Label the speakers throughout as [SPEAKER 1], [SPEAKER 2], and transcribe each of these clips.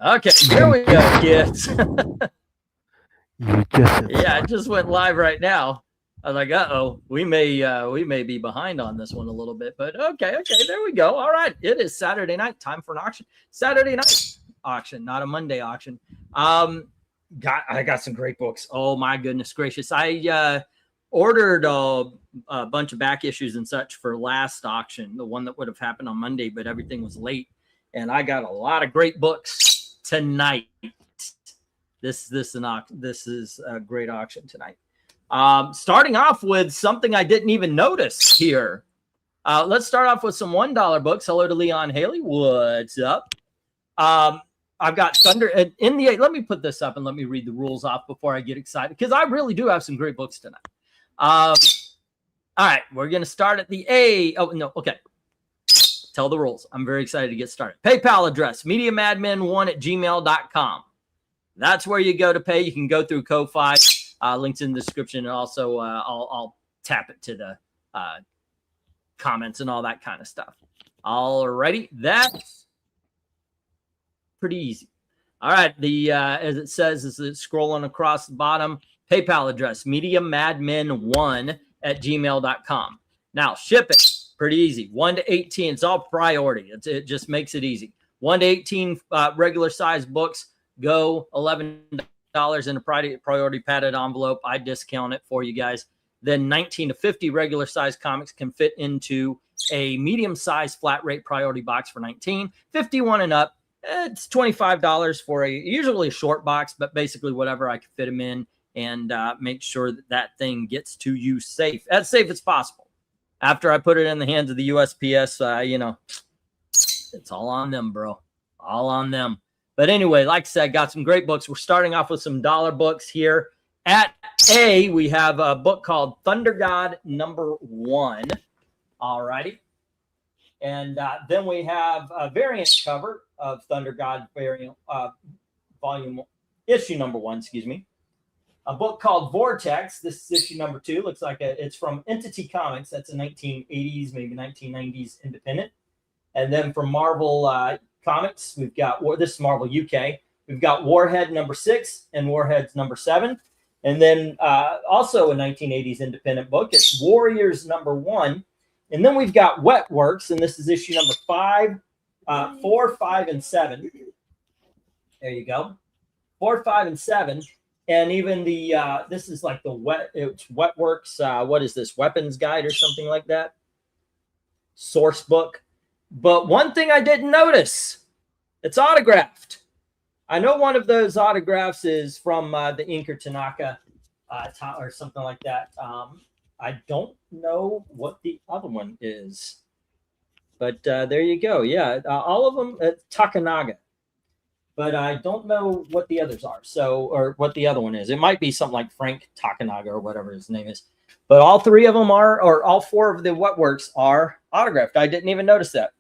[SPEAKER 1] Okay, here we go, kids.
[SPEAKER 2] You just
[SPEAKER 1] Yeah, it just went live right now. I was like, uh-oh, we may be behind on this one a little bit, but okay, there we go. All right, it is Saturday night, time for an auction. Saturday night auction, not a Monday auction. I got some great books. Oh my goodness gracious! I ordered a bunch of back issues and such for last auction, the one that would have happened on Monday, but everything was late, and I got a lot of great books tonight. This is a great auction tonight. Starting off with something I didn't even notice here. Let's start off with some $1 books. Hello to Leon Haley. What's up? I've got Thunder in the. Let me put this up and let me read the rules off before I get excited, because I really do have some great books tonight. All right, we're going to start at the A. Oh, no, okay. Tell the rules. I'm very excited to get started. PayPal address, MediaMadmen1@gmail.com. That's where you go to pay. You can go through Ko-Fi. Links in the description. And also, I'll tap it to the comments and all that kind of stuff. Alrighty. That's pretty easy. All right. As it says, is it scrolling across the bottom? PayPal address, MediaMadmen1@gmail.com. Now, shipping, pretty easy. 1 to 18. It's all priority. It just makes it easy. 1 to 18 regular size books. Go $11 in a priority padded envelope. I discount it for you guys. Then 19 to 50 regular size comics can fit into a medium size flat rate priority box for 19. 51 and up, it's $25 for usually a short box, but basically whatever I can fit them in and make sure that thing gets to you safe as possible. After I put it in the hands of the USPS, it's all on them, bro. All on them. But anyway, like I said, got some great books. We're starting off with some dollar books here. At A, we have a book called Thunder God #1. All righty. And then we have a variant cover of Thunder God variant issue #1, excuse me. A book called Vortex. This is issue #2. Looks like it's from Entity Comics. That's a 1980s, maybe 1990s independent. And then from Marvel Comics, we've got, this is Marvel UK, we've got Warhead #6 and Warheads #7. And then also a 1980s independent book, it's Warriors #1. And then we've got Wetworks, and this is issue #5, 4, 5, and 7. There you go. 4, 5, and 7. And even the, this is like it's Wetworks, what is this, Weapons Guide or something like that? Source book. But one thing I didn't notice, it's autographed. I know one of those autographs is from the inker Tanaka or something like that. I don't know what the other one is. But there you go. Yeah, all of them, Takanaga. But I don't know what the others are. Or what the other one is. It might be something like Frank Takanaga or whatever his name is. But all 3 of them are, or all 4 of the Wetworks are autographed. I didn't even notice that.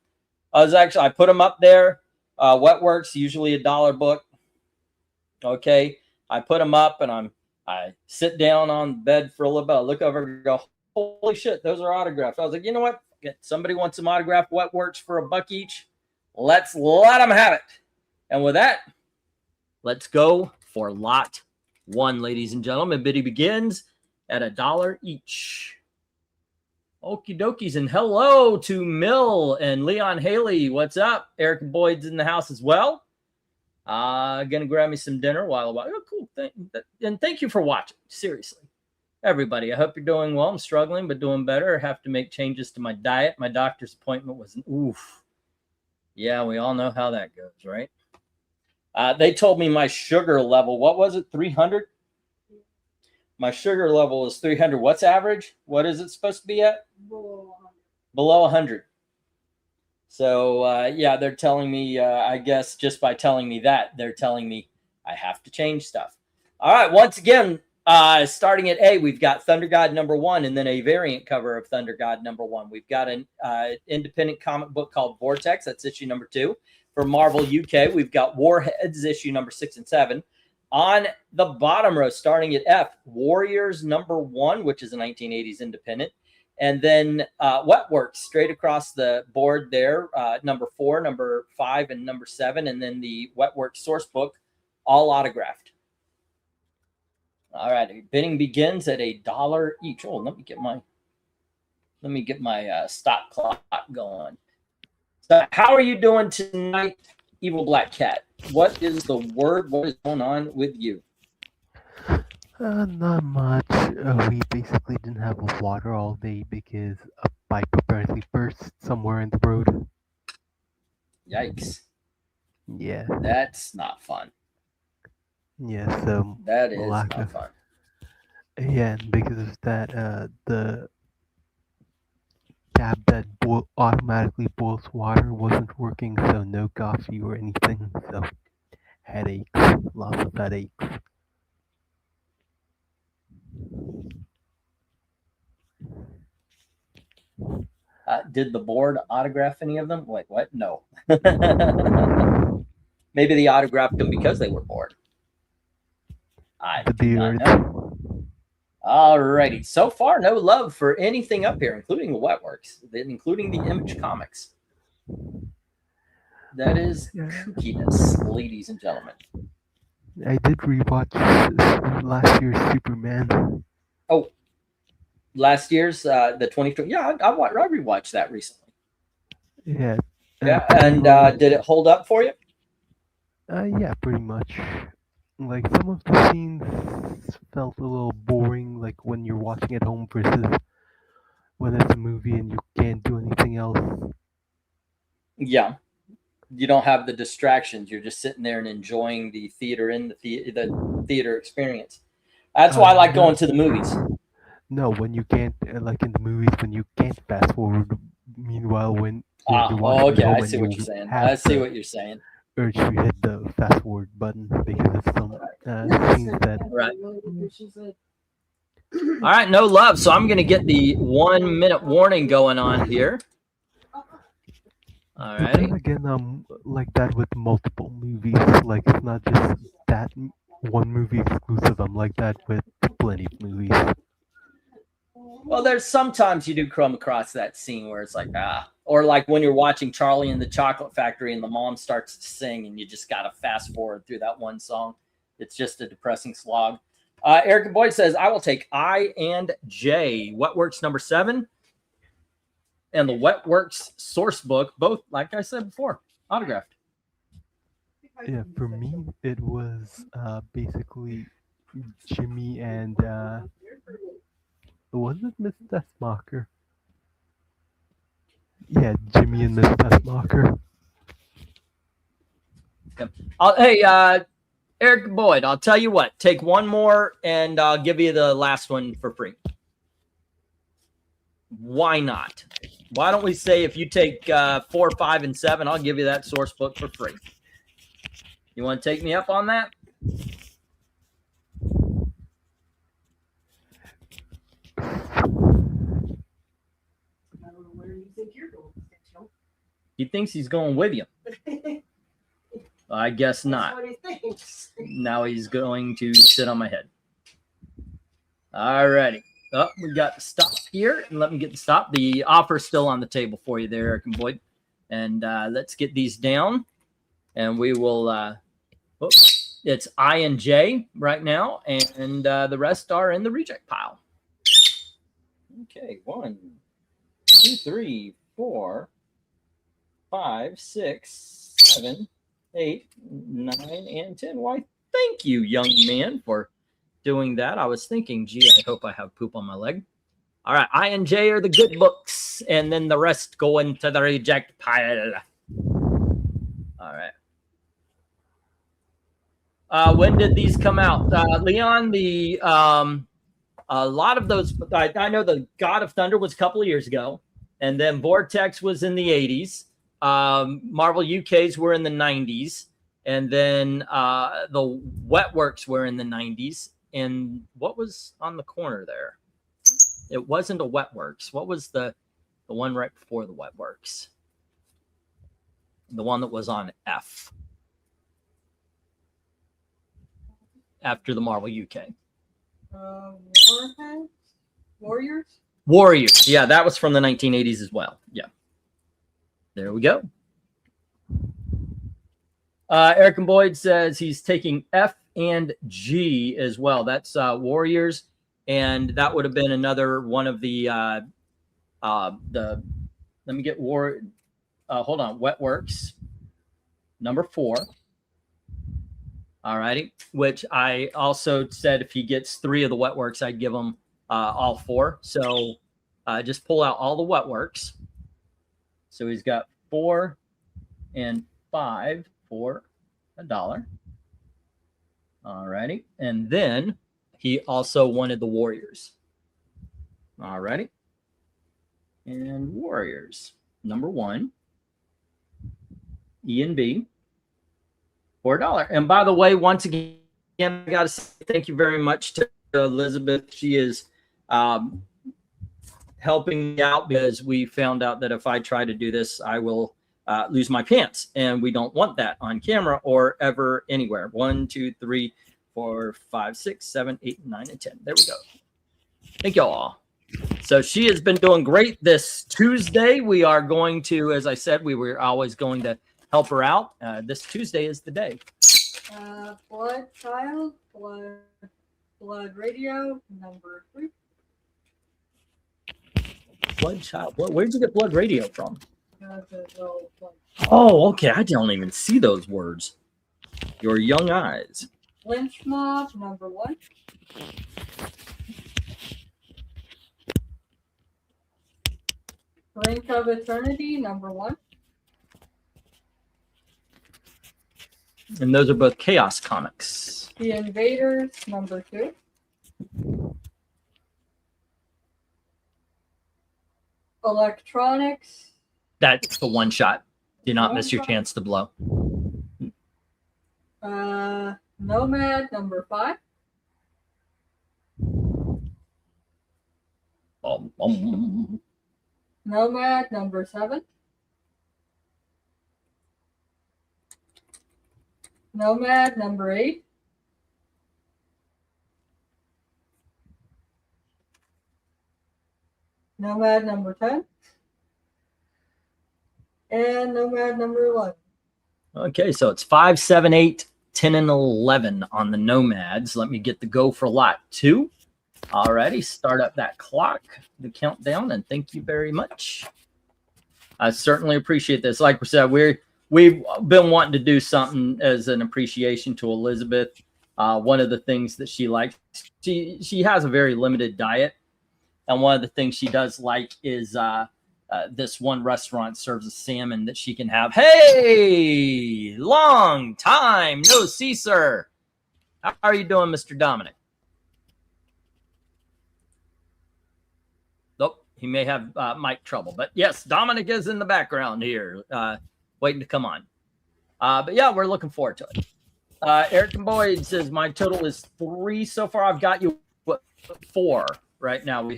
[SPEAKER 1] I put them up there. Wetworks, usually $1 book. Okay. I put them up and I sit down on the bed for a little bit. I look over and go, holy shit, those are autographed. I was like, you know what? Somebody wants some autographed Wetworks for $1 each. Let's let them have it. And with that, let's go for lot 1, ladies and gentlemen. Biddy begins at $1 each. Okie dokies, and hello to Mill and Leon Haley. What's up? Eric Boyd's in the house as well. Gonna grab me some dinner while a while. Oh, cool. And thank you for watching. Seriously, everybody. I hope you're doing well. I'm struggling, but doing better. I have to make changes to my diet. My doctor's appointment was an oof. Yeah, we all know how that goes, right? They told me my sugar level. What was it? 300. My sugar level is 300. What's average? What is it supposed to be at? Below 100. So, yeah, they're telling me, I guess just by telling me that, they're telling me I have to change stuff. All right, once again, starting at A, we've got Thunder God #1 and then a variant cover of Thunder God #1. We've got an independent comic book called Vortex. That's issue #2. For Marvel UK, we've got Warheads, issue #6 and 7. On the bottom row, starting at F, Warriors #1, which is a 1980s independent. And then Wetworks straight across the board there, number 4, number 5, and number 7. And then the Wetworks source book, all autographed. All right, bidding begins at $1 each. Oh, let me get my stop clock going. So how are you doing tonight, Evil Black Cat? What is the word? What is going on with you?
[SPEAKER 2] Not much. We basically didn't have water all day because a pipe apparently burst somewhere in the road.
[SPEAKER 1] Yikes.
[SPEAKER 2] Yeah.
[SPEAKER 1] That's not fun.
[SPEAKER 2] Yeah, so
[SPEAKER 1] That is
[SPEAKER 2] lack
[SPEAKER 1] not
[SPEAKER 2] of
[SPEAKER 1] fun.
[SPEAKER 2] yeah, and because of that, the tap that automatically boils water wasn't working, so no coffee or anything. So headaches, lots of headaches.
[SPEAKER 1] Did the board autograph any of them? Wait, what? No. Maybe they autographed them because they were bored. I
[SPEAKER 2] The
[SPEAKER 1] do not
[SPEAKER 2] beard.
[SPEAKER 1] know. Alrighty. So far, no love for anything up here, including the Wetworks, including the Image comics. That is kookiness, ladies and gentlemen.
[SPEAKER 2] I did rewatch last year's Superman.
[SPEAKER 1] Oh, last year's the 2020. Yeah, I rewatched that recently.
[SPEAKER 2] Yeah.
[SPEAKER 1] Yeah, and did it hold up for you?
[SPEAKER 2] Yeah, pretty much. Like some of the scenes felt a little boring, like when you're watching at home versus when it's a movie and you can't do anything else.
[SPEAKER 1] Yeah, you don't have the distractions. You're just sitting there and enjoying the theater the theater experience. That's why I like going to the movies.
[SPEAKER 2] No, when you can't, like in the movies, when you can't fast forward. Meanwhile, when you're watching
[SPEAKER 1] okay,
[SPEAKER 2] at home
[SPEAKER 1] I
[SPEAKER 2] and
[SPEAKER 1] see what
[SPEAKER 2] you
[SPEAKER 1] you're saying.
[SPEAKER 2] have
[SPEAKER 1] I see
[SPEAKER 2] the
[SPEAKER 1] what you're saying.
[SPEAKER 2] urge to hit the fast forward button because of some scenes that.
[SPEAKER 1] Right. All right, no love. So I'm going to get the 1 minute warning going on here. All
[SPEAKER 2] But
[SPEAKER 1] right.
[SPEAKER 2] then again, like that with multiple movies. Like it's not just that one movie exclusive. I'm like that with plenty of movies.
[SPEAKER 1] Well, there's sometimes you do come across that scene where it's like, or like when you're watching Charlie and the Chocolate Factory and the mom starts to sing and you just got to fast forward through that one song. It's just a depressing slog. Eric Boyd says, I will take I and J. Wetworks number 7 and the Wetworks source book, both, like I said before, autographed.
[SPEAKER 2] Yeah, for me, it was basically Jimmy and was it Miss Deathmaker? Yeah, Jimmy and Miss Deathmaker.
[SPEAKER 1] Hey, Eric Boyd, I'll tell you what. Take one more, and I'll give you the last one for free. Why not? Why don't we say if you take 4, 5, and 7, I'll give you that source book for free. You want to take me up on that?
[SPEAKER 3] Where do you think you're going?
[SPEAKER 1] He thinks he's going with you. I guess not.
[SPEAKER 3] That's what he thinks.
[SPEAKER 1] Now he's going to sit on my head. All righty. Oh, we got the stop here. And let me get the stop. The offer's still on the table for you there, Eric and Boyd. And let's get these down. And we will... it's I and J right now. And the rest are in the reject pile. Okay, 1, 2, 3, 4, 5, 6, 7, 8, 9, and 10. Why, thank you, young man, for doing that. I was thinking, gee, I hope I have poop on my leg. All right, I and J are the good books, and then the rest go into the reject pile. All right. When did these come out? Leon, a lot of those, I know the God of Thunder was a couple of years ago, and then Vortex was in the 80s. Marvel UKs were in the 90s, and then the Wetworks were in the 90s. And what was on the corner there? It wasn't a Wetworks. What was the one right before the Wetworks? The one that was on F. After the Marvel UK.
[SPEAKER 3] Warheads? Warriors?
[SPEAKER 1] Warriors. Yeah, that was from the 1980s as well. Yeah. There we go. Eric and Boyd says he's taking F and G as well. That's Warriors, and that would have been another one of the let me get hold on, Wetworks number 4. All righty, which I also said if he gets 3 of the Wetworks, I'd give him all 4. So just pull out all the Wetworks. So he's got 4 and 5 for $1. All righty. And then he also wanted the Warriors. All righty. And Warriors, number 1, E and B, for $1. And by the way, once again, I got to say thank you very much to Elizabeth. She is helping me out because we found out that if I try to do this, I will lose my pants, and we don't want that on camera or ever anywhere. 1, 2, 3, 4, 5, 6, 7, 8, 9, and 10. There we go. Thank you all. So she has been doing great. This Tuesday, we are going to, as I said, we were always going to help her out. This Tuesday is the day.
[SPEAKER 3] Blood Child, Blood Radio, number 3.
[SPEAKER 1] Blood Child. Where'd you get Blood Radio from? Oh, okay. I don't even see those words. Your young eyes.
[SPEAKER 3] Lynch Mob, number 1. Brink of Eternity, number 1.
[SPEAKER 1] And those are both Chaos comics.
[SPEAKER 3] The Invaders, number 2. Electronics.
[SPEAKER 1] That's the one shot. Do not miss your chance to blow.
[SPEAKER 3] Nomad, number 5. Nomad, number 7. Nomad, number 8. Nomad, number 10. And Nomad, number 11.
[SPEAKER 1] Okay, so it's 5, 7, 8, 10, and 11 on the Nomads. Let me get the go for lot 2. Alrighty, start up that clock, the countdown, and thank you very much. I certainly appreciate this. Like we said, we've been wanting to do something as an appreciation to Elizabeth. One of the things that she likes, she has a very limited diet, and one of the things she does like is this one restaurant serves a salmon that she can have. Hey, long time no see, sir. How are you doing, Mr. Dominic? Nope, he may have mic trouble. But yes, Dominic is in the background here, waiting to come on. But yeah, we're looking forward to it. Eric and Boyd says my total is 3 so far. I've got you 4 right now. We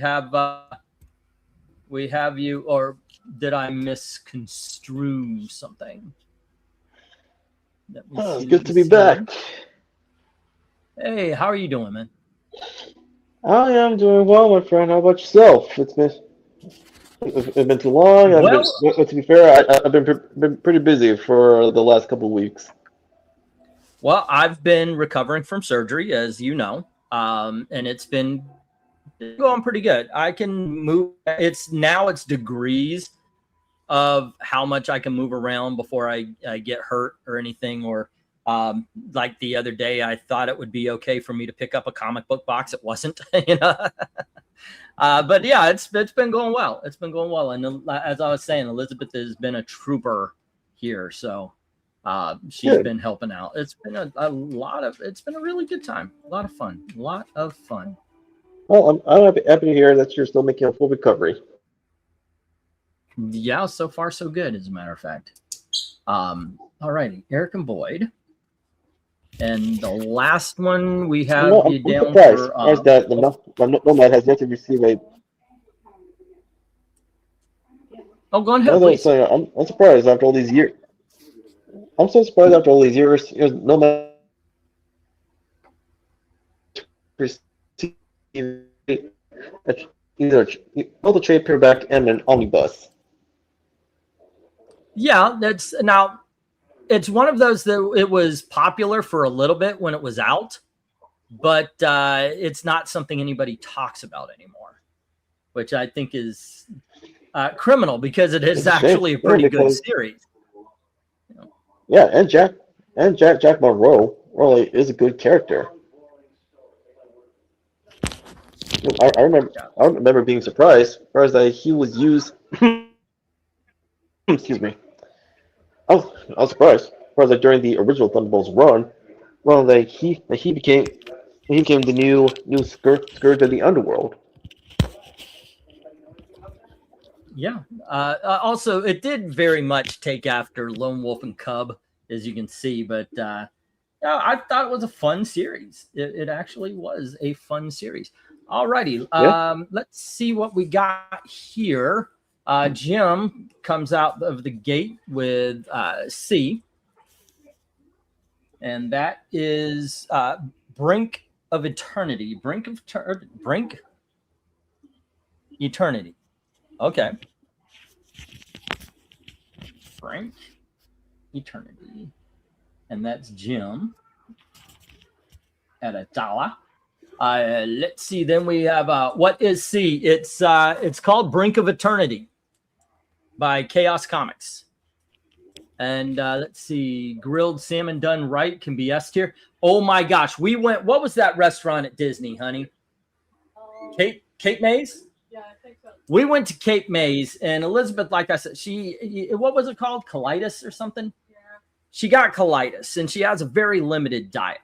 [SPEAKER 1] have you, or did I misconstrue something?
[SPEAKER 4] Oh, it's good to be back.
[SPEAKER 1] Hey, how are you doing, man?
[SPEAKER 4] I am doing well, my friend. How about yourself? It's been too long. To be fair, I've been pretty busy for the last couple of weeks.
[SPEAKER 1] Well, I've been recovering from surgery, as you know, and it's been going pretty good. I can move. It's degrees of how much I can move around before I get hurt or anything. Or like the other day, I thought it would be okay for me to pick up a comic book box. It wasn't, you know. But yeah, it's been going well. It's been going well. And as I was saying, Elizabeth has been a trooper here, so she's been helping out. It's been it's been a really good time. A lot of fun.
[SPEAKER 4] Well, I'm happy to hear that you're still making a full recovery.
[SPEAKER 1] Yeah, so far so good, as a matter of fact. All righty, Eric and Boyd. And the last one we have you down for...
[SPEAKER 4] I'm surprised that the Nomad has yet to receive a...
[SPEAKER 1] Oh, go ahead, please.
[SPEAKER 4] I'm surprised after all these years. I'm so surprised after all these years. Nomad received a either both a trade paperback and an omnibus.
[SPEAKER 1] Yeah, that's now. It's one of those that it was popular for a little bit when it was out, but it's not something anybody talks about anymore, which I think is criminal because it is actually a pretty good series.
[SPEAKER 4] Yeah, and Jack Monroe really is a good character. I remember being surprised that he was used. Excuse me. I was surprised. Whereas like during the original Thunderbolts run, well, he became the new scourge of the underworld.
[SPEAKER 1] Yeah. Also, it did very much take after Lone Wolf and Cub, as you can see, but I thought it was a fun series. It actually was a fun series. Alrighty.
[SPEAKER 4] Yeah.
[SPEAKER 1] Let's see what we got here. Jim comes out of the gate with C, and that is Brink of Eternity. Brink Eternity. Okay. Brink Eternity, and that's Jim at $1. Let's see. Then we have what is C? It's called Brink of Eternity by Chaos Comics. And let's see. Grilled salmon done right can be S tier. Oh my gosh, we went. What was that restaurant at Disney, honey? Cape Maze.
[SPEAKER 3] Yeah, I think so.
[SPEAKER 1] We went to Cape Maze, and Elizabeth, like I said, what was it called? Colitis or something?
[SPEAKER 3] Yeah.
[SPEAKER 1] She got colitis, and she has a very limited diet.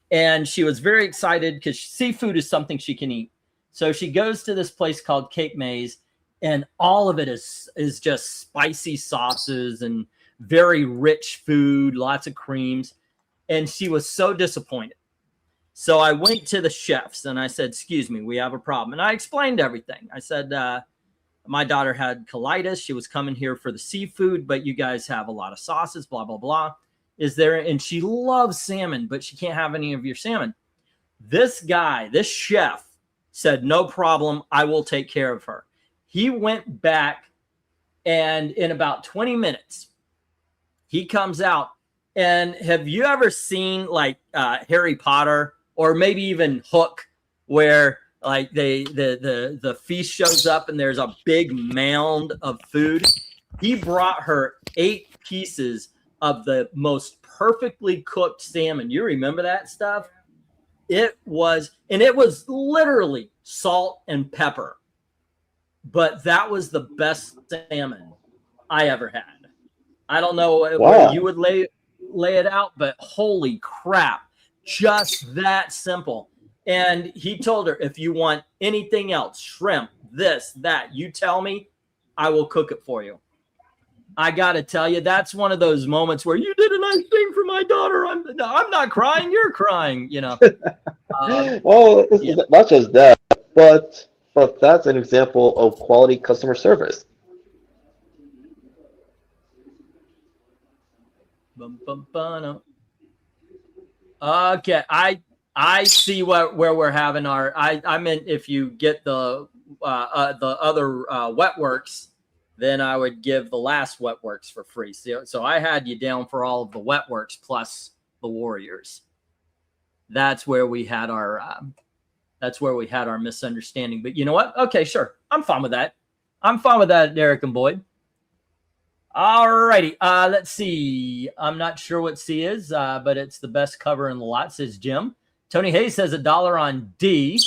[SPEAKER 1] And she was very excited because seafood is something she can eat. So she goes to this place called Cape Maze, and all of it is just spicy sauces and very rich food, lots of creams. And she was so disappointed. So I went to the chefs and I said, excuse me, we have a problem. And I explained everything. I said, my daughter had colitis. She was coming here for the seafood, but you guys have a lot of sauces, blah, blah, blah. Is there, and she loves salmon, but she can't have any of your salmon. This chef said, no problem. I will take care of her. He went back, and in about 20 minutes, he comes out. And have you ever seen like Harry Potter or maybe even Hook, where like the feast shows up and there's a big mound of food? He brought her 8 pieces of the most perfectly cooked salmon. You remember that stuff? It was literally salt and pepper. But that was the best salmon I ever had. I don't know where you would lay it out, but holy crap, just that simple. And he told her, if you want anything else, shrimp, this, that, you tell me, I will cook it for you. I got to tell you, that's one of those moments where you did a nice thing for my daughter. I'm not crying. You're crying, you know.
[SPEAKER 4] Well, it's not just that, but that's an example of quality customer service.
[SPEAKER 1] Okay, I see where we're having our. I meant if you get the other wet works, then I would give the last wet works for free. So I had you down for all of the wet works plus the Warriors. That's where we had our misunderstanding. But you know what? Okay, sure. I'm fine with that. Derek and Boyd. All righty. Let's see. I'm not sure what C is, but it's the best cover in the lot, says Jim. Tony Hayes says $1 on D,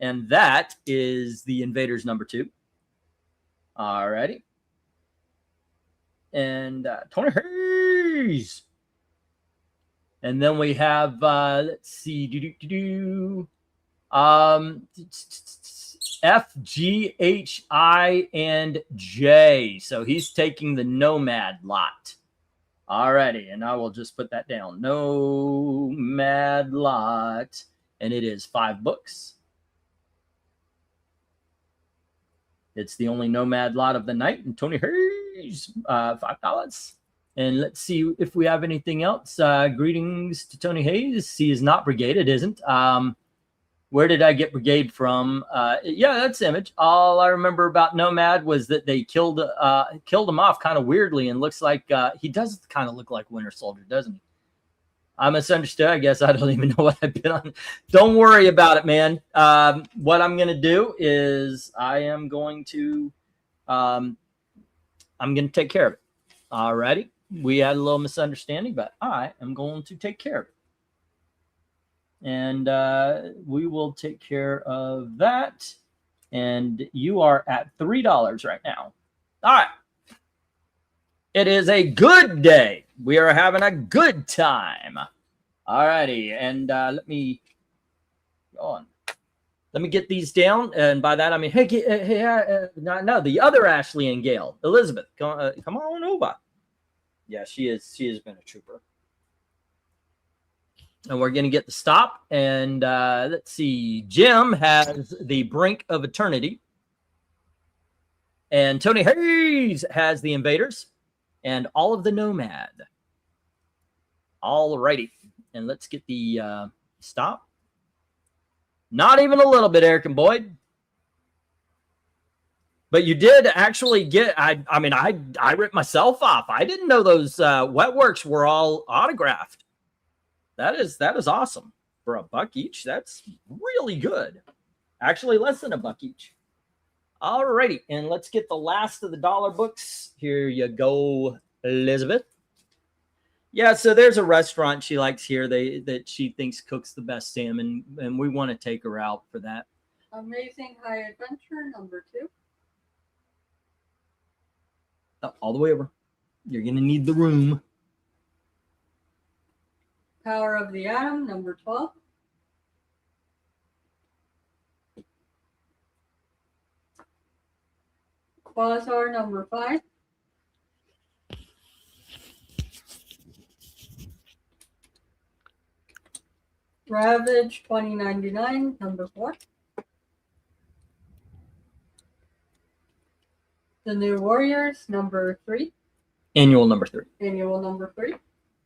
[SPEAKER 1] and that is the Invaders #2. All righty. And Tony Hayes. And then we have, let's see, F, G, H, I, and J. So he's taking the Nomad lot. Alrighty, and I will just put that down. Nomad lot. And it is 5 books. It's the only Nomad lot of the night. And Tony Hayes, $5. And let's see if we have anything else. Greetings to Tony Hayes. C is not Brigade. It isn't. Where did I get Brigade from? Yeah, that's Image. All I remember about Nomad was that they killed him off kind of weirdly, and looks like he does kind of look like Winter Soldier, doesn't he? I misunderstood. I guess I don't even know what I've been on. Don't worry about it, man. What I'm going to do is I'm going to take care of it. All righty. We had a little misunderstanding, but I am going to take care of it. And we will take care of that. And you are at $3 right now. All right. It is a good day. We are having a good time. All righty. And let me go on. Let me get these down. And by that, I mean, hey, no, the other Ashley and Gail, Elizabeth, come on over. Yeah, she has been a trooper. And we're going to get the stop. And let's see. Jim has the Brink of Eternity. And Tony Hayes has the Invaders. And all of the Nomad. All righty. And let's get the stop. Not even a little bit, Eric and Boyd. But you did actually get, I mean, I ripped myself off. I didn't know those wet works were all autographed. That is awesome. For $1 each, that's really good. Actually, less than $1 each. All righty, and let's get the last of the dollar books. Here you go, Elizabeth. Yeah, so there's a restaurant she likes here that she thinks cooks the best salmon, and we want to take her out for that.
[SPEAKER 3] Amazing High Adventure number 2.
[SPEAKER 1] Oh, all the way over. You're going to need the room.
[SPEAKER 3] Power of the Atom number 12. Quasar number 5. Ravage 2099 number 4. The New Warriors number 3.
[SPEAKER 1] Annual number 3.
[SPEAKER 3] Annual number 3.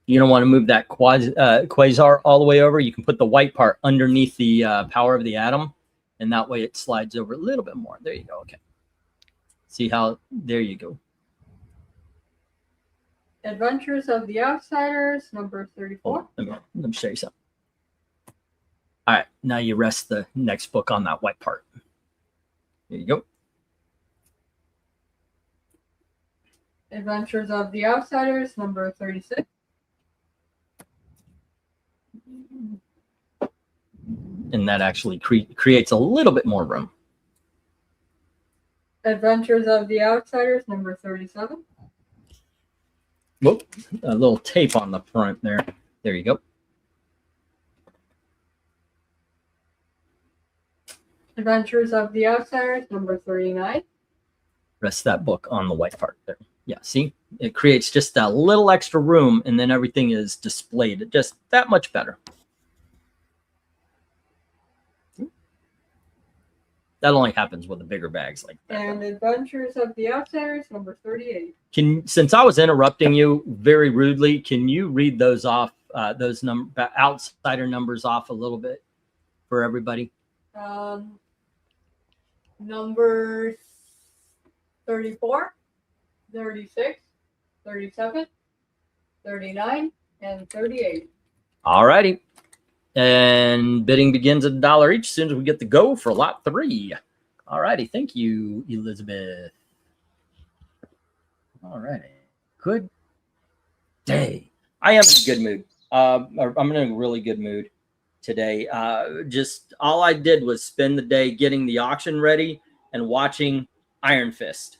[SPEAKER 1] You don't want to move that Quasar all the way over. You can put the white part underneath the Power of the Atom, and that way it slides over a little bit more. There you go. Okay. See how? There you go.
[SPEAKER 3] Adventures of the Outsiders number 34.
[SPEAKER 1] Let me show you something. All right. Now you rest the next book on that white part. There you go.
[SPEAKER 3] Adventures of the Outsiders number 36.
[SPEAKER 1] And that actually creates a little bit more room.
[SPEAKER 3] Adventures of the Outsiders number 37.
[SPEAKER 1] Whoop, a little tape on the front there. There you go.
[SPEAKER 3] Adventures of the Outsiders number 39.
[SPEAKER 1] Rest that book on the white part there. Yeah, see? It creates just a little extra room, and then everything is displayed just that much better. That only happens with the bigger bags like that.
[SPEAKER 3] And Adventures of the Outsiders number 38.
[SPEAKER 1] Since I was interrupting you very rudely, can you read those off, those outsider numbers off a little bit for everybody?
[SPEAKER 3] Number 34, 36, 37, 39, and 38.
[SPEAKER 1] All righty. And bidding begins at $1 each as soon as we get the go for lot 3. All righty. Thank you, Elizabeth. All righty. Good day. I am in a good mood. I'm in a really good mood today. Just all I did was spend the day getting the auction ready and watching Iron Fist.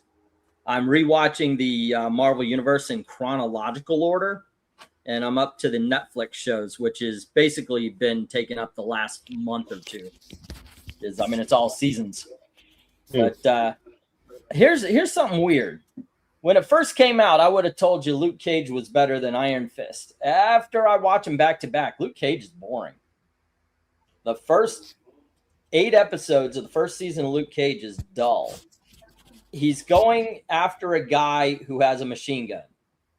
[SPEAKER 1] I'm rewatching the Marvel Universe in chronological order. And I'm up to the Netflix shows, which has basically been taken up the last month or two. I mean, it's all seasons. But here's something weird. When it first came out, I would have told you Luke Cage was better than Iron Fist. After I watch them back to back, Luke Cage is boring. The first 8 episodes of the first season of Luke Cage is dull. He's going after a guy who has a machine gun,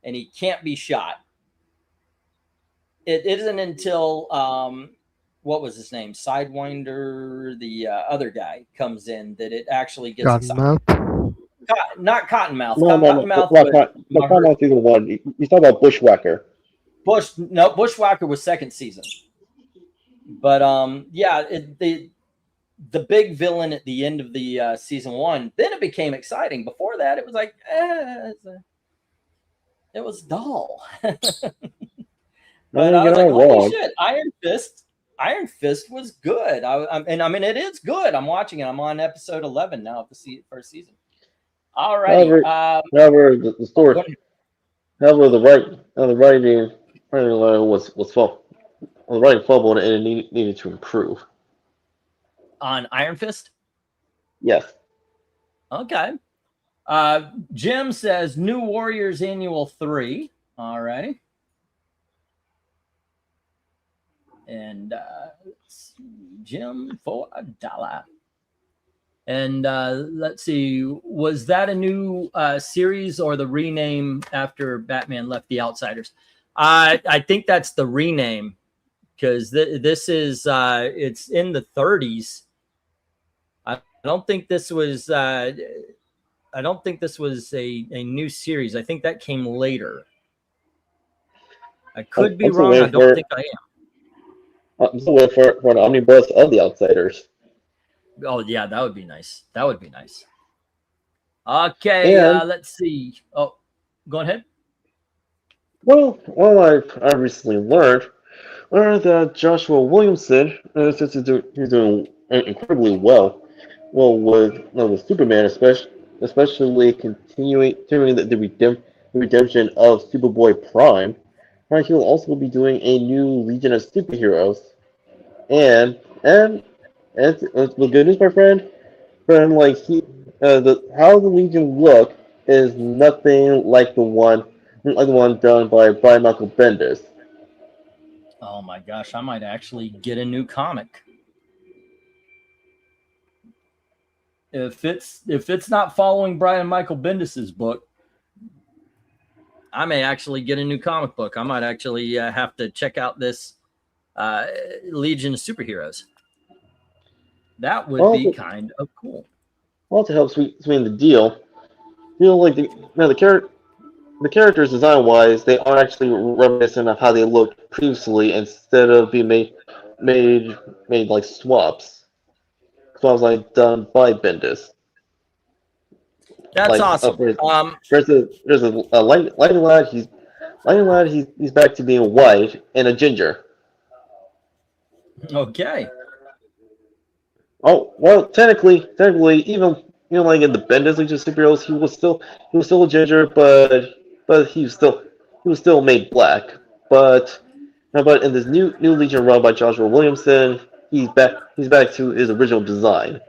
[SPEAKER 1] and he can't be shot. It isn't until what was his name? Sidewinder, the other guy comes in, that it actually gets exciting.
[SPEAKER 2] Cottonmouth.
[SPEAKER 1] Not Cottonmouth.
[SPEAKER 4] No,
[SPEAKER 1] Cottonmouth
[SPEAKER 4] not Cottonmouth season 1. You talk about Bushwhacker.
[SPEAKER 1] Bushwhacker was second season. But yeah, the big villain at the end of the season 1, then it became exciting. Before that, it was like, it was dull. But I was like, holy shit, Iron Fist was good. I mean, it is good. I'm watching it. I'm on episode 11 now of the first season. All right.
[SPEAKER 4] However, the story, however, the writing was fault. The writing fumbled and it needed to improve.
[SPEAKER 1] On Iron Fist?
[SPEAKER 4] Yes.
[SPEAKER 1] Okay. Jim says New Warriors Annual 3. All right. And Jim for $1. And let's see, was that a new series or the rename after Batman left the Outsiders? I think that's the rename, because this is it's in the 30s. I don't think this was a new series. I think that came later. I could be wrong. I don't think I am.
[SPEAKER 4] I'm still waiting for an omnibus of the Outsiders.
[SPEAKER 1] Oh yeah, that would be nice. That would be nice. Okay, let's see. Oh, go ahead.
[SPEAKER 4] Well, I recently learned that Joshua Williamson, since he's doing incredibly well with Superman, especially continuing the redemption of Superboy Prime. Right, he'll also be doing a new Legion of Superheroes, and the good news, my friend, like how the Legion look is nothing like the one done by Brian Michael Bendis.
[SPEAKER 1] Oh my gosh, I might actually get a new comic. If it's not following Brian Michael Bendis's book, I may actually get a new comic book. I might actually have to check out this Legion of Superheroes. That would be kind of cool.
[SPEAKER 4] Well, to help sweeten the deal, like the characters design wise, they are actually reminiscent of how they looked previously, instead of being made like swaps like done by Bendis.
[SPEAKER 1] That's awesome.
[SPEAKER 4] There's a Lightning Lad. He's back to being white and a ginger.
[SPEAKER 1] Okay.
[SPEAKER 4] Oh well, technically, even like in the Bendis Legion of Superheroes, he was still a ginger, but he was still made black. But in this new Legion run by Joshua Williamson, he's back to his original design.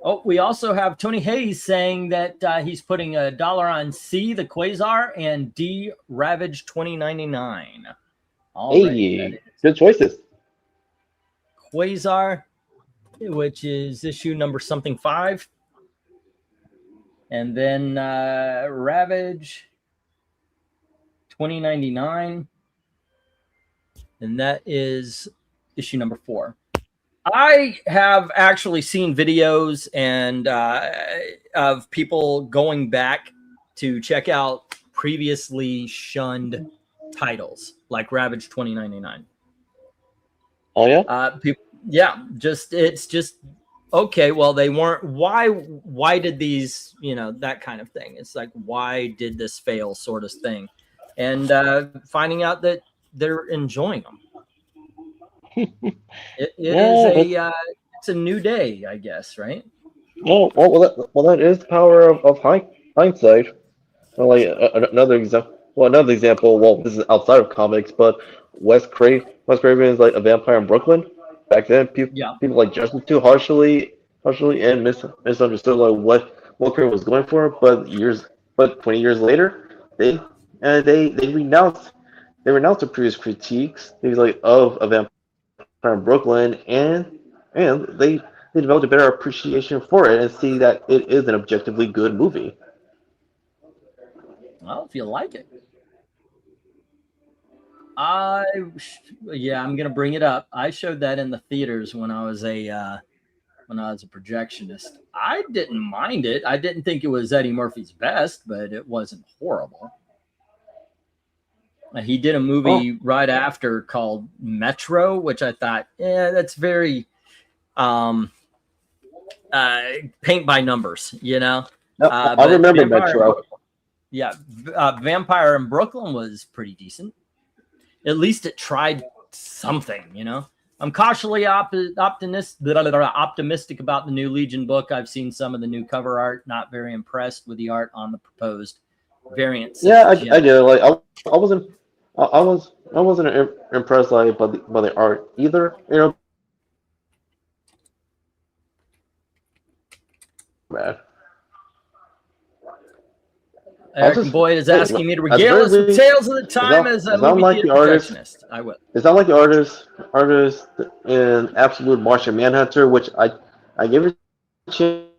[SPEAKER 1] Oh, we also have Tony Hayes saying that he's putting $1 on C, the Quasar, and D, Ravage 2099.
[SPEAKER 4] Hey, good choices.
[SPEAKER 1] Quasar, which is issue number something 5. And then Ravage 2099. And that is issue number 4. I have actually seen videos and of people going back to check out previously shunned titles like Ravage 2099.
[SPEAKER 4] Oh yeah?
[SPEAKER 1] It's just okay, well, they weren't. Why did these, that kind of thing? It's like, why did this fail, sort of thing, and finding out that they're enjoying them. It's a new day, I guess, right?
[SPEAKER 4] Well, that is the power of hindsight. Like another example. Well, this is outside of comics, but Wes Craven is like a vampire in Brooklyn. Back then, people like judged him too harshly and misunderstood like what Craven was going for. But 20 years later, they renounced the previous critiques. They was like of a vampire in Brooklyn, and they developed a better appreciation for it and see that it is an objectively good movie.
[SPEAKER 1] Well, if you like it. Yeah, I'm gonna bring it up. I showed that in the theaters when I was a projectionist. I didn't mind it. I didn't think it was Eddie Murphy's best, but it wasn't horrible. He did a movie right after called Metro, which I thought, that's very paint by numbers, you know.
[SPEAKER 4] I remember Metro.
[SPEAKER 1] Vampire in Brooklyn was pretty decent. At least it tried something, you know. I'm cautiously optimistic about the new Legion book. I've seen some of the new cover art. Not very impressed with the art on the proposed variants.
[SPEAKER 4] Yeah, I did. Like I wasn't impressed like by the art either. You know, bad.
[SPEAKER 1] Eric Boyd is asking me to regale us with tales of the time as a movie projectionist. I will.
[SPEAKER 4] It's not like the artist in Absolute Martian Manhunter, which I gave it a chance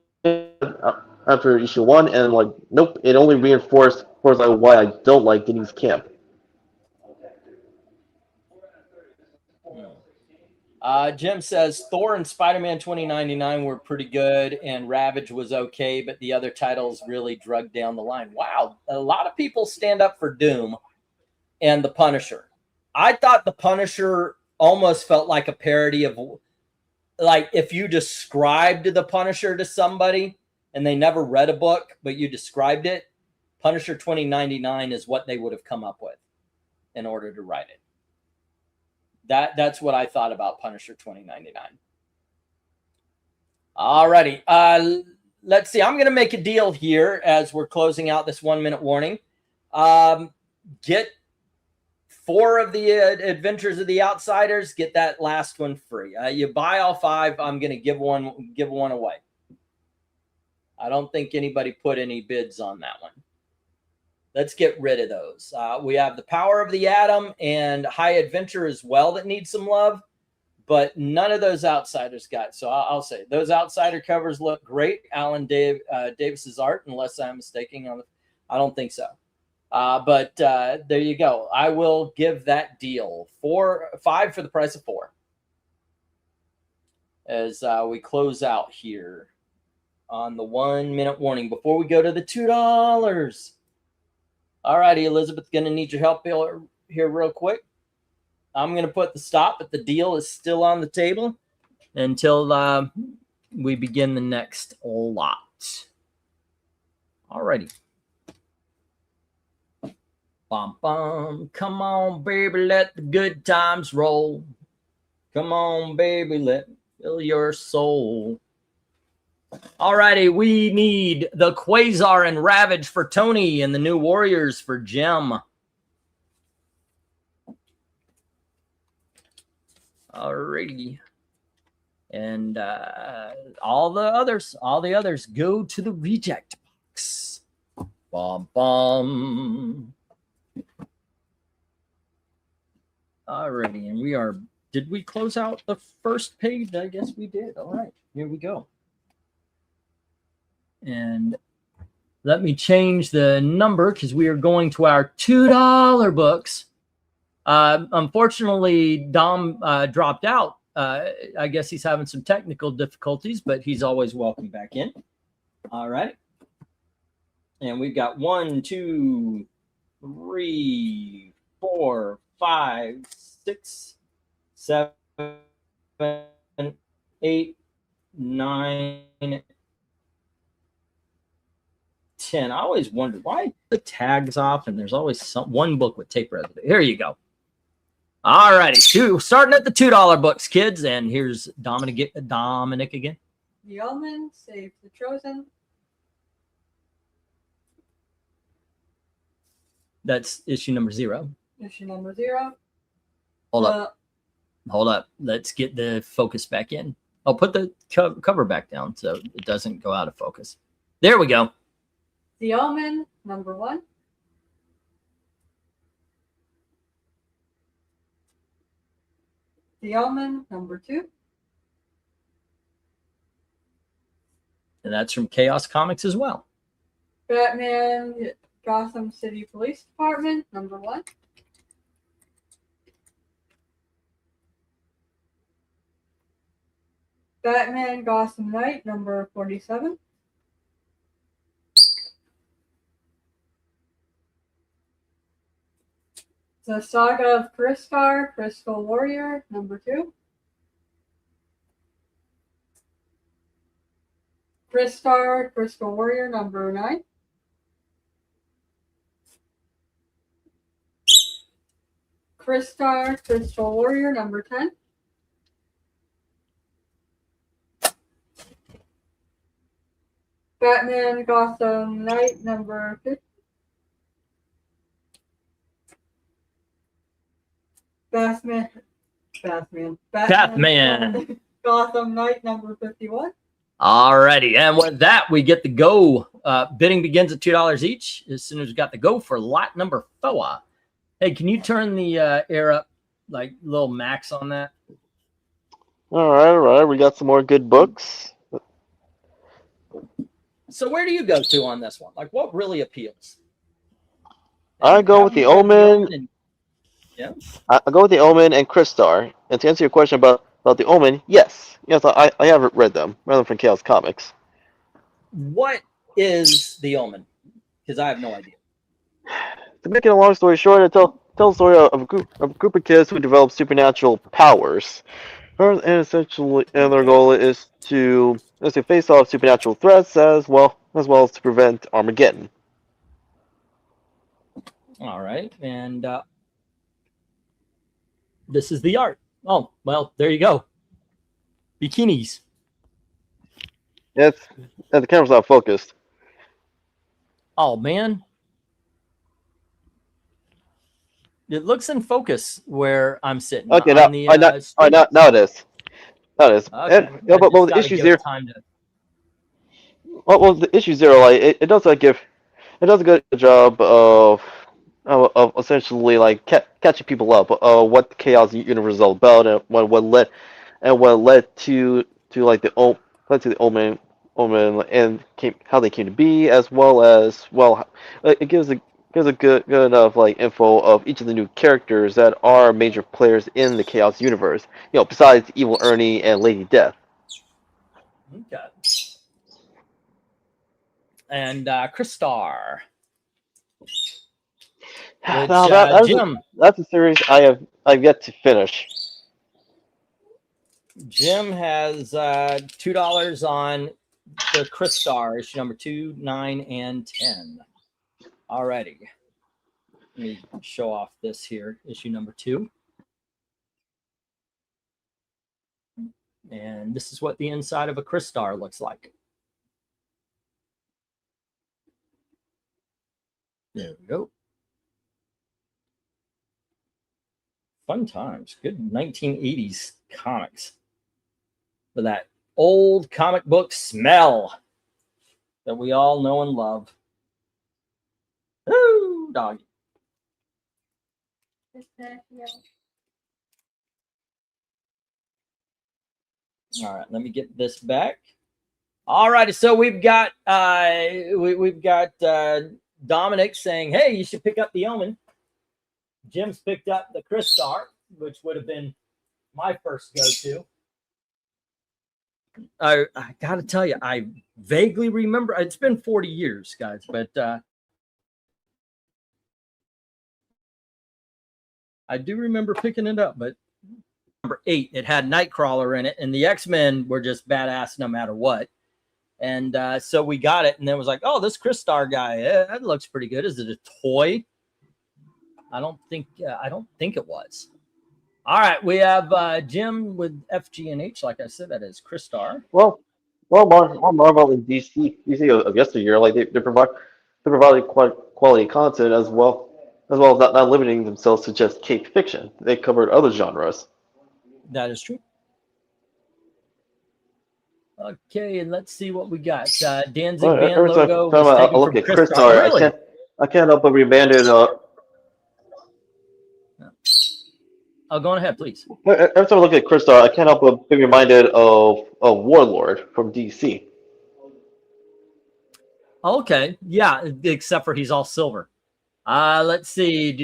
[SPEAKER 4] after issue 1, and like nope, it only reinforced like why I don't like Denise Camp.
[SPEAKER 1] Jim says Thor and Spider-Man 2099 were pretty good, and Ravage was okay, but the other titles really drug down the line. Wow, a lot of people stand up for Doom and the Punisher. I thought the Punisher almost felt like a parody of, like, if you described the Punisher to somebody and they never read a book, but you described it, Punisher 2099 is what they would have come up with in order to write it. That's what I thought about Punisher 2099. Alrighty. Let's see. I'm going to make a deal here as we're closing out this 1 minute warning. Get 4 of the Adventures of the Outsiders. Get that last one free. You buy all 5. I'm going to give one away. I don't think anybody put any bids on that one. Let's get rid of those. We have the Power of the Atom and High Adventure as well that need some love, but none of those Outsiders got. So I'll say those Outsider covers look great. Alan Davis's art, unless I'm mistaken. I don't think so. But there you go. I will give that deal 5 for the price of 4 as we close out here on the 1 minute warning before we go to the $2. All righty, Elizabeth's going to need your help here real quick. I'm going to put the stop, but the deal is still on the table until we begin the next lot. All righty. Bum, bum. Come on, baby, let the good times roll. Come on, baby, let me fill your soul. Alrighty, we need the Quasar and Ravage for Tony and the New Warriors for Jim. Alrighty. And all the others go to the reject box. Bum, bum. Alrighty, and did we close out the first page? I guess we did. All right, here we go. And let me change the number because we are going to our $2 books. Unfortunately, Dom dropped out. I guess he's having some technical difficulties, but he's always welcome back in. All right. And we've got 1, 2, 3, 4, 5, 6, 7, 8, 9, 10. I always wondered why the tags off and there's always one book with tape residue. Here you go. All righty, starting at the $2 books, kids. And here's Dominic again.
[SPEAKER 3] The Omen, Save the Chosen.
[SPEAKER 1] That's issue number 0.
[SPEAKER 3] Issue number 0.
[SPEAKER 1] Hold up. Let's get the focus back in. I'll put the cover back down so it doesn't go out of focus. There we go.
[SPEAKER 3] The Omen, number 1. The Omen, number 2.
[SPEAKER 1] And that's from Chaos Comics as well.
[SPEAKER 3] Batman, Gotham City Police Department, number 1. Batman Gotham Knight, number 47. The Saga of Crystar, Crystal Warrior, number 2. Crystar, Crystal Warrior, number 9. Crystar, Crystal Warrior, number 10. Batman Gotham Knight, number 50. Batman Gotham Knight, number 51.
[SPEAKER 1] Alrighty, and with that, we get the go. Bidding begins at $2 each. As soon as we got the go for lot number 4. Hey, can you turn the air up, like little max on that?
[SPEAKER 4] All right. We got some more good books.
[SPEAKER 1] So where do you go to on this one? Like, what really appeals?
[SPEAKER 4] I go with the Omen.
[SPEAKER 1] Yeah.
[SPEAKER 4] I go with the Omen and Crystar. And to answer your question about the Omen, yes, I have read them from Chaos Comics.
[SPEAKER 1] What is the Omen? Because I have no idea.
[SPEAKER 4] To make it a long story short, it tells the story of a group of kids who develop supernatural powers, and essentially, and their goal is to face off supernatural threats as well as to prevent Armageddon.
[SPEAKER 1] All right, and this is the art. Oh, well, there you go. Bikinis.
[SPEAKER 4] The camera's not focused.
[SPEAKER 1] Oh, man. It looks in focus where I'm sitting.
[SPEAKER 4] Okay, now it is.
[SPEAKER 1] Okay.
[SPEAKER 4] But the issue zero. Well, the issue zero, like it does a good job of essentially like catching people up. What the Chaos Universe is all about, and what led to like the Omen and how they came to be, as well as it gives a good enough like info of each of the new characters that are major players in the Chaos Universe. Besides Evil Ernie and Lady Death.
[SPEAKER 1] Okay. And Crystar. Which, Jim.
[SPEAKER 4] That's a series I've yet to finish.
[SPEAKER 1] Jim has $2 on the Crystar, issue number 2, 9, and 10. Alrighty. Let me show off this here, issue number 2. And this is what the inside of a Crystar looks like. There we go. Fun times. Good 1980s comics. With that old comic book smell that we all know and love. Ooh, doggy. All right, let me get this back. All right, so we've got Dominic saying, "Hey, you should pick up the Omen." Jim's picked up the Crystar, which would have been my first go-to. I got to tell you, I vaguely remember. It's been 40 years, guys, but I do remember picking it up. But number 8, it had Nightcrawler in it, and the X-Men were just badass no matter what. And so we got it, and then it was like, oh, this Crystar guy, that looks pretty good. Is it a toy? I don't think it was. All right, we have Jim with FG&H. Like I said, that is Crystar.
[SPEAKER 4] Well, Marvel and DC of yesteryear, like they provided quality content as well as not limiting themselves to just cape fiction. They covered other genres.
[SPEAKER 1] That is true. Okay, and let's see what we got. Danzig band logo.
[SPEAKER 4] I look at Crystar. Really? I can't help but be reminded.
[SPEAKER 1] Oh, go on ahead, please.
[SPEAKER 4] Every time I look at Crystar, I can't help but be reminded of Warlord from DC.
[SPEAKER 1] Okay, yeah, except for he's all silver. Let's see.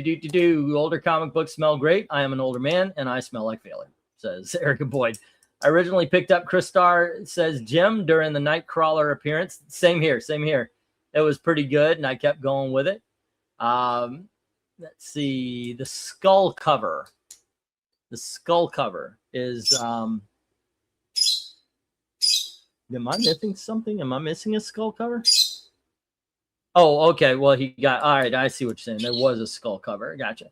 [SPEAKER 1] Older comic books smell great. I am an older man, and I smell like failure, says Erica Boyd. I originally picked up Crystar, says Jim, during the Nightcrawler appearance. Same here, same here. It was pretty good, and I kept going with it. Let's see, the skull cover. The skull cover is. Am I missing something? Am I missing a skull cover? Oh, okay. Well, he got. All right, I see what you're saying. There was a skull cover. Gotcha.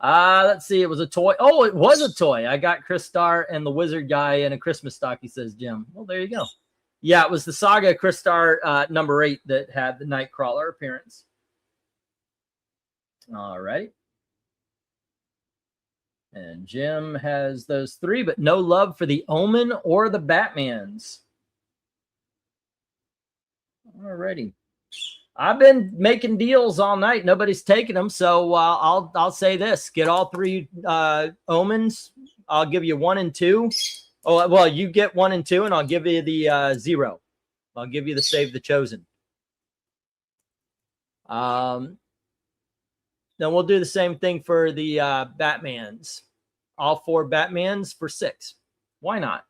[SPEAKER 1] Let's see. It was a toy. Oh, it was a toy. I got Crystar and the wizard guy in a Christmas stocking, says Jim. Well, there you go. Yeah, it was the Saga Crystar number 8 that had the Nightcrawler appearance. All right. And Jim has those 3, but no love for the Omen or the Batmans. All righty. I've been making deals all night. Nobody's taking them, so I'll say this: get all 3 Omens. I'll give you 1 and 2. Oh, well, you get 1 and 2, and I'll give you the 0. I'll give you the Save the Chosen. Then we'll do the same thing for the Batmans. All 4 Batmans for 6. Why not?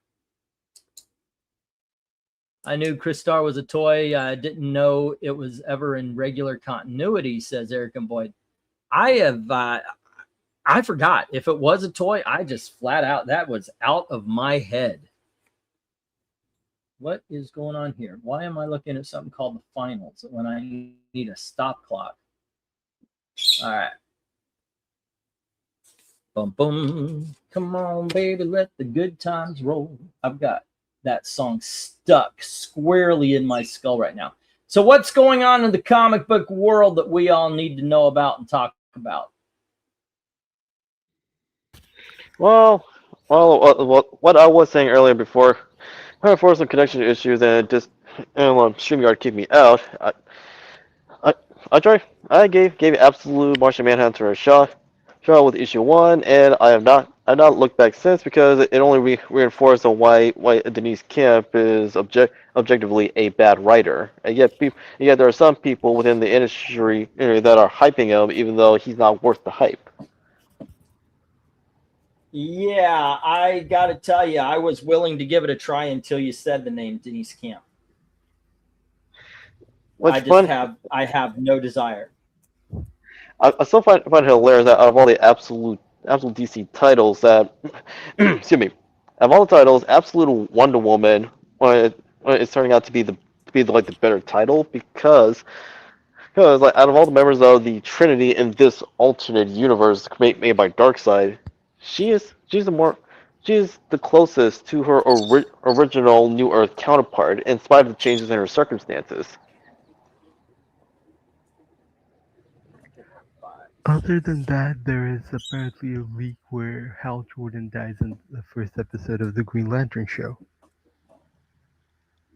[SPEAKER 1] I knew Crystar was a toy. I didn't know it was ever in regular continuity, says Eric and Boyd. I forgot. If it was a toy, I just flat out, that was out of my head. What is going on here? Why am I looking at something called the finals when I need a stop clock? All right. Boom, boom. Come on, baby, let the good times roll. I've got that song stuck squarely in my skull right now. So what's going on in the comic book world that we all need to know about and talk about?
[SPEAKER 4] Well, what I was saying earlier before some connection issues and just StreamYard kicked me out. I gave Absolute Martian Manhunter a shot with issue 1, and I've not looked back since because it only reinforced on why Denise Camp is objectively a bad writer. And yet there are some people within the industry that are hyping him, even though he's not worth the hype.
[SPEAKER 1] Yeah, I got to tell you, I was willing to give it a try until you said the name Denise Camp. I have no desire.
[SPEAKER 4] I still find it hilarious that out of all the absolute DC titles that, excuse me, of all the titles, Absolute Wonder Woman it's turning out to be the better title because like out of all the members of the Trinity in this alternate universe made by Darkseid, she's the closest to her original New Earth counterpart in spite of the changes in her circumstances.
[SPEAKER 2] Other than that, there is apparently a leak where Hal Jordan dies in the first episode of the Green Lantern show.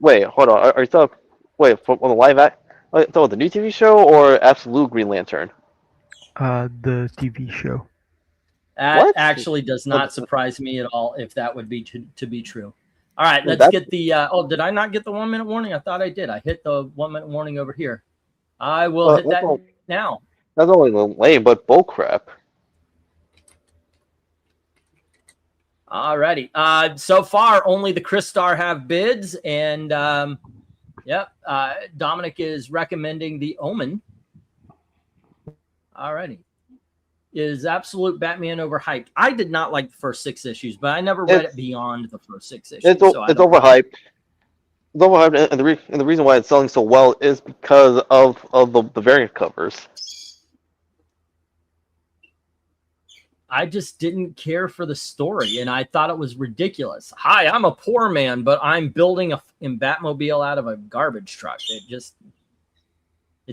[SPEAKER 4] Wait, hold on. Are you talking? Wait, on the live act? Are you talking about the new TV show or Absolute Green Lantern?
[SPEAKER 2] The TV show.
[SPEAKER 1] That actually does not surprise me at all if that would be to be true. All right, let's get the. Oh, did I not get the 1 minute warning? I thought I did. I hit the 1 minute warning over here. I will hit that now.
[SPEAKER 4] That's only lame, but bullcrap.
[SPEAKER 1] Alrighty. So far, only the Crystar have bids, and Dominic is recommending the Omen. Alrighty. Is Absolute Batman overhyped? I did not like the first 6 issues, but I never read it beyond the first 6 issues.
[SPEAKER 4] It's overhyped. It's overhyped, and the reason why it's selling so well is because of the variant covers.
[SPEAKER 1] I just didn't care for the story, and I thought it was ridiculous. Hi, I'm a poor man, but I'm building a Batmobile out of a garbage truck. It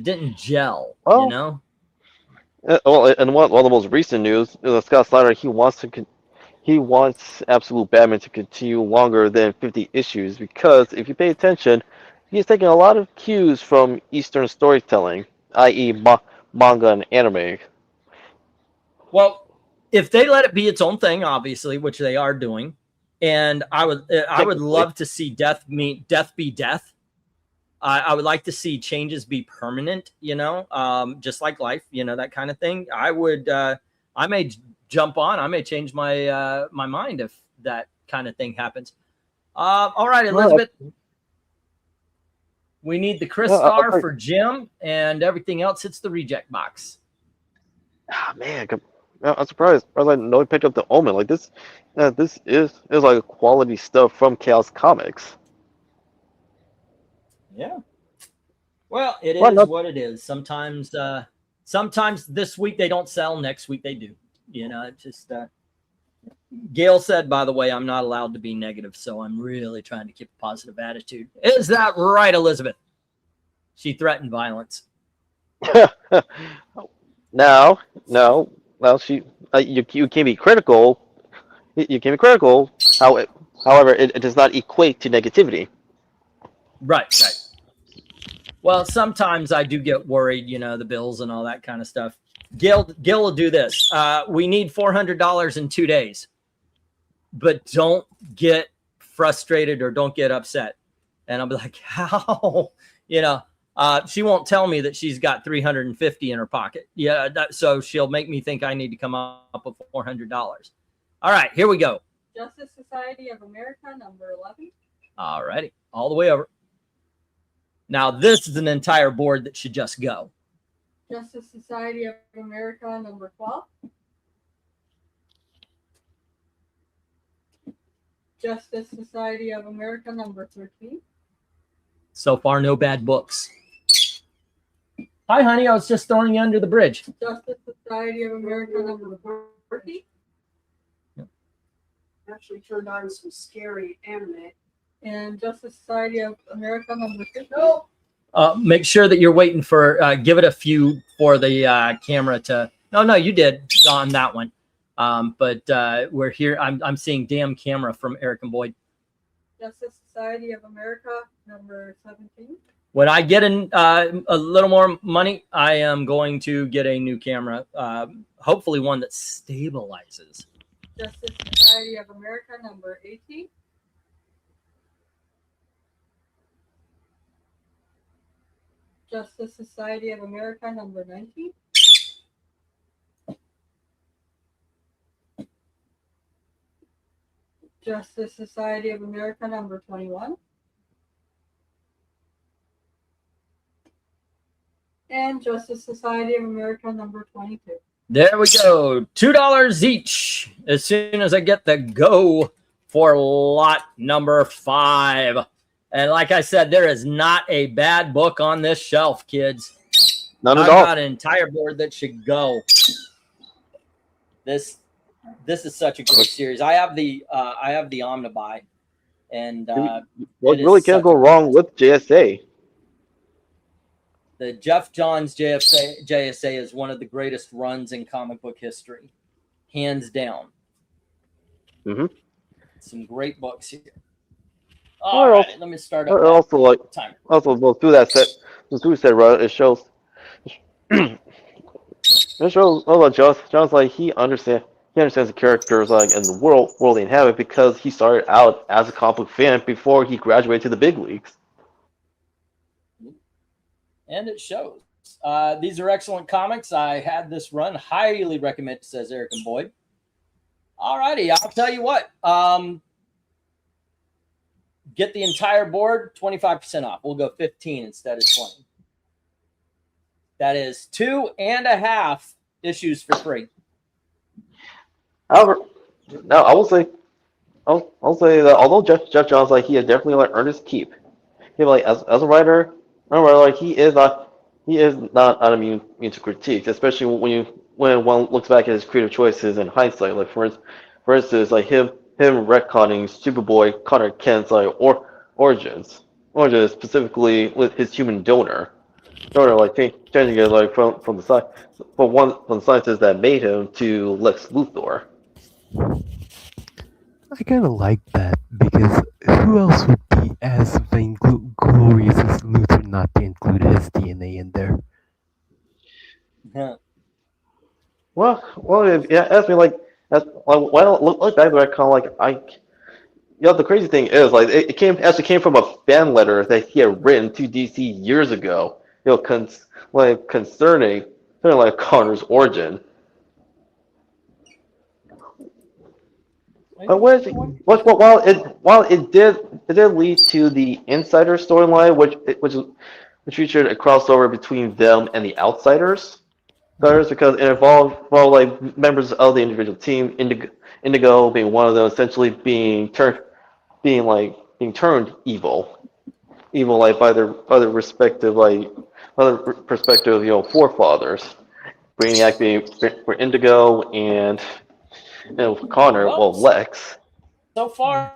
[SPEAKER 1] didn't gel, you know?
[SPEAKER 4] Well, and one of the most recent news, Scott Snyder, he wants Absolute Batman to continue longer than 50 issues because if you pay attention, he's taking a lot of cues from Eastern storytelling, i.e. manga and anime.
[SPEAKER 1] Well, if they let it be its own thing, obviously, which they are doing, and I would love to see death be death. I would like to see changes be permanent, just like life, that kind of thing. I may jump on. I may change my my mind if that kind of thing happens. All right, Elizabeth. We need the Crystar for Jim, and everything else hits the reject box.
[SPEAKER 4] Ah, man, I'm surprised. I was like, no one picked up the Omen. Like this is like quality stuff from Chaos Comics.
[SPEAKER 1] Yeah. Well, it is what it is. Sometimes this week they don't sell, next week they do. You know, it just Gail said, by the way, I'm not allowed to be negative, so I'm really trying to keep a positive attitude. Is that right, Elizabeth? She threatened violence.
[SPEAKER 4] No, she. You can be critical. You can be critical. However, it does not equate to negativity.
[SPEAKER 1] Right. Well, sometimes I do get worried, you know, the bills and all that kind of stuff. Gil will do this. We need $400 in 2 days, but don't get frustrated or don't get upset. And I'll be like, how? You know, she won't tell me that she's got $350 in her pocket. Yeah, so she'll make me think I need to come up with $400. All right, here we go.
[SPEAKER 3] Justice Society of America, number 11.
[SPEAKER 1] All righty, all the way over. Now, this is an entire board that should just go.
[SPEAKER 3] Justice Society of America, number 12. Justice Society of America, number 13.
[SPEAKER 1] So far, no bad books. Hi, honey. I was just throwing you under the bridge.
[SPEAKER 3] Justice Society of America, number 40.
[SPEAKER 5] Actually turned on some scary anime.
[SPEAKER 3] And Justice Society of America, number 50.
[SPEAKER 1] Make sure that you're waiting for, give it a few for the camera to, no, you did on that one. But we're here. I'm seeing damn camera from Eric and Boyd.
[SPEAKER 3] Justice Society of America, number 17.
[SPEAKER 1] When I get in a little more money, I am going to get a new camera, hopefully one that stabilizes.
[SPEAKER 3] Justice Society of America, number 18. Justice Society of America, number 19. Justice Society of America, number 21. And Justice Society of America, number 22.
[SPEAKER 1] There we go. $2 each as soon as I get the go for lot number 5. And like I said, there is not a bad book on this shelf, kids.
[SPEAKER 4] None at
[SPEAKER 1] I've
[SPEAKER 4] all.
[SPEAKER 1] got an entire board that should go. This is such a great series. I have the Omnibuy, and
[SPEAKER 4] What really can't go wrong with JSA?
[SPEAKER 1] the Jeff Johns JSA is one of the greatest runs in comic book history, hands down.
[SPEAKER 4] Mm-hmm.
[SPEAKER 1] Some great books here. All right, let me start up.
[SPEAKER 4] Also, like
[SPEAKER 1] Timer.
[SPEAKER 4] well, through that set, run, it shows. It shows. Oh, John's like he understands the characters like in the world they inhabit because he started out as a comic book fan before he graduated to the big leagues.
[SPEAKER 1] And it shows. These are excellent comics. I had this run. Highly recommend it, says Eric and Boyd. All righty, I'll tell you what. Get the entire board, 25% off. We'll go 15 instead of 20. That is 2.5 issues for free.
[SPEAKER 4] However, now I'll say that although Jeff Johns like he has definitely like earned his keep. He like as a writer, remember like he is not immune to critique, especially when one looks back at his creative choices in hindsight. Like for instance, like him retconning Superboy Connor Kent's like origins specifically with his human donor like changing it like from the side from the scientist that made him to Lex Luthor.
[SPEAKER 2] I kind of like that because who else would be as vainglorious as Luthor not to include his DNA in there?
[SPEAKER 1] Yeah.
[SPEAKER 4] Well, yeah. Ask me like why don't look back at that kind of like the crazy thing is like it actually came from a fan letter that he had written to DC years ago. Concerning like Connor's origin. While it did lead to the Insider storyline, which featured a crossover between them and the Outsiders. Because it involved like members of the individual team, Indigo being one of them, essentially being turned evil like by their respective other perspective forefathers. Brainiac being for Indigo and Connor,
[SPEAKER 1] Well,
[SPEAKER 4] Lex.
[SPEAKER 1] So far,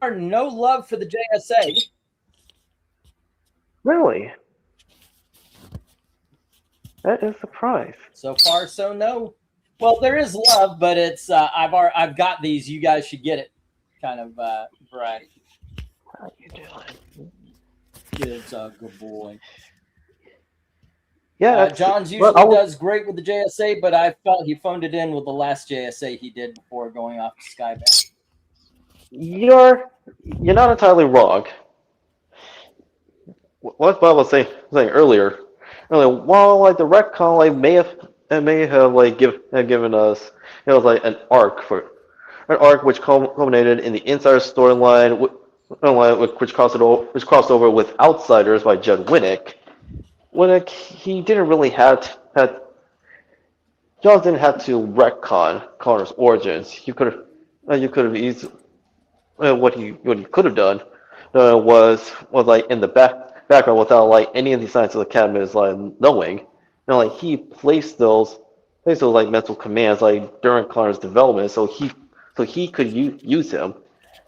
[SPEAKER 1] no love for the JSA.
[SPEAKER 4] Really? That is a surprise.
[SPEAKER 1] So far, so no. Well, there is love, but it's I've got these. You guys should get it. Kind of variety.
[SPEAKER 4] How you doing?
[SPEAKER 1] It's a good boy.
[SPEAKER 4] Yeah,
[SPEAKER 1] John's usually does great with the JSA, but I felt he phoned it in with the last JSA he did before going off to Skybound.
[SPEAKER 4] You're not entirely wrong. What Bob was saying earlier, while like the retcon like may have like given us like an arc which culminated in the Insider storyline, which crossed over with Outsiders by Judd Winnick. Winnick, he didn't really John didn't have to retcon Connor's origins. You could have easily what he could have done was like in the background without like any of the Science of the Academy's like knowing. Like he placed those like mental commands like during Connor's development, so he could use him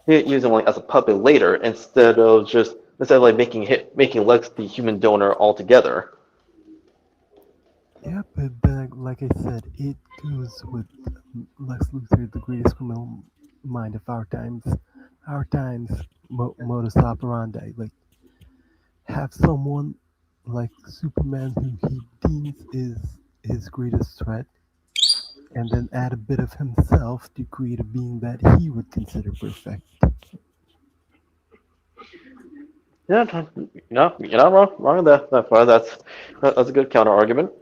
[SPEAKER 4] like as a puppet later instead of like making Lex the human donor altogether.
[SPEAKER 2] Yeah, but then, like I said, it goes with Lex Luthor, the greatest criminal mind of our times. Our times, modus operandi. Like, have someone like Superman who he deems is his greatest threat, and then add a bit of himself to create a being that he would consider perfect.
[SPEAKER 4] Yeah, no, you're not wrong in that part. That's a good counter argument.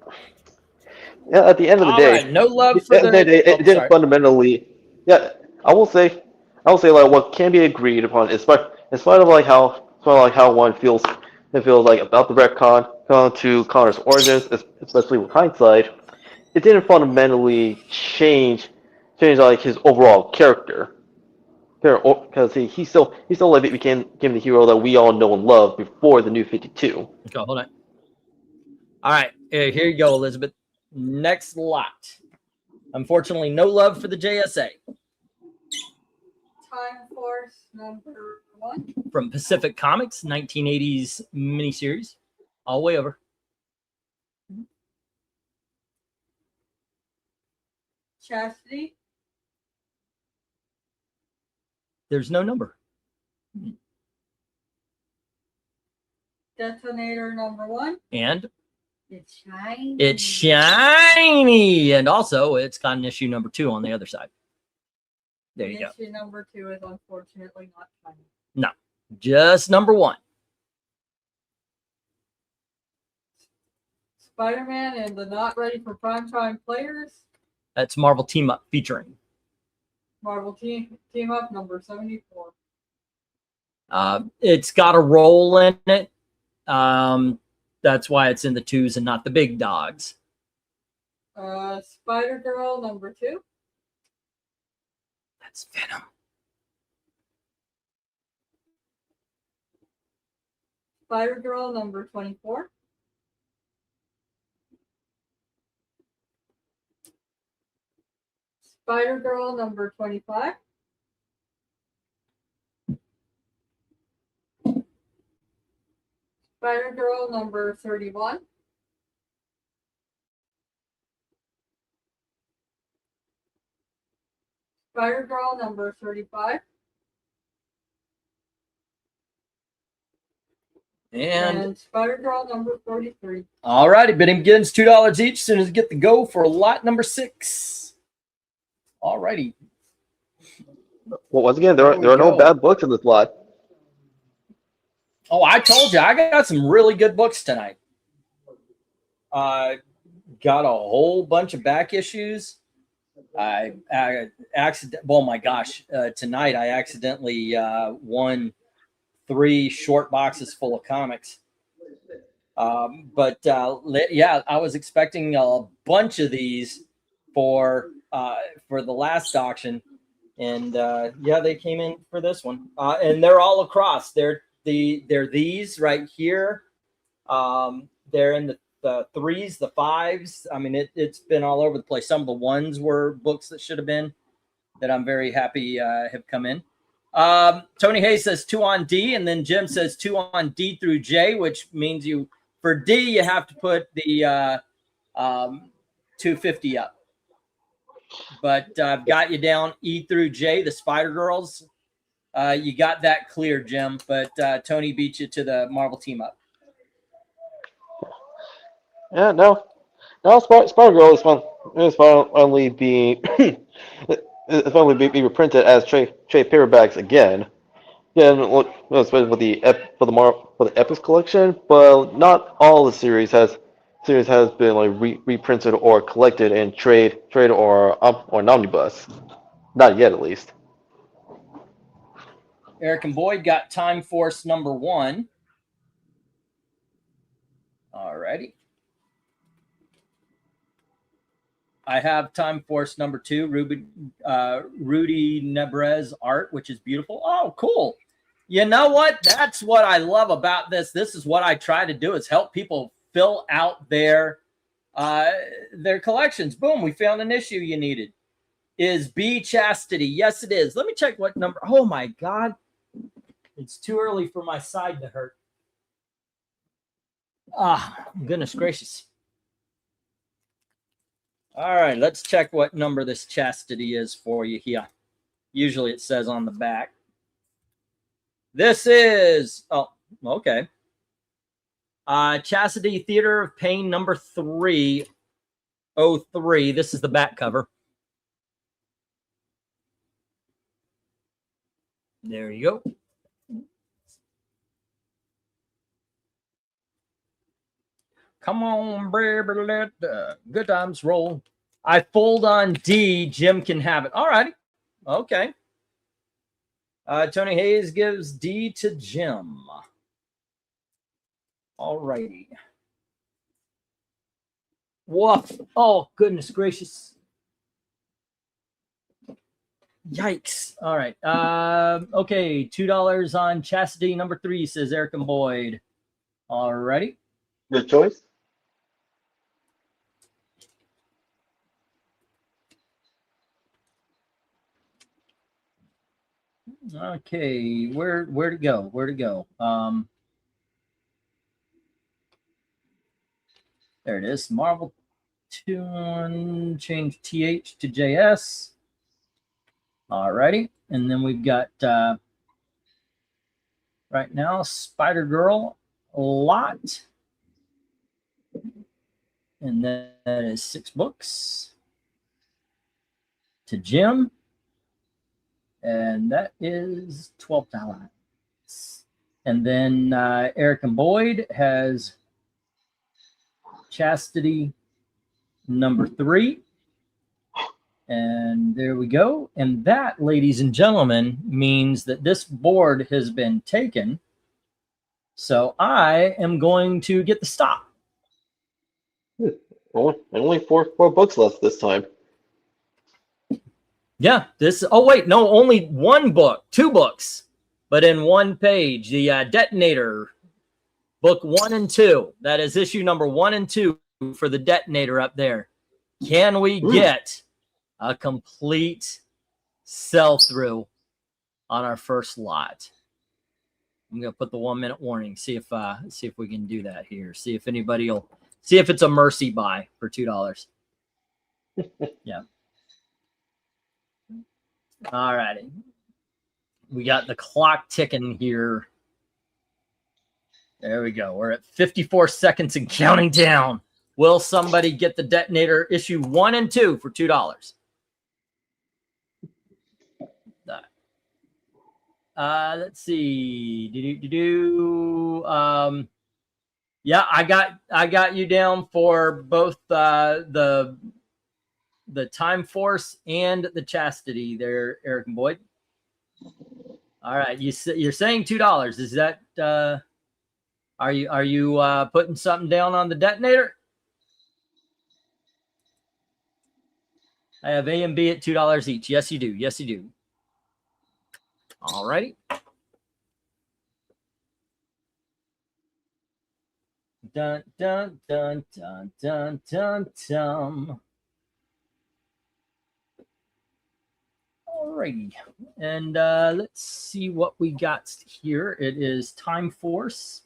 [SPEAKER 4] Yeah, at the end of the
[SPEAKER 1] All
[SPEAKER 4] day,
[SPEAKER 1] right, no love for the.
[SPEAKER 4] it didn't fundamentally. Yeah, I will say like what can be agreed upon, in spite of like how one feels, like about the retcon to Connor's origins, especially with hindsight, it didn't fundamentally change like his overall character. Because he still like became the hero that we all know and love before the New 52.
[SPEAKER 1] Okay, hold on. All right, here you go, Elizabeth. Next lot. Unfortunately, no love for the JSA.
[SPEAKER 3] Time Force number 1.
[SPEAKER 1] From Pacific Comics, 1980s miniseries. All the way over.
[SPEAKER 3] Chastity.
[SPEAKER 1] There's no number.
[SPEAKER 3] Detonator number 1.
[SPEAKER 1] And
[SPEAKER 3] It's shiny.
[SPEAKER 1] it's shiny. And also, it's got an issue number 2 on the other side. There you go.
[SPEAKER 3] Issue number 2 is unfortunately not shiny.
[SPEAKER 1] No, just number 1.
[SPEAKER 3] Spider-Man and the Not Ready for Primetime Players.
[SPEAKER 1] That's Marvel Team Up featuring.
[SPEAKER 3] Marvel Team Up number 74.
[SPEAKER 1] It's got a roll in it. That's why it's in the 2s and not the big dogs.
[SPEAKER 3] Spider-Girl number 2.
[SPEAKER 1] That's Venom.
[SPEAKER 3] Spider-Girl number 24. Spider-Girl number 25. Spider-Girl number 31. Spider-Girl number 35. And Spider-Girl number 43.
[SPEAKER 1] All righty, bidding begins $2 each. As soon as you get the go for lot number 6. All righty.
[SPEAKER 4] Well, once again, there are no bad books in this lot.
[SPEAKER 1] Oh, I told you, I got some really good books tonight. Got a whole bunch of back issues. I well, my gosh, tonight I accidentally won 3 short boxes full of comics. But yeah, I was expecting a bunch of these for the last auction, and yeah, they came in for this one, and they're all across. They're these right here. They're in the 3s, the 5s. I mean, it's been all over the place. Some of the 1s were books that should have been, that I'm very happy have come in. Tony Hayes says 2 on D, and then Jim says 2 on D through J, which means for D you have to put the 250 up. But I've got you down E through J, the Spider Girls. You got that clear, Jim, but Tony beat you to the Marvel team up.
[SPEAKER 4] Yeah, no, Spider Girl is finally being it's finally being reprinted as trade paperbacks again. Yeah, especially with the Epics collection, but not all the series has been like reprinted or collected in trade or an omnibus. Not yet, at least.
[SPEAKER 1] Eric and Boyd got Time Force number 1. All righty. I have Time Force number 2, Rudy Nebrez art, which is beautiful. Oh, cool. You know what? That's what I love about this. This is what I try to do, is help people fill out their collections. Boom, we found an issue you needed. Is B Chastity? Yes, it is. Let me check what number. Oh, my God. It's too early for my side to hurt. Ah, goodness gracious. All right, let's check what number this Chastity is for you here. Usually it says on the back. This is, oh, okay. Chastity Theater of Pain number 303. This is the back cover. There you go. Come on, baby, let the good times roll. I fold on D. Jim can have it. All righty. Okay. Tony Hayes gives D to Jim. All righty. Woof. Oh, goodness gracious. Yikes. All right. Okay. $2 on Chastity number 3, says Eric and Boyd. All righty.
[SPEAKER 4] Good choice.
[SPEAKER 1] Okay, where to go? There it is. Marvel Tune, change TH to JS. Alrighty, and then we've got right now Spider Girl lot, and that is 6 books to Jim. And that is $12. And then Eric and Boyd has Chastity number 3. And there we go. And that, ladies and gentlemen, means that this board has been taken. So I am going to get the stop.
[SPEAKER 4] Only four books left this time.
[SPEAKER 1] Yeah, oh wait, no, only 1 book, 2 books, but in 1 page. The Detonator, book 1 and 2. That is issue number 1 and 2 for the Detonator up there. Can we get a complete sell-through on our first lot? I'm gonna put the 1-minute warning. See if we can do that here. See if anybody will. See if it's a mercy buy for $2. Yeah. All righty. We got the clock ticking here. There we go. We're at 54 seconds and counting down. Will somebody get the Detonator issue 1 and 2 for $2? Let's see. Yeah, I got you down for both the the Time Force and the Chastity there, Eric and Boyd. All right, you're saying $2. Is that are you putting something down on the detonator? I have A and B at $2 each. Yes, you do. Yes, you do. All righty. Dun dun dun dun dun dun dun. Alrighty, and let's see what we got here. It is Time Force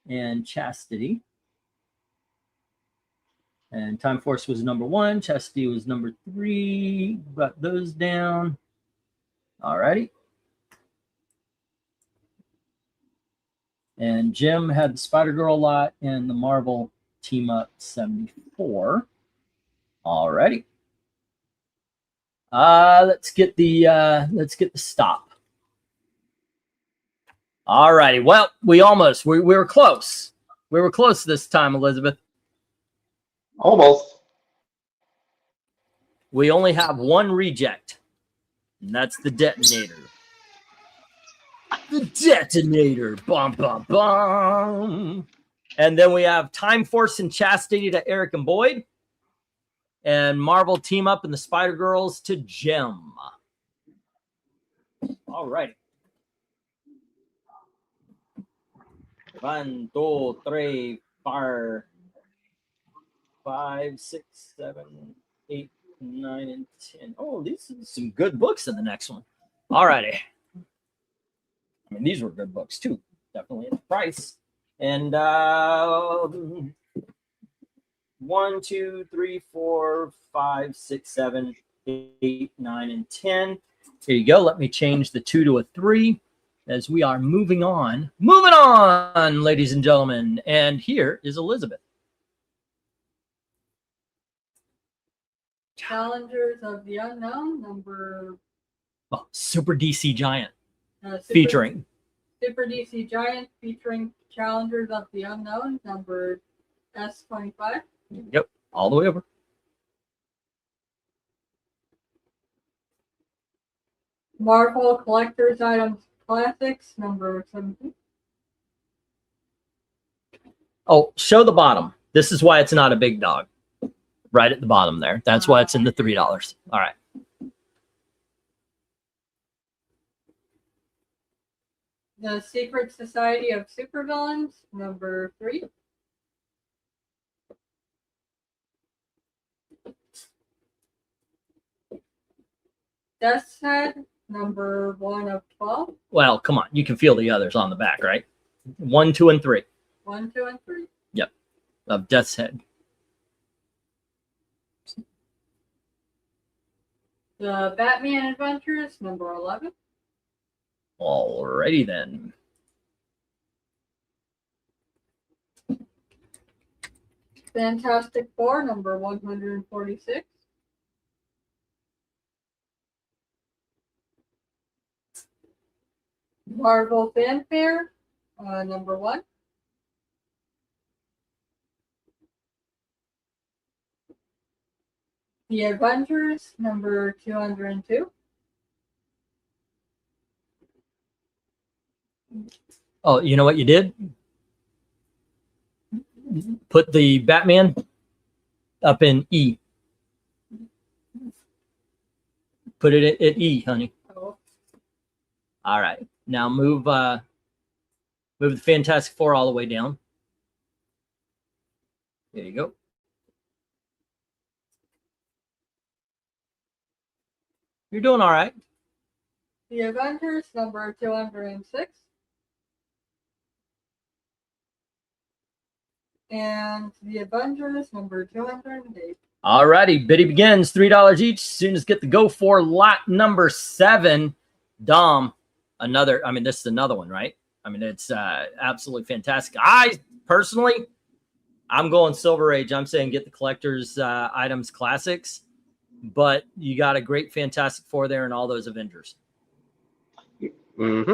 [SPEAKER 1] and Chastity. And Time Force was number 1. Chastity was number 3. Got those down. Alrighty. And Jim had the Spider-Girl lot and the Marvel Team Up 74. Alrighty. Let's get the stop. Alrighty. Well, we were close. We were close this time, Elizabeth.
[SPEAKER 4] Almost.
[SPEAKER 1] We only have one reject, and that's the detonator. The detonator. Bum, bum, bum. And then we have Time Force and Chastity to Eric and Boyd. And Marvel Team Up and the Spider-Girls to Jim. All righty. 1, 2, 3, 4, 5, 6, 7, 8, 9, and 10. Oh, these are some good books in the next one. All righty. I mean, these were good books too. Definitely in the price. And 1, 2, 3, 4, 5, 6, 7, 8, 9, and 10. Here you go. Let me change the 2 to a 3 as we are moving on. Moving on, ladies and gentlemen. And here is Elizabeth.
[SPEAKER 3] Challengers of the Unknown, number
[SPEAKER 1] Super DC Giant
[SPEAKER 3] Super DC Giant featuring Challengers of the Unknown, number S25.
[SPEAKER 1] Yep, all the way over.
[SPEAKER 3] Marvel Collector's Items Classics, number 17.
[SPEAKER 1] Oh, show the bottom. This is why it's not a big dog. Right at the bottom there. That's why it's in the $3. All right.
[SPEAKER 3] The Secret Society of Supervillains, number 3. Death's Head, number 1 of 12.
[SPEAKER 1] Well, come on. You can feel the others on the back, right? 1, 2, and 3.
[SPEAKER 3] 1, 2, and 3.
[SPEAKER 1] Yep. Of Death's Head.
[SPEAKER 3] The Batman Adventures, number 11.
[SPEAKER 1] Alrighty then.
[SPEAKER 3] Fantastic Four, number 146. Marvel Fanfare, number 1. The Avengers, number 202.
[SPEAKER 1] Oh, you know what you did? Put the Batman up in E. Put it at E, honey.
[SPEAKER 3] Oh.
[SPEAKER 1] All right. Now move the Fantastic Four all the way down. There you go. You're doing all right.
[SPEAKER 3] The Avengers, number 206. And the Avengers, number 208.
[SPEAKER 1] All righty. Biddy begins. $3 each. As soon as get the go for lot number 7. Dom, this is another one, right? I mean, it's absolutely fantastic. I'm going Silver Age. I'm saying get the collector's items classics. But you got a great Fantastic Four there and all those Avengers.
[SPEAKER 4] Mm-hmm.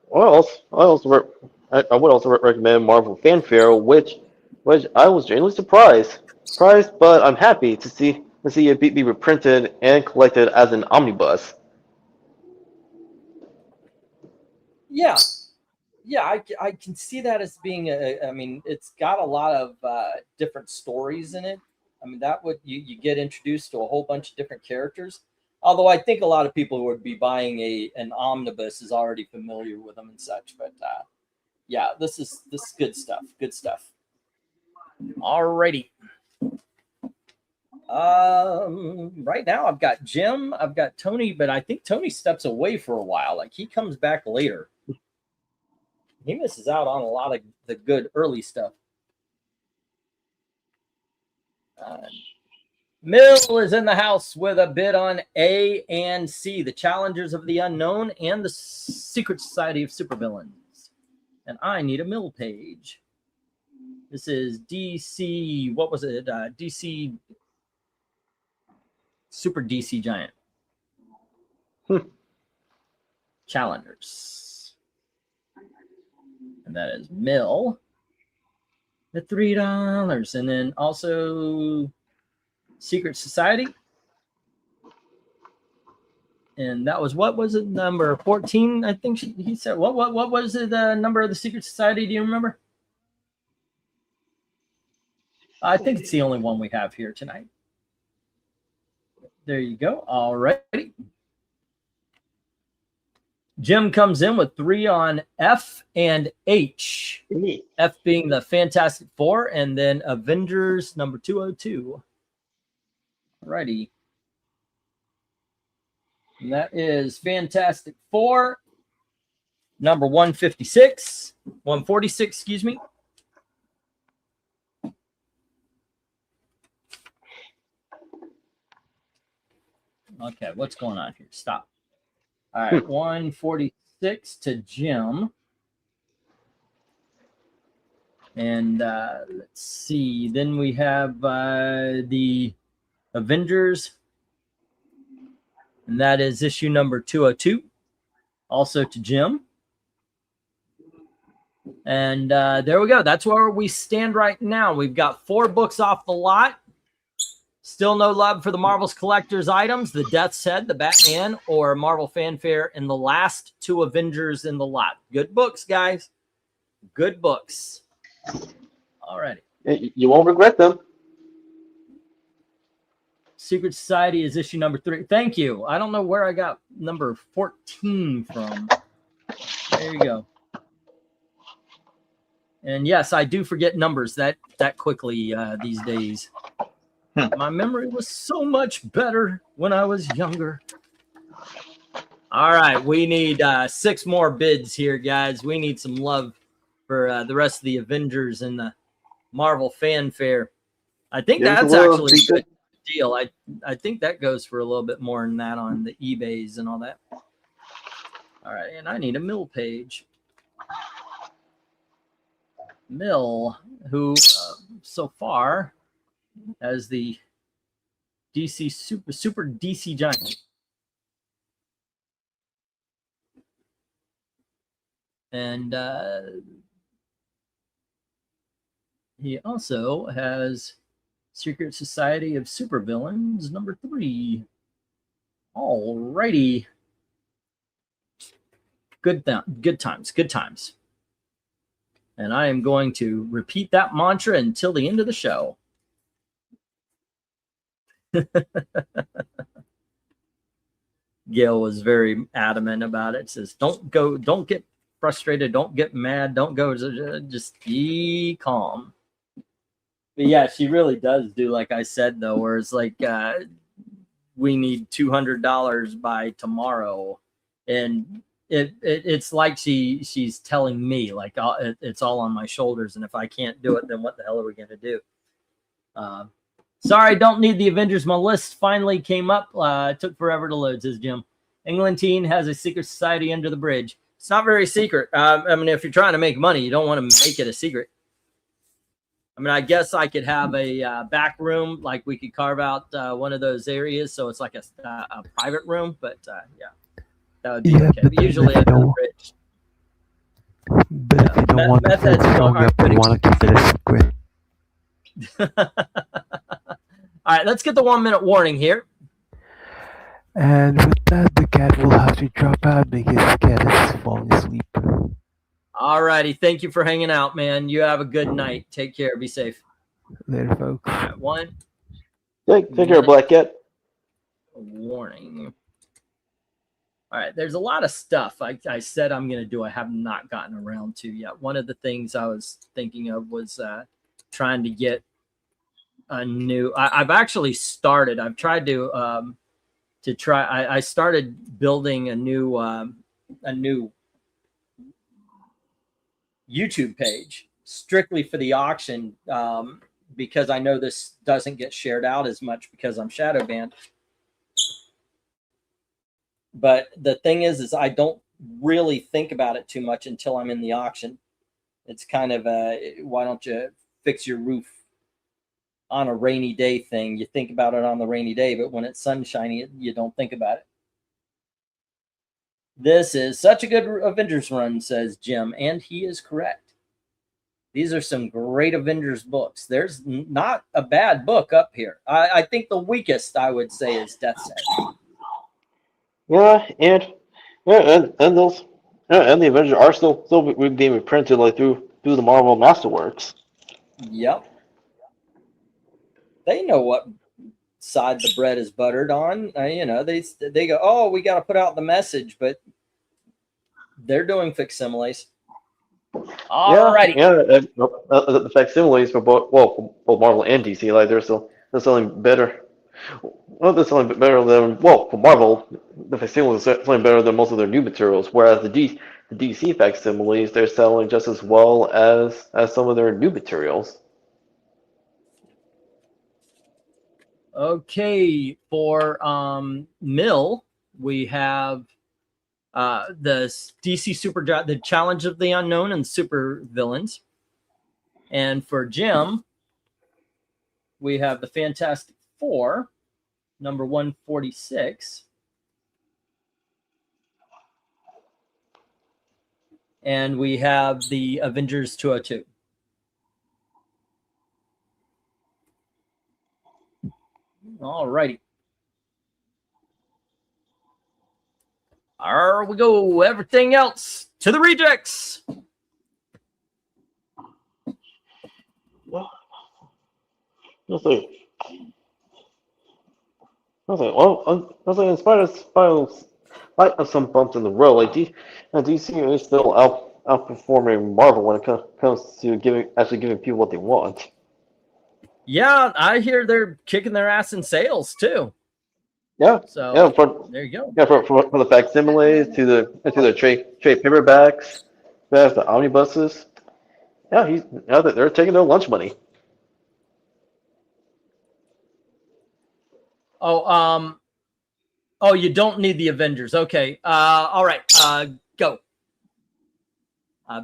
[SPEAKER 4] Well, I would also recommend Marvel Fanfare, which which I was genuinely surprised. But I'm happy to see it be reprinted and collected as an omnibus.
[SPEAKER 1] Yeah, I can see that as being I mean, it's got a lot of different stories in it. I mean, that would you get introduced to a whole bunch of different characters. Although I think a lot of people who would be buying an omnibus is already familiar with them and such. But yeah, this is good stuff. Good stuff. Alrighty. Right now I've got Jim, I've got Tony, but I think Tony steps away for a while. Like he comes back later. He misses out on a lot of the good early stuff. Mill is in the house with a bid on A and C, the Challengers of the Unknown and the Secret Society of Supervillains. And I need a Mill page. This is DC, what was it? DC, Super DC Giant. Challengers. And that is Mill at $3. And then also Secret Society. And that was, what was it, number 14? I think he said, what was it, the number of the Secret Society? Do you remember? I think it's the only one we have here tonight. There you go. All righty. Jim comes in with 3 on F and H. F being the Fantastic Four, and then Avengers number 202. Righty. And that is Fantastic Four, number 146, 146, excuse me. Okay, what's going on here? Stop. All right, 146 to Jim. And let's see. Then we have the Avengers. And that is issue number 202. Also to Jim. And there we go. That's where we stand right now. We've got 4 books off the lot. Still no love for the Marvel's collector's items, the Death's Head, the Batman, or Marvel Fanfare, and the last 2 Avengers in the lot. Good books, guys. Good books. All righty.
[SPEAKER 4] You won't regret them.
[SPEAKER 1] Secret Society is issue number 3. Thank you. I don't know where I got number 14 from. There you go. And yes, I do forget numbers that quickly these days. My memory was so much better when I was younger. All right, we need 6 more bids here, guys. We need some love for the rest of the Avengers and the Marvel Fanfare. I think that's actually a good deal. I think that goes for a little bit more than that on the eBays and all that. All right, and I need a Mill page. Mill, who so far as the DC super DC Giant. And he also has Secret Society of Supervillains number 3. All righty. Good times. And I am going to repeat that mantra until the end of the show. Gail was very adamant about it. Says, don't get frustrated, don't get mad, don't go, just be calm. But yeah, she really does do, like I said, though, where it's like, we need $200 by tomorrow. And it's like she's telling me, like, it's all on my shoulders. And if I can't do it, then what the hell are we going to do? Sorry, don't need the Avengers. My list finally came up. It took forever to load, says Jim. England teen has a secret society under the bridge. It's not very secret. I mean, if you're trying to make money, you don't want to make it a secret. I mean, I guess I could have a back room, like we could carve out one of those areas, so it's like a private room. But yeah, that would be okay. But usually under the bridge.
[SPEAKER 2] But if you don't want to put it strong up, you want to keep it a secret.
[SPEAKER 1] All right, let's get the 1 minute warning here.
[SPEAKER 2] And with that, the cat will have to drop out because the cat is falling asleep.
[SPEAKER 1] All righty. Thank you for hanging out, man. You have a good night. Take care. Be safe.
[SPEAKER 2] Later, folks.
[SPEAKER 1] All right, 1
[SPEAKER 4] Take care, Black Cat.
[SPEAKER 1] warning. All right, there's a lot of stuff I said I'm going to do. I have not gotten around to yet. One of the things I was thinking of was trying to get a new. I've actually started. I've tried to try. I started building a new YouTube page strictly for the auction because I know this doesn't get shared out as much because I'm shadow banned. But the thing is I don't really think about it too much until I'm in the auction. It's kind of why don't you fix your roof on a rainy day thing? You think about it on the rainy day, but when it's sunshiny, you don't think about it. This is such a good Avengers run, says Jim, and he is correct. These are some great Avengers books. There's not a bad book up here. I think the weakest, I would say, is Death's Head.
[SPEAKER 4] Yeah, and those and the Avengers are still being reprinted like through the Marvel Masterworks.
[SPEAKER 1] Yep. They know what side the bread is buttered on. They go, oh, we got to put out the message, but they're doing facsimiles. All righty.
[SPEAKER 4] Yeah, the facsimiles for both Marvel and DC, like they're selling better. Well, they're selling better than for Marvel. The facsimiles are selling better than most of their new materials, whereas the DC facsimiles they're selling just as well as some of their new materials.
[SPEAKER 1] Okay, for Mill, we have the DC Super, the Challenge of the Unknown and Super Villains. And for Jim, we have the Fantastic Four, number 146. And we have the Avengers 202. All righty. There we go. Everything else to the rejects.
[SPEAKER 4] Well, in spite of some bumps in the road, like DC is still outperforming Marvel when it comes to giving people what they want.
[SPEAKER 1] Yeah, I hear they're kicking their ass in sales too.
[SPEAKER 4] Yeah.
[SPEAKER 1] So there you go.
[SPEAKER 4] Yeah, for the facsimiles to the trade paperbacks, the omnibuses. Yeah, they're taking their lunch money.
[SPEAKER 1] Oh, you don't need the Avengers. Okay. All right. Go.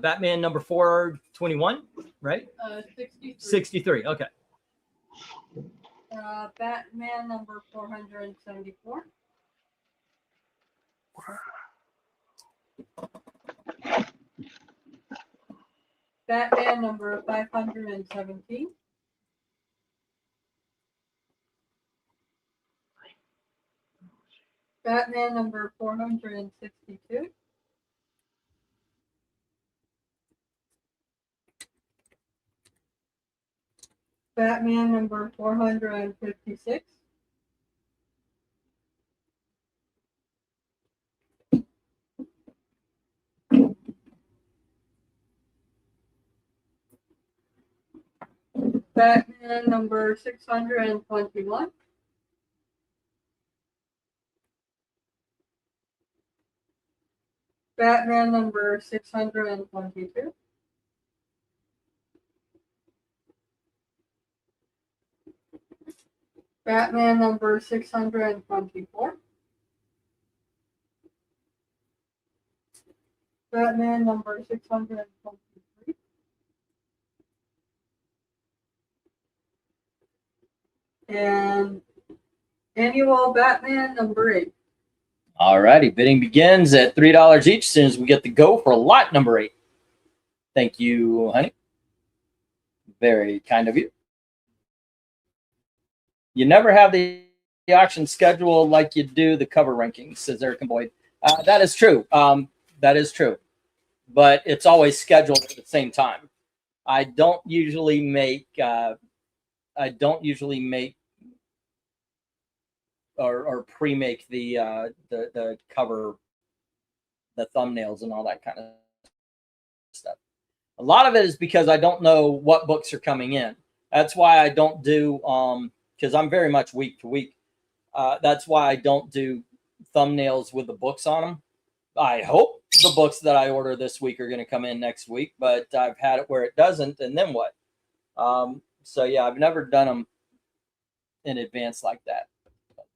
[SPEAKER 1] Batman number 421, right?
[SPEAKER 3] 63.
[SPEAKER 1] 63. Okay.
[SPEAKER 3] Batman number 474. Batman number 517. Batman number 462. Batman number 456. Batman number 621. Batman number 622. Batman number 624. Batman number 623. And annual Batman number 8.
[SPEAKER 1] All righty. Bidding begins at $3 each as soon as we get the go for lot number 8. Thank you, honey. Very kind of you. You never have the auction schedule like you do the cover rankings, says Eric and Boyd. That is true. That is true. But it's always scheduled at the same time. I don't usually make or pre-make the cover, the thumbnails and all that kind of stuff. A lot of it is because I don't know what books are coming in. That's why I don't do because I'm very much week to week. That's why I don't do thumbnails with the books on them. I hope the books that I order this week are going to come in next week, but I've had it where it doesn't, and then what? So yeah, I've never done them in advance like that.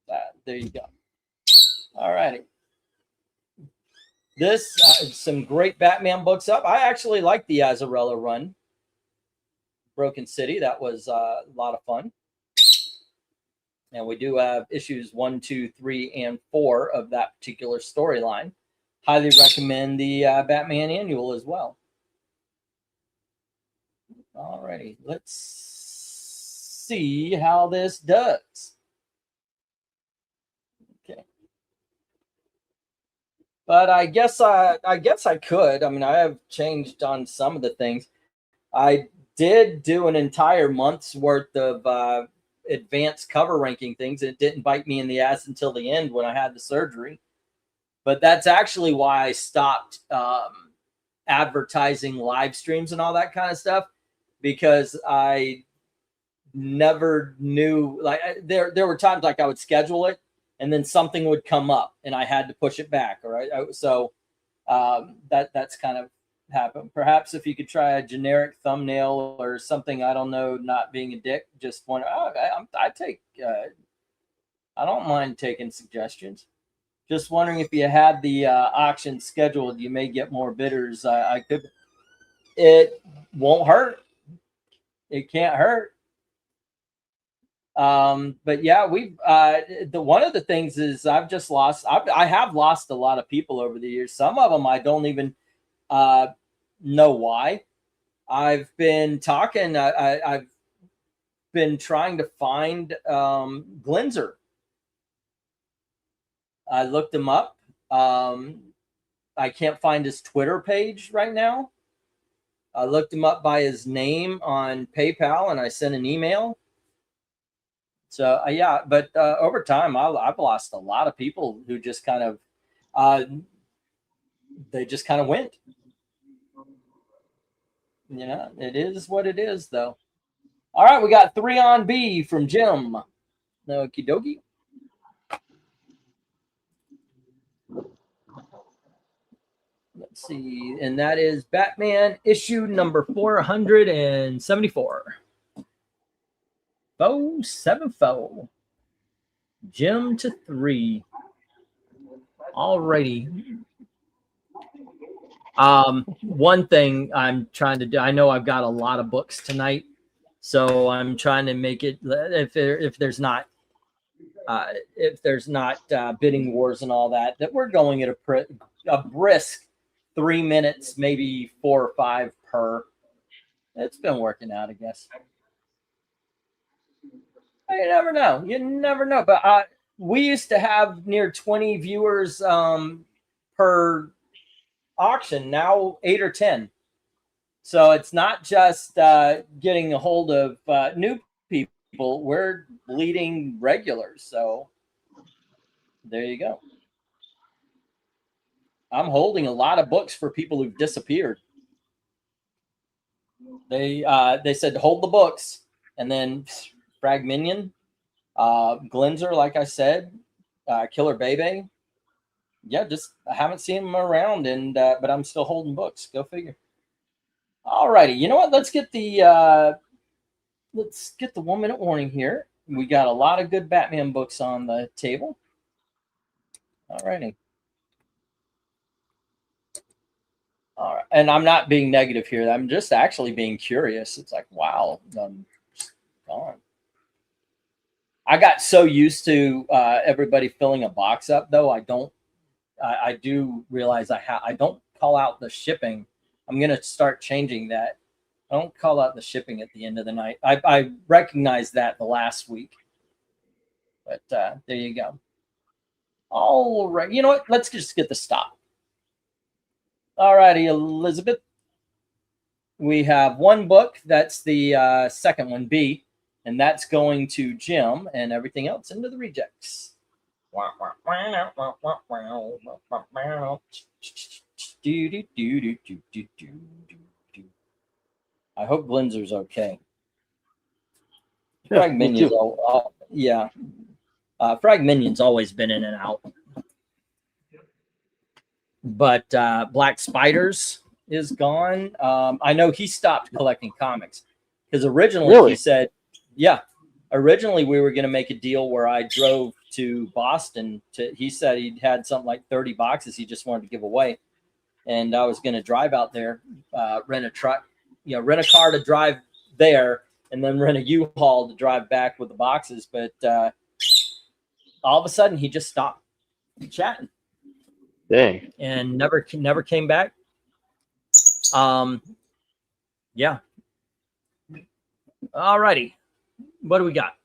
[SPEAKER 1] But, there you go. All righty. This some great Batman books up. I actually like the Azzarello run. Broken City, that was a lot of fun. And we do have issues 1, 2, 3, and 4 of that particular storyline. Highly recommend the Batman Annual as well. Alrighty, let's see how this does. Okay, but I guess I could. I mean, I have changed on some of the things. I did do an entire month's worth of advanced cover ranking things. It didn't bite me in the ass until the end when I had the surgery. But that's actually why I stopped advertising live streams and all that kind of stuff, because I never knew, like there were times like I would schedule it and then something would come up and I had to push it back. All right. So that's kind of happened. Perhaps if you could try a generic thumbnail or something, I don't know, not being a dick, just one. I don't mind taking suggestions. Just wondering if you had the auction scheduled, you may get more bidders. I could. It won't hurt. It can't hurt. But yeah, we've one of the things is I've just lost. I have lost a lot of people over the years. Some of them I don't even know why. I've been talking. I've been trying to find Glinzer. I looked him up. I can't find his Twitter page right now. I looked him up by his name on PayPal, and I sent an email. So yeah, but over time, I've lost a lot of people who just kind of, they just kind of went. You know, it is what it is, though. All right, we got 3 on B from Jim. Okie dokie. Let's see, and that is Batman issue number 474. 474. Jim to 3. Alrighty. One thing I'm trying to do, I know I've got a lot of books tonight, so I'm trying to make it, if there's not bidding wars and all that, that we're going at a brisk 3 minutes, maybe 4 or 5 per. It's been working out, I guess. You never know. You never know. But we used to have near 20 viewers per auction. Now 8 or 10. So it's not just getting a hold of new people. We're bleeding regulars. So there you go. I'm holding a lot of books for people who've disappeared. They said hold the books, and then Fragminion, Glinzer, like I said, Killer Bebe. Yeah, just I haven't seen them around, and but I'm still holding books. Go figure. All righty, you know what? Let's get the 1 minute warning here. We got a lot of good Batman books on the table. All righty. All right. And I'm not being negative here. I'm just actually being curious. It's like, wow, I'm just gone. I got so used to everybody filling a box up, though. I do realize I don't call out the shipping. I'm going to start changing that. I don't call out the shipping at the end of the night. I recognized that the last week. But there you go. All right. You know what? Let's just get the stop. All righty, Elizabeth. We have one book. That's the second one, B. And that's going to Jim, and everything else into the rejects. I hope Glinzer's okay.
[SPEAKER 4] Yeah,
[SPEAKER 1] Frag
[SPEAKER 4] me
[SPEAKER 1] Minion's
[SPEAKER 4] too.
[SPEAKER 1] yeah. Frag Minion's always been in and out. But Black Spiders is gone. I know he stopped collecting comics because originally
[SPEAKER 4] Really?
[SPEAKER 1] he said, yeah, originally we were going to make a deal where I drove to Boston. He said he'd had something like 30 boxes he just wanted to give away. And I was going to drive out there, rent a truck, rent a car to drive there, and then rent a U-Haul to drive back with the boxes. But all of a sudden he just stopped chatting.
[SPEAKER 4] Dang.
[SPEAKER 1] And never came back. Yeah. All righty. What do we got?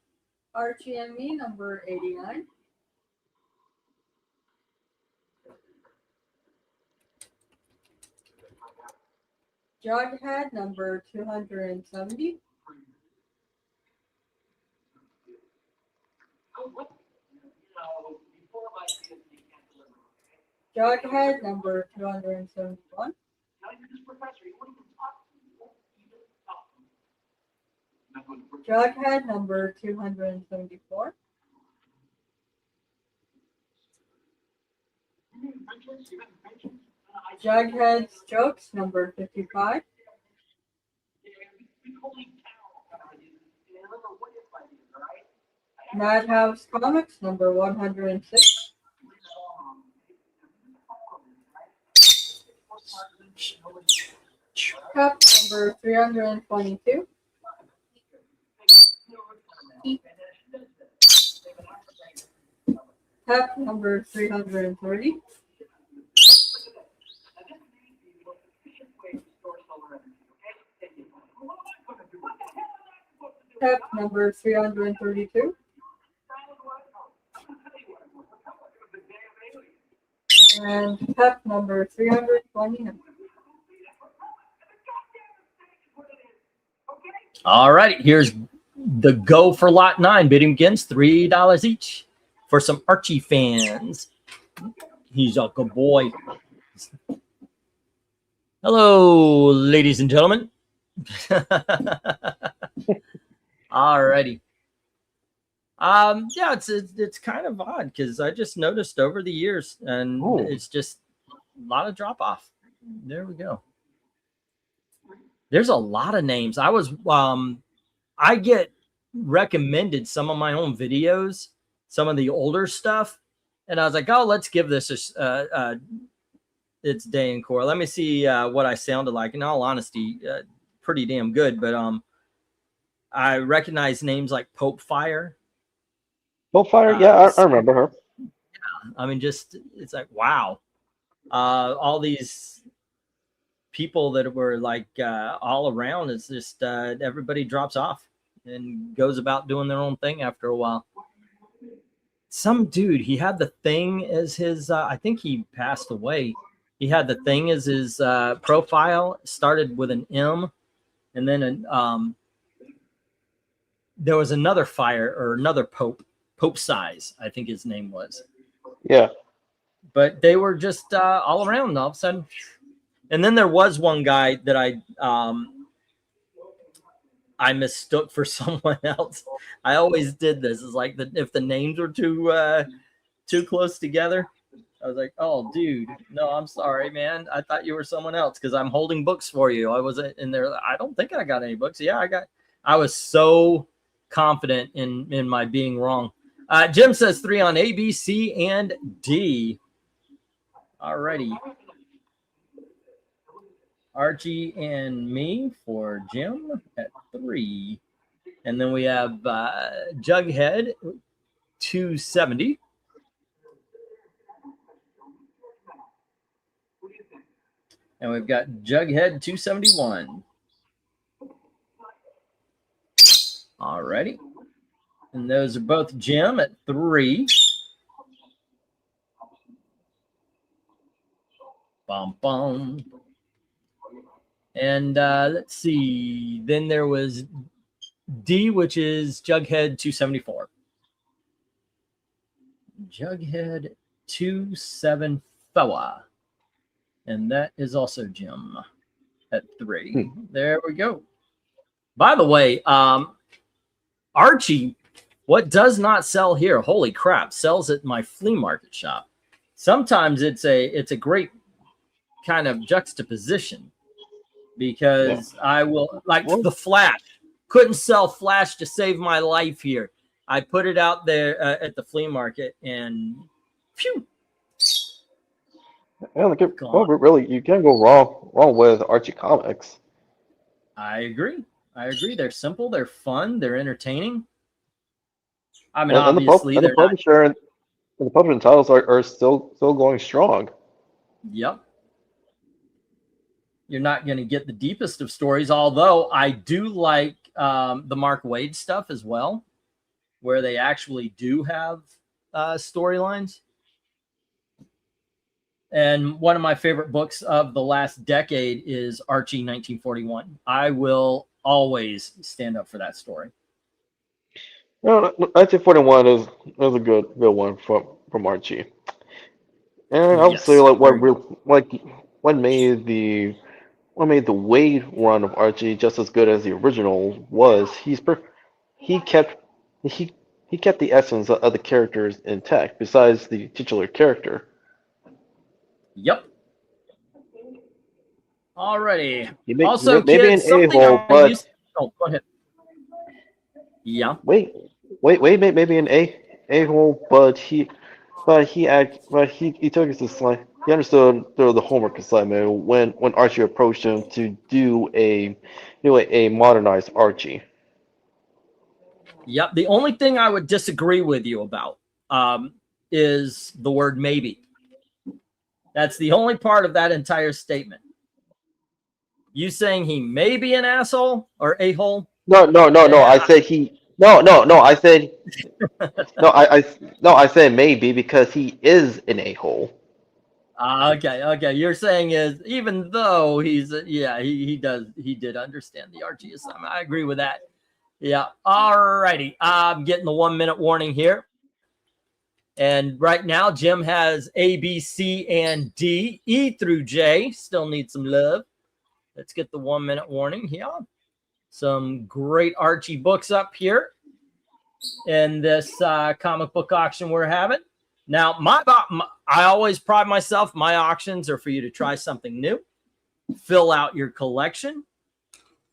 [SPEAKER 3] Archie and Me, number 89. Jughead, number 270. Jughead, number 271. Jughead, number 274. Jughead's Jokes, number 55. Madhouse Comics, number 106. Cup, number 322. Cup, number 330. Cup, number 332. And cup number 329.
[SPEAKER 1] All right. Here's the go for lot 9. Bidding begins $3 each for some Archie fans. He's a good boy. Hello, ladies and gentlemen. All righty. Yeah, it's kind of odd because I just noticed over the years, and it's just a lot of drop off. There we go. There's a lot of names. I get recommended some of my own videos, some of the older stuff, and I was like, oh, let's give this its day in core. Let me see what I sounded like. In all honesty, pretty damn good. But I recognize names like Pope Fire.
[SPEAKER 4] Pope Fire, yeah, I remember her.
[SPEAKER 1] I mean, just it's like wow, all these people that were like all around. It's just everybody drops off and goes about doing their own thing after a while. Some dude, he had the Thing as his. I think he passed away. He had the Thing as his profile. Started with an M, and then there was another Fire or another Pope Size, I think his name was.
[SPEAKER 4] Yeah.
[SPEAKER 1] But they were just all around all of a sudden. And then there was one guy that I mistook for someone else. I always did this. It's like if the names were too close together, I was like, oh, dude, no, I'm sorry, man. I thought you were someone else because I'm holding books for you. I wasn't in there. I don't think I got any books. Yeah, I was so confident in my being wrong. Jim says 3 on A, B, C, and D. All righty. Archie and Me for Jim at 3. And then we have Jughead 270. And we've got Jughead 271. All righty. And those are both Jim at 3. Bum, bum. And let's see. Then there was D, which is Jughead 274. Jughead 274. And that is also Jim at 3. There we go. By the way, Archie, what does not sell here, holy crap, sells at my flea market shop. Sometimes it's a great kind of juxtaposition, because I will, like the Flash, couldn't sell Flash to save my life here. I put it out there at the flea market, and phew.
[SPEAKER 4] Yeah, well, really, you can't go wrong with Archie comics.
[SPEAKER 1] I agree. They're simple, they're fun, they're entertaining. I mean,
[SPEAKER 4] and
[SPEAKER 1] obviously,
[SPEAKER 4] the publisher and the publishing titles are still going strong.
[SPEAKER 1] Yep. You're not going to get the deepest of stories, although I do like the Mark Waid stuff as well, where they actually do have storylines. And one of my favorite books of the last decade is Archie 1941. I will always stand up for that story.
[SPEAKER 4] No, 1941 is a good one from Archie. And obviously,
[SPEAKER 1] Yes,
[SPEAKER 4] what made the Wade run of Archie just as good as the original was he kept the essence of the characters intact, besides the titular character.
[SPEAKER 1] Yep. Alrighty.
[SPEAKER 4] Maybe
[SPEAKER 1] Kids,
[SPEAKER 4] an a-hole, but
[SPEAKER 1] go ahead. Yeah.
[SPEAKER 4] Wait, maybe an a-hole, but he took it to slime. He understood the homework assignment when Archie approached him to do a modernized Archie.
[SPEAKER 1] Yep. The only thing I would disagree with you about is the word maybe. That's the only part of that entire statement. You saying he may be an asshole or a-hole?
[SPEAKER 4] No. I said he. No. I said no. I said maybe because he is an a-hole.
[SPEAKER 1] Okay. You're saying is even though he did understand the Archie assignment. I agree with that. Yeah. Alrighty. I'm getting the 1 minute warning here. And right now, Jim has A, B, C, and D. E through J still need some love. Let's get the 1 minute warning here. Some great Archie books up here in this comic book auction we're having. Now, I always pride myself. My auctions are for you to try something new, fill out your collection.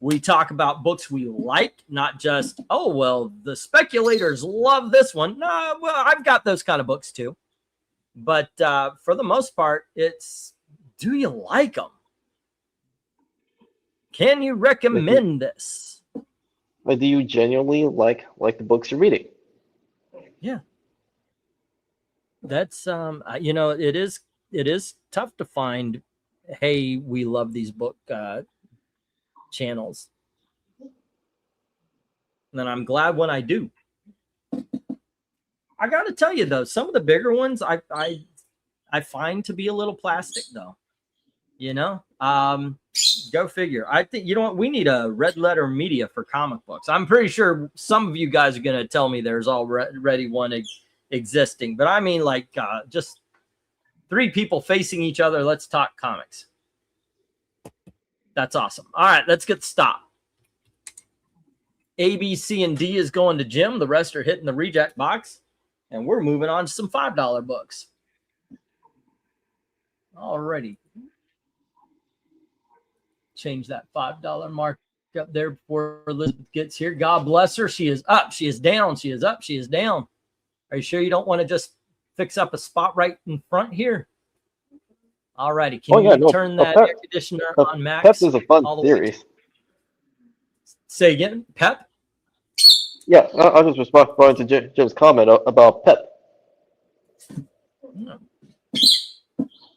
[SPEAKER 1] We talk about books we like, not just, oh, well, the speculators love this one. No, well, I've got those kind of books too. But for the most part, it's, do you like them? Can you recommend this?
[SPEAKER 4] But do you genuinely like the books you're reading?
[SPEAKER 1] Yeah. That's, it is tough to find, hey, we love these book channels. And I'm glad when I do. I got to tell you though, some of the bigger ones I find to be a little plastic though. Go figure. I think you know what, we need a red letter media for comic books. I'm pretty sure some of you guys are going to tell me there's already one existing, but I mean like just 3 people facing each other. Let's talk comics. That's awesome. All right, let's get stopped. A, B, C, and D is going to Jim. The rest are hitting the reject box. And we're moving on to some $5 books. All righty. Change that $5 mark up there before Elizabeth gets here. God bless her. She is up. She is down. She is up. She is down. Are you sure you don't want to just fix up a spot right in front here? All righty. Can you turn that air conditioner on max?
[SPEAKER 4] Pep is a fun series.
[SPEAKER 1] Say again, Pep?
[SPEAKER 4] Yeah, I'll just respond to Jim's comment about Pep.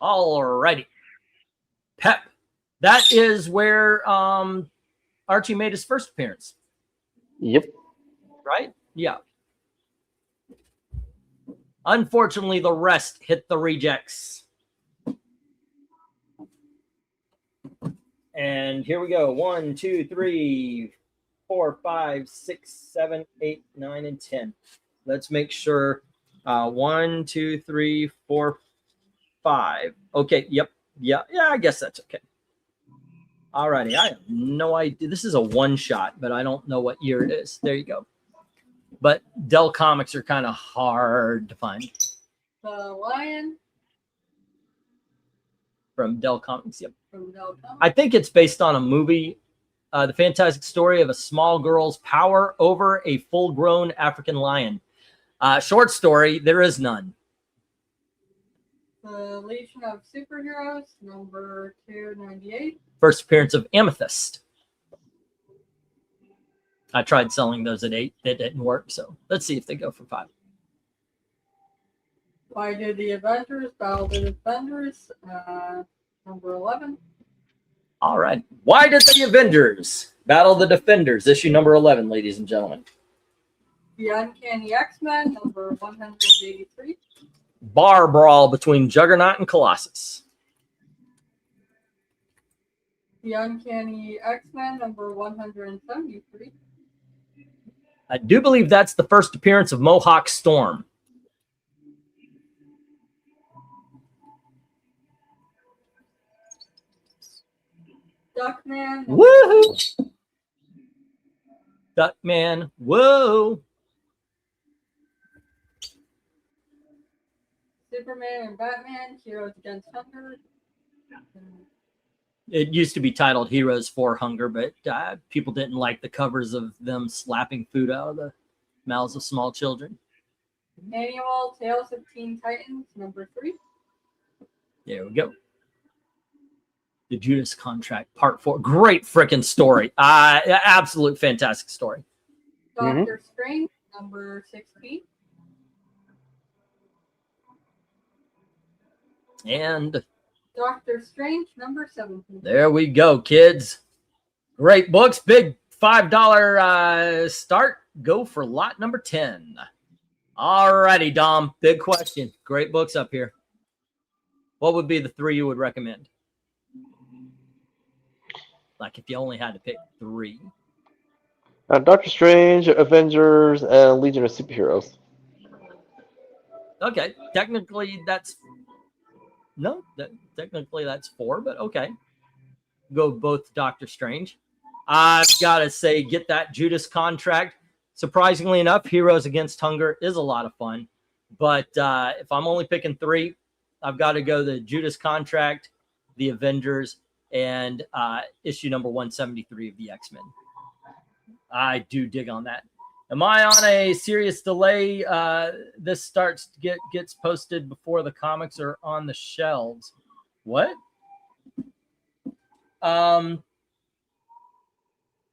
[SPEAKER 1] All righty. Pep. That is where Archie made his first appearance.
[SPEAKER 4] Yep.
[SPEAKER 1] Right? Yeah. Unfortunately, the rest hit the rejects. And here we go. 1, 2, 3, 4, 5, 6, 7, 8, 9, and 10. Let's make sure. 1, 2, 3, 4, 5. Okay. Yep. Yeah. I guess that's okay. Alrighty. I have no idea. This is a one shot, but I don't know what year it is. There you go. But Dell comics are kind of hard to find.
[SPEAKER 3] The Lion
[SPEAKER 1] From Dell Comics. Yep.
[SPEAKER 3] from Dell Comics.
[SPEAKER 1] I think it's based on a movie. The fantastic story of a small girl's power over a full-grown African lion. Short story, there is none.
[SPEAKER 3] The Legion of Superheroes, number 298.
[SPEAKER 1] First appearance of Amethyst. I tried selling those at 8. It didn't work, so let's see if they go for 5.
[SPEAKER 3] Why did the Avengers battle the Defenders? Number 11.
[SPEAKER 1] All right. Why did the Avengers battle the Defenders? Issue number 11, ladies and gentlemen.
[SPEAKER 3] The Uncanny X-Men, number 183.
[SPEAKER 1] Bar brawl between Juggernaut and Colossus.
[SPEAKER 3] The Uncanny X-Men, number 173.
[SPEAKER 1] I do believe that's the first appearance of Mohawk Storm.
[SPEAKER 3] Duckman.
[SPEAKER 1] Woohoo! Duckman, whoa!
[SPEAKER 3] Superman and Batman, Heroes Against Hunger.
[SPEAKER 1] It used to be titled Heroes for Hunger, but people didn't like the covers of them slapping food out of the mouths of small children.
[SPEAKER 3] Manual Tales of Teen Titans, number 3.
[SPEAKER 1] There we go. The Judas Contract, Part 4. Great freaking story. Absolute fantastic story.
[SPEAKER 3] Doctor Strange, number 16.
[SPEAKER 1] And
[SPEAKER 3] Doctor Strange, number 17.
[SPEAKER 1] there we go, kids. Great books. Big $5 start. Go for lot number 10. All righty, Dom. Big question. Great books up here. What would be the 3 you would recommend? Like if you only had to pick 3.
[SPEAKER 4] Doctor Strange, Avengers, and Legion of Superheroes.
[SPEAKER 1] Okay. Technically, that's... No, technically that's 4, but okay. Go both Doctor Strange. I've got to say, get that Judas Contract. Surprisingly enough, Heroes Against Hunger is a lot of fun. But if I'm only picking 3, I've got to go the Judas Contract, the Avengers, and issue number 173 of the X-Men. I do dig on that. Am I on a serious delay? This gets posted before the comics are on the shelves. What? I'm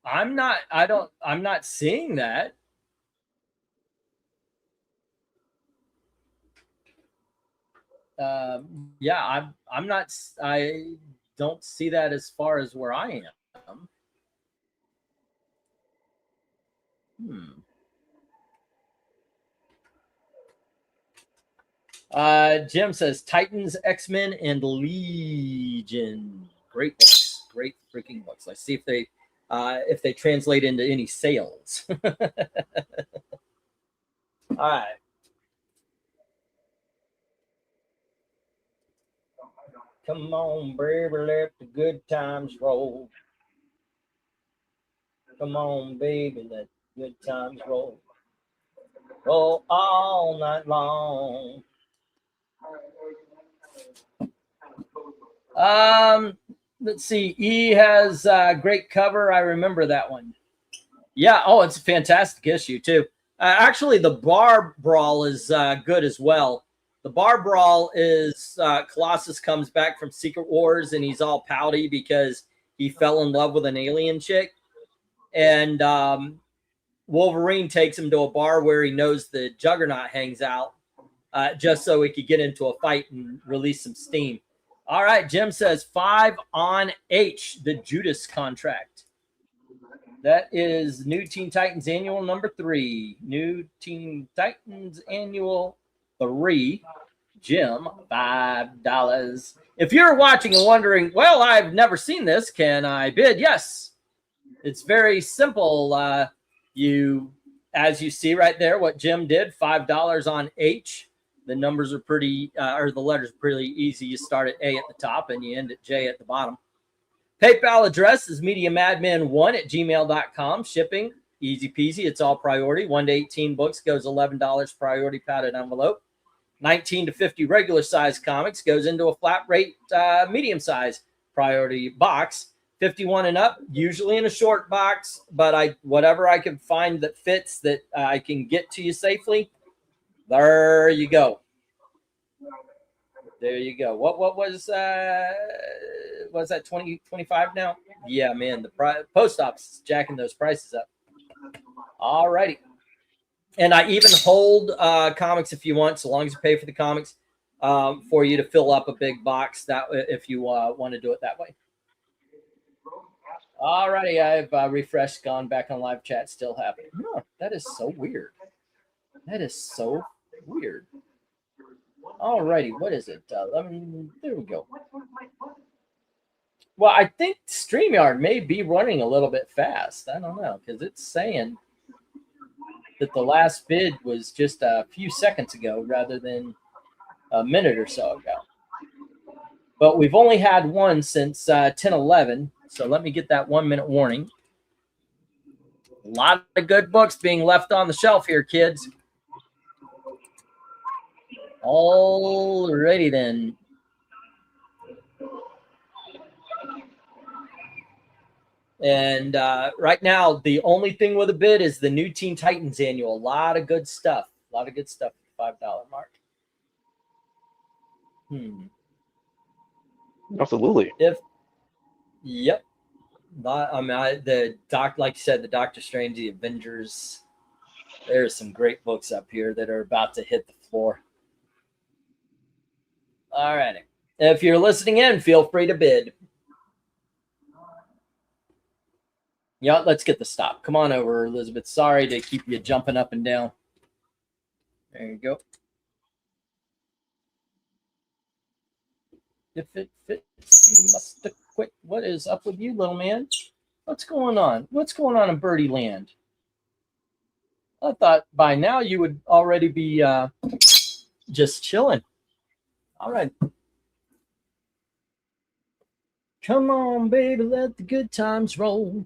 [SPEAKER 1] not seeing that. Yeah, I'm not. I don't see that as far as where I am. Jim says Titans, X-Men, and Legion. Great books. Great freaking books. Let's see if they translate into any sales. All right. Come on, baby, let the good times roll. Come on, baby, let the good times roll. Roll all night long. Let's see. E has a great cover. I remember that one. Yeah. Oh, it's a fantastic issue too. Actually, the bar brawl is good as well. The bar brawl is Colossus comes back from Secret Wars and he's all pouty because he fell in love with an alien chick. And Wolverine takes him to a bar where he knows the Juggernaut hangs out just so he could get into a fight and release some steam. All right, Jim says 5 on H, the Judas Contract. That is New Teen Titans Annual number 3. New Teen Titans Annual 3. Jim, $5. If you're watching and wondering, well, I've never seen this, can I bid? Yes. It's very simple. As you see right there, what Jim did, $5 on H. The numbers are pretty, or the letters are pretty easy. You start at A at the top and you end at J at the bottom. PayPal address is mediamadmen1@gmail.com. Shipping, easy peasy. It's all priority. 1 to 18 books goes $11 priority padded envelope. 19 to 50 regular size comics goes into a flat rate medium size priority box. 51 and up, usually in a short box, but whatever I can find that fits that I can get to you safely. There you go. There you go. What was that 20, 25 now? Yeah, man, the post office is jacking those prices up. All righty. And I even hold comics if you want, so long as you pay for the comics, for you to fill up a big box that if you want to do it that way. All righty, I've refreshed, gone back on live chat, still happening. Huh, that is so weird. That is so weird. All righty, what is it? There we go. Well, I think StreamYard may be running a little bit fast. I don't know, because it's saying that the last bid was just a few seconds ago rather than a minute or so ago. But we've only had one since 10:11, so let me get that 1 minute warning. A lot of good books being left on the shelf here, kids. Alrighty then. And right now, the only thing with a bid is the new Teen Titans annual. A lot of good stuff. A lot of good stuff at the $5 mark.
[SPEAKER 4] Absolutely.
[SPEAKER 1] Yep. Like you said, the Doctor Strange, the Avengers. There's some great books up here that are about to hit the floor. All righty. If you're listening in, feel free to bid. Yeah, let's get the stop. Come on over, Elizabeth. Sorry to keep you jumping up and down. There you go. If it fits, you must have quit. What is up with you, little man? What's going on? What's going on in Birdie Land? I thought by now you would already be just chilling. All right. Come on, baby, let the good times roll.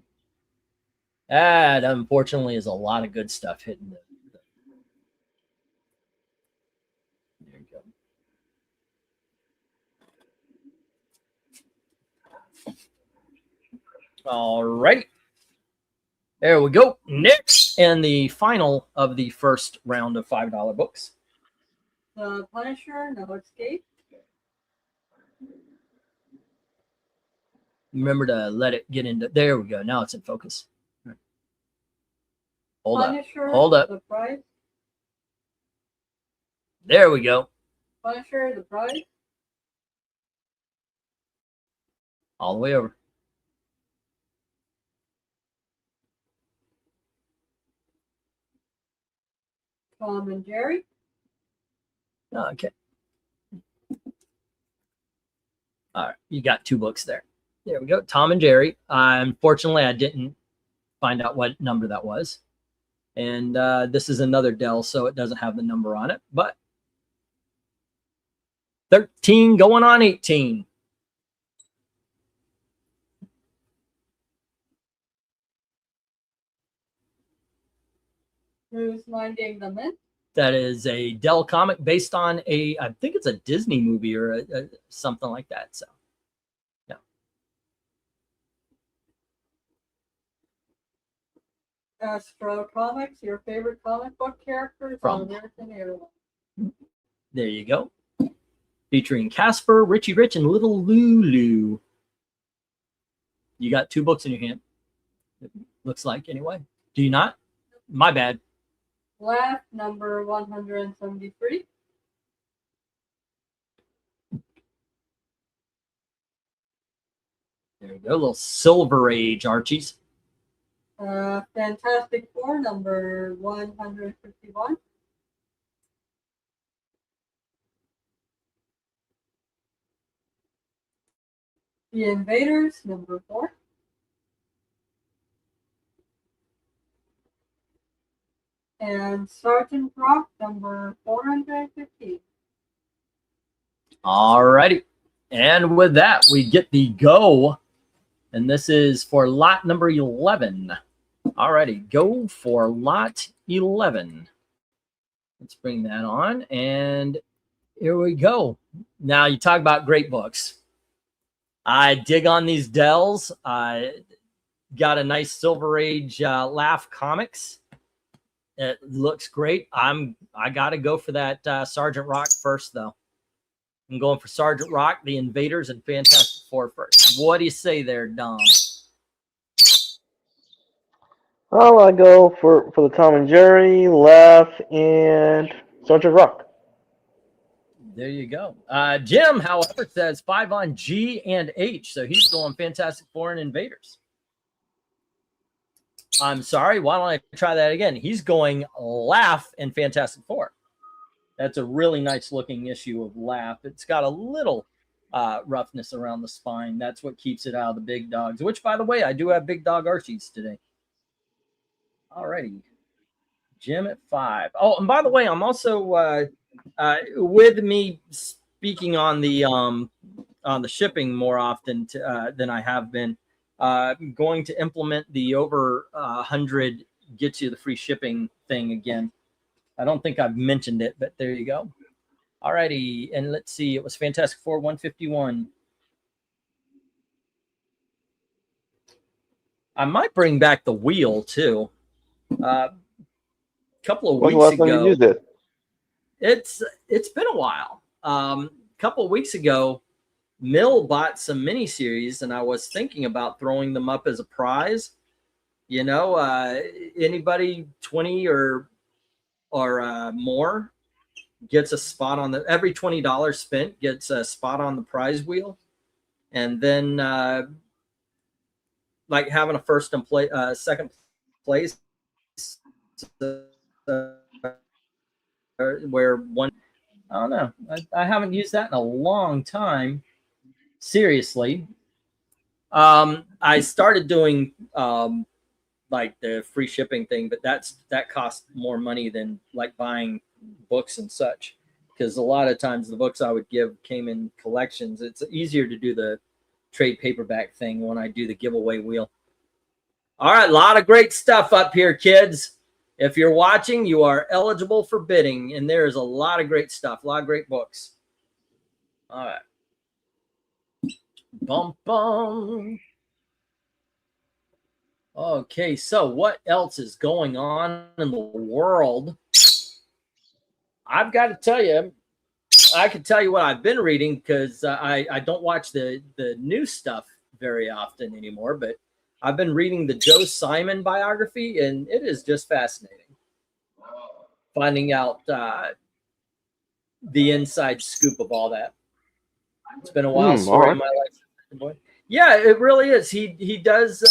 [SPEAKER 1] That, unfortunately, is a lot of good stuff hitting the there you go. All right. There we go. Next, and the final of the first round of $5 books.
[SPEAKER 3] The Punisher, No Escape.
[SPEAKER 1] Remember to let it get into. There we go. Now it's in focus. Hold
[SPEAKER 3] Punisher,
[SPEAKER 1] up. Hold up.
[SPEAKER 3] The Prize.
[SPEAKER 1] There we go.
[SPEAKER 3] Punisher, The Prize.
[SPEAKER 1] All the way over.
[SPEAKER 3] Tom and Jerry.
[SPEAKER 1] Okay. All right. You got 2 books there. There we go. Tom and Jerry. Unfortunately, I didn't find out what number that was. And this is another Dell, so it doesn't have the number on it. But 13 going on 18.
[SPEAKER 3] Who's Minding the Mint?
[SPEAKER 1] That is a Dell comic based on I think it's a Disney movie or something like that. So, yeah.
[SPEAKER 3] Astro Comics, your favorite comic book characters
[SPEAKER 1] From
[SPEAKER 3] on American Airlines.
[SPEAKER 1] There you go. Featuring Casper, Richie Rich, and Little Lulu. You got 2 books in your hand. It looks like, anyway. Do you not? My bad.
[SPEAKER 3] Laugh, number 173.
[SPEAKER 1] There we go. Little Silver Age Archies.
[SPEAKER 3] Fantastic Four, number 151. The Invaders, number 4. And Sergeant Rock, number 415.
[SPEAKER 1] All righty. And with that, we get the go. And this is for lot number 11. All righty. Go for lot 11. Let's bring that on. And here we go. Now, you talk about great books. I dig on these Dells. I got a nice Silver Age Laugh comics. It looks great. I got to go for that Sergeant Rock first, though. I'm going for Sergeant Rock, the Invaders, and Fantastic Four first. What do you say there, Dom?
[SPEAKER 4] Well, I go for the Tom and Jerry, Laugh, and Sergeant Rock.
[SPEAKER 1] There you go. Jim, however, says 5 on G and H, so he's going Fantastic Four and Invaders. I'm sorry, why don't I try that again? He's going Laugh and Fantastic Four. That's a really nice looking issue of Laugh. It's got a little roughness around the spine. That's what keeps it out of the big dogs, which, by the way, I do have big dog Archies today. All righty. Jim at 5. Oh, and by the way, I'm also with me speaking on the shipping more often than I have been. Going to implement the over 100 gets you the free shipping thing again. I don't think I've mentioned it, but there you go. All righty, and let's see. It was Fantastic Four 151. I might bring back the wheel too. A couple of
[SPEAKER 4] When's the
[SPEAKER 1] weeks
[SPEAKER 4] last time
[SPEAKER 1] ago,
[SPEAKER 4] you used it?
[SPEAKER 1] it's been a while. A couple of weeks ago, Mill bought some miniseries, and I was thinking about throwing them up as a prize. You know, anybody 20 or more gets a spot on the every $20 spent gets a spot on the prize wheel, and then like having a first and second place where one. I don't know. I haven't used that in a long time. Seriously. I started doing like the free shipping thing, but that cost more money than like buying books and such, because a lot of times the books I would give came in collections. It's easier to do the trade paperback thing when I do the giveaway wheel. All right, a lot of great stuff up here, kids. If you're watching, you are eligible for bidding, and there's a lot of great stuff, a lot of great books. All right. Bum, bum. Okay, so what else is going on in the world? I've got to tell you, I can tell you what I've been reading, because I don't watch the new stuff very often anymore, but I've been reading the Joe Simon biography, and it is just fascinating. Finding out the inside scoop of all that. It's been a wild story in my life. Yeah, it really is. He does.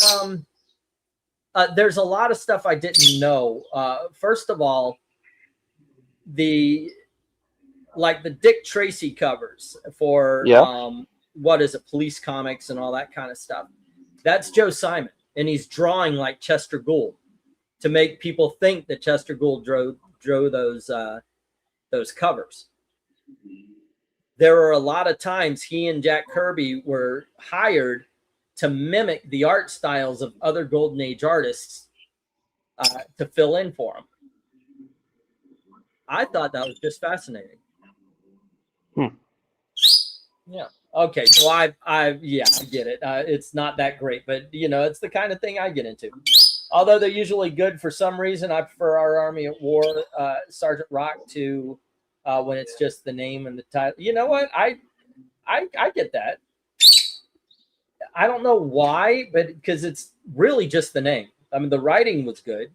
[SPEAKER 1] There's a lot of stuff I didn't know. First of all, the Dick Tracy covers for what is it, Police Comics and all that kind of stuff. That's Joe Simon, and he's drawing like Chester Gould to make people think that Chester Gould drew those covers. There were a lot of times he and Jack Kirby were hired to mimic the art styles of other Golden Age artists to fill in for him. I thought that was just fascinating. Yeah. Okay. So I get it. It's not that great, but you know, it's the kind of thing I get into. Although they're usually good for some reason, I prefer Our Army at War, Sergeant Rock to when it's just the name and the title. You know what? I get that. I don't know why, but because it's really just the name. I mean, the writing was good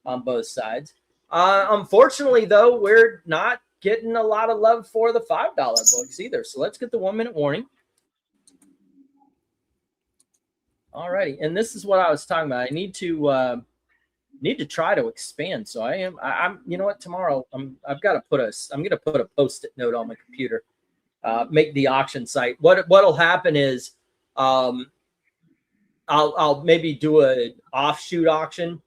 [SPEAKER 1] on both sides. Unfortunately, though, we're not getting a lot of love for the $5 books either. So let's get the 1 minute warning. All righty, and this is what I was talking about. I need to try to expand. So I'm you know what, tomorrow I'm going to put a post-it note on my computer. Make the auction site. What'll happen is I'll maybe do an offshoot auction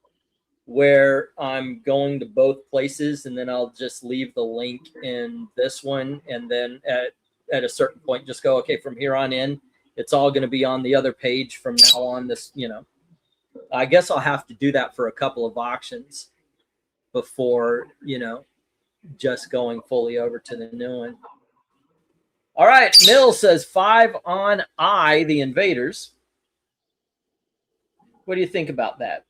[SPEAKER 1] where I'm going to both places, and then I'll just leave the link in this one, and then at a certain point just go, okay, from here on in it's all going to be on the other page from now on. This, I guess I'll have to do that for a couple of auctions before, just going fully over to the new one. All right, Mill says 5 on the Invaders. What do you think about that?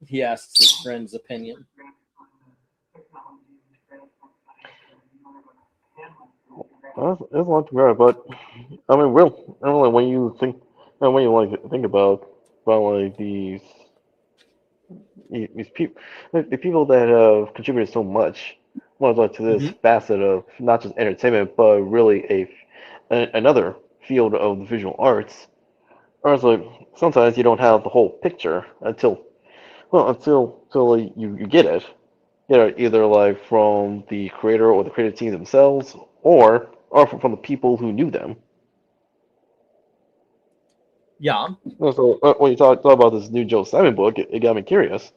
[SPEAKER 1] He asks his friend's opinion.
[SPEAKER 4] Well, it's a lot to grab, but I mean, really, when you think about like these people, the people that have contributed so much, like to this facet of not just entertainment, but really another field of the visual arts. Or it's like sometimes you don't have the whole picture until you get it. Either like from the creator or the creative team themselves, or from the people who knew them.
[SPEAKER 1] Yeah.
[SPEAKER 4] So when you talk about this new Joe Simon book, it got me curious.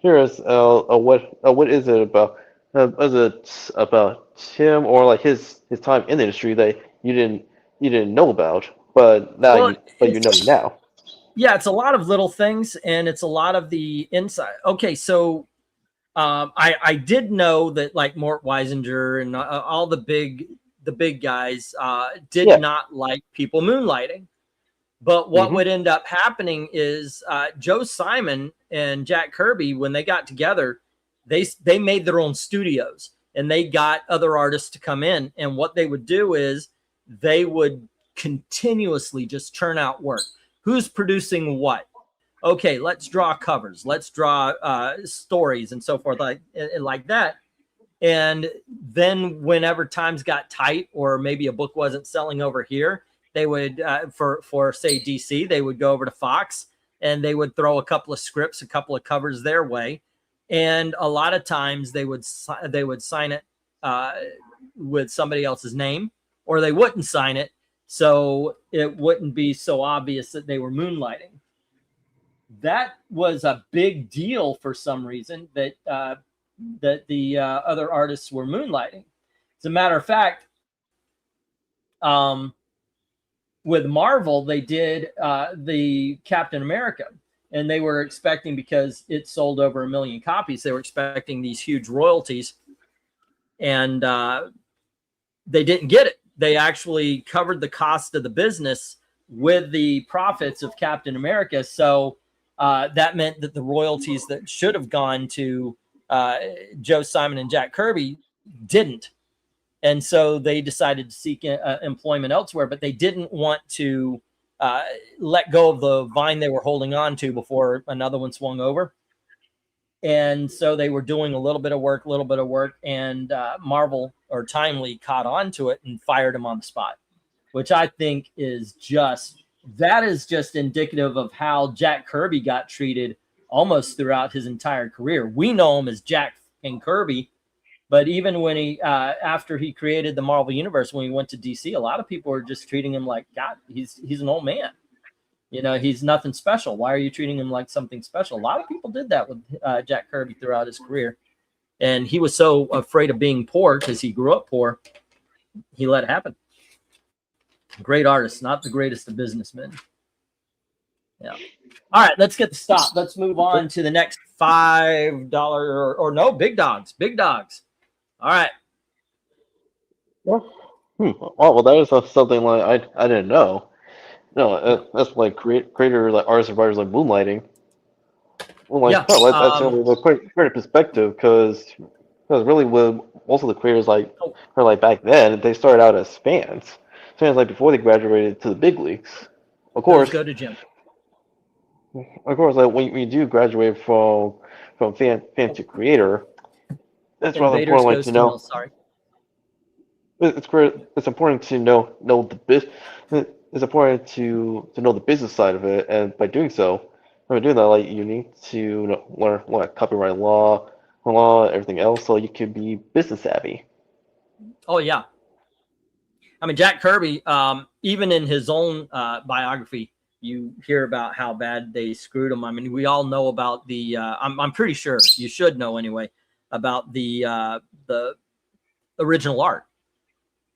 [SPEAKER 4] Curious, what is it about? Is it about him or like his time in the industry that you didn't know about, but you know now?
[SPEAKER 1] Yeah, it's a lot of little things, and it's a lot of the inside. Okay, so I did know that like Mort Weisinger and all the big guys did not like people moonlighting. But what would end up happening is Joe Simon and Jack Kirby, when they got together, they made their own studios, and they got other artists to come in. And what they would do is they would continuously just churn out work. Who's producing what? Okay, let's draw covers. Let's draw stories and so forth like that. And then whenever times got tight, or maybe a book wasn't selling over here, they would, for say DC, they would go over to Fox and they would throw a couple of scripts, a couple of covers their way. And a lot of times they would sign it with somebody else's name, or they wouldn't sign it, so it wouldn't be so obvious that they were moonlighting. That was a big deal for some reason, that the other artists were moonlighting. As a matter of fact, with Marvel, they did the Captain America, and they were expecting, because it sold over 1 million copies, they were expecting these huge royalties, and they didn't get it. They actually covered the cost of the business with the profits of Captain America. So that meant that the royalties that should have gone to Joe Simon and Jack Kirby didn't. And so they decided to seek employment elsewhere, but they didn't want to let go of the vine they were holding on to before another one swung over. And so they were doing a little bit of work, and Marvel or Timely caught on to it and fired him on the spot, which I think is just indicative of how Jack Kirby got treated almost throughout his entire career. We know him as Jack and Kirby, but even when he, after he created the Marvel Universe, when he went to DC, a lot of people were just treating him like, God, he's an old man. He's nothing special. Why are you treating him like something special? A lot of people did that with Jack Kirby throughout his career. And he was so afraid of being poor, because he grew up poor, he let it happen. Great artist, not the greatest of businessmen. Yeah. All right, let's get the stop. Let's move on to the next $5 or no, big dogs. Big dogs. All right.
[SPEAKER 4] Well, that is something like I didn't know. No, that's like creator, like artists and writers, like moonlighting. Well, like,
[SPEAKER 1] yeah,
[SPEAKER 4] that's really quite a perspective, because really with most of the creators like back then, they started out as fans like before they graduated to the big leagues. Of course,
[SPEAKER 1] go to Jim.
[SPEAKER 4] Of course, like when you do graduate from fan to creator, that's rather important. Like to know.
[SPEAKER 1] Sorry.
[SPEAKER 4] It's important to know the business. It's important to know the business side of it, and by doing so, when doing that, like you need to learn like copyright law, everything else, so you can be business savvy.
[SPEAKER 1] Oh yeah. I mean, Jack Kirby, even in his own biography, you hear about how bad they screwed him. I mean, we all know about the. I'm pretty sure you should know anyway about the original art.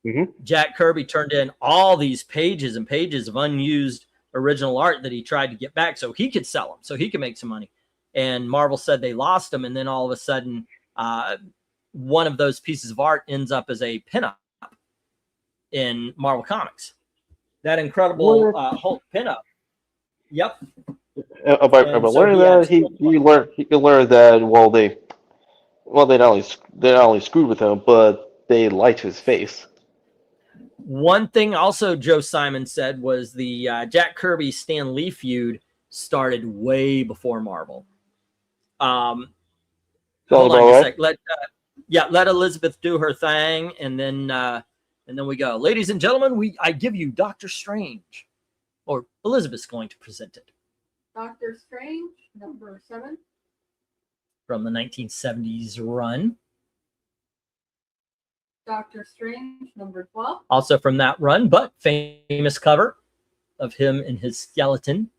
[SPEAKER 4] Mm-hmm.
[SPEAKER 1] Jack Kirby turned in all these pages and pages of unused original art that he tried to get back so he could sell them, so he could make some money. And Marvel said they lost them, and then all of a sudden, one of those pieces of art ends up as a pinup in Marvel Comics. That incredible Hulk pinup. Yep.
[SPEAKER 4] By learning that, he learned that they not only screwed with him, but they lied to his face.
[SPEAKER 1] One thing also Joe Simon said was the Jack Kirby Stan Lee feud started way before Marvel. Hold on a sec. Let Elizabeth do her thing, and then we go. Ladies and gentlemen, I give you Doctor Strange, or Elizabeth's going to present it.
[SPEAKER 3] Doctor Strange, number 7.
[SPEAKER 1] From the 1970s run.
[SPEAKER 3] Doctor Strange, number 12.
[SPEAKER 1] Also from that run, but famous cover of him and his skeleton.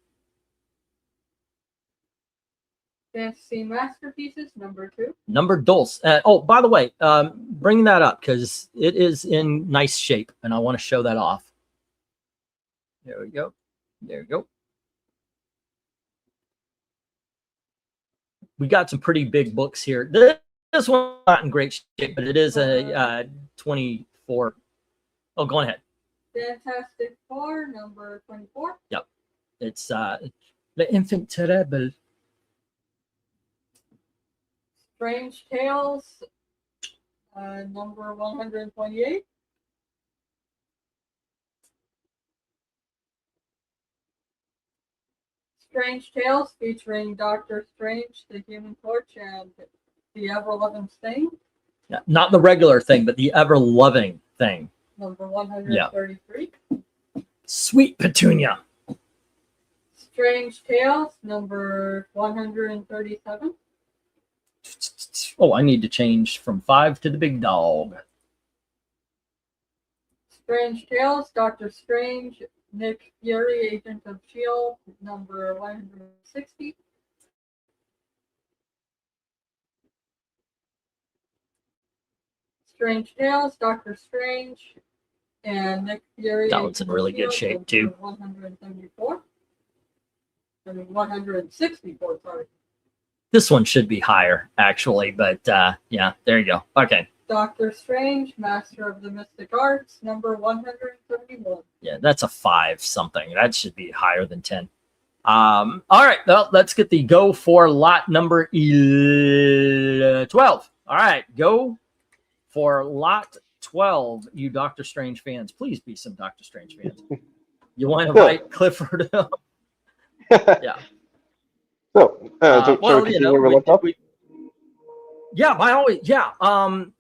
[SPEAKER 3] Fantasy Masterpieces, number 2.
[SPEAKER 1] Number Dulce. Oh, by the way, bring that up because it is in nice shape, and I want to show that off. There we go. There we go. We got some pretty big books here. This one's not in great shape, but it is a 24. Oh, go ahead.
[SPEAKER 3] Fantastic Four, number 24.
[SPEAKER 1] Yep. It's the Infant Terrible.
[SPEAKER 3] Strange Tales, number 128. Strange Tales featuring Doctor Strange, the Human Torch, and the Ever-Loving Thing.
[SPEAKER 1] Yeah, not the regular thing, but the ever-loving thing.
[SPEAKER 3] Number 133.
[SPEAKER 1] Sweet Petunia.
[SPEAKER 3] Strange Tales, number 137.
[SPEAKER 1] Oh, I need to change from 5 to the big dog.
[SPEAKER 3] Strange Tales, Doctor Strange, Nick Fury, Agent of S.H.I.E.L.D., number 160. Strange Tales, Doctor Strange, and Nick Fury.
[SPEAKER 1] That one's in really good shape, too.
[SPEAKER 3] 174. I mean, 164, sorry.
[SPEAKER 1] This one should be higher, actually, but yeah, there you go. Okay.
[SPEAKER 3] Doctor Strange, Master of the Mystic Arts, number 131.
[SPEAKER 1] Yeah, that's a 5 something. That should be higher than 10. All right, well, let's get the go for lot number 12. All right, go for lot 12, you Doctor Strange fans. Please be some Doctor Strange fans. You want to invite Clifford? Yeah.
[SPEAKER 4] So,
[SPEAKER 1] well, you know, yeah, by always, yeah.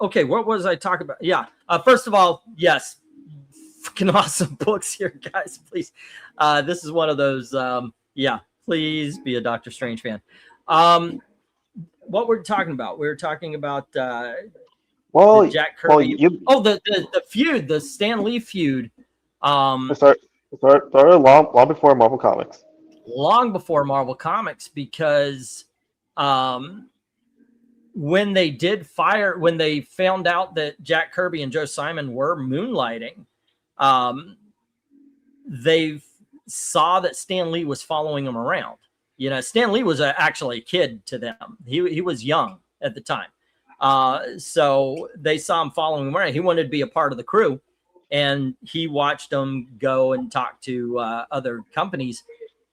[SPEAKER 1] Okay, what was I talking about? Yeah. First of all, yes, fucking awesome books here, guys. Please, this is one of those. Yeah, please be a Doctor Strange fan. What we're talking about? We're talking about the Jack Kirby. The feud, the Stan Lee feud.
[SPEAKER 4] Started long before Marvel Comics.
[SPEAKER 1] Long before Marvel Comics, because when they found out that Jack Kirby and Joe Simon were moonlighting, they saw that Stan Lee was following them around. You know, Stan Lee was actually a kid to them. He was young at the time. So they saw him following him around. He wanted to be a part of the crew, and he watched them go and talk to other companies.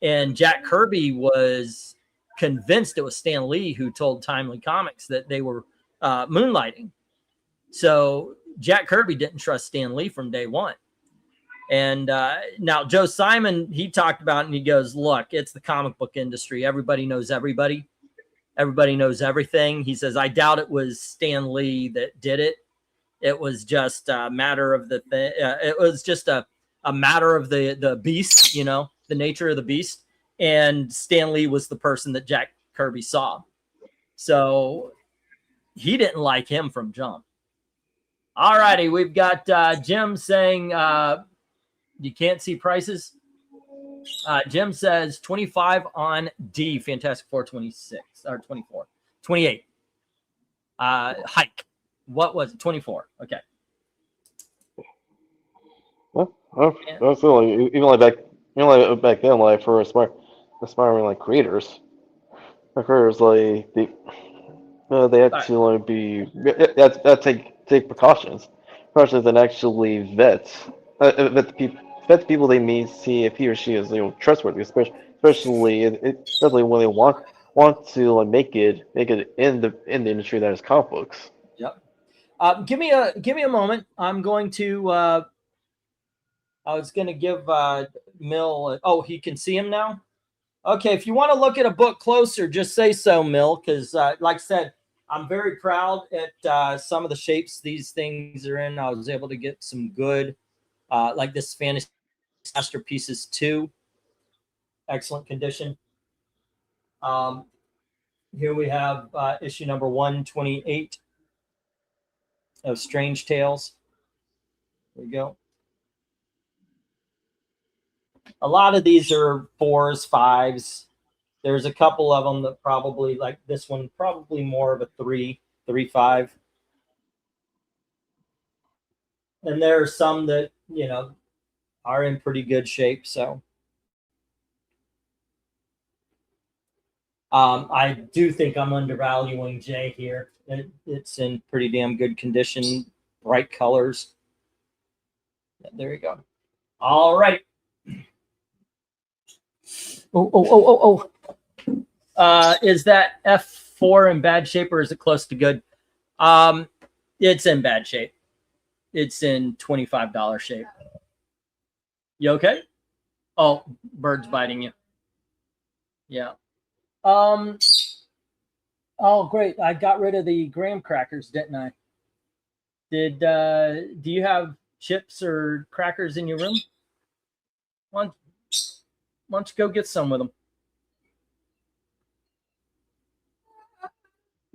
[SPEAKER 1] And Jack Kirby was convinced it was Stan Lee who told Timely Comics that they were moonlighting. So Jack Kirby didn't trust Stan Lee from day one. And now Joe Simon, he talked about it, and he goes, look, it's the comic book industry. Everybody knows everybody. Everybody knows everything. He says, I doubt it was Stan Lee that did it. It was just a matter of it was just a matter of the beast, you know, the nature of the beast. And Stan Lee was the person that Jack Kirby saw. So he didn't like him from jump. All righty, we've got Jim saying you can't see prices. Jim says 25 on D, Fantastic Four 26 or 24, 28. Hike. What was it? 24. Okay.
[SPEAKER 4] Well, I feel like even back then, like for aspiring like creators, like they had to like that take precautions and actually vet the people they meet, see if he or she is trustworthy, especially when they want to like make it in the industry that is comic books.
[SPEAKER 1] Yep. Give me a moment. I'm going to. I was going to give Mill. Oh, he can see him now. Okay, if you want to look at a book closer, just say so, Mill, because like I said, I'm very proud at some of the shapes these things are in. I was able to get some good, like this Fantasy Masterpieces 2, excellent condition. Here we have issue number 128 of Strange Tales. There we go. A lot of these are 4s, 5s. There's a couple of them that probably, like this one, probably more of a 3, 5. And there are some that, are in pretty good shape. So I do think I'm undervaluing Jay here. It's in pretty damn good condition, bright colors. Yeah, there you go. All right. Oh. Is that F4 in bad shape or is it close to good? It's in bad shape. It's in $25 shape. You okay? Oh, bird's biting you. Yeah. Oh, great. I got rid of the graham crackers, didn't I? Do you have chips or crackers in your room? Why don't you go get some with them?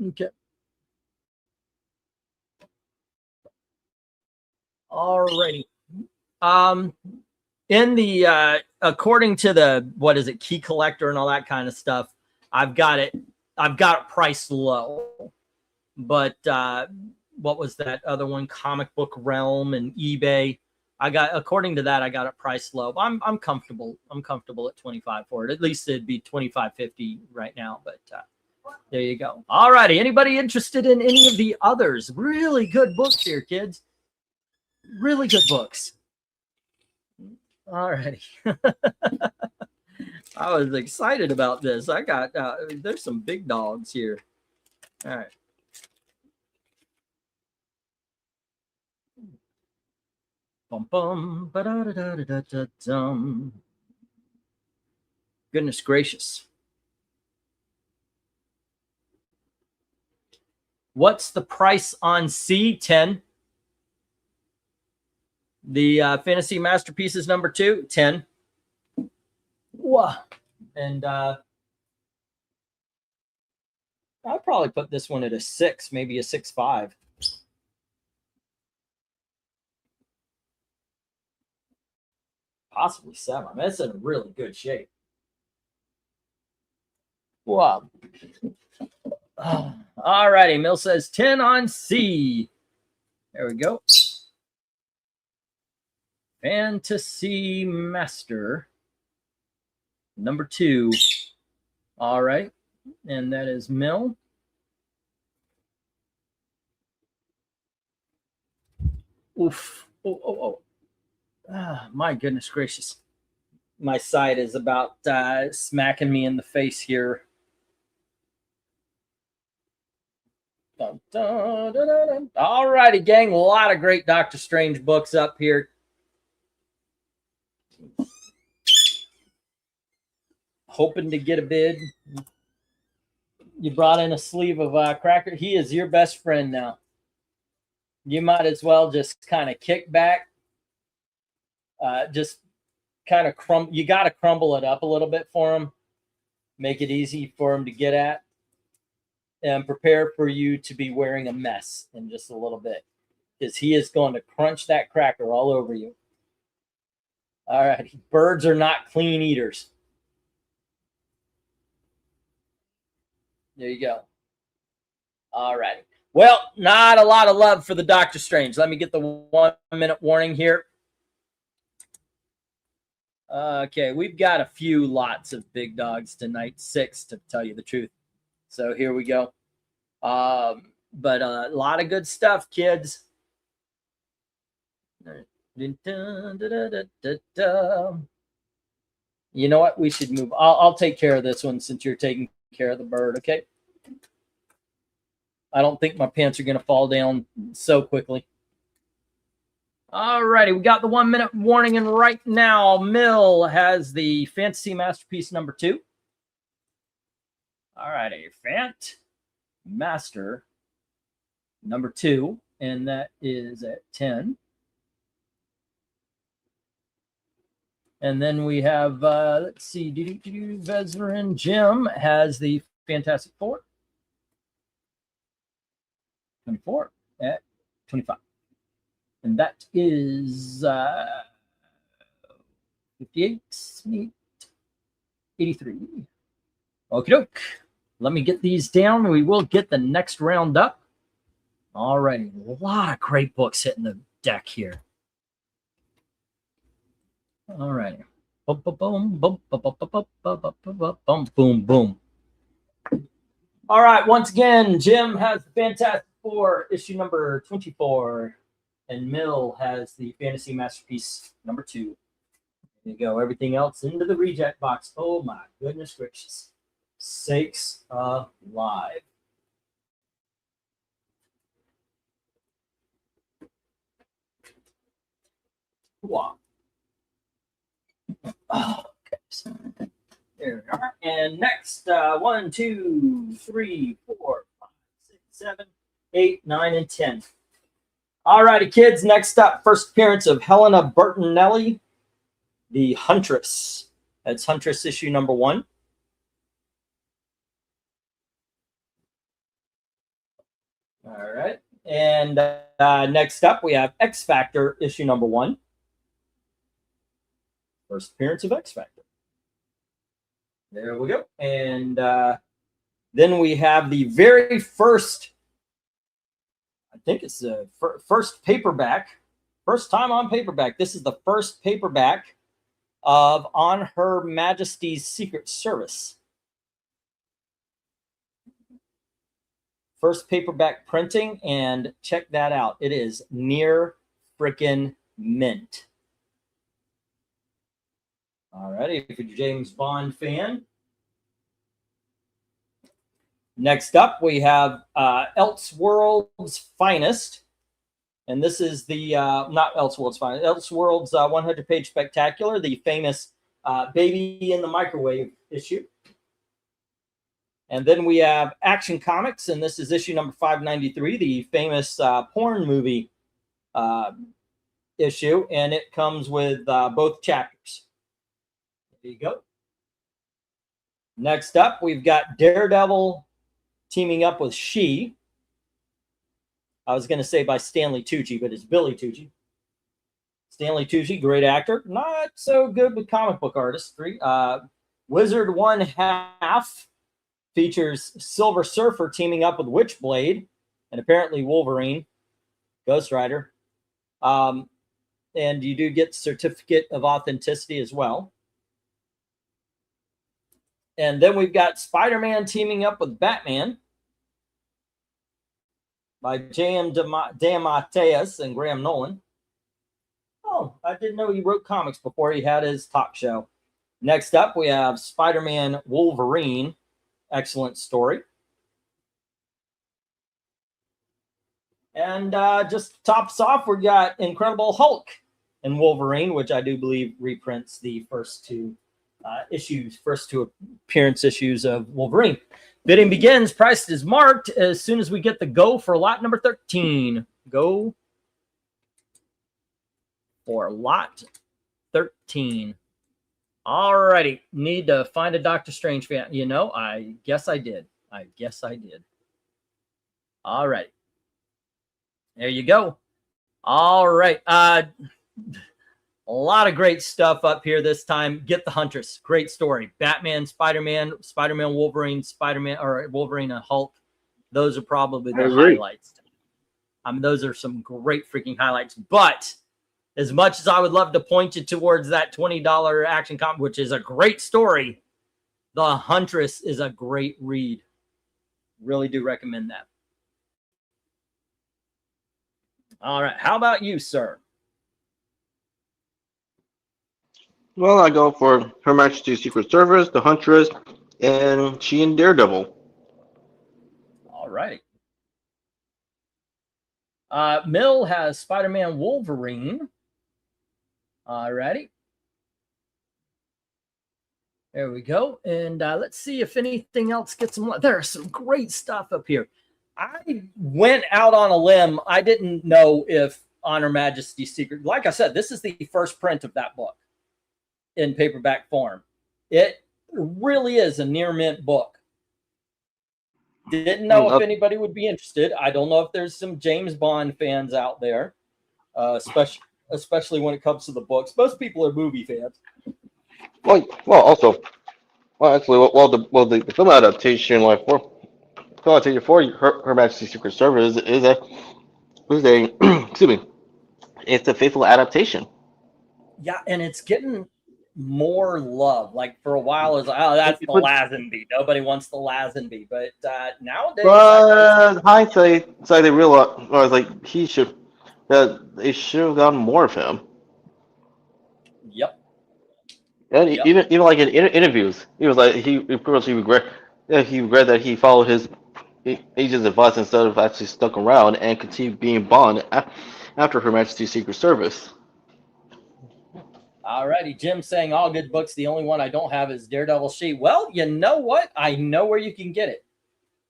[SPEAKER 1] Okay. Alrighty. In the according to the what is it, key collector and all that kind of stuff, I've got it priced low. But what was that other one? Comic Book Realm and eBay. According to that, I got it priced low. I'm comfortable. I'm comfortable at 25 for it. At least it'd be 25.50 right now. But there you go. All righty. Anybody interested in any of the others? Really good books here, kids. Really good books. All righty. I was excited about this. I got there's some big dogs here. All right. Bum bum ba da da da da da dum. Goodness gracious. What's the price on C10? The Fantasy Masterpieces number 2, 10. Wow. And I'll probably put this one at a 6, maybe a 6.5. Possibly 7. I mean, it's in really good shape. Wow. All righty. Mill says 10 on C. There we go. Fantasy Master number 2. All right. And that is Mill. Oof. Oh. My goodness gracious. My side is about smacking me in the face here. Dun, dun, dun, dun, dun. All righty, gang. A lot of great Doctor Strange books up here. Hoping to get a bid. You brought in a sleeve of cracker. He is your best friend now. You might as well just kind of kick back. Just kind of you got to crumble it up a little bit for him. Make it easy for him to get at. And prepare for you to be wearing a mess in just a little bit. because he is going to crunch that cracker all over you. All right. Birds are not clean eaters. There you go. All right. Well, not a lot of love for the Doctor Strange. Let me get the 1 minute warning here. Okay, we've got a few lots of big dogs tonight, 6 to tell you the truth. So here we go. But a lot of good stuff, kids. You know what? We should move. I'll take care of this one since you're taking care of the bird, okay? I don't think my pants are going to fall down so quickly. All righty, we got the 1 minute warning, and right now, Mill has the Fantasy Masterpiece number 2. All righty, Fant Master number 2, and that is at 10. And then we have, let's see, Vezerin Jim has the Fantastic Four. 24 at 25. And that is 58, 83. Okie doke. Let me get these down. We will get the next round up. All righty. A lot of great books hitting the deck here. All right. Boom, boom, boom, boom, boom, boom, boom, boom, boom, boom, boom. All right. Once again, Jim has the Fantastic Four, issue number 24, and Mill has the Fantasy Masterpiece number 2. There you go. Everything else into the reject box. Oh my goodness gracious. Sakes alive. Wow. Oh, okay, so there we are. And next, 1, 2, 3, 4, 5, 6, 7, 8, 9, and 10. All righty, kids. Next up, first appearance of Helena Bertinelli, the Huntress. That's Huntress issue number 1. All right. And next up, we have X Factor issue number 1. First appearance of X Factor. There we go. And then we have the very first, I think it's the first paperback, first time on paperback. This is the first paperback of On Her Majesty's Secret Service. First paperback printing, and check that out. It is near frickin' mint. All right, if you're a James Bond fan. Next up, we have Elseworlds Finest. And this is the, not Elseworlds Finest, Elseworlds 100-page spectacular, the famous Baby in the Microwave issue. And then we have Action Comics, and this is issue number 593, the famous porn movie issue. And it comes with both chapters. There you go. Next up, we've got Daredevil teaming up with She. I was going to say by Stanley Tucci, but it's Billy Tucci. Stanley Tucci, great actor. Not so good with comic book artistry. Wizard 1/2 features Silver Surfer teaming up with Witchblade and apparently Wolverine, Ghost Rider. And you do get Certificate of Authenticity as well. And then we've got Spider-Man teaming up with Batman by J.M. DeMatteis and Graham Nolan. Oh, I didn't know he wrote comics before he had his talk show. Next up, we have Spider-Man Wolverine. Excellent story. And just tops off, we got Incredible Hulk and Wolverine, which I do believe reprints the first two appearance issues of Wolverine. Bidding begins. Price is marked as soon as we get the go for lot number 13. Go for lot 13. All righty. Need to find a Doctor Strange fan. You know, I guess I did. All right. There you go. All right. A lot of great stuff up here this time. Get the Huntress. Great story. Batman, Spider-Man, Spider-Man, Wolverine, Spider-Man, or Wolverine and Hulk. Those are probably
[SPEAKER 4] I
[SPEAKER 1] the
[SPEAKER 4] agree.
[SPEAKER 1] highlights. I mean, those are some great freaking highlights. But as much as I would love to point you towards that $20 action comic, which is a great story, The Huntress is a great read. Really do recommend that. All right. How about you, sir?
[SPEAKER 4] Well, I go for Her Majesty's Secret Service, The Huntress, and she and Daredevil.
[SPEAKER 1] All righty. Mill has Spider-Man Wolverine. All righty. There we go. And let's see if anything else gets some. There's some great stuff up here. I went out on a limb. I didn't know if On Her Majesty's Secret, like I said, this is the first print of that book in paperback form. It really is a near mint book. Didn't know if anybody would be interested. I don't know if there's some James Bond fans out there, especially when it comes to the books. Most people are movie fans.
[SPEAKER 4] Well, actually, the film adaptation, for Her Majesty's Secret Service is a excuse me, it's a faithful adaptation.
[SPEAKER 1] Yeah, and it's getting more love. Like for a while, it's like, oh, that's the Lazenby. Nobody wants the Lazenby, but nowadays,
[SPEAKER 4] Hindsight, so they realized, like they should have gotten more of him.
[SPEAKER 1] Yep.
[SPEAKER 4] And even like in interviews, he was like he regret that he followed his agent's advice instead of actually stuck around and continued being Bond after Her Majesty's Secret Service.
[SPEAKER 1] Alrighty, Jim saying all good books. The only one I don't have is Daredevil She. Well, you know what? I know where you can get it.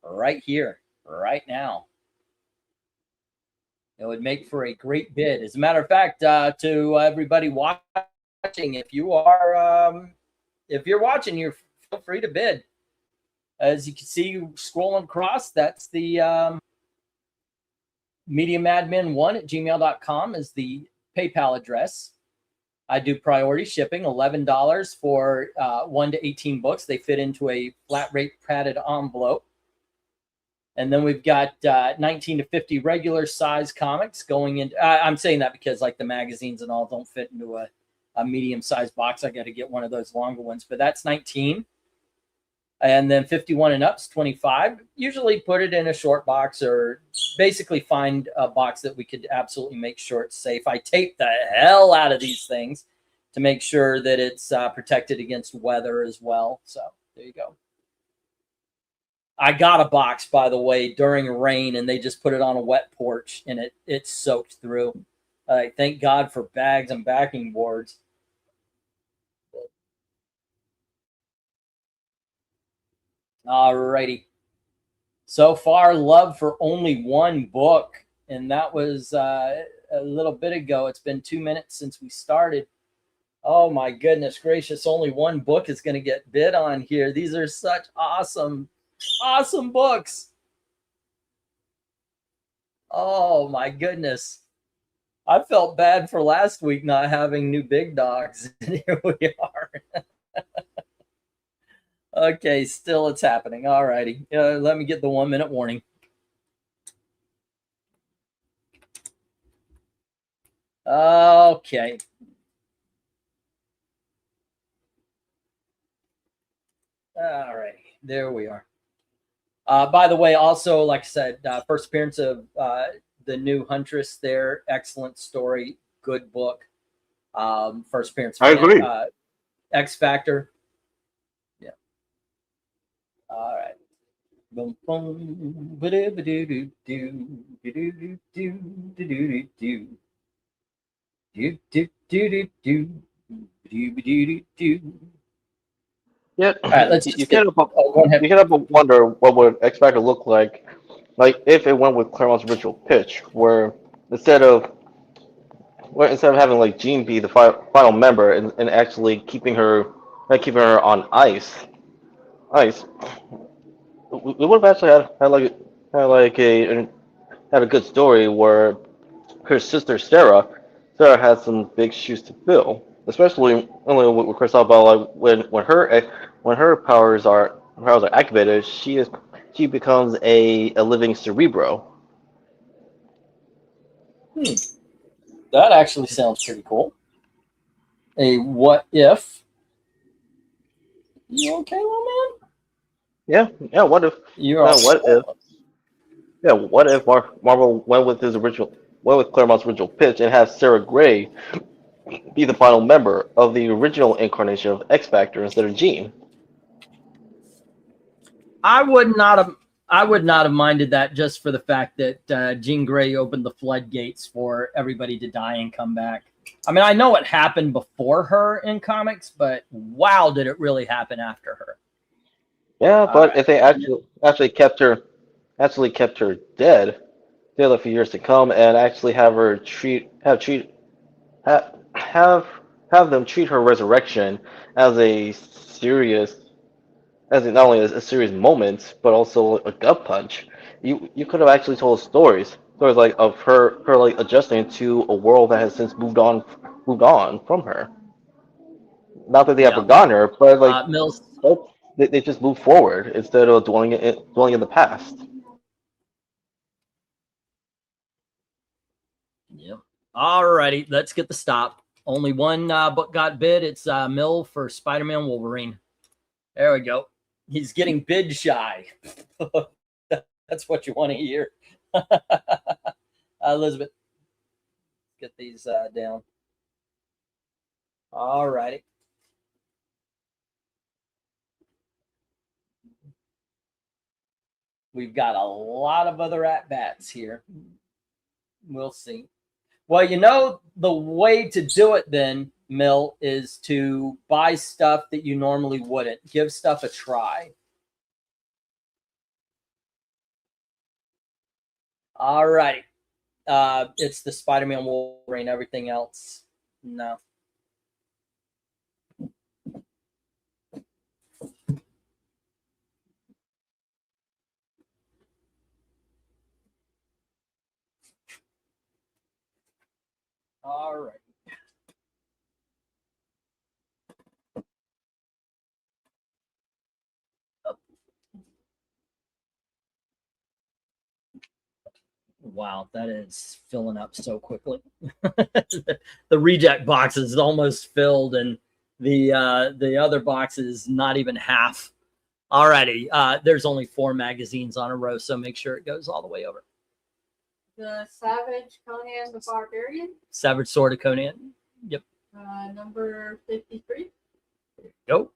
[SPEAKER 1] Right here, right now. It would make for a great bid. As a matter of fact, to everybody watching, if you're watching, you feel free to bid. As you can see, scrolling across, that's the mediamadmin1@gmail.com is the PayPal address. I do priority shipping, $11 for 1 to 18 books. They fit into a flat rate padded envelope. And then we've got 19 to 50 regular size comics going in. I'm saying that because like the magazines and all don't fit into a medium sized box. I got to get one of those longer ones, but that's 19. And then 51 and up's 25. Usually put it in a short box or basically find a box that we could absolutely make sure it's safe. I tape the hell out of these things to make sure that it's protected against weather as well. So there you go. I got a box, by the way, during rain, and they just put it on a wet porch, and it soaked through. Thank God for bags and backing boards. Alrighty. So far, love for only one book, and that was a little bit ago. It's been 2 minutes since we started. Oh my goodness gracious! Only one book is going to get bid on here. These are such awesome books. Oh my goodness! I felt bad for last week not having new big dogs, and here we are. Okay, still it's happening. All righty. Let me get the 1 minute warning. Okay. All right. There we are. By the way, also, like I said, first appearance of the new Huntress there. Excellent story. Good book. First appearance.
[SPEAKER 4] I agree.
[SPEAKER 1] X Factor. All right. Boom, boom, ba-do-ba-do-do-do, ba-do-do-do, do-do-do-do, do-do-do-do-do, do-do-do-do.
[SPEAKER 4] Yeah.
[SPEAKER 1] All right, let's just
[SPEAKER 4] you can't help but wonder what would X Factor look like if it went with Claremont's original pitch, where instead of having like Jean be the final member and actually keeping her on ice, we would have actually had a good story where her sister Sarah has some big shoes to fill, especially only with crusade. About like when her powers are activated, she becomes a living cerebro.
[SPEAKER 1] That actually sounds pretty cool. A what if? You okay, little man?
[SPEAKER 4] Yeah. What if?
[SPEAKER 1] You're
[SPEAKER 4] Yeah,
[SPEAKER 1] all
[SPEAKER 4] what if? Yeah, what if Marvel went with Claremont's original pitch and had Sarah Gray be the final member of the original incarnation of X Factor instead of Jean?
[SPEAKER 1] I would not have minded that just for the fact that Jean Grey opened the floodgates for everybody to die and come back. I mean, I know it happened before her in comics, but wow, did it really happen after her?
[SPEAKER 4] Yeah, but if they actually kept her dead a few years to come and actually have them treat her resurrection as not only a serious moment but also a gut punch. You could have actually told stories like of her like adjusting to a world that has since moved on from her. Not that they have
[SPEAKER 1] Yeah.
[SPEAKER 4] forgotten her, but like
[SPEAKER 1] Mills.
[SPEAKER 4] they just move forward instead of dwelling in the past.
[SPEAKER 1] Yep. All righty, let's get the stop. Only one book got bid. It's Mill for Spider-Man Wolverine. There we go. He's getting bid shy. That's what you want to hear. Elizabeth, get these down. All righty. We've got a lot of other at-bats here. We'll see. Well, you know, the way to do it then, Mill, is to buy stuff that you normally wouldn't. Give stuff a try. All righty. It's the Spider-Man Wolverine. Everything else, no. All right. Wow, that is filling up so quickly. The reject box is almost filled, and the other box is not even half. Alrighty, there's only 4 magazines on a row, so make sure it goes all the way over.
[SPEAKER 3] The Savage Conan the Barbarian,
[SPEAKER 1] Savage Sword of Conan. Yep.
[SPEAKER 3] number 53.
[SPEAKER 1] There you go.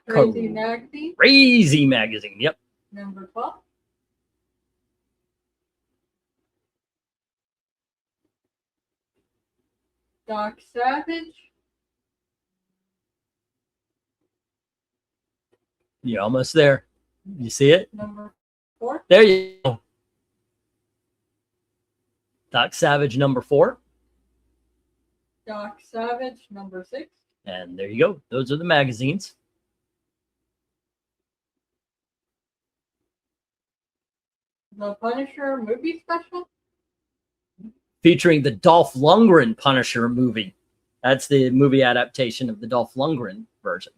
[SPEAKER 3] Crazy Magazine,
[SPEAKER 1] Crazy magazine. Yep.
[SPEAKER 3] number 12. Doc Savage,
[SPEAKER 1] You're almost there. You see it?
[SPEAKER 3] number 4.
[SPEAKER 1] There you go. Doc Savage number 4.
[SPEAKER 3] Doc Savage, number 6.
[SPEAKER 1] And there you go. Those are the magazines.
[SPEAKER 3] The Punisher movie special,
[SPEAKER 1] Featuring the Dolph Lundgren Punisher movie. That's the movie adaptation of the Dolph Lundgren version.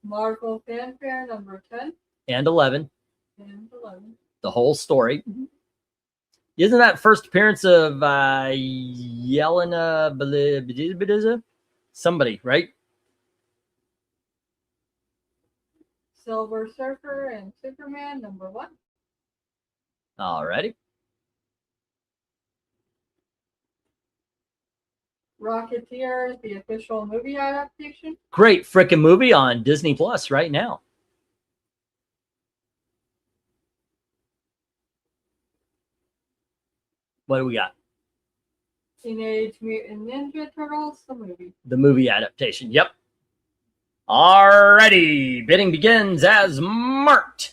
[SPEAKER 3] Marvel Fanfare, number 10
[SPEAKER 1] And 11.
[SPEAKER 3] and 11.
[SPEAKER 1] The whole story. Isn't that first appearance of Yelena Beleza? Somebody, right?
[SPEAKER 3] Silver Surfer and Superman, number 1.
[SPEAKER 1] Alrighty.
[SPEAKER 3] Rocketeer, the official movie adaptation.
[SPEAKER 1] Great freaking movie on Disney Plus right now. What do we got?
[SPEAKER 3] Teenage Mutant Ninja Turtles, the movie.
[SPEAKER 1] The movie adaptation. Yep. Alrighty. Bidding begins as marked.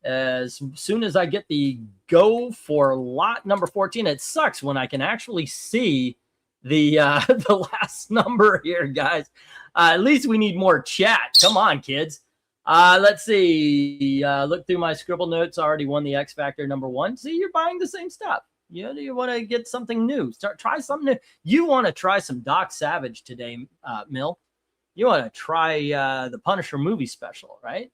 [SPEAKER 1] As soon as I get the go for lot number 14, it sucks when I can actually see the the last number here, guys. At least we need more chat. Come on, kids. Let's see. Look through my scribble notes. Already won the X Factor #1. See, you're buying the same stuff. You want to get something new. Try something new. You want to try some Doc Savage today, Mill. You want to try the Punisher movie special, right?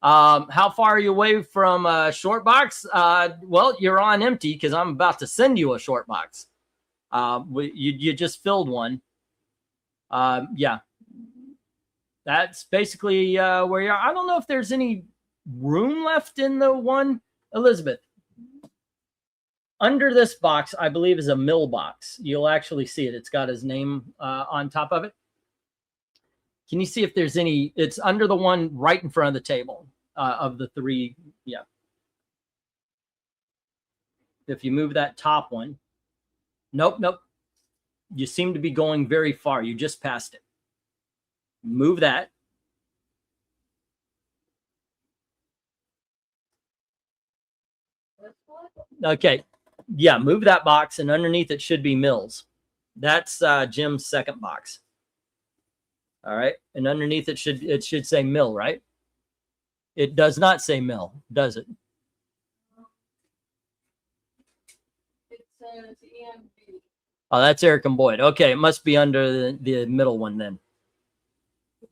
[SPEAKER 1] How far are you away from short box? Well, you're on empty because I'm about to send you a short box. You just filled one. Yeah. That's basically where you are. I don't know if there's any room left in the one. Elizabeth, under this box, I believe, is a Mill box. You'll actually see it. It's got his name on top of it. Can you see if there's any? It's under the one right in front of the table of the three. Yeah. If you move that top one. Nope. You seem to be going very far. You just passed it. Move that. Okay. Yeah, move that box, and underneath it should be Mills. That's Jim's second box. All right. And underneath it should say Mill, right? It does not say Mill, does it?
[SPEAKER 3] It says EMB.
[SPEAKER 1] Oh, that's Eric and Boyd. Okay, it must be under the middle one then.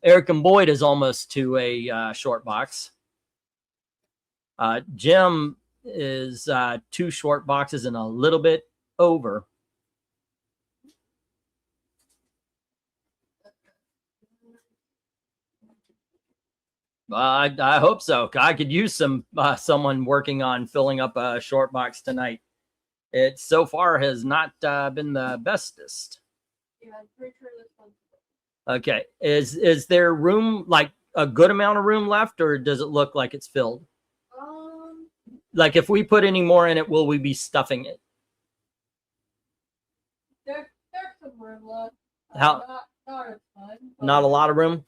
[SPEAKER 1] Eric and Boyd is almost to a short box. Jim is 2 short boxes and a little bit over. I hope so. I could use someone working on filling up a short box tonight. It so far has not been the bestest.
[SPEAKER 3] Yeah, I'm pretty sure this one's.
[SPEAKER 1] Okay. Is there room, like a good amount of room left, or does it look like it's filled? Like if we put any more in it, will we be stuffing it?
[SPEAKER 3] There's some room left.
[SPEAKER 1] How?
[SPEAKER 3] Not a ton.
[SPEAKER 1] Not a lot of room.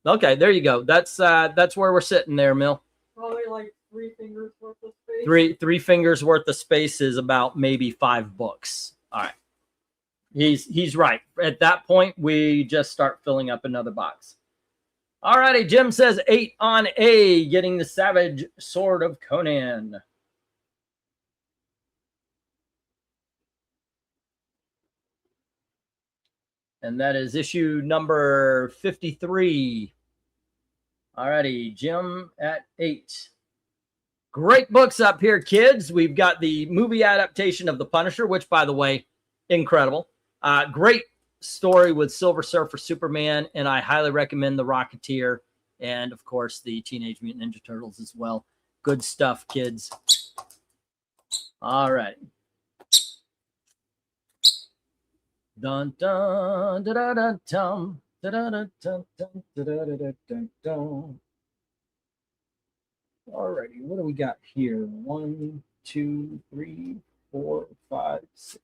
[SPEAKER 1] Okay, there you go. That's where we're sitting there, Mill.
[SPEAKER 3] Probably like 3 fingers worth of space.
[SPEAKER 1] Three fingers worth of space is about maybe 5 books. All right. He's right. At that point, we just start filling up another box. All righty. Jim says 8 on A, getting the Savage Sword of Conan. And that is issue number 53. All righty. Jim at 8. Great books up here, kids. We've got the movie adaptation of The Punisher, which, by the way, incredible. Great story with Silver Surfer Superman, and I highly recommend The Rocketeer and, of course, the Teenage Mutant Ninja Turtles as well. Good stuff, kids. All right. Dun dun da da da dum da da da dun dun da da da da dun. Alrighty, what do we got here? 1, 2, 3, 4, 5, 6.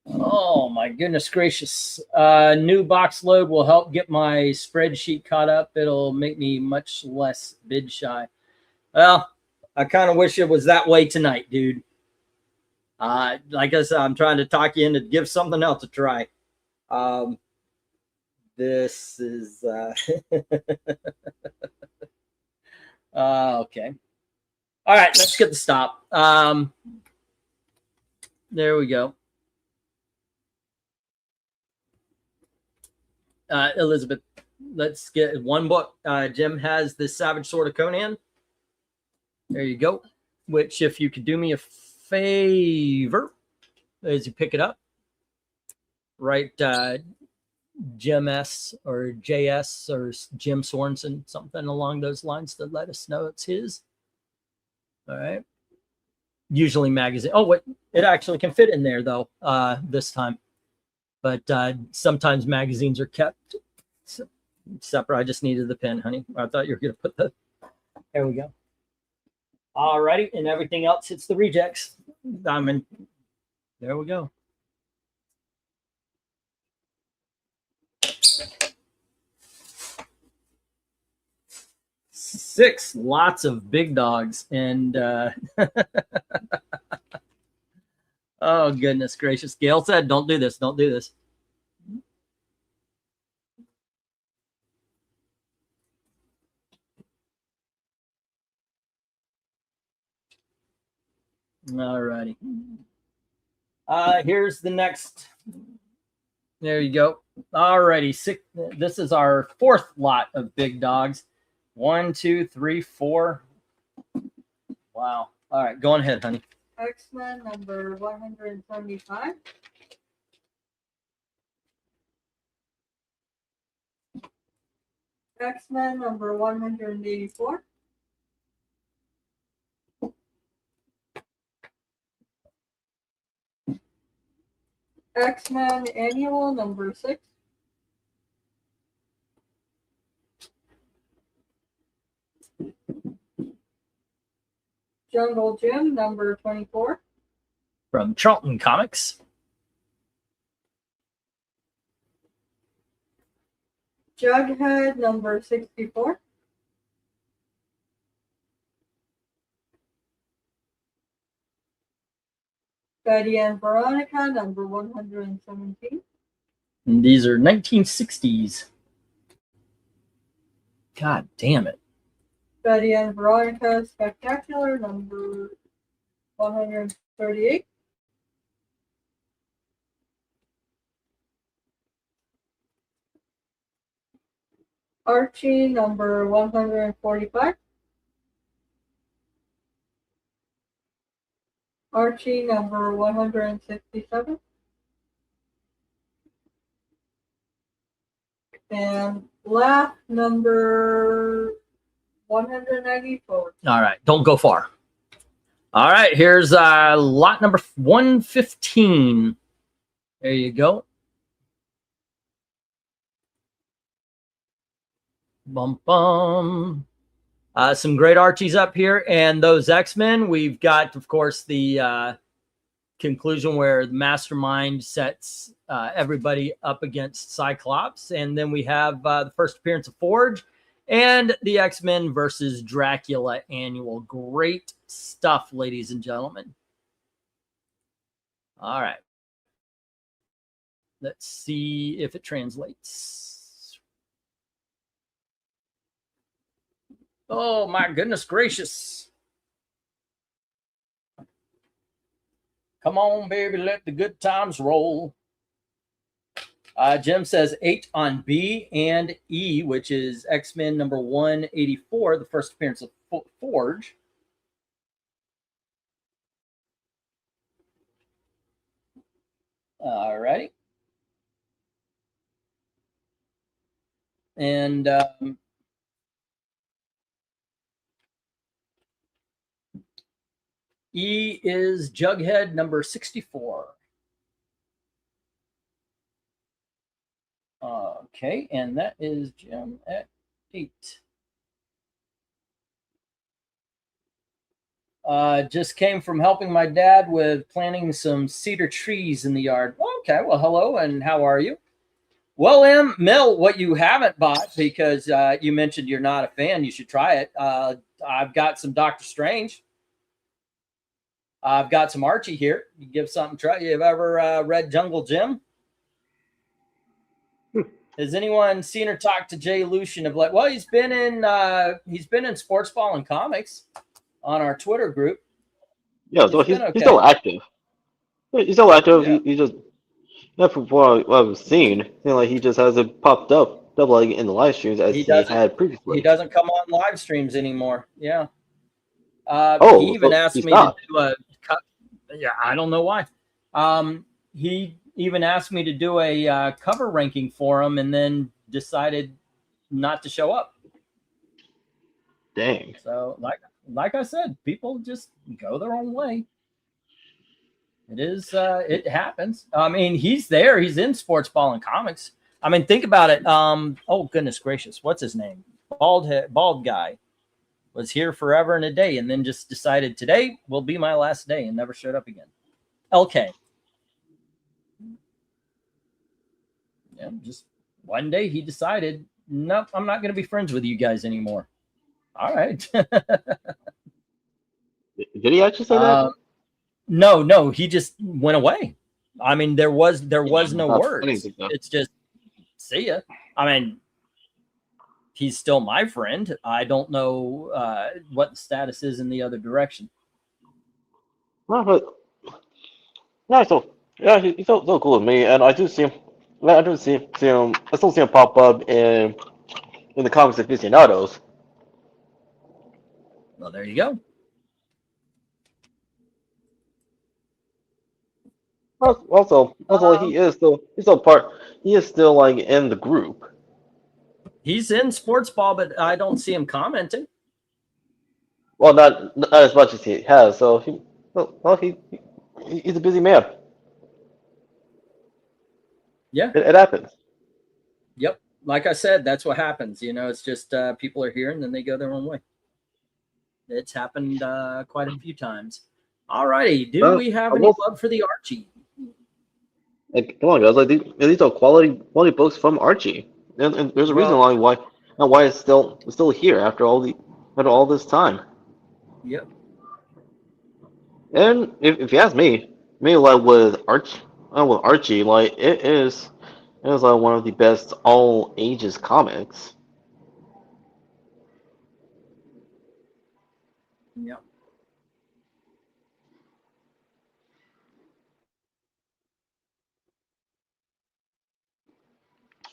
[SPEAKER 1] Oh my goodness gracious. New box load will help get my spreadsheet caught up. It'll make me much less bid shy. Well, I kind of wish it was that way tonight, dude. Like I said, I'm trying to talk you into give something else a try. This is okay. All right, let's get the stop. There we go. Elizabeth, let's get one book. Jim has the Savage Sword of Conan. There you go. Which, if you could do me a favor, as you pick it up, write Jim S or JS or Jim Sorensen, something along those lines to let us know it's his. All right. Usually magazine. Oh, wait, it actually can fit in there though, this time. But sometimes magazines are kept separate. I just needed the pen, honey. I thought you were going to put the, there we go. All righty. And everything else hits the rejects. There we go. Six, lots of big dogs. And oh, goodness gracious. Gail said, don't do this. Don't do this. All righty. Here's the next. There you go. All righty. This is our fourth lot of big dogs. 1, 2, 3, 4. Wow. All right. Go on ahead, honey.
[SPEAKER 3] X-Men number 175. X-Men number 184. X-Men Annual number 6. Jungle Gym number 24.
[SPEAKER 1] From Charlton Comics.
[SPEAKER 3] Jughead number 64. Betty and Veronica number 117.
[SPEAKER 1] And these are 1960s. God damn it.
[SPEAKER 3] Betty and Veronica Spectacular number 138. Archie number 145. Archie number 167. And Laugh number 194.
[SPEAKER 1] All right. Don't go far. All right. Here's lot number 115. There you go. Bum bum. Some great Archies up here, and those X-Men. We've got, of course, the conclusion where the Mastermind sets everybody up against Cyclops, and then we have the first appearance of Forge and the X-Men versus Dracula annual. Great stuff, ladies and gentlemen. All right. Let's see if it translates. Oh, my goodness gracious. Come on, baby, let the good times roll. Jim says 8 on B and E, which is X-Men number 184, the first appearance of Forge. All righty. And E is Jughead number 64. Okay, and that is Jim at 8. Just came from helping my dad with planting some cedar trees in the yard. Okay, well, hello, and how are you? Well, Mel, what you haven't bought, because you mentioned you're not a fan, you should try it. I've got some Doctor Strange. I've got some Archie here. You give something a try. You've ever read Jungle Gym? Has anyone seen or talked to Jay Lucian of like? Well, he's been in Sports Ball and Comics on our Twitter group.
[SPEAKER 4] Yeah, so he's still active. He's still active.
[SPEAKER 1] Yeah.
[SPEAKER 4] He just, not from what I've seen, like he just hasn't popped up like in the live streams as he had previously.
[SPEAKER 1] He doesn't come on live streams anymore. Yeah.
[SPEAKER 4] He
[SPEAKER 1] even asked me to do a cut. Yeah, I don't know why. He even asked me to do a cover ranking for him, and then decided not to show up.
[SPEAKER 4] Dang.
[SPEAKER 1] So, like I said, people just go their own way. It happens. I mean, he's there. He's in Sports Ball and Comics. I mean, think about it. Oh goodness gracious, what's his name? Bald guy was here forever and a day, and then just decided today will be my last day, and never showed up again. LK. Yeah, just one day he decided, nope, I'm not going to be friends with you guys anymore. All right.
[SPEAKER 4] Did he actually say that?
[SPEAKER 1] No, he just went away. I mean, there was no words. It's just, see ya. I mean, he's still my friend. I don't know what the status is in the other direction.
[SPEAKER 4] Well, but yeah, he's so cool with me, and I do see him. I do see him. I still see him pop up in the comics aficionados.
[SPEAKER 1] Well, there you go.
[SPEAKER 4] Also, he is still like in the group.
[SPEAKER 1] He's in sports ball, but I don't see him commenting.
[SPEAKER 4] Well, not as much as he has. So he's a busy man.
[SPEAKER 1] Yeah.
[SPEAKER 4] It happens.
[SPEAKER 1] Yep. Like I said, that's what happens. You know, it's just people are here and then they go their own way. It's happened quite a few times. All righty. Do we have any love for the Archie?
[SPEAKER 4] Like, come on, guys! Like these are quality books from Archie, and there's a reason why it's still here after all this time.
[SPEAKER 1] Yep.
[SPEAKER 4] And if you ask me, like with Archie, like it is like one of the best all ages comics.
[SPEAKER 1] Yep.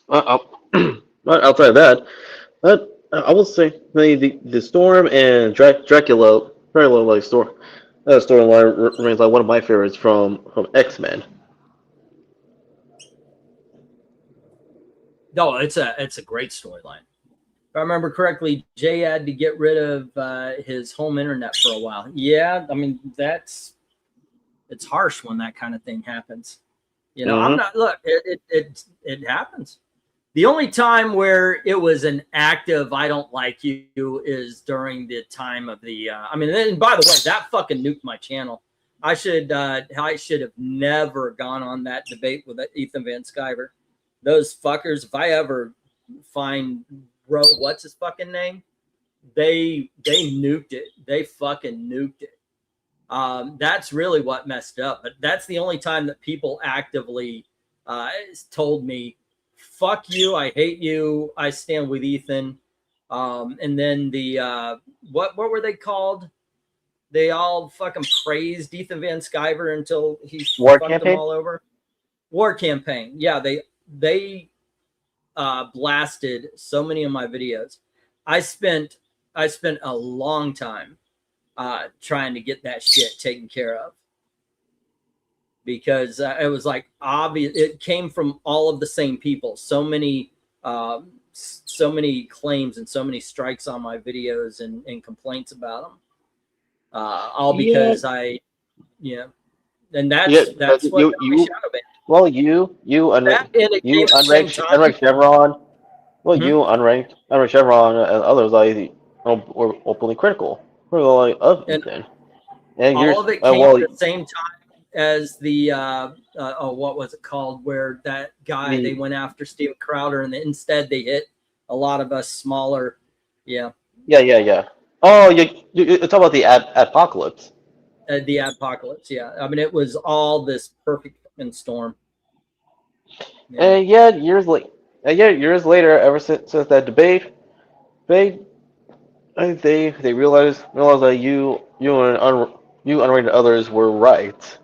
[SPEAKER 4] But outside of that, I will say the Storm and Dracula like storyline remains like one of my favorites from X-Men.
[SPEAKER 1] No, it's a great storyline. If I remember correctly, Jay had to get rid of his home internet for a while. Yeah, I mean it's harsh when that kind of thing happens. You know, I'm not. Look, it happens. The only time where it was an active "I don't like you" is during the time of the. I mean, and by the way, that fucking nuked my channel. I should have never gone on that debate with Ethan Van Sciver. Those fuckers. If I ever find what's his fucking name, they nuked it. They fucking nuked it. That's really what messed up. But that's the only time that people actively told me, fuck you, I hate you, I stand with Ethan. And then the what were they called? They all fucking praised Ethan Van Sciver until he fucked them all over. War Campaign. Yeah, they blasted so many of my videos. I spent a long time trying to get that shit taken care of because it was like obvious. It came from all of the same people. So many claims and so many strikes on my videos and complaints about them. All because and that's what you shadow banned.
[SPEAKER 4] Well, you unranked Chevron. Well, you unranked Chevron and others like were openly critical. Of Ethan. And
[SPEAKER 1] all of it came at the same time as the what was it called? Where that guy they went after Steven Crowder and instead they hit a lot of us smaller. Yeah.
[SPEAKER 4] Oh, you're talking about the apocalypse.
[SPEAKER 1] The apocalypse, yeah. I mean, it was all this perfect storm.
[SPEAKER 4] Yeah. And years later, ever since that debate, they realized that you unrated others were right,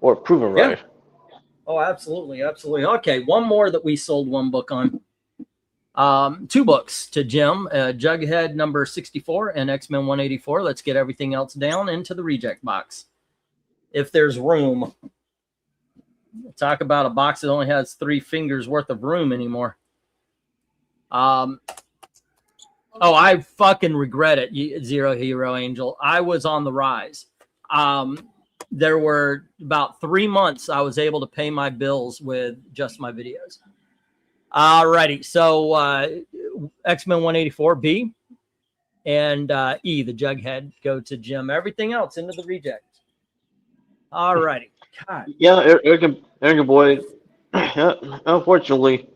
[SPEAKER 4] or proven right.
[SPEAKER 1] Oh, absolutely. Okay, one more that we sold one book on. 2 books to Jim, Jughead number 64 and X-Men 184. Let's get everything else down into the reject box. If there's room. Talk about a box that only has 3 fingers worth of room anymore. Oh, I fucking regret it, Zero Hero Angel. I was on the rise. There were about 3 months I was able to pay my bills with just my videos. Alrighty, so X-Men 184 B and E, the Jughead, go to Jim. Everything else into the reject. Alrighty. God.
[SPEAKER 4] Yeah, Eric boy. Unfortunately,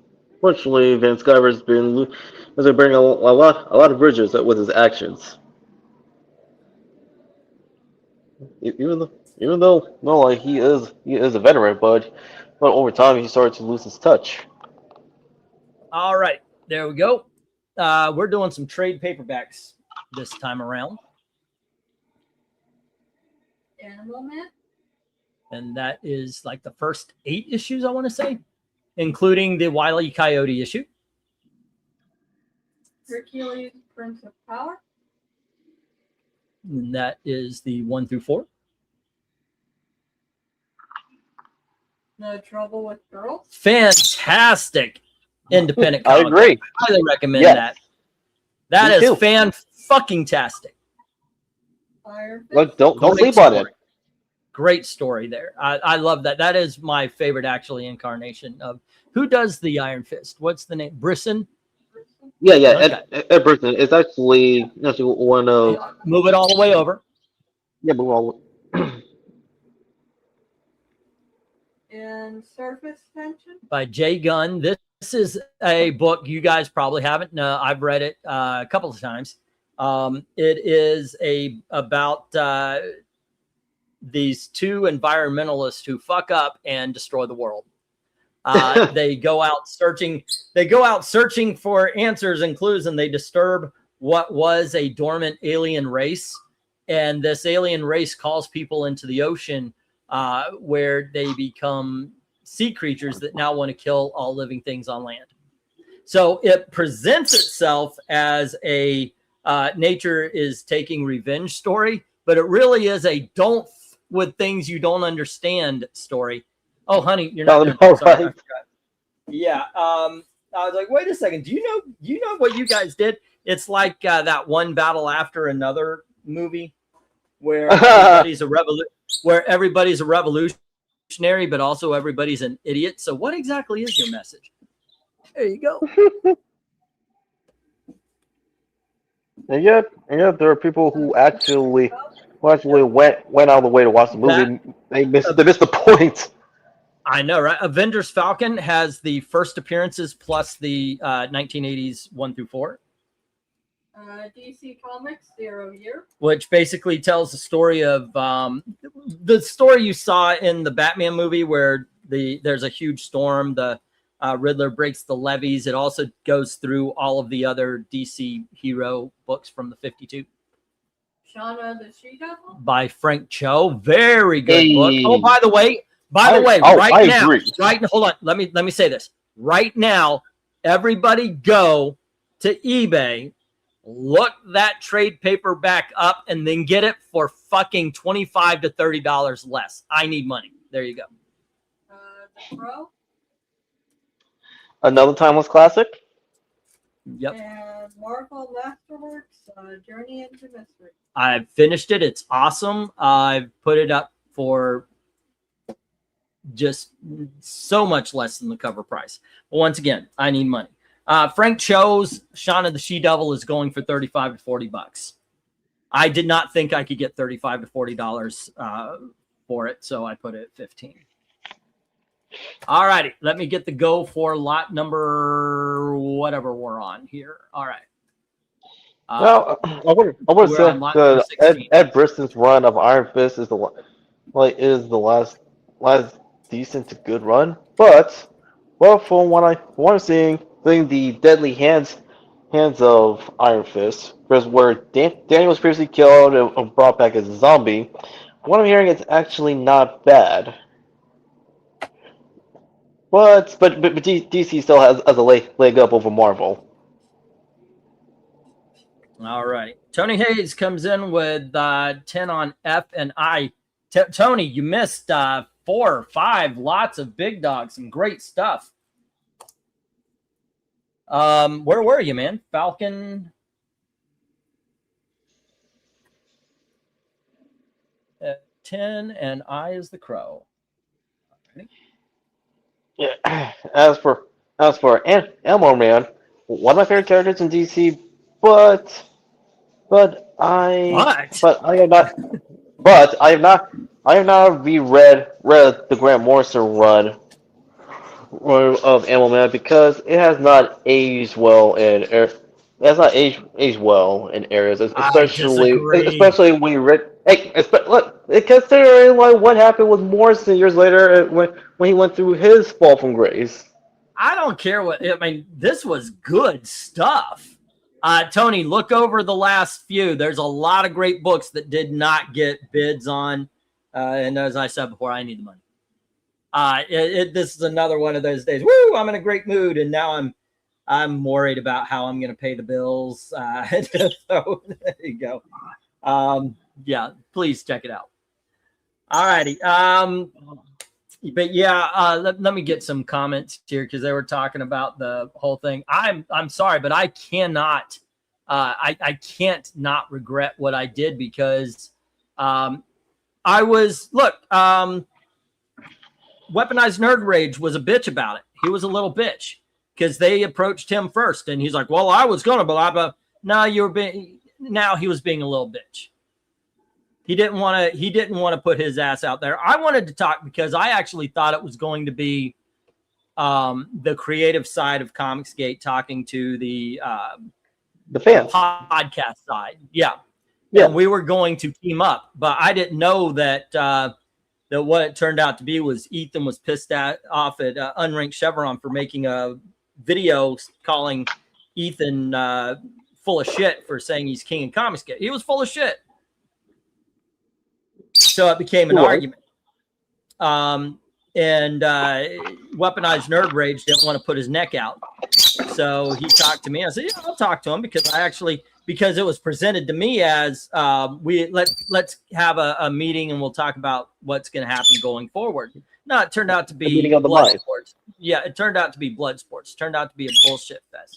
[SPEAKER 4] Van Sciver's been burning a lot of bridges with his actions. Even though like he is a veteran, but over time he started to lose his touch.
[SPEAKER 1] All right, there we go. We're doing some trade paperbacks this time around.
[SPEAKER 3] Animal Man.
[SPEAKER 1] And that is like the first 8 issues, I want to say, including the Wile E. Coyote issue.
[SPEAKER 3] Hercules, Prince of Power.
[SPEAKER 1] And that is the 1 through 4.
[SPEAKER 3] No Trouble with Girls.
[SPEAKER 1] Fantastic independent
[SPEAKER 4] I
[SPEAKER 1] comic.
[SPEAKER 4] agree.
[SPEAKER 1] I highly recommend
[SPEAKER 4] Yes.
[SPEAKER 1] that. That
[SPEAKER 4] Me
[SPEAKER 1] is
[SPEAKER 4] too.
[SPEAKER 1] fan-fucking-tastic.
[SPEAKER 3] Iron Fist.
[SPEAKER 4] Look, don't
[SPEAKER 1] Great
[SPEAKER 4] sleep on it.
[SPEAKER 1] story. Great story there. I love that. That is my favorite, actually, incarnation of who does the Iron Fist. What's the name? Brisson?
[SPEAKER 4] Yeah, yeah.
[SPEAKER 1] Okay.
[SPEAKER 4] Ed Brisson is actually one of
[SPEAKER 1] Move it all the way over.
[SPEAKER 4] yeah, but well,
[SPEAKER 3] And Surface Tension.
[SPEAKER 1] By Jay Gunn. This is a book you guys probably haven't. No, I've read it a couple of times. It is about these 2 environmentalists who fuck up and destroy the world. They go out searching. They go out searching for answers and clues, and they disturb what was a dormant alien race. And this alien race calls people into the ocean, where they become sea creatures that now want to kill all living things on land. So it presents itself as a nature is taking revenge story, but it really is a don't f- with things you don't understand story. Oh, honey, you're not
[SPEAKER 4] Oh,
[SPEAKER 1] done.
[SPEAKER 4] all
[SPEAKER 1] Sorry, I
[SPEAKER 4] right.
[SPEAKER 1] forgot. Yeah. I was like, wait a second. Do you know what you guys did? It's like that One Battle After Another movie where everybody's a revolutionary, but also everybody's an idiot. So what exactly is your message? There you go.
[SPEAKER 4] and yet there are people who actually went out of the way to watch the movie. They missed the point.
[SPEAKER 1] I know, right? Avengers Falcon has the first appearances plus the 1980s 1 through 4.
[SPEAKER 3] DC Comics 0 Year.
[SPEAKER 1] Which basically tells the story of the story you saw in the Batman movie where there's a huge storm. The Riddler breaks the levees. It also goes through all of the other DC hero books from the 52.
[SPEAKER 3] Shauna the She-Devil.
[SPEAKER 1] By Frank Cho. Very good
[SPEAKER 4] Hey.
[SPEAKER 1] book. Oh, by the way,
[SPEAKER 4] I agree.
[SPEAKER 1] Hold on. Let me say this. Right now, everybody go to eBay, look that trade paperback up, and then get it for fucking $25 to $30 less. I need money. There you go.
[SPEAKER 3] The Crow.
[SPEAKER 4] Another timeless classic.
[SPEAKER 1] Yep.
[SPEAKER 3] And Marvel Masterworks Journey into Mystery.
[SPEAKER 1] I've finished it. It's awesome. I've put it up for just so much less than the cover price. But once again, I need money. Frank Cho's Shauna the She-Devil is going for $35 to $40. I did not think I could get $35 to $40 for it, so I put it at $15. All righty, let me get the go for lot number whatever we're on here. All right.
[SPEAKER 4] Well, I would say
[SPEAKER 1] on lot number 16.
[SPEAKER 4] Ed Brisson's run of Iron Fist is the last decent to good run, but from what I'm seeing the deadly hands of Iron Fist, where Danny was previously killed and brought back as a zombie. What I'm hearing is actually not bad. But DC still has a leg up over Marvel.
[SPEAKER 1] All right. Tony Hayes comes in with 10 on F and I. Tony, you missed 4 or 5. Lots of big dogs. Some great stuff. Where were you, man? Falcon. 10 and I is the Crow.
[SPEAKER 4] Yeah. As for Animal Man, one of my favorite characters in DC, but I have not reread the Grant Morrison run of Animal Man because it has not aged well in areas, especially when you read. Hey, look, considering what happened with Morrison years later when he went through his fall from grace.
[SPEAKER 1] I don't care what I mean. This was good stuff. Tony, look over the last few. There's a lot of great books that did not get bids on. And as I said before, I need the money. This is another one of those days. Woo! I'm in a great mood, and now I'm worried about how I'm going to pay the bills. So there you go. Yeah, please check it out. All righty. But yeah, let me get some comments here because they were talking about the whole thing. I'm sorry, but I cannot. I can't not regret what I did because I was Weaponized Nerd Rage was a bitch about it. He was a little bitch because they approached him first, and he's like, "Well, I was gonna, but no, you were being." Now he was being a little bitch. He didn't want to put his ass out there. I wanted to talk because I actually thought it was going to be the creative side of Comicsgate talking to the
[SPEAKER 4] fans.
[SPEAKER 1] podcast side. Yeah.
[SPEAKER 4] Yeah.
[SPEAKER 1] And we were going to team up, but I didn't know that that what it turned out to be was Ethan was pissed off at Unranked Chevron for making a video calling Ethan full of shit for saying he's king of Comicsgate. He was full of shit. So it became an argument. And Weaponized Nerd Rage didn't want to put his neck out. So he talked to me. I said, yeah, I'll talk to him because it was presented to me as let's have a meeting and we'll talk about what's going to happen going forward. No, it turned out to be blood sports. Yeah, it turned out to be blood sports. It turned out to be a bullshit fest.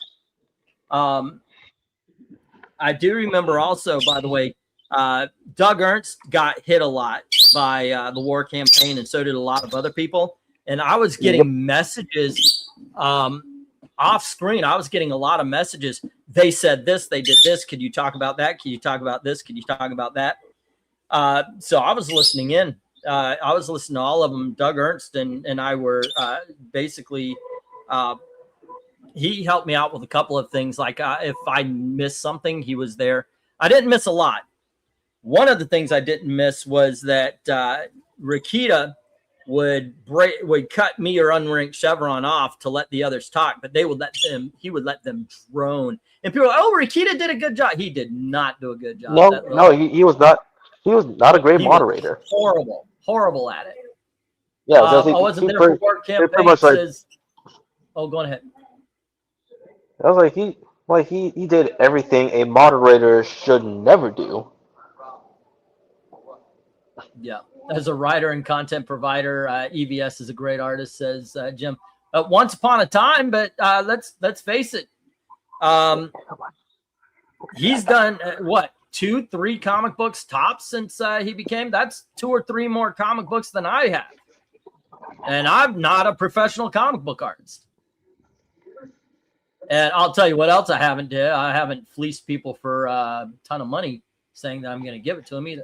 [SPEAKER 1] I do remember also, by the way, Doug Ernst got hit a lot by the war campaign, and so did a lot of other people. And I was getting messages off screen. I was getting a lot of messages. They said this, they did this. Could you talk about that? Can you talk about this? Could you talk about that? So I was listening in. I was listening to all of them. Doug Ernst and I were basically he helped me out with a couple of things. Like if I missed something, he was there. I didn't miss a lot. One of the things I didn't miss was that Rakita would cut me or Unranked Chevron off to let the others talk, but he would let them drone. And people are, oh, Rakita did a good job. He did not do a good job.
[SPEAKER 4] No, he was not a great moderator.
[SPEAKER 1] Horrible at it.
[SPEAKER 4] Yeah,
[SPEAKER 1] I wasn't there for work campaign. Oh, go ahead.
[SPEAKER 4] I was like he did everything a moderator should never do.
[SPEAKER 1] Yeah, as a writer and content provider, EVS is a great artist, says Jim. Once upon a time, but let's face it, he's done 2-3 comic books tops since he became. That's 2 or 3 more comic books than I have, and I'm not a professional comic book artist. And I'll tell you what else I haven't did. I haven't fleeced people for a ton of money, saying that I'm going to give it to them either.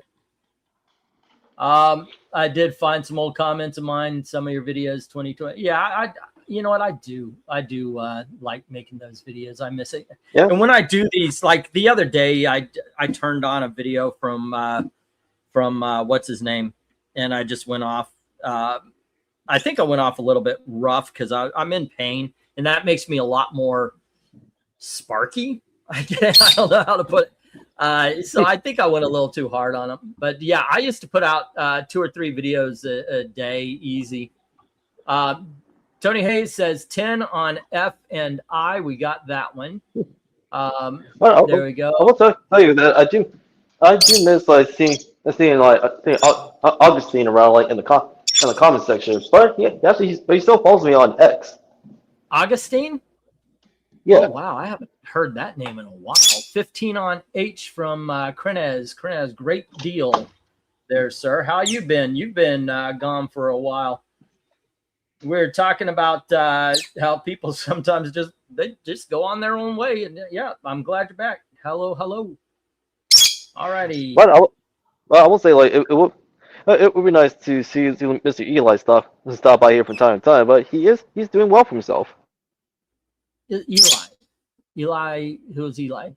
[SPEAKER 1] I did find some old comments of mine, some of your videos, 2020. Yeah, you know what? I do like making those videos. I miss it. Yeah. And when I do these, like the other day, I turned on a video from what's his name, and I just went off. I think I went off a little bit rough because I'm in pain, and that makes me a lot more sparky. I don't know how to put it. So I think I went a little too hard on him. But yeah, I used to put out 2 or 3 videos a day, easy. Tony Hayes says 10 on F and I. We got that one. There we go.
[SPEAKER 4] I will tell you that I do miss like seeing Augustine around like in the comment section. But yeah, actually, he still follows me on X.
[SPEAKER 1] Augustine?
[SPEAKER 4] Yeah.
[SPEAKER 1] Oh, wow. I haven't heard that name in a while. 15 on H from Crenez. Crenez, great deal there, sir. How you been? You've been gone for a while. We're talking about how people sometimes just go on their own way. And yeah, I'm glad you're back. Hello. All righty.
[SPEAKER 4] But I will say, like, it would be nice to see Mr. Eli stop by here from time to time, but he's doing well for himself.
[SPEAKER 1] Eli, who's Eli?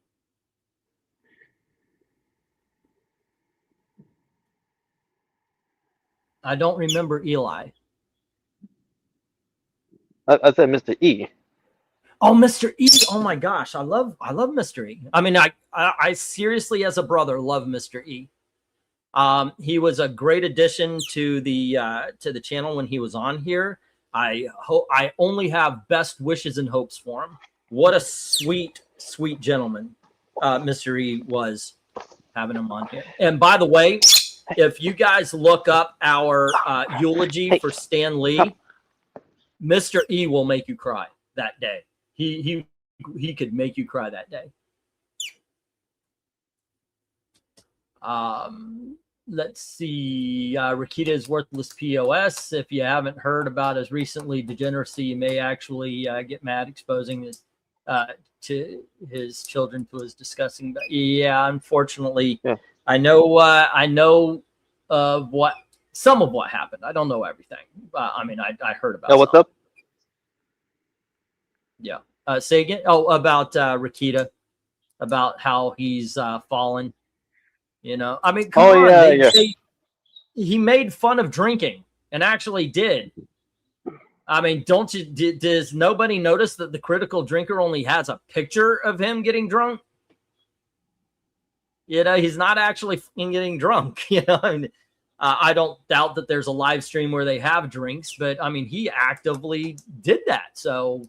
[SPEAKER 1] I don't remember Eli.
[SPEAKER 4] I said Mr. E.
[SPEAKER 1] Oh, Mr. E. Oh my gosh, I love Mr. E. I mean, I seriously, as a brother, love Mr. E. He was a great addition to the channel when he was on here. I only have best wishes and hopes for him. What a sweet gentleman Mr. E was, having him on here. And by the way, if you guys look up our eulogy for Stan Lee, Mr. E will make you cry that day. He could make you cry that day. Let's see. Rakita's worthless POS. If you haven't heard about his recently degeneracy, you may actually get mad exposing his to his children to his disgusting. But yeah, unfortunately,
[SPEAKER 4] yeah.
[SPEAKER 1] I know what some of what happened. I don't know everything. I mean, I heard about.
[SPEAKER 4] Yeah, what's
[SPEAKER 1] some.
[SPEAKER 4] up?
[SPEAKER 1] Yeah. Say again. Oh, about Rakita, about how he's fallen. You know, I mean, come on.
[SPEAKER 4] Yeah.
[SPEAKER 1] He made fun of drinking and actually did. I mean, does nobody notice that the critical drinker only has a picture of him getting drunk? You know, he's not actually getting drunk. You know, I mean, I don't doubt that there's a live stream where they have drinks, but I mean, he actively did that. So,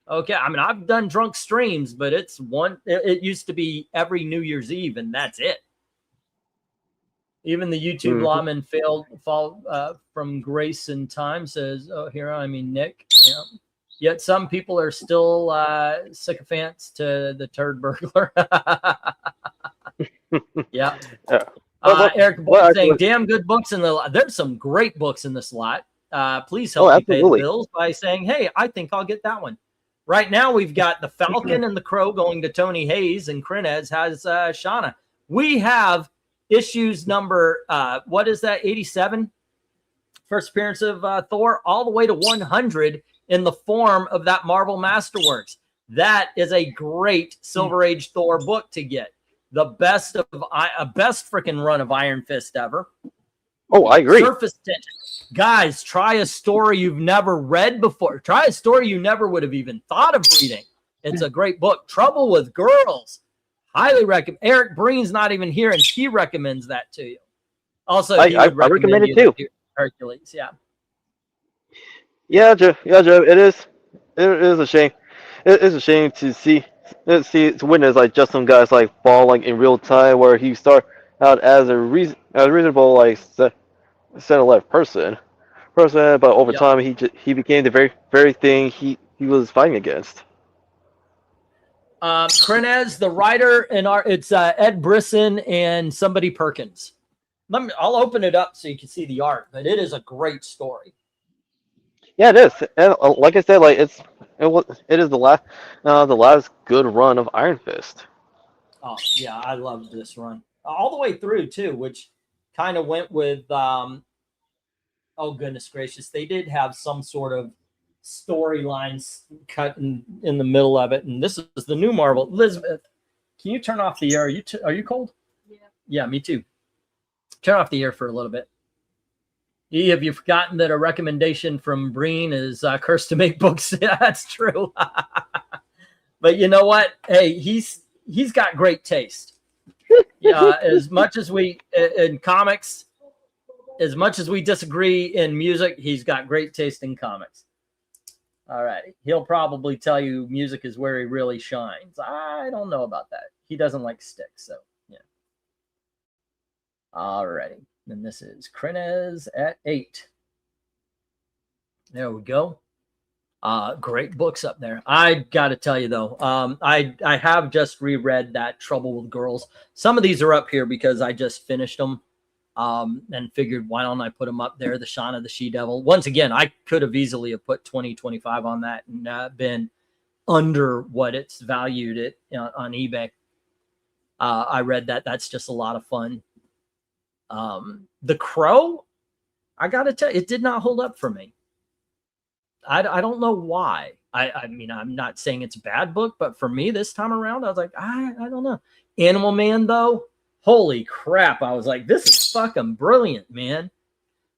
[SPEAKER 1] okay. I mean, I've done drunk streams, but it used to be every New Year's Eve, and that's it. Even the YouTube lawman fall from grace and time, says, oh, here, I mean, Nick. Yeah. Yet some people are still sycophants to the turd burglar. Yeah. Eric Boyd saying, damn good books in the lot. There's some great books in this lot. Please help me pay the bills by saying, hey, I think I'll get that one. Right now, we've got the Falcon and the Crow going to Tony Hayes, and Crenez has Shauna. We have issues number, what is that, 87? First appearance of Thor, all the way to 100 in the form of that Marvel Masterworks. That is a great Silver Age Thor book to get. The best freaking run of Iron Fist ever.
[SPEAKER 4] Oh, I agree.
[SPEAKER 1] Surface tension. Guys, try a story you've never read before. Try a story you never would have even thought of reading. It's a great book. Trouble with Girls. Highly recommend. Eric Breen's not even here, and he recommends that to you. Also,
[SPEAKER 4] I recommend it too.
[SPEAKER 1] Hercules, yeah.
[SPEAKER 4] Yeah, Joe. It is a shame. It is a shame to to witness like just some guys like fall like in real time, where he start out as a reasonable like center-left person, but over time he became the very thing he was fighting against.
[SPEAKER 1] Crenez, the writer, it's Ed Brisson and somebody Perkins. I'll open it up so you can see the art, but it is a great story.
[SPEAKER 4] Yeah, it is. And like I said, like it is the last good run of Iron Fist.
[SPEAKER 1] Oh yeah, I loved this run all the way through too, which kind of went with. Oh goodness gracious, they did have some sort of storylines cut in the middle of it, and this is the new Marvel. Elizabeth, can you turn off the air? Are you cold? Yeah, me too. Turn off the air for a little bit. Have you forgotten that a recommendation from Breen is cursed to make books? That's true. But you know what? Hey, he's got great taste. As much as we in comics, as much as we disagree in music, he's got great taste in comics. All right. He'll probably tell you music is where he really shines. I don't know about that. He doesn't like sticks, so yeah. All righty. And this is Crenez at 8. There we go. Great books up there. I got to tell you, though, I have just reread that Trouble with Girls. Some of these are up here because I just finished them. And figured, why don't I put them up there? The Shauna the She-Devil. Once again, I could have easily have put 20, 25 on that and been under what it's valued at on eBay. I read that. That's just a lot of fun. The Crow, I got to tell you, it did not hold up for me. I don't know why. I mean, I'm not saying it's a bad book, but for me this time around, I was like, I don't know. Animal Man, though. Holy crap. I was like, this is fucking brilliant, man.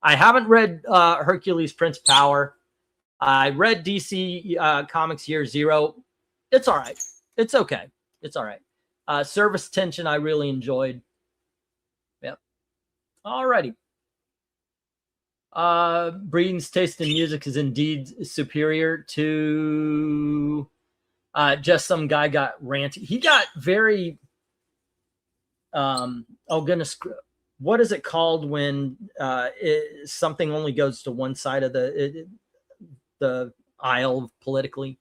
[SPEAKER 1] I haven't read Hercules Prince Power. I read DC Comics Year Zero. It's all right. It's okay. It's all right. Service Tension I really enjoyed. Yep. Alrighty. Breeding's taste in music is indeed superior to just some guy got ranty. He got very oh goodness, what is it called when something only goes to one side of the aisle politically?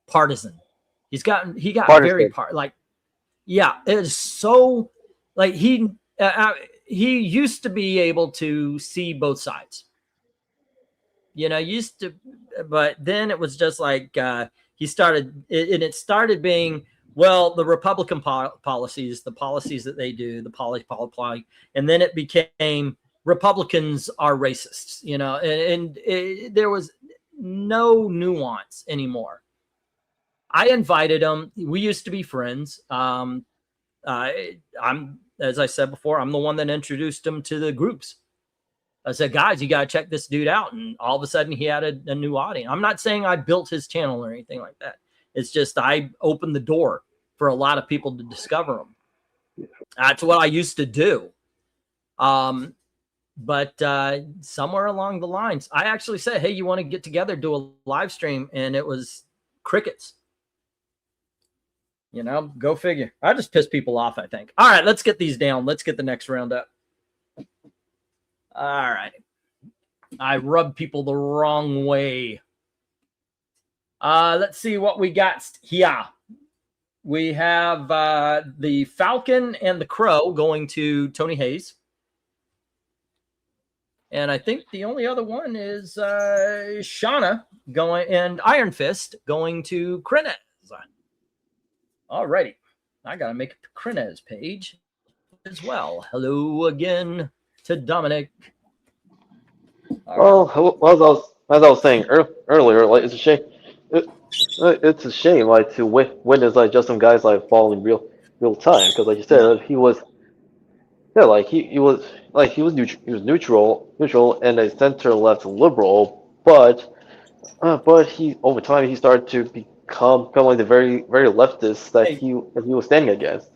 [SPEAKER 1] Partisan. He got very like, yeah, it is so like he used to be able to see both sides, used to, but then it was just like he started and it started being, well, the Republican policies, the policies that they do, the policy, and then it became Republicans are racists, and there was no nuance anymore. I invited him. We used to be friends. I'm, as I said before, I'm the one that introduced him to the groups. I said, guys, you got to check this dude out. And all of a sudden he had a new audience. I'm not saying I built his channel or anything like that. It's just I opened the door for a lot of people to discover him. That's what I used to do. But somewhere along the lines, I actually said, hey, you want to get together, do a live stream? And it was crickets. Go figure. I just piss people off, I think. All right, let's get these down. Let's get the next round up. All right. I rub people the wrong way. Let's see what we got here. We have the Falcon and the Crow going to Tony Hayes. And I think the only other one is Shauna going and Iron Fist going to Krenez. All righty. I got to make a Krenez page as well. Hello again to Dominic.
[SPEAKER 4] Well, as I was saying earlier, like it's a shame. It's a shame, like to witness like just some guys like fall in real time, because like you said, he was, yeah, like he was neutral and a center left liberal, but he over time he started to become like the very leftist that he was standing against.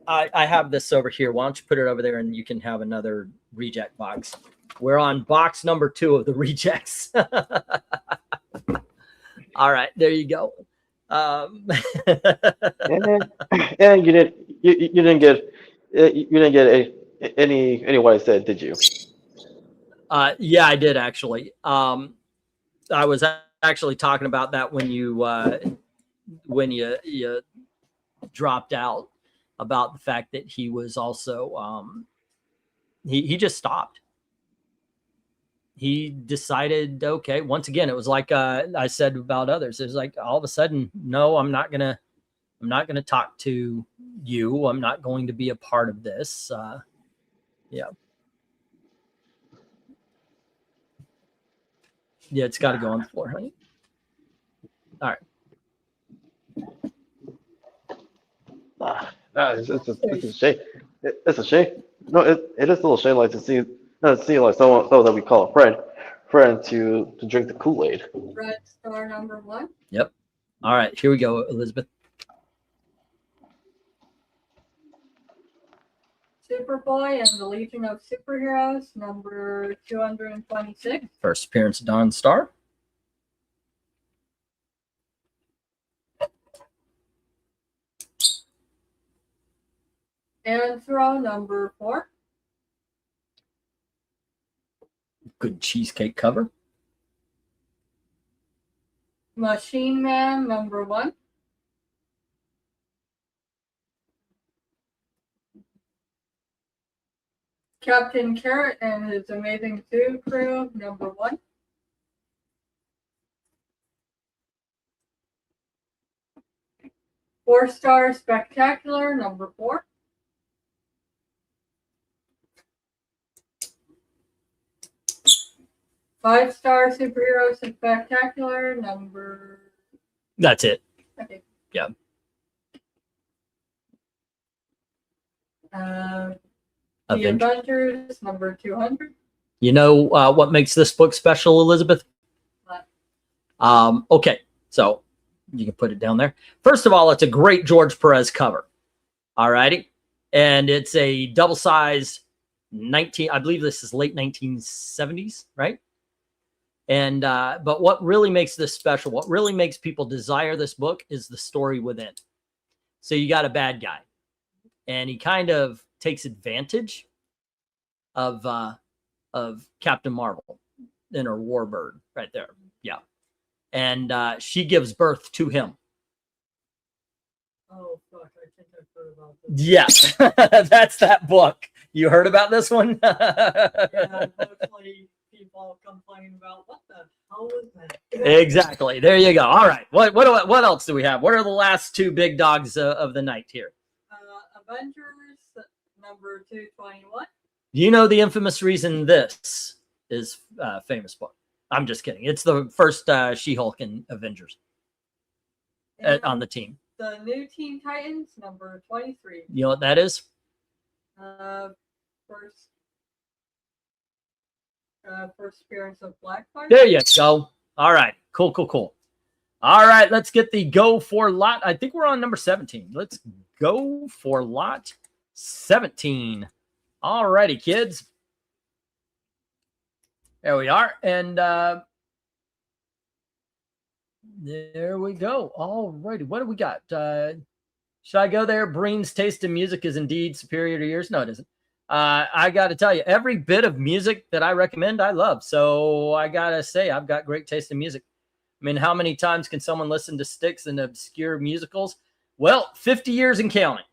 [SPEAKER 1] I have this over here. Why don't you put it over there and you can have another reject box. We're on box number 2 of the rejects. All right, there you go.
[SPEAKER 4] And you didn't get any what I said, did you?
[SPEAKER 1] Yeah, I did actually. I was actually talking about that when you dropped out, about the fact that he was also he just stopped. He decided, okay, once again, it was like I said about others. It was like all of a sudden, no, I'm not gonna talk to you. I'm not going to be a part of this. Yeah, it's got to go on the floor, honey. All right.
[SPEAKER 4] It's a shame. It's a shame. No, it is a little shame, like to see like someone that we call a friend to drink the Kool-Aid.
[SPEAKER 3] Red star number 1.
[SPEAKER 1] Yep. All right, here we go, Elizabeth.
[SPEAKER 3] Superboy and the Legion of Superheroes, number 226.
[SPEAKER 1] First appearance of Dawn Star.
[SPEAKER 3] Anthro, number 4.
[SPEAKER 1] Good cheesecake cover.
[SPEAKER 3] Machine Man, number 1. Captain Carrot and his Amazing Zoo Crew, number 1. Four-star Spectacular, number 4. Five-star Superhero Spectacular, number...
[SPEAKER 1] That's it.
[SPEAKER 3] Okay.
[SPEAKER 1] Yeah.
[SPEAKER 3] The
[SPEAKER 1] Avenger.
[SPEAKER 3] Avengers, number 200.
[SPEAKER 1] You know what makes this book special, Elizabeth?
[SPEAKER 3] What?
[SPEAKER 1] Okay, so you can put it down there. First of all, it's a great George Perez cover. All righty. And it's a double-sized I believe this is late 1970s, right? And but what really makes this special, what really makes people desire this book, is the story within. So you got a bad guy, and he kind of takes advantage of Captain Marvel and her Warbird right there. Yeah. And she gives birth to him.
[SPEAKER 3] Oh, fuck. I think I've heard about this.
[SPEAKER 1] Yeah. That's that book. You heard about this one?
[SPEAKER 3] Yeah, mostly people complain about what the hell was that?
[SPEAKER 1] Exactly. There you go. All right. What else do we have? What are the last two big dogs of the night here?
[SPEAKER 3] Avengers number 221.
[SPEAKER 1] You know the infamous reason this is a famous book. I'm just kidding. It's the first She-Hulk in Avengers on the team.
[SPEAKER 3] The new Teen Titans number 23.
[SPEAKER 1] You know what that is?
[SPEAKER 3] First appearance of Blackfire.
[SPEAKER 1] There you go. All right. Cool. All right. Let's get the go for lot. I think we're on number 17. Let's go for lot 17. All righty, kids. There we are. And there we go. All righty. What do we got? Should I go there? Breen's taste in music is indeed superior to yours. No, it isn't. I got to tell you, every bit of music that I recommend, I love. So I got to say, I've got great taste in music. I mean, how many times can someone listen to Styx and obscure musicals? Well, 50 years and counting.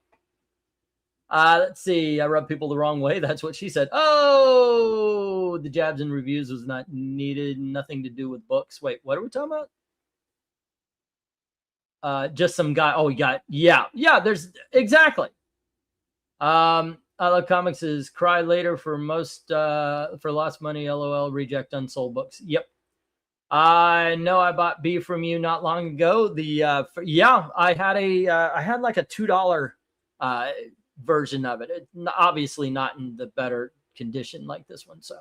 [SPEAKER 1] Let's see. I rub people the wrong way. That's what she said. Oh, the jabs and reviews was not needed. Nothing to do with books. Wait, what are we talking about? Just some guy. Oh, he got, yeah. There's exactly. I love comics is cry later for most, for lost money. LOL, reject unsold books. Yep. I know I bought B from you not long ago. I had like a $2 version of it. Obviously not in the better condition like this one. So,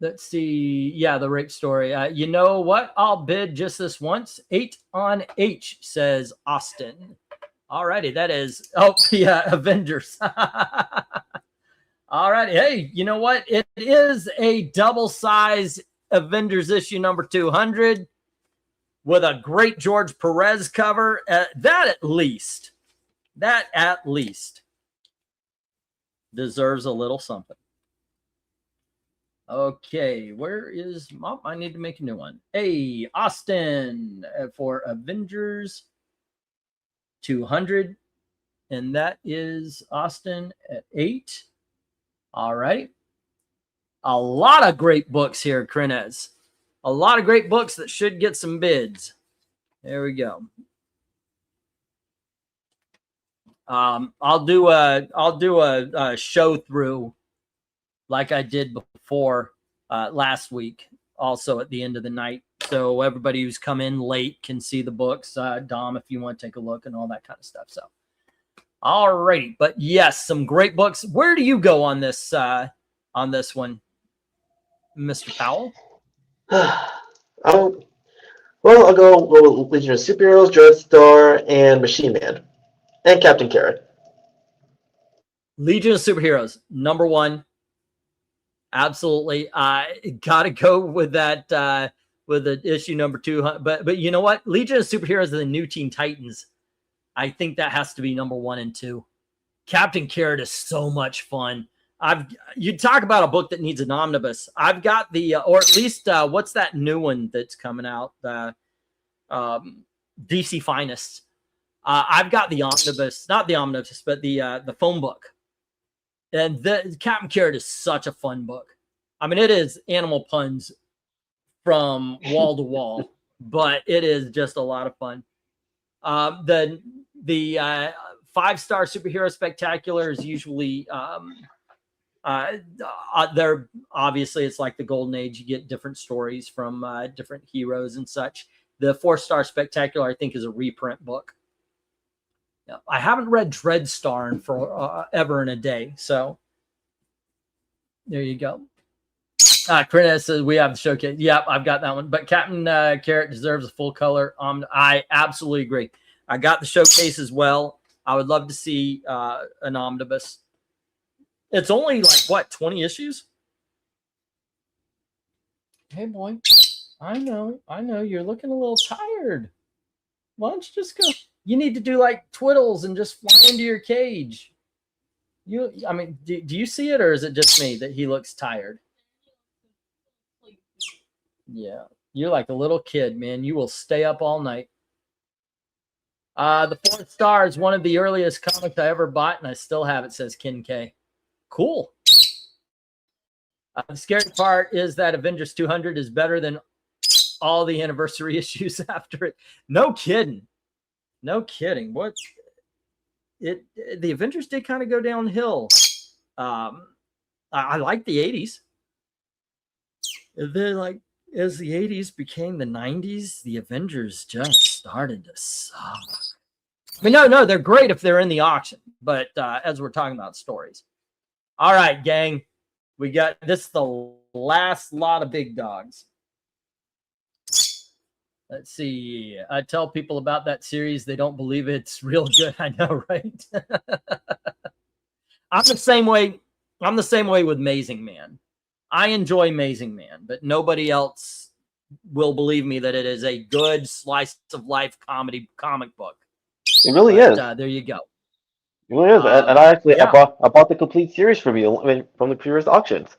[SPEAKER 1] let's see. Yeah, the rape story. You know what? I'll bid just this once. 8 on H, says Austin. Alrighty, that is. Oh yeah, Avengers. Alrighty, hey, you know what? It is a double-size Avengers issue number 200 with a great George Perez cover. That at least deserves a little something. Okay, where is? Oh, I need to make a new one. Hey, Austin for Avengers 200, and that is Austin at 8. All right. A lot of great books here, Crenez. A lot of great books that should get some bids. There we go. I'll do a show through like I did before last week, also at the end of the night. So everybody who's come in late can see the books. Dom, if you want to take a look and all that kind of stuff. So, all righty. But yes, some great books. Where do you go on this one, Mr. Powell?
[SPEAKER 4] I'll go with Legion of Superheroes, Dreadstar, and Machine Man, and Captain Carrot.
[SPEAKER 1] Legion of Superheroes, number 1. Absolutely. I gotta go with that. With the issue number 2, but you know what? Legion of Superheroes are the new Teen Titans. I think that has to be number 1 and 2. Captain Carrot is so much fun. You talk about a book that needs an omnibus. I've got the, or at least what's that new one that's coming out? DC Finest. I've got the omnibus, not the omnibus, but the phone book. And the Captain Carrot is such a fun book. I mean, it is animal puns from wall to wall, but it is just a lot of fun. The 5-star superhero spectacular is usually they're obviously, it's like the golden age. You get different stories from different heroes and such. The 4-star spectacular, I think, is a reprint book. Yeah, I haven't read Dreadstar in for ever in a day, so there you go. Chris says we have the showcase. Yep, I've got that one. But Captain Carrot deserves a full color. I absolutely agree. I got the showcase as well. I would love to see an omnibus. It's only like what, 20 issues? Hey boy, I know you're looking a little tired. Why don't you just go? You need to do like twiddles and just fly into your cage. I mean, do you see it, or is it just me that he looks tired? Yeah, you're like a little kid, man. You will stay up all night. The Fourth Star is one of the earliest comics I ever bought, and I still have it, says Kin K. Cool. The scary part is that Avengers 200 is better than all the anniversary issues after it. No kidding. No kidding. What? The Avengers did kind of go downhill. I like the 80s. They're like, as the 80s became the 90s, the Avengers just started to suck. I mean, no, they're great if they're in the auction, but as we're talking about stories. All right, gang, we got this, the last lot of big dogs. Let's see. I tell people about that series. They don't believe it's real good. I know, right? I'm the same way. I'm the same way with Amazing Man. I enjoy Amazing Man, but nobody else will believe me that it is a good slice of life comedy comic book.
[SPEAKER 4] It really is.
[SPEAKER 1] There you go.
[SPEAKER 4] It really is. And I actually,
[SPEAKER 1] yeah.
[SPEAKER 4] I bought the complete series from you from the previous auctions.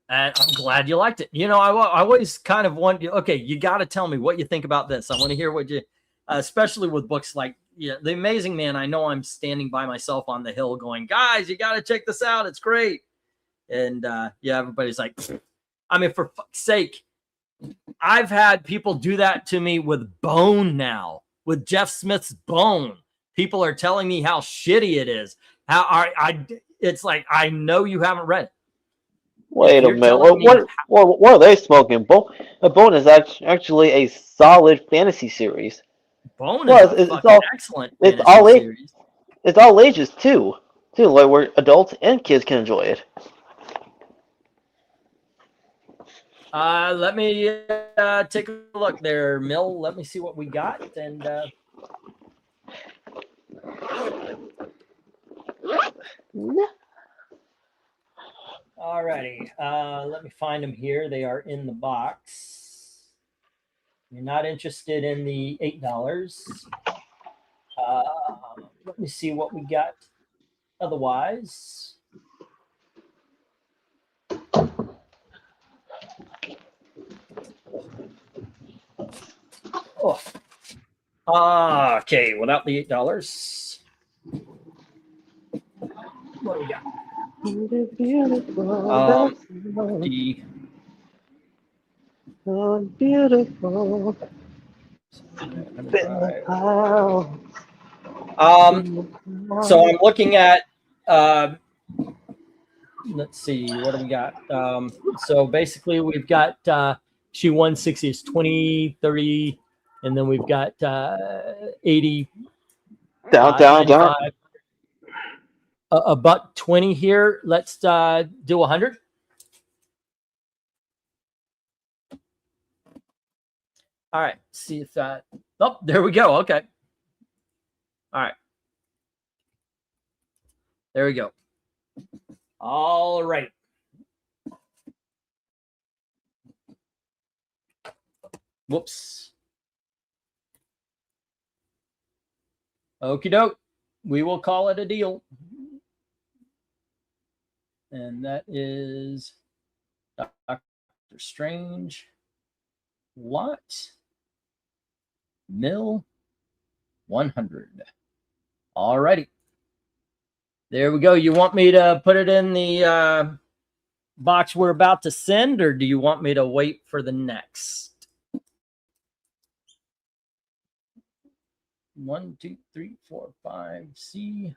[SPEAKER 1] And I'm glad you liked it. You know, I always kind of want you. Okay, you got to tell me what you think about this. I want to hear what you, especially with books like The Amazing Man. I know I'm standing by myself on the hill, going, guys, you got to check this out. It's great. And everybody's like, I mean, for fuck's sake, I've had people do that to me with Bone now, with Jeff Smith's Bone. People are telling me how shitty it is. It's like, I know you haven't read it.
[SPEAKER 4] Wait a minute. What are they smoking? Bone is actually a solid fantasy series.
[SPEAKER 1] Bone is excellent.
[SPEAKER 4] It's all series. It's all ages too, like where adults and kids can enjoy it.
[SPEAKER 1] Let me take a look there, Mill. Let me see what we got. And alrighty, let me find them here. They are in the box. You're not interested in the $8. Let me see what we got otherwise. Oh. Okay, without the $8. What do we got?
[SPEAKER 4] Beautiful.
[SPEAKER 1] So I'm looking at let's see, what do we got? So basically we've got issue 160 is 20, 30, and then we've got 80
[SPEAKER 4] down.
[SPEAKER 1] A buck 20 here. Let's do 100. All right, see if that. Oh, there we go. Okay. All right. There we go. All right. Whoops. Okie doke. We will call it a deal. And that is Doctor Strange. What? Mill 100. All righty. There we go. You want me to put it in the box we're about to send, or do you want me to wait for the next? 1, 2, 3, 4, 5. C.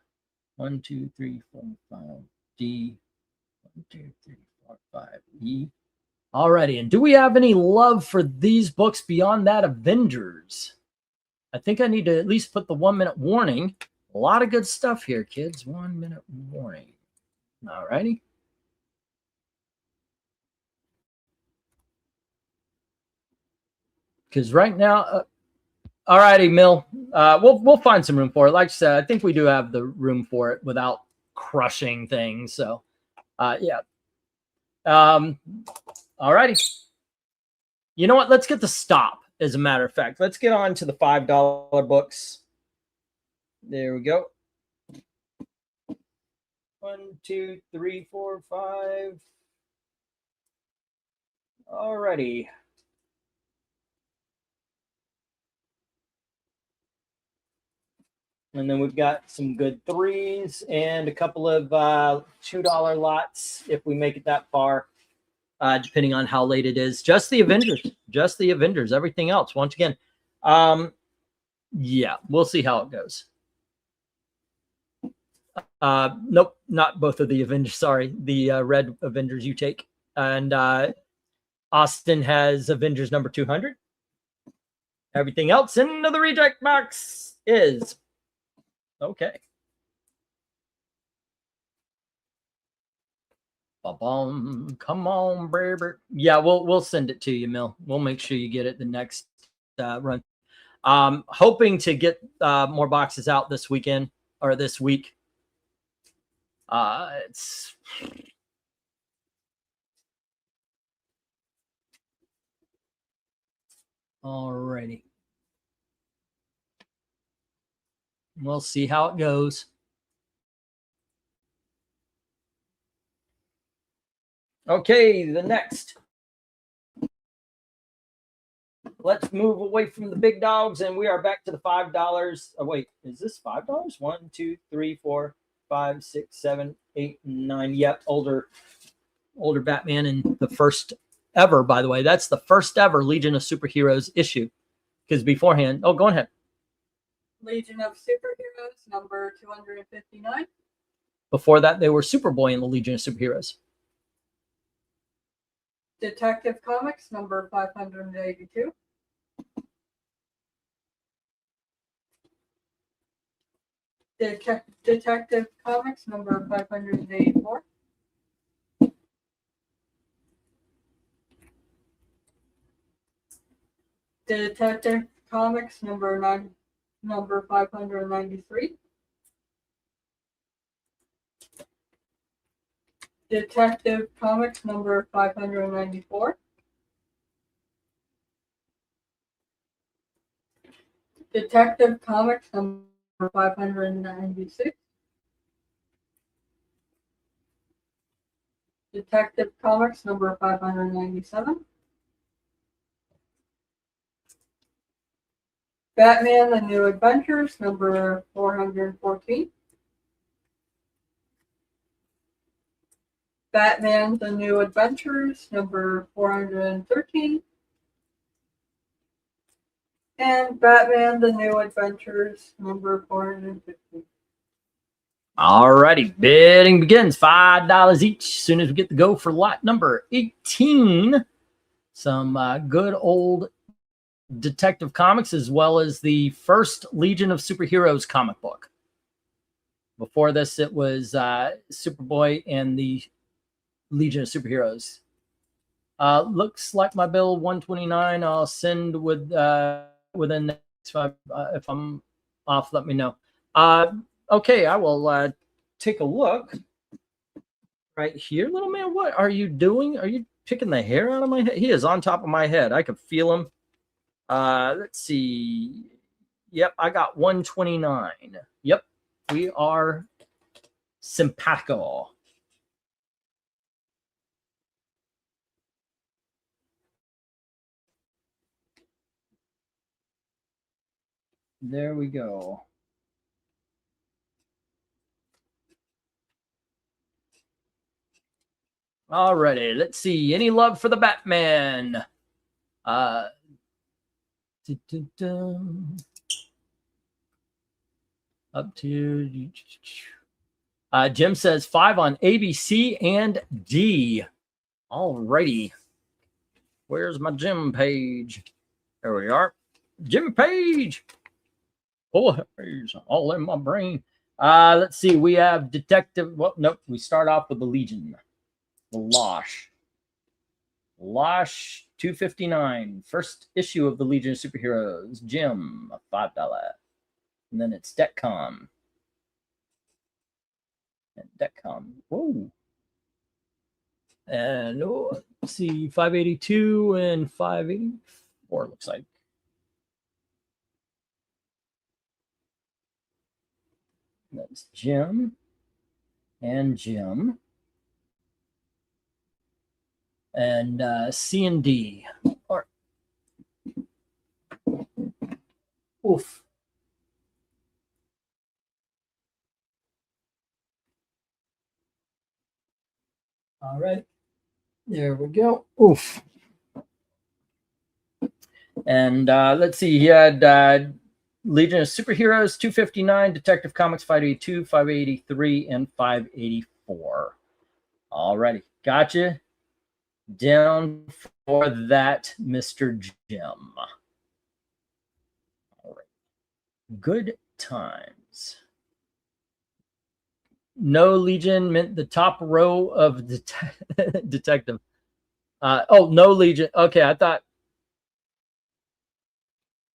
[SPEAKER 1] 1, 2, 3, 4, 5. D. 1, 2, 3, 4, 5. E. Alrighty, and do we have any love for these books beyond that Avengers? I think I need to at least put the 1 minute warning. A lot of good stuff here, kids. 1 minute warning. Alrighty. Because right now, alrighty, Mill. We'll find some room for it. Like I said, I think we do have the room for it without crushing things. So, yeah. All righty. You know what? Let's get the stop. As a matter of fact, let's get on to the $5 books. There we go. 1, 2, 3, 4, 5. All righty. And then we've got some good 3s and a couple of $2 lots if we make it that far, depending on how late it is. Just the Avengers. Just the Avengers. Everything else, once again. Yeah, we'll see how it goes. Nope, not both of the Avengers. Sorry, the red Avengers you take. And Austin has Avengers number 200. Everything else into the reject box is okay. Ba-bum. Come on, baby. Yeah, we'll send it to you, Mill. We'll make sure you get it the next run. Hoping to get more boxes out this weekend or this week. It's alrighty. We'll see how it goes. Okay, the next. Let's move away from the big dogs, and we are back to the $5. Oh, wait, is this $5? 1, 2, 3, 4, 5, 6, 7, 8, 9. Yep, older Batman, and the first ever, by the way. That's the first ever Legion of Superheroes issue. Because beforehand, oh, go ahead.
[SPEAKER 3] Legion of Superheroes, number 259.
[SPEAKER 1] Before that, they were Superboy in the Legion of Superheroes.
[SPEAKER 3] Detective Comics, number 582. Detective Comics, number 584. Detective Comics, number 593. Detective Comics, number 594. Detective Comics, number 596. Detective Comics, number 597. Batman: The New Adventures, number 414. Batman: The New Adventures, number 413. And Batman: The New Adventures, number 415.
[SPEAKER 1] Alrighty, bidding begins. $5 each. As soon as we get the go for lot number 18. Some good old Detective Comics, as well as the first Legion of Superheroes comic book. Before this, it was Superboy and the Legion of Superheroes. Looks like my bill 129. I'll send within the next 5. If I'm off, let me know. Okay, I will take a look right here. Little man, what are you doing? Are you picking the hair out of my head? He is on top of my head. I can feel him. Let's see. Yep, I got 129. Yep, we are simpatico. There we go. Alrighty, let's see. Any love for the Batman? Up to Jim says 5 on ABC and D. Alrighty. Where's my Jim page? There we are. Jim page. Oh, it's all in my brain. Let's see. We have Detective. Well, nope. We start off with the Legion. The Losh 259. First issue of the Legion of Superheroes. Jim, $5. And then it's Detcom. And Decom. Whoa. And let's see, 582 and 584 looks like. That's Jim and Jim. And C and D. Or, oof. All right. There we go. Oof. And let's see. He had Legion of Superheroes 259, Detective Comics 582, 583, and 584. All righty. Gotcha. Down for that, Mr. Jim. All right. Good times. No Legion meant the top row of detective. No Legion. Okay, I thought.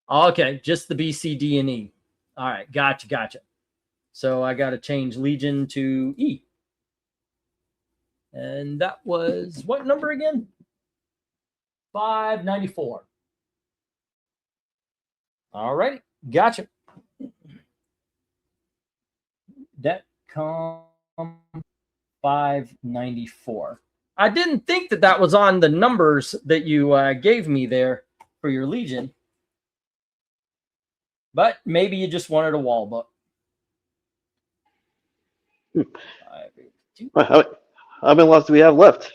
[SPEAKER 1] Okay, just the B, C, D, and E. All right, gotcha. So I got to change Legion to E. And that was what number again? 594. All right, gotcha. Detcom 594. I didn't think that was on the numbers that you gave me there for your Legion. But maybe you just wanted a wall book.
[SPEAKER 4] How many lots do we have left?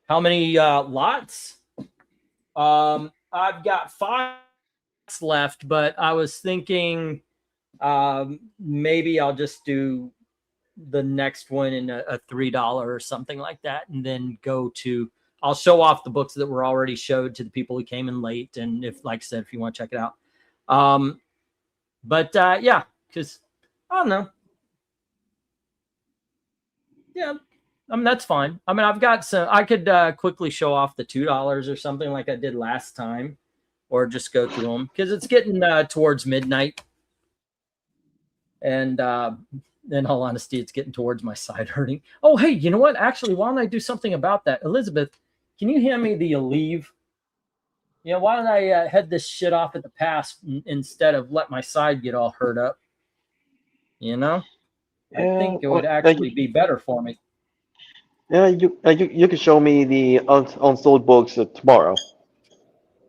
[SPEAKER 1] How many lots? I've got 5 left, but I was thinking maybe I'll just do the next one in a $3 or something like that, and then I'll show off the books that were already showed to the people who came in late, and if, like I said, if you want to check it out. Yeah, because I don't know. Yeah, I mean, that's fine. I mean, I've got some, I could quickly show off the $2 or something like I did last time, or just go through them because it's getting towards midnight. And in all honesty, it's getting towards my side hurting. Oh, hey, you know what? Actually, why don't I do something about that? Elizabeth, can you hand me the Aleve? You know, why don't I head this shit off at the pass instead of let my side get all hurt up? You know? I think it would actually be better for me.
[SPEAKER 4] Yeah, you can show me the unsold books tomorrow.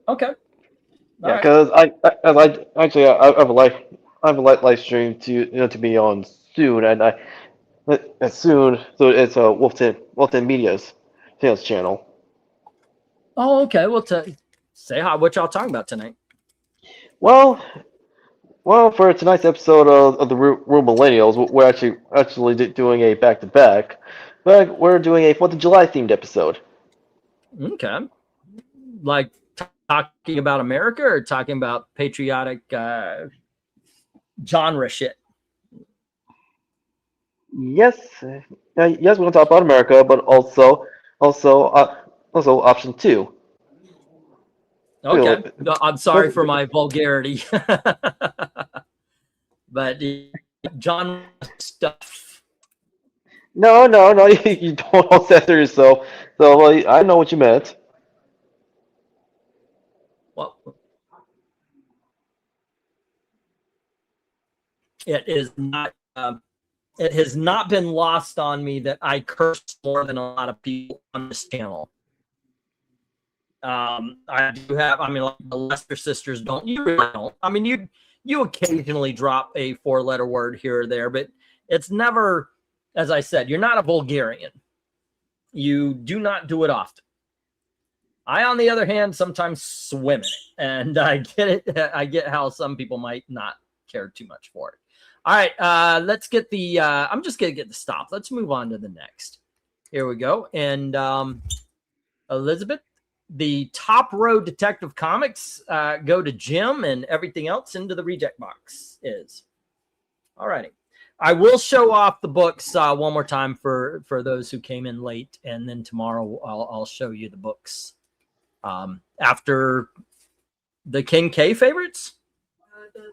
[SPEAKER 1] Okay.
[SPEAKER 4] Yeah, because I have a live stream to be on soon, and soon, so it's Wolfton Media's channel.
[SPEAKER 1] Oh, okay. Well, say hi. What y'all talking about tonight?
[SPEAKER 4] Well, for tonight's episode of the Real Millennials, we're actually doing a back-to-back, but we're doing a 4th of July themed episode.
[SPEAKER 1] Okay. Like talking about America or talking about patriotic genre shit?
[SPEAKER 4] Yes, yes, we're gonna talk about America, but also option 2.
[SPEAKER 1] Okay. I'm sorry for my vulgarity. But genre stuff.
[SPEAKER 4] No, you don't censor yourself. So I know what you meant.
[SPEAKER 1] Well, it is not. It has not been lost on me that I curse more than a lot of people on this channel. I do have. I mean, like the Lester sisters don't. You really don't. I mean, you occasionally drop a 4-letter word here or there, but it's never. As I said, you're not a vulgarian. You do not do it often. I, on the other hand, sometimes swim in it, and I get it. I get how some people might not care too much for it. All right, let's get the. I'm just gonna get the stop. Let's move on to the next. Here we go. And Elizabeth, the top row Detective Comics go to Jim, and everything else into the reject box is. All righty. I will show off the books one more time for those who came in late, and then tomorrow I'll show you the books after the King K favorites.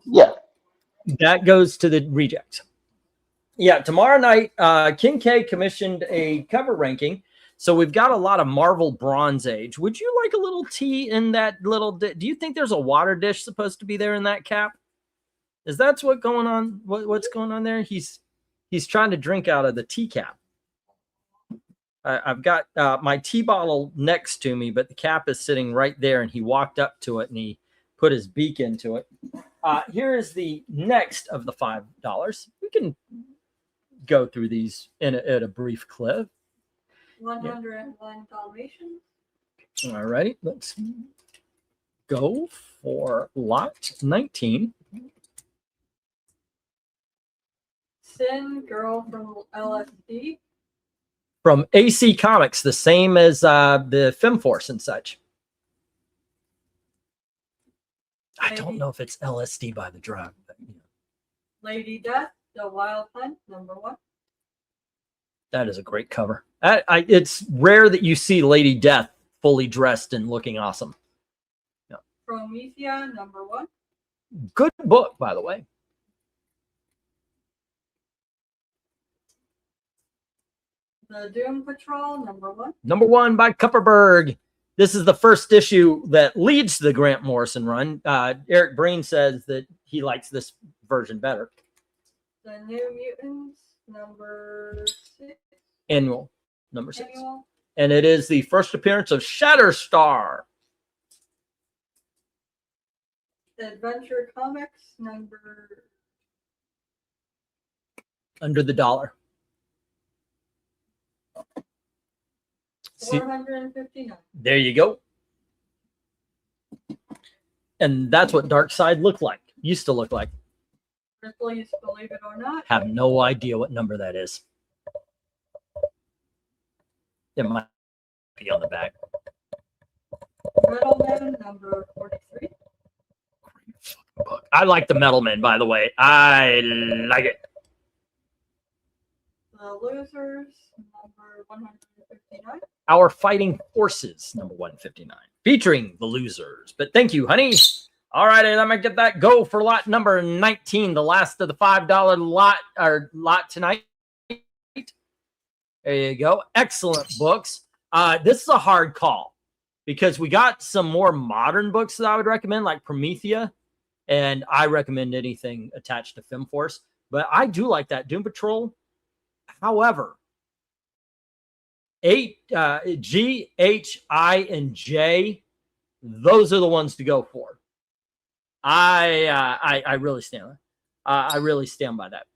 [SPEAKER 4] Yeah,
[SPEAKER 1] That goes to the reject. Yeah, tomorrow night, King K commissioned a cover ranking. So we've got a lot of Marvel Bronze Age. Would you like a little tea in that little? Do you think there's a water dish supposed to be there in that cap? Is that what's going on? What's going on there? He's trying to drink out of the teacup. I've got my tea bottle next to me, but the cap is sitting right there, and he walked up to it and he put his beak into it. Here is the next of the $5. We can go through these in a brief clip.
[SPEAKER 3] 101 Dalmatians.
[SPEAKER 1] All right, let's go for lot 19.
[SPEAKER 3] Sin Girl from LSD.
[SPEAKER 1] From AC Comics, the same as the FemForce and such. I don't know if it's LSD by the drug. But, you know.
[SPEAKER 3] Lady Death, The Wild Hunt, #1.
[SPEAKER 1] That is a great cover. It's rare that you see Lady Death fully dressed and looking awesome. Yeah.
[SPEAKER 3] Promethea, #1.
[SPEAKER 1] Good book, by the way.
[SPEAKER 3] The Doom Patrol, #1.
[SPEAKER 1] #1 by Kupperberg. This is the first issue that leads to the Grant Morrison run. Eric Breen says that he likes this version better.
[SPEAKER 3] The New Mutants, #6.
[SPEAKER 1] Annual, #6.
[SPEAKER 3] Annual.
[SPEAKER 1] And it is the first appearance of Shatterstar.
[SPEAKER 3] Adventure Comics,
[SPEAKER 1] Under the dollar. See,
[SPEAKER 3] 459.
[SPEAKER 1] there you go. And that's what Dark Side looked like. Used to look like.
[SPEAKER 3] Please believe it or not.
[SPEAKER 1] Have no idea what number that is. It might be on the back.
[SPEAKER 3] Metal Man, #43.
[SPEAKER 1] Book. I like the Metal Man, by the way. I like it.
[SPEAKER 3] The Losers, #159.
[SPEAKER 1] Our Fighting Forces, #159. Featuring the Losers. But thank you, honey. All right, let me get that go for lot number 19, the last of the $5 lot tonight. There you go. Excellent books. This is a hard call because we got some more modern books that I would recommend, like Promethea, and I recommend anything attached to FemForce. But I do like that Doom Patrol. However, G, H, I, and J, those are the ones to go for. I really stand. I really stand by that.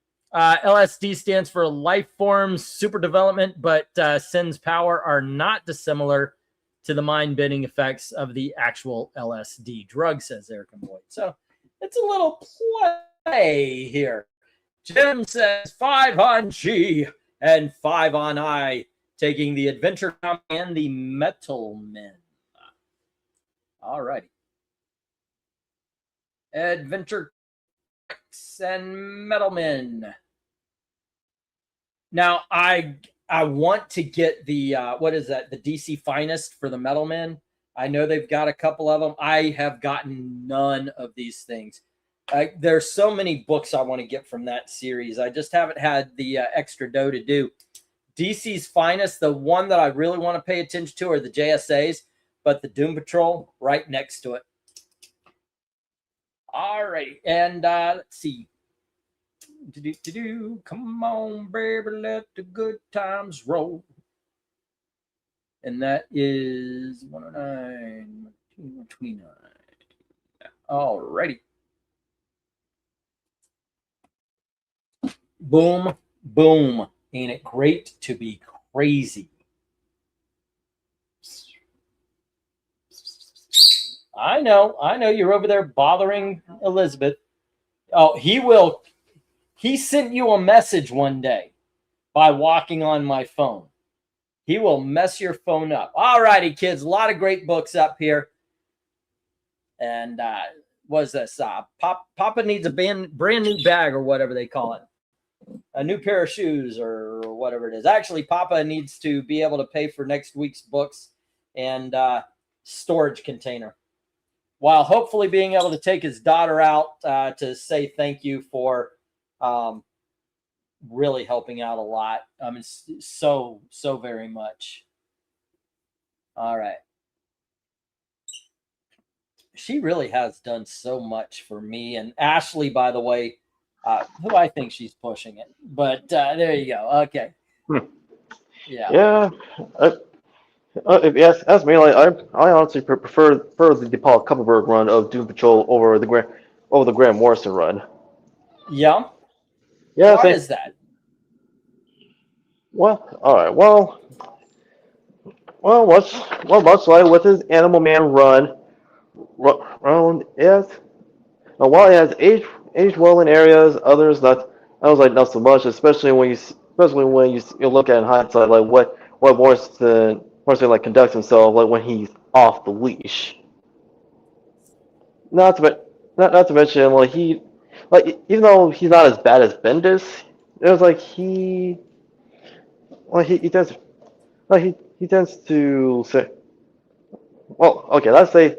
[SPEAKER 1] LSD stands for Life Forms Super Development, but Sin's power are not dissimilar to the mind-bending effects of the actual LSD drug, says Eric and Boyd. So it's a little play here. Jim says 5 on G and 5 on I, taking the Adventure Comic and the Metal Men. All righty. Adventure and Metal Men. Now, I want to get the, what is that? The DC Finest for the Metal Men. I know they've got a couple of them. I have gotten none of these things. There's so many books I want to get from that series. I just haven't had the extra dough to do. DC's Finest, the one that I really want to pay attention to are the JSAs, but the Doom Patrol right next to it. All right, and let's see. Come on, baby, let the good times roll. And that is 109, 129. All righty. Boom, boom. Ain't it great to be crazy? I know. You're over there bothering Elizabeth. Oh, he sent you a message one day by walking on my phone. He will mess your phone up. All righty, kids. A lot of great books up here. And what's this? Papa needs a brand new bag or whatever they call it. A new pair of shoes or whatever it is. Actually, Papa needs to be able to pay for next week's books and storage container, while hopefully being able to take his daughter out to say thank you for really helping out a lot. I mean, so very much. All right. She really has done so much for me. And Ashley, by the way, who I think she's pushing it. But there you go. Okay. Yeah.
[SPEAKER 4] Yeah. If you ask me, like I honestly prefer the Paul Kupperberg run of Doom Patrol over the Grant Morrison run.
[SPEAKER 1] Yeah.
[SPEAKER 4] Yeah.
[SPEAKER 1] Why is that?
[SPEAKER 4] Well, all right. Much like with his Animal Man run, yes. While it has aged well in areas, others not. I was like not so much, especially when you look at in hindsight, like what Morrison like conducts himself like when he's off the leash. Not to not to mention like even though he's not as bad as Bendis, it was like he tends he tends to say, well, okay, let's say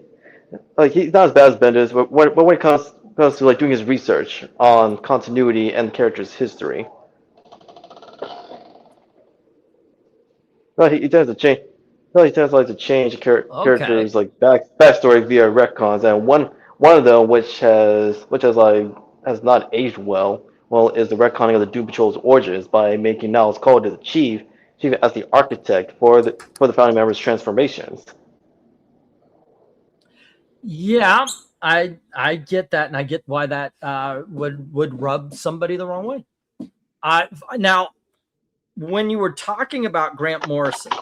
[SPEAKER 4] like he's not as bad as Bendis, but when it comes to like doing his research on continuity and the character's history, he tends to change. He tends to like to change characters like backstory via retcons, and one of them which has not aged well is the retconning of the Doom Patrol's origins by making Niles Cole to the chief as the architect for the founding members' transformations.
[SPEAKER 1] Yeah, I get that, and I get why that would rub somebody the wrong way. Now, when you were talking about Grant Morrison,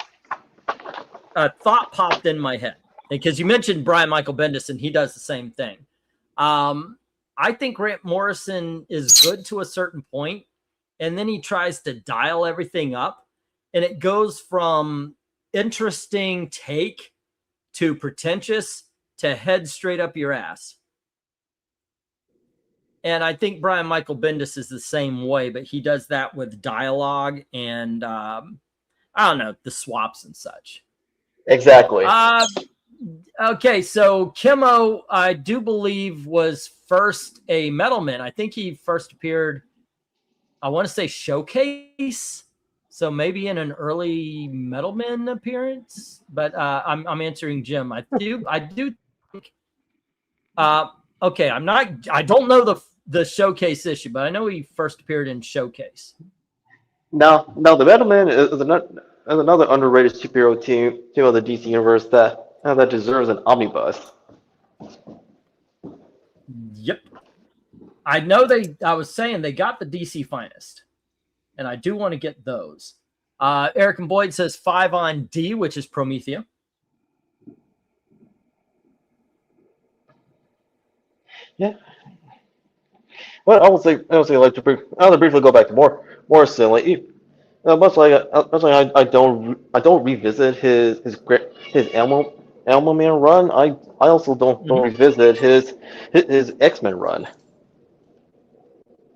[SPEAKER 1] a thought popped in my head because you mentioned Brian Michael Bendis, and he does the same thing. I think Grant Morrison is good to a certain point, and then he tries to dial everything up, and it goes from interesting take to pretentious to head straight up your ass. And I think Brian Michael Bendis is the same way, but he does that with dialogue and I don't know, the swaps and such.
[SPEAKER 4] Exactly.
[SPEAKER 1] Okay, so Kimmo, I do believe, was first a Metalman. I think he first appeared, I want to say Showcase, so maybe in an early Metalman appearance. But I'm answering Jim. I do think. Okay, I don't know the Showcase issue, but I know he first appeared in Showcase.
[SPEAKER 4] Now the Metalman is another underrated superhero team of the DC universe that deserves an omnibus.
[SPEAKER 1] Yep. I know I was saying they got the DC Finest, and I do want to get those. Eric and Boyd says 5 on D, which is Promethea.
[SPEAKER 4] Yeah. Well, I would say like I would briefly go back to Morrison. Like much like I don't revisit his Animal Man run. I also don't revisit his X-Men run.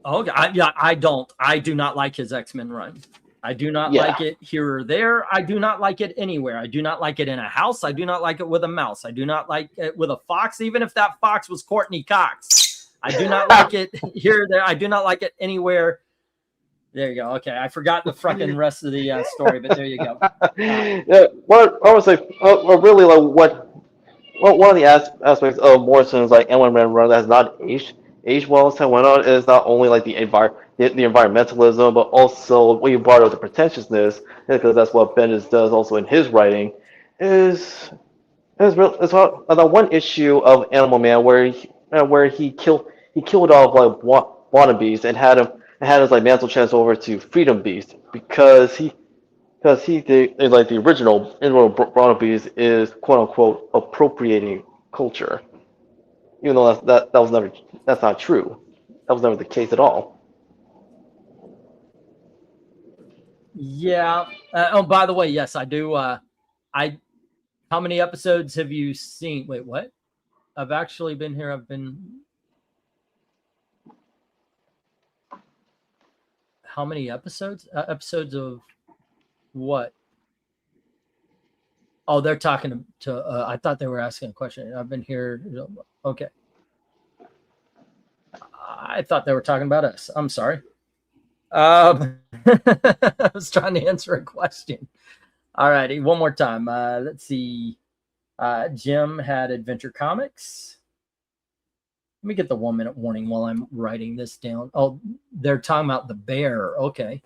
[SPEAKER 1] Okay, I don't. I do not like his X-Men run. I do not like it here or there. I do not like it anywhere. I do not like it in a house. I do not like it with a mouse. I do not like it with a fox, even if that fox was Courtney Cox. I do not like it here or there. I do not like it anywhere. There you go. Okay, I forgot the fucking rest of the story, but there you go.
[SPEAKER 4] Yeah, what I would say, really like what one of the aspects of Morrison's like Animal Man run that has not aged well as time went on is not only like the environmentalism, but also what you brought up the pretentiousness, because that's what Bendis does also in his writing. Is about one issue of Animal Man where he killed off like wannabes and had his like mantle chance over to Freedom Beast because the original wannabes is quote unquote appropriating culture, even though that's not true. That was never the case at all.
[SPEAKER 1] Yeah. Oh, by the way, yes, I do. How many episodes have you seen? Wait, what? I've actually been here. How many episodes? Episodes of what? Oh, they're talking to I thought they were asking a question. I've been here. Okay. I thought they were talking about us. I'm sorry. I was trying to answer a question. All righty, one more time. Let's see. Jim had Adventure Comics. Let me get the 1 minute warning while I'm writing this down. Oh, they're talking about the bear. Okay.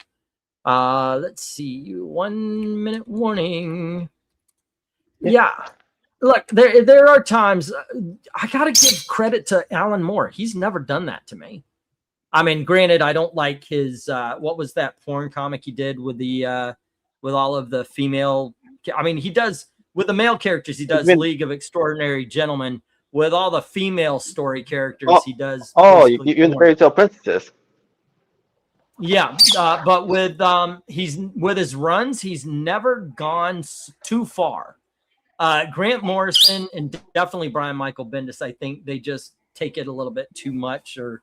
[SPEAKER 1] Let's see. 1 minute warning. Yeah. Look, there are times I gotta give credit to Alan Moore. He's never done that to me. I mean, granted, I don't like his what was that porn comic he did with the with all of the female. I mean, he does with the male characters. He does League of Extraordinary Gentlemen. With all the female story characters, he does.
[SPEAKER 4] Oh, you're in the Fairy Tale Princess.
[SPEAKER 1] Yeah, but with he's with his runs, he's never gone too far. Grant Morrison and definitely Brian Michael Bendis, I think they just take it a little bit too much, or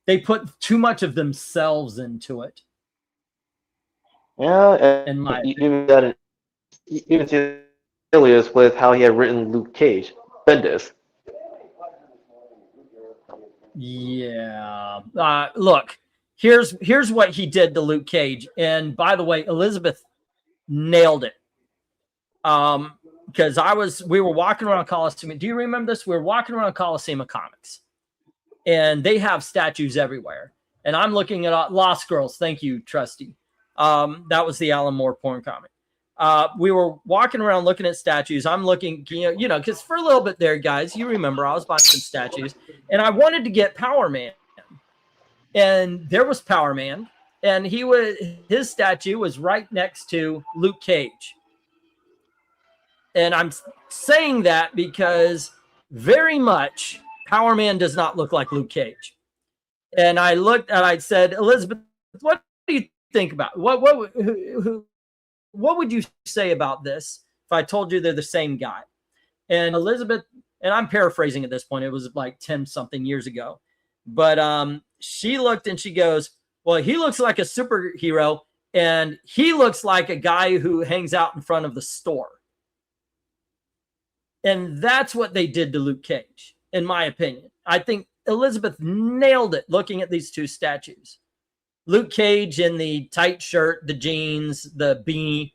[SPEAKER 1] they put too much of themselves into it.
[SPEAKER 4] Yeah,
[SPEAKER 1] in my
[SPEAKER 4] even see Alias with how he had written Luke Cage, Bendis.
[SPEAKER 1] Yeah. Look, here's what he did to Luke Cage, and by the way, Elizabeth nailed it. Because we were walking around Coliseum. Do you remember this? We were walking around Coliseum of Comics, and they have statues everywhere. And I'm looking at Lost Girls. Thank you, Trusty. That was the Alan Moore porn comic. We were walking around looking at statues. I'm looking, because for a little bit there, guys, you remember I was buying some statues, and I wanted to get Power Man, and there was Power Man, and his statue was right next to Luke Cage. And I'm saying that because very much Power Man does not look like Luke Cage. And I looked and I said, Elizabeth, what do you think about what would you say about this if I told you they're the same guy? And Elizabeth, and I'm paraphrasing at this point, it was like 10 something years ago, but she looked and she goes, well, he looks like a superhero and he looks like a guy who hangs out in front of the store. And that's what they did to Luke Cage, in my opinion. I think Elizabeth nailed it looking at these two statues. Luke Cage in the tight shirt, the jeans, the beanie,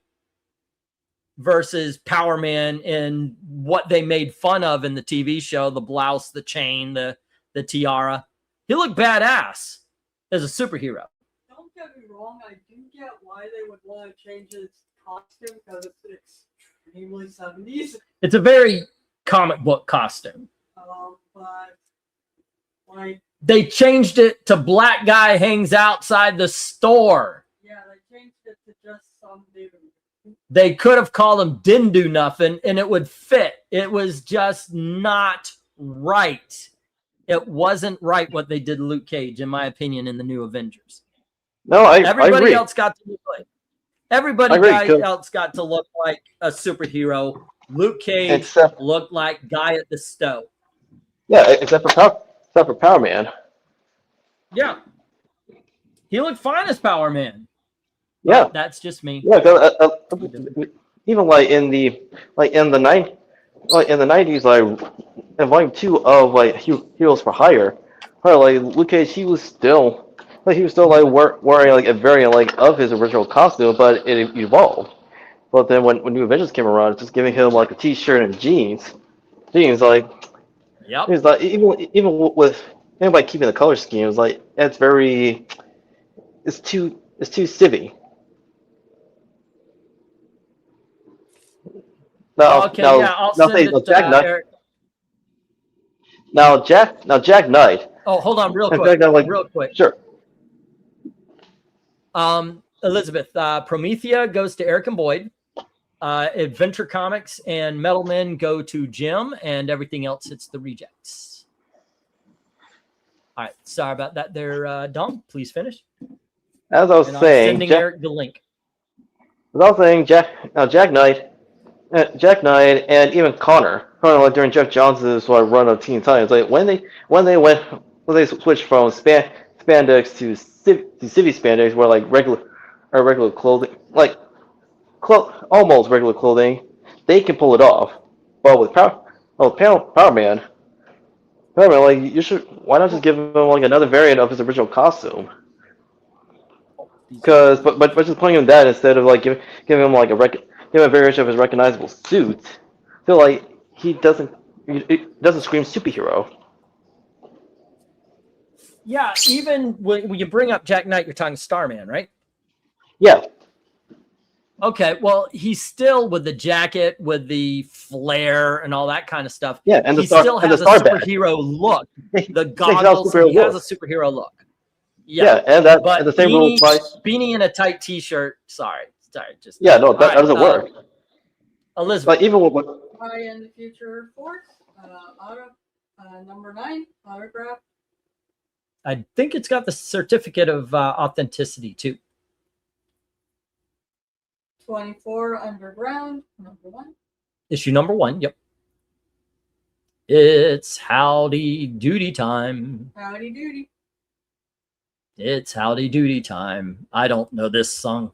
[SPEAKER 1] versus Power Man in what they made fun of in the TV show, the blouse, the chain, the tiara. He looked badass as a superhero.
[SPEAKER 3] Don't get me wrong, I do get why they would want to change his costume because it's extremely 70s.
[SPEAKER 1] It's a very comic book costume.
[SPEAKER 3] But like
[SPEAKER 1] they changed it to black guy hangs outside the store.
[SPEAKER 3] Yeah, they changed it to just some dude.
[SPEAKER 1] They could have called him Didn't Do Nothing and it would fit. It was just not right. It wasn't right what they did to Luke Cage, in my opinion, in the new Avengers.
[SPEAKER 4] No,
[SPEAKER 1] everybody
[SPEAKER 4] I agree.
[SPEAKER 1] else got to look like else got to look like a superhero. Luke Cage looked like guy at the stove.
[SPEAKER 4] Yeah, except for Power Man.
[SPEAKER 1] Yeah, he looked fine as Power Man.
[SPEAKER 4] Yeah,
[SPEAKER 1] that's just me.
[SPEAKER 4] Yeah, even in the 90s, in Volume 2 of Heroes for Hire, Luke Cage, he was still wearing a variant of his original costume, but it evolved. But then when New Avengers came around, it's just giving him a t-shirt and jeans. Yep. It's even with anybody keeping the color scheme, it's too civvy. Jack Knight.
[SPEAKER 1] Oh, hold on, real quick.
[SPEAKER 4] Sure.
[SPEAKER 1] Elizabeth, Promethea goes to Eric and Boyd. Adventure Comics and Metal Men go to Jim, and everything else hits the rejects. All right, sorry about that there, Dom. Please finish.
[SPEAKER 4] As I was saying,
[SPEAKER 1] Eric the link.
[SPEAKER 4] As I was saying, Jack Knight, and even Connor, during Jeff Johns' run of Teen Titans, when they switched from spandex to civvy spandex, where regular clothing, almost regular clothing, they can pull it off. But with Power Man, why not just give him another variant of his original costume? Because, but just putting him that instead of like giving him like a variation of his recognizable suit, I feel like he doesn't scream superhero.
[SPEAKER 1] Yeah, even when you bring up Jack Knight, you're talking Starman, right?
[SPEAKER 4] Yeah,
[SPEAKER 1] Okay, well, he's still with the jacket, with the flare, and all that kind of stuff.
[SPEAKER 4] yeah, and
[SPEAKER 1] He still has a
[SPEAKER 4] star badge.
[SPEAKER 1] superhero look. The
[SPEAKER 4] Yeah, he's got a
[SPEAKER 1] goggles,
[SPEAKER 4] superhero
[SPEAKER 1] he has a
[SPEAKER 4] look.
[SPEAKER 1] superhero look.
[SPEAKER 4] Yeah, and
[SPEAKER 1] But
[SPEAKER 4] the same rule applies.
[SPEAKER 1] beanie and a tight T-shirt. Sorry, just
[SPEAKER 4] Yeah, no, that
[SPEAKER 1] all right,
[SPEAKER 4] doesn't work.
[SPEAKER 1] Elizabeth,
[SPEAKER 4] But even with
[SPEAKER 3] High in the Future Force, number 9, autograph.
[SPEAKER 1] I think it's got the certificate of authenticity too.
[SPEAKER 3] 24 Underground, number 1.
[SPEAKER 1] Issue number 1. Yep. It's howdy doody time.
[SPEAKER 3] Howdy doody.
[SPEAKER 1] It's howdy doody time. I don't know this song.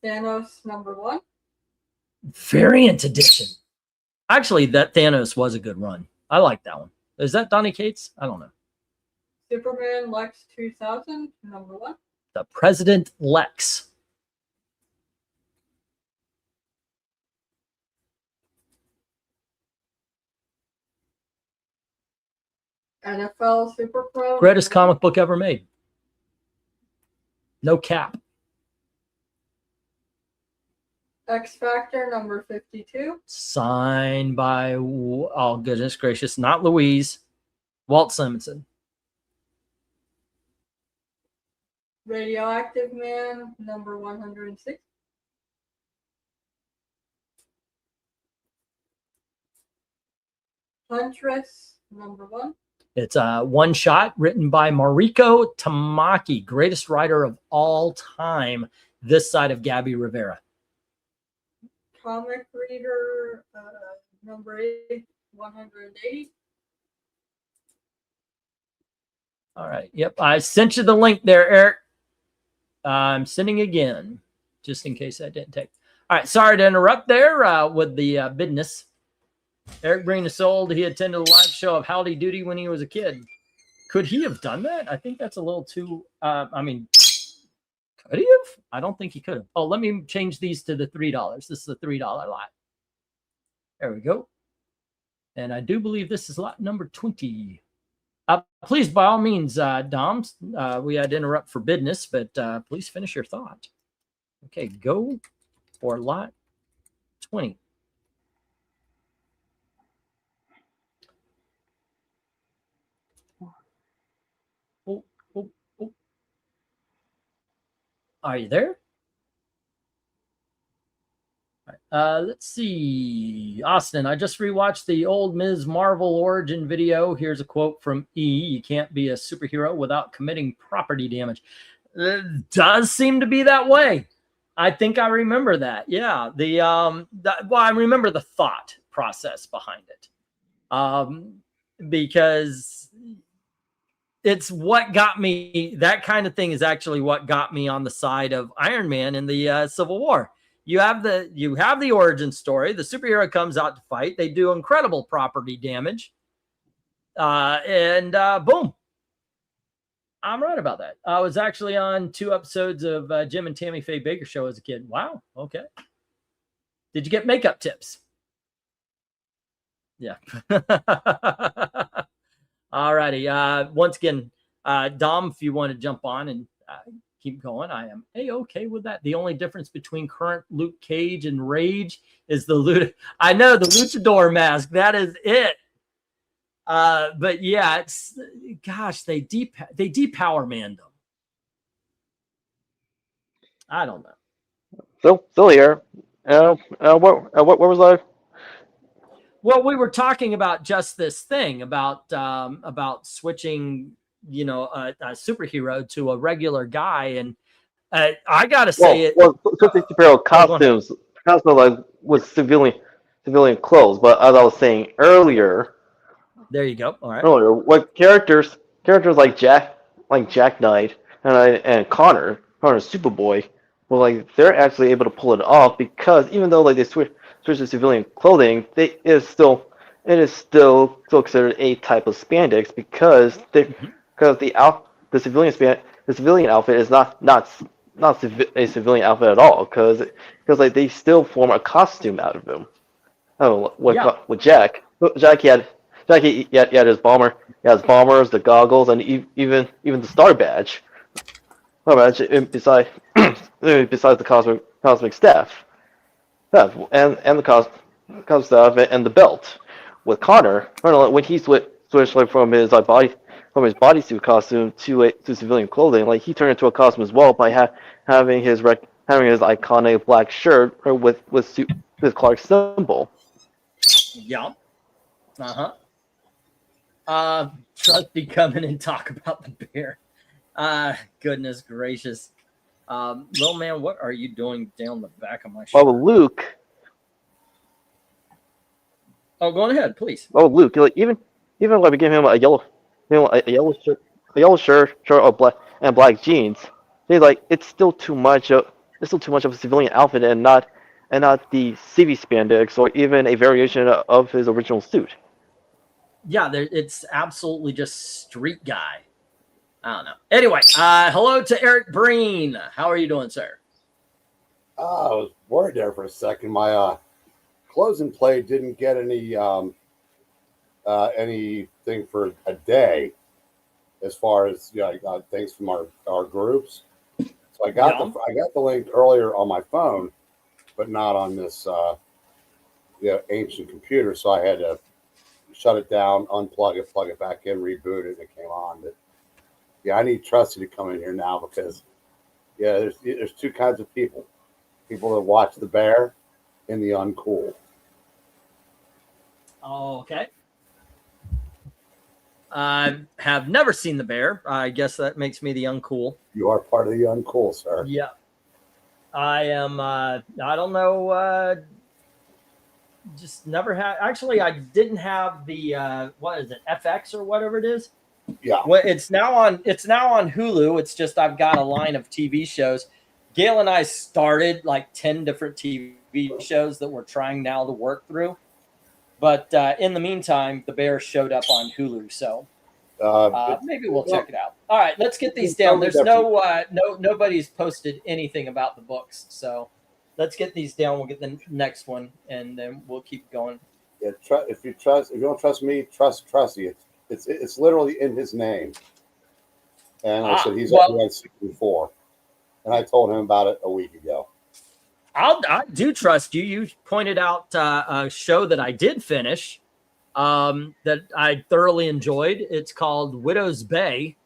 [SPEAKER 3] Thanos, number 1.
[SPEAKER 1] Variant edition. Actually, that Thanos was a good run. I like that one. Is that Donny Cates? I don't know.
[SPEAKER 3] Superman Lex 2000, number 1.
[SPEAKER 1] The President Lex.
[SPEAKER 3] NFL Super Pro.
[SPEAKER 1] Greatest comic book ever made. No cap.
[SPEAKER 3] X Factor, number 52.
[SPEAKER 1] Signed by, oh goodness gracious, not Louise, Walt Simonson.
[SPEAKER 3] Radioactive Man, number 106. Huntress, number 1.
[SPEAKER 1] It's a one shot written by Mariko Tamaki, greatest writer of all time, this side of Gabby Rivera.
[SPEAKER 3] Comic Reader, number 8, 180.
[SPEAKER 1] All right. Yep. I sent you the link there, Eric. I'm sending again, just in case I didn't take. All right. Sorry to interrupt there with the business. Eric Breen is sold. He attended a live show of Howdy Doody when he was a kid. Could he have done that? I think that's a little too, I mean, could he have? I don't think he could have. Oh, let me change these to the $3. This is a $3 lot. There we go. And I do believe this is lot number 20. Please, by all means, Doms, we had to interrupt for business, but please finish your thought. Okay, go for lot 20. Are you there? All right. Let's see. Austin, I just rewatched the old Ms. Marvel origin video. Here's a quote from E. You can't be a superhero without committing property damage. It does seem to be that way. I think I remember that. Yeah. Well, I remember the thought process behind it. Because it's what got me, that kind of thing is actually what got me on the side of Iron Man in the Civil War. You have the origin story. The superhero comes out to fight. They do incredible property damage. And boom. I'm right about that. I was actually on 2 episodes of Jim and Tammy Faye Baker show as a kid. Wow. Okay. Did you get makeup tips? Yeah. All righty. Once again, Dom, if you want to jump on and keep going, I am A-okay with that. The only difference between current Luke Cage and Rage is the I know, the luchador mask. That is it. But yeah, it's, gosh, they depower man them. I don't know.
[SPEAKER 4] Still here. What was I?
[SPEAKER 1] Well, we were talking about just this thing about switching, a superhero to a regular guy, and I gotta say
[SPEAKER 4] superhero costumes like with civilian clothes. But as I was saying earlier,
[SPEAKER 1] there you go. All right.
[SPEAKER 4] Earlier, what characters like Jack Knight and Connor Superboy, well, like they're actually able to pull it off because even though like they switch to civilian clothing, it is still considered a type of spandex because the civilian the civilian outfit is not a civilian outfit at all, because like they still form a costume out of him. Oh, with Jack, he had his bomber, he has bombers, the goggles, and even the star badge. Besides besides the cosmic staff, and the cosmic staff and the belt. With Connor, when he switched like from his bodysuit costume to civilian clothing, like he turned into a costume as well by having his iconic black shirt with Clark's symbol.
[SPEAKER 1] Yeah. Trusty come in and talk about the bear. Goodness gracious. Little man, what are you doing down the back of my shirt?
[SPEAKER 4] Oh, Luke.
[SPEAKER 1] Oh, go on ahead, please.
[SPEAKER 4] Oh, Luke. Like even like we give him a yellow shirt or black jeans. He's like, it's still too much of a civilian outfit and not the CV spandex or even a variation of his original suit.
[SPEAKER 1] Yeah, it's absolutely just street guy. I don't know. Anyway, hello to Eric Breen. How are you doing, sir?
[SPEAKER 6] I was worried there for a second. My closing play didn't get any anything for a day, as far as I got things from our groups. So I got the link earlier on my phone, but not on this ancient computer. So I had to shut it down, unplug it, plug it back in, reboot it, and it came on. But I need Trusty to come in here now because there's two kinds of people that watch the bear and the uncool.
[SPEAKER 1] Okay. I have never seen the bear. I guess that makes me the uncool.
[SPEAKER 6] You are part of the uncool, sir.
[SPEAKER 1] Yeah. I am, I don't know, just never had, actually, I didn't have the, what is it, FX or whatever it is?
[SPEAKER 6] Yeah.
[SPEAKER 1] Well, it's now on Hulu. It's just I've got a line of TV shows. Gail and I started like 10 different TV shows that we're trying now to work through. But in the meantime, the bear showed up on Hulu, so maybe we'll check it out. All right, let's get these down. There's nobody's posted anything about the books, so let's get these down. We'll get the next one, and then we'll keep going.
[SPEAKER 6] Yeah, if you don't trust me, trust Trusty. It's literally in his name. And I said he's on 64, and I told him about it a week ago.
[SPEAKER 1] I do trust you. You pointed out a show that I did finish that I thoroughly enjoyed. It's called Widow's Bay.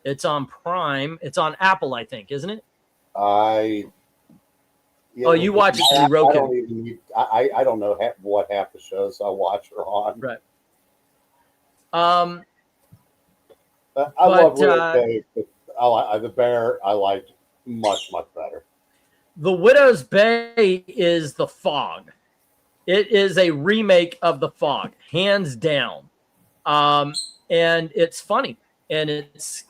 [SPEAKER 1] It's on Prime. It's on Apple, I think, isn't it? You watch it through Roku.
[SPEAKER 6] I don't know what half the shows I watch are on.
[SPEAKER 1] Right.
[SPEAKER 6] I love Widow's Bay, but the bear I liked much better.
[SPEAKER 1] The Widow's Bay is The Fog. It is a remake of The Fog, hands down. And it's funny. And it's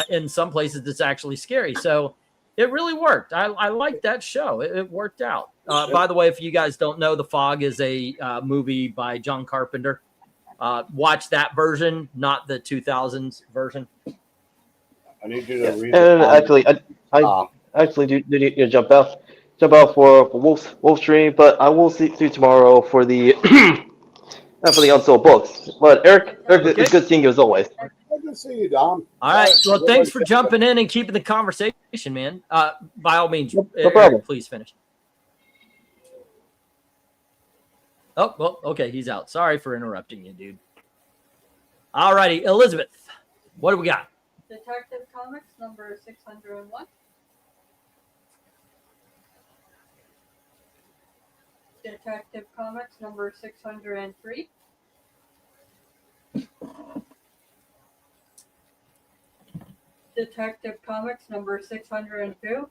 [SPEAKER 1] in some places it's actually scary. So it really worked. I liked that show. It worked out. By the way, if you guys don't know, The Fog is a movie by John Carpenter. Watch that version, not the 2000s version.
[SPEAKER 6] I need you to read
[SPEAKER 4] and actually, I actually do need to jump out for Wolf Stream, but I will see you tomorrow for the for the unsold books. But Eric, it's good seeing you as always.
[SPEAKER 6] Good to see you, Dom.
[SPEAKER 1] All right. Well, thanks for jumping in and keeping the conversation, man. By all means,
[SPEAKER 4] no problem.
[SPEAKER 1] Eric, please finish. Oh, well, okay, he's out. Sorry for interrupting you, dude. All righty, Elizabeth, what do we got?
[SPEAKER 3] Detective Comics number 601. Detective Comics number 603. Detective Comics number 602.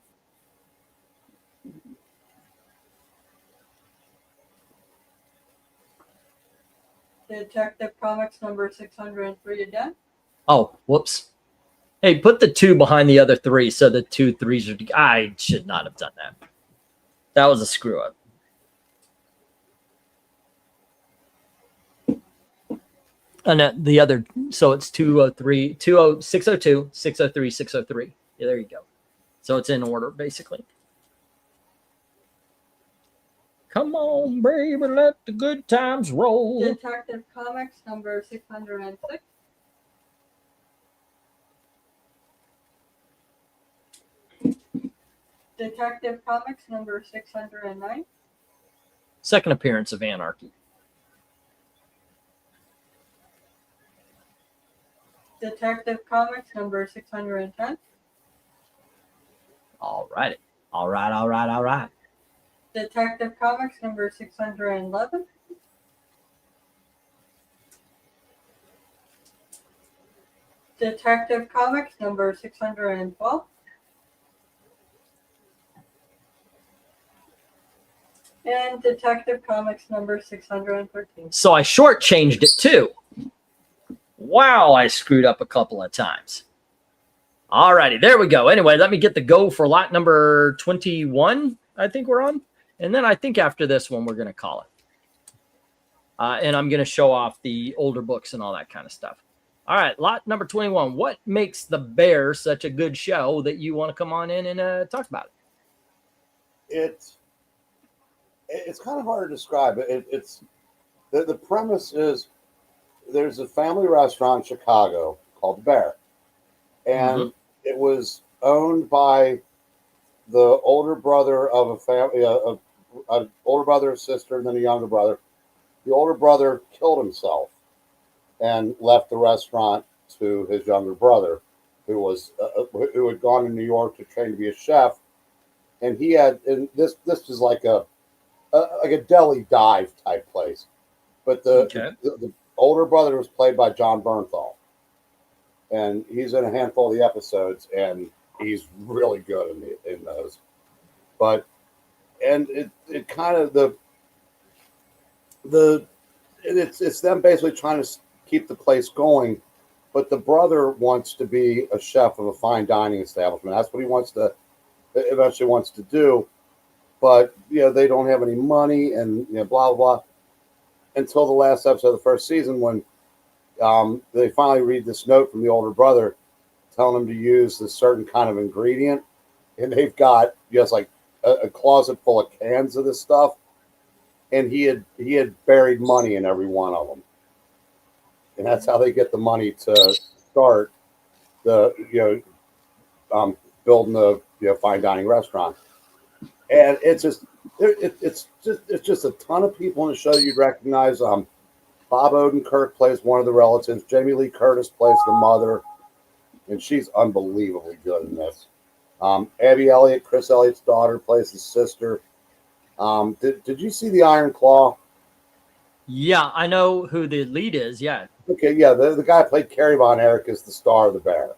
[SPEAKER 3] Detective Comics number 603 again.
[SPEAKER 1] Oh, whoops. Hey, put the 2 behind the other 3 so the 2 3s are... I should not have done that. That was a screw up. And the other, so it's 203, 602, 603, 603. Yeah, there you go. So it's in order, basically. Come on, baby, let the good times roll.
[SPEAKER 3] Detective Comics number 606. Detective Comics number 609.
[SPEAKER 1] Second appearance of Anarchy.
[SPEAKER 3] Detective Comics number 610.
[SPEAKER 1] All righty. All right.
[SPEAKER 3] Detective Comics number 611. Detective Comics number 612. And Detective Comics number 613.
[SPEAKER 1] So I shortchanged it too. Wow, I screwed up a couple of times. All righty, there we go. Anyway, let me get the go for lot number 21, I think we're on. And then I think after this one, we're going to call it. And I'm going to show off the older books and all that kind of stuff. All right, lot number 21. What makes The Bear such a good show that you want to come on in and talk about it?
[SPEAKER 6] It's kind of hard to describe. It's the premise is there's a family restaurant in Chicago called The Bear, and it was owned by the older brother of a family, an older brother and sister, and then a younger brother. The older brother killed himself and left the restaurant to his younger brother, who had gone to New York to train to be a chef, and he had, and this is like a deli dive type place, but the older brother was played by John Bernthal, and he's in a handful of the episodes, and he's really good in those. But and it kind of it's them basically trying to keep the place going, but the brother wants to be a chef of a fine dining establishment. That's what he eventually wants to do. But they don't have any money, and blah blah blah. Until the last episode of the first season, when they finally read this note from the older brother, telling him to use this certain kind of ingredient, and they've got just like a closet full of cans of this stuff, and he had buried money in every one of them, and that's how they get the money to start the building the fine dining restaurant. And it's just a ton of people in the show you'd recognize. Bob Odenkirk plays one of the relatives. Jamie Lee Curtis plays the mother, and she's unbelievably good in this. Abby Elliott, Chris Elliott's daughter, plays the sister. Did you see the Iron Claw?
[SPEAKER 1] Yeah, I know who the lead is. Yeah.
[SPEAKER 6] Okay, yeah, the guy who played Carrie Von Erich is the star of The Bear.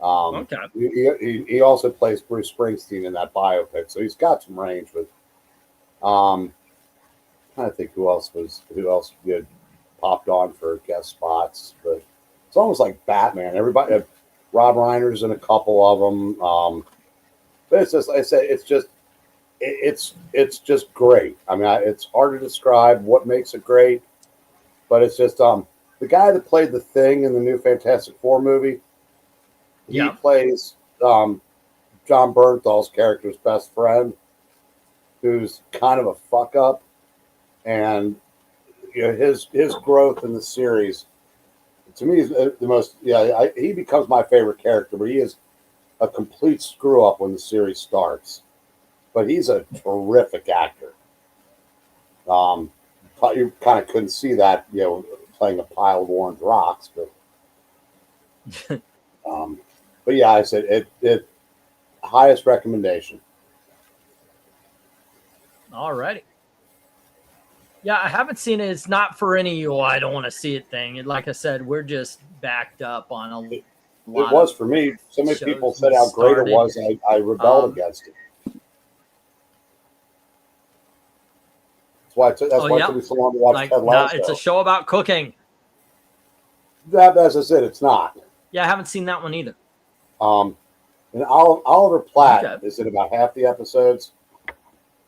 [SPEAKER 1] Okay.
[SPEAKER 6] He also plays Bruce Springsteen in that biopic, so he's got some range. But trying to think who else had popped on for guest spots, but it's almost like Batman. Everybody, Rob Reiner's in a couple of them. But it's just, like I said, it's just great. I mean, it's hard to describe what makes it great, but it's just the guy that played the Thing in the new Fantastic Four movie. He plays John Bernthal's character's best friend, who's kind of a fuck up, and his growth in the series, to me, is the most. He becomes my favorite character, but he is a complete screw up when the series starts. But he's a terrific actor. You kind of couldn't see that, playing a pile of orange rocks, but. But yeah, I said it highest recommendation.
[SPEAKER 1] All righty. Yeah, I haven't seen it. It's not for any I don't want to see it thing. And like I said, we're just backed up on a lot.
[SPEAKER 6] It was for me. So many people said how great it was, and I rebelled against it. That's why it took me so long to watch Ted Lasso.
[SPEAKER 1] It's a show about cooking.
[SPEAKER 6] That, as I said, it's not.
[SPEAKER 1] Yeah, I haven't seen that one either.
[SPEAKER 6] And Oliver Platt is in about half the episodes.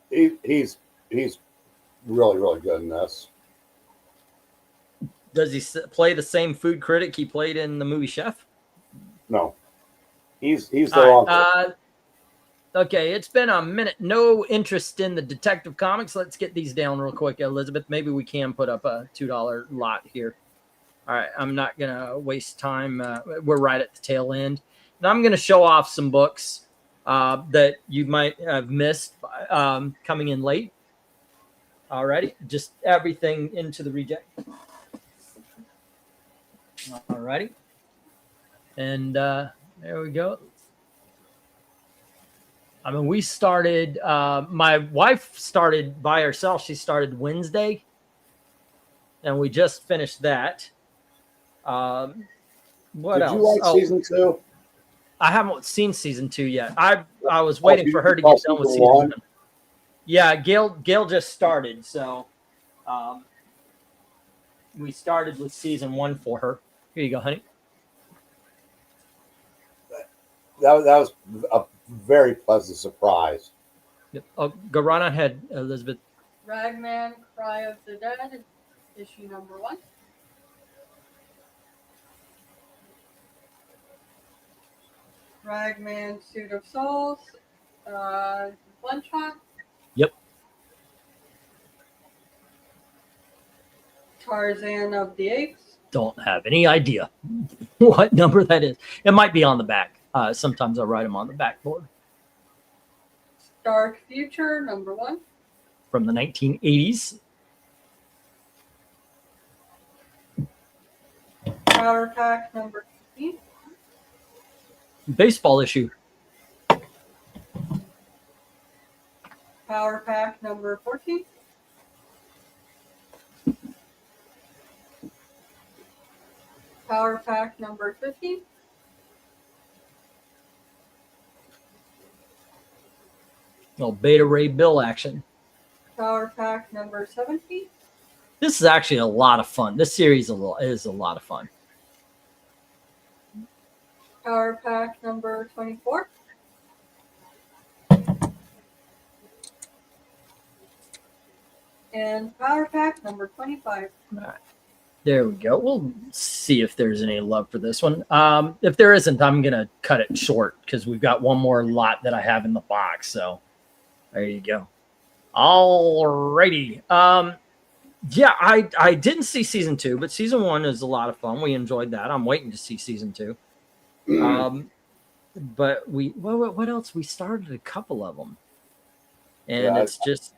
[SPEAKER 6] He's really, really good in this.
[SPEAKER 1] Does he play the same food critic he played in the movie Chef?
[SPEAKER 6] No, he's the
[SPEAKER 1] All
[SPEAKER 6] wrong.
[SPEAKER 1] right, okay, it's been a minute. No interest in the Detective Comics. Let's get these down real quick, Elizabeth. Maybe we can put up a $2 lot here. All right, I'm not going to waste time. We're right at the tail end. And I'm going to show off some books that you might have missed coming in late. All righty, just everything into the reject. All righty. And there we go. I mean, we started, my wife started by herself. She started Wednesday, and we just finished that. What
[SPEAKER 6] Did
[SPEAKER 1] else?
[SPEAKER 6] you like season 2?
[SPEAKER 1] I haven't seen season 2 yet. I was waiting for her to
[SPEAKER 6] you
[SPEAKER 1] get
[SPEAKER 6] saw
[SPEAKER 1] done with
[SPEAKER 6] season
[SPEAKER 1] season
[SPEAKER 6] 1?
[SPEAKER 1] 1. Yeah, Gail just started, so we started with season 1 for her. Here you go, honey.
[SPEAKER 6] That was a very pleasant surprise.
[SPEAKER 1] Yep. Oh, go right ahead, Elizabeth.
[SPEAKER 3] Ragman, Cry of the Dead, issue number 1. Ragman, Suit of Souls, one shot.
[SPEAKER 1] Yep.
[SPEAKER 3] Tarzan of the Apes.
[SPEAKER 1] Don't have any idea what number that is. It might be on the back. Sometimes I write them on the backboard.
[SPEAKER 3] Dark Future, number 1.
[SPEAKER 1] From the 1980s.
[SPEAKER 3] Power Pack, number 15.
[SPEAKER 1] Baseball issue.
[SPEAKER 3] Power Pack, number 14. Power Pack, number 15.
[SPEAKER 1] Oh, Beta Ray Bill action.
[SPEAKER 3] Power Pack, number 17.
[SPEAKER 1] This is actually a lot of fun. This series is a lot of fun.
[SPEAKER 3] Power Pack, number 24. And Power Pack, number 25.
[SPEAKER 1] All right. There we go. We'll see if there's any love for this one. If there isn't, I'm going to cut it short because we've got one more lot that I have in the box. So there you go. All righty. Yeah, I didn't see season 2, but season 1 is a lot of fun. We enjoyed that. I'm waiting to see season 2. But what else? We started a couple of them. And it's just,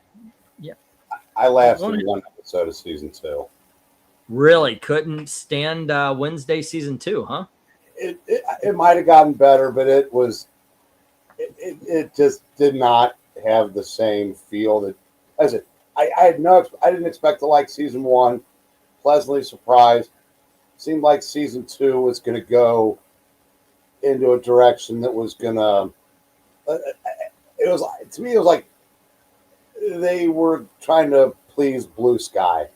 [SPEAKER 1] yeah.
[SPEAKER 6] I lasted one episode of season 2.
[SPEAKER 1] Really couldn't stand Wednesday season 2, huh?
[SPEAKER 6] It might have gotten better, but it just did not have the same feel that as it. I didn't expect to like season 1. Pleasantly surprised. Seemed like season 2 was going to go into a direction that was going to. It was, to me, it was like they were trying to please Blue Sky.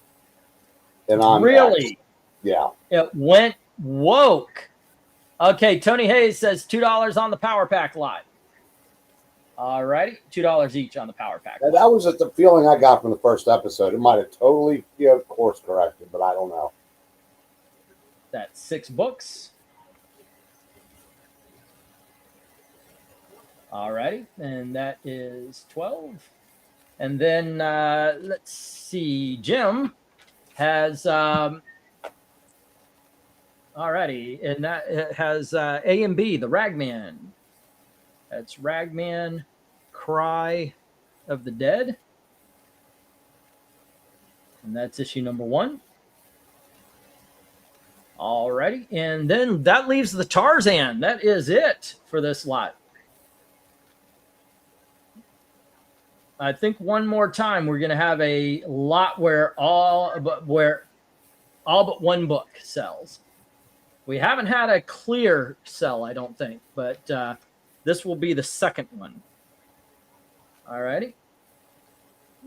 [SPEAKER 6] And on
[SPEAKER 1] really?
[SPEAKER 6] Yeah.
[SPEAKER 1] It went woke. Okay, Tony Hayes says $2 on the Power Pack lot. All righty, $2 each on the Power Pack.
[SPEAKER 6] And that was the feeling I got from the first episode. It might have totally, course corrected, but I don't know.
[SPEAKER 1] That's 6 books. All righty, and that is 12. And then let's see, Jim has alrighty, and that it has A and B, the Ragman. That's Ragman, Cry of the Dead, and that's issue number 1. Alrighty, and then that leaves the Tarzan. That is it for this lot. I think one more time we're going to have a lot where all but one book sells. We haven't had a clear sell, I don't think, but this will be the second one. All righty.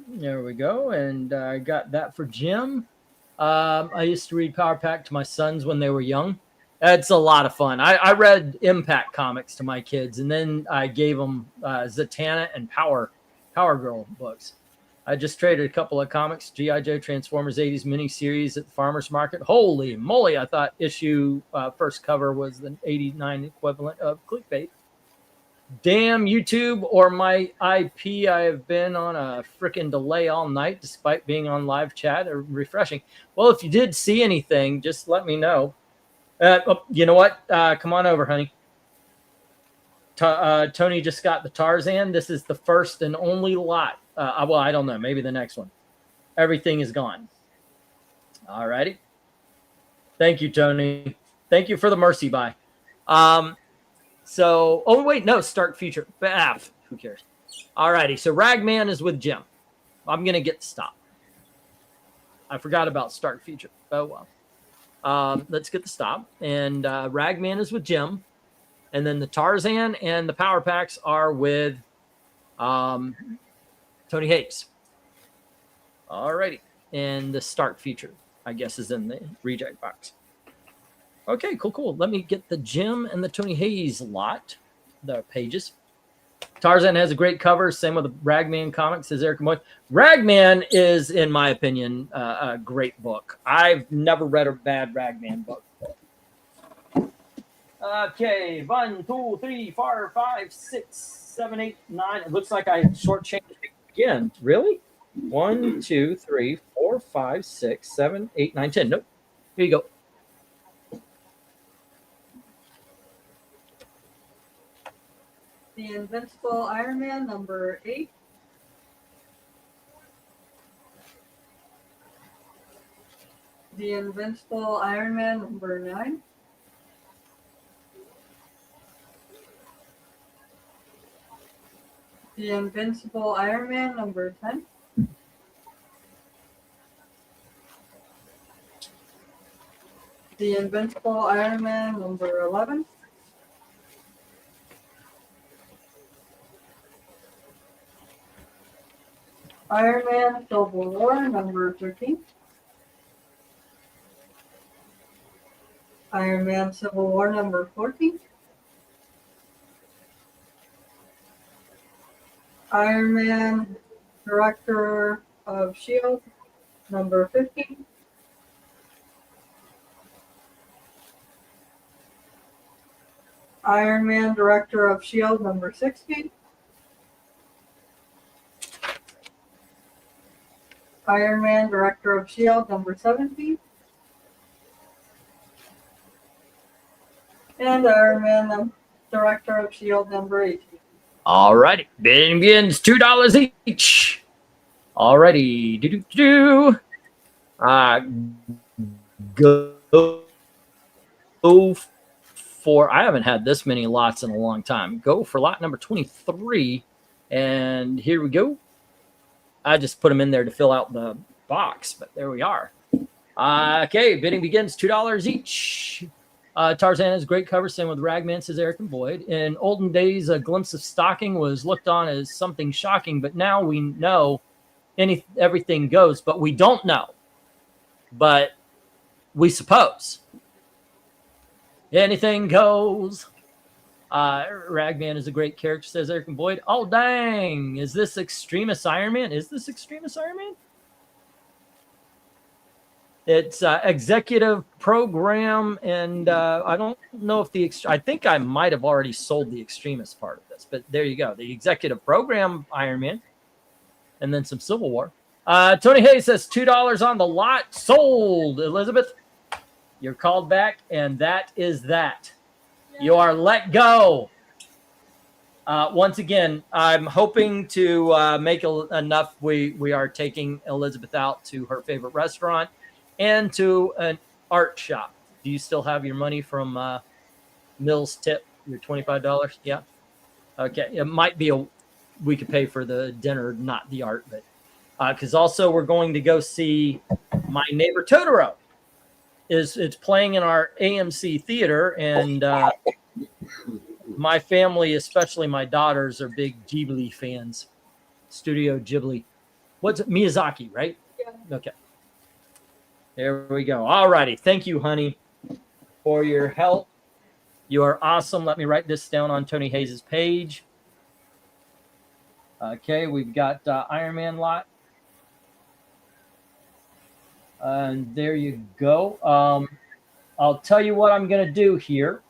[SPEAKER 1] There we go. And I got that for Jim. I used to read Power Pack to my sons when they were young. It's a lot of fun. I read Impact comics to my kids, and then I gave them Zatanna and Power Girl books. I just traded a couple of comics, G.I. Joe Transformers 80s miniseries at the farmer's market. Holy moly, I thought issue first cover was the 89 equivalent of clickbait. Damn YouTube or my IP, I have been on a freaking delay all night despite being on live chat. Refreshing. Well, if you did see anything, just let me know. You know what? Come on over, honey. Tony just got the Tarzan. This is the first and only lot. Well, I don't know. Maybe the next one. Everything is gone. All righty. Thank you, Tony. Thank you for the mercy buy. So, oh, wait, no, start feature. Who cares? All righty. So, Ragman is with Jim. I'm going to get stopped. I forgot about start feature. Oh, well. Let's get the stop. And Ragman is with Jim. And then the Tarzan and the Power Packs are with Tony Hayes. All righty. And the start feature, I guess, is in the reject box. Okay, cool. Let me get the Jim and the Tony Hayes lot, the pages. Tarzan has a great cover. Same with the Ragman comics, says Eric Moy. Ragman is, in my opinion, a great book. I've never read a bad Ragman book. Okay, 1, 2, 3, 4, 5, 6, 7, 8, 9. It looks like I shortchanged again. Really? 1, 2, 3, 4, 5, 6, 7, 8, 9, 10. Nope. Here you go.
[SPEAKER 3] The Invincible Iron Man, number 8. The Invincible Iron Man, number 9. The Invincible Iron Man, number 10. The Invincible Iron Man, number 11. Iron Man Civil War, number 13. Iron Man Civil War, number 14. Iron Man Director of S.H.I.E.L.D., number 15. Iron Man Director of S.H.I.E.L.D., number 16. Iron Man Director of S.H.I.E.L.D., number 17. And Iron Man Director of S.H.I.E.L.D., number 18.
[SPEAKER 1] All righty. Bidding begins $2 each. All righty. Go for, I haven't had this many lots in a long time. Go for lot number 23. And here we go. I just put them in there to fill out the box, but there we are. Okay, bidding begins $2 each. Tarzan has a great cover, same with Ragman, says Eric and Boyd. In olden days, a glimpse of stocking was looked on as something shocking, but now we know everything goes, but we don't know. But we suppose. Anything goes. Ragman is a great character, says Eric and Boyd. Oh, dang. Is this Extremis Iron Man? Is this Extremis Iron Man? It's executive program, and I don't know if I think I might have already sold the Extremis part of this, but there you go. The executive program Iron Man, and then some Civil War. Tony Hayes says $2 on the lot. Sold. Elizabeth, you're called back, and that is that. You are let go. Once again, I'm hoping to make enough. We are taking Elizabeth out to her favorite restaurant and to an art shop. Do you still have your money from Mills tip, your $25? Yeah. Okay. It might be we could pay for the dinner, not the art, but because also we're going to go see My Neighbor Totoro. It's playing in our AMC theater, and my family, especially my daughters, are big Ghibli fans. Studio Ghibli. What's it? Miyazaki, right?
[SPEAKER 3] Yeah.
[SPEAKER 1] Okay. There we go. All righty. Thank you, honey, for your help. You are awesome. Let me write this down on Tony Hayes' page. Okay, we've got Iron Man lot. And there you go. I'll tell you what I'm going to do here.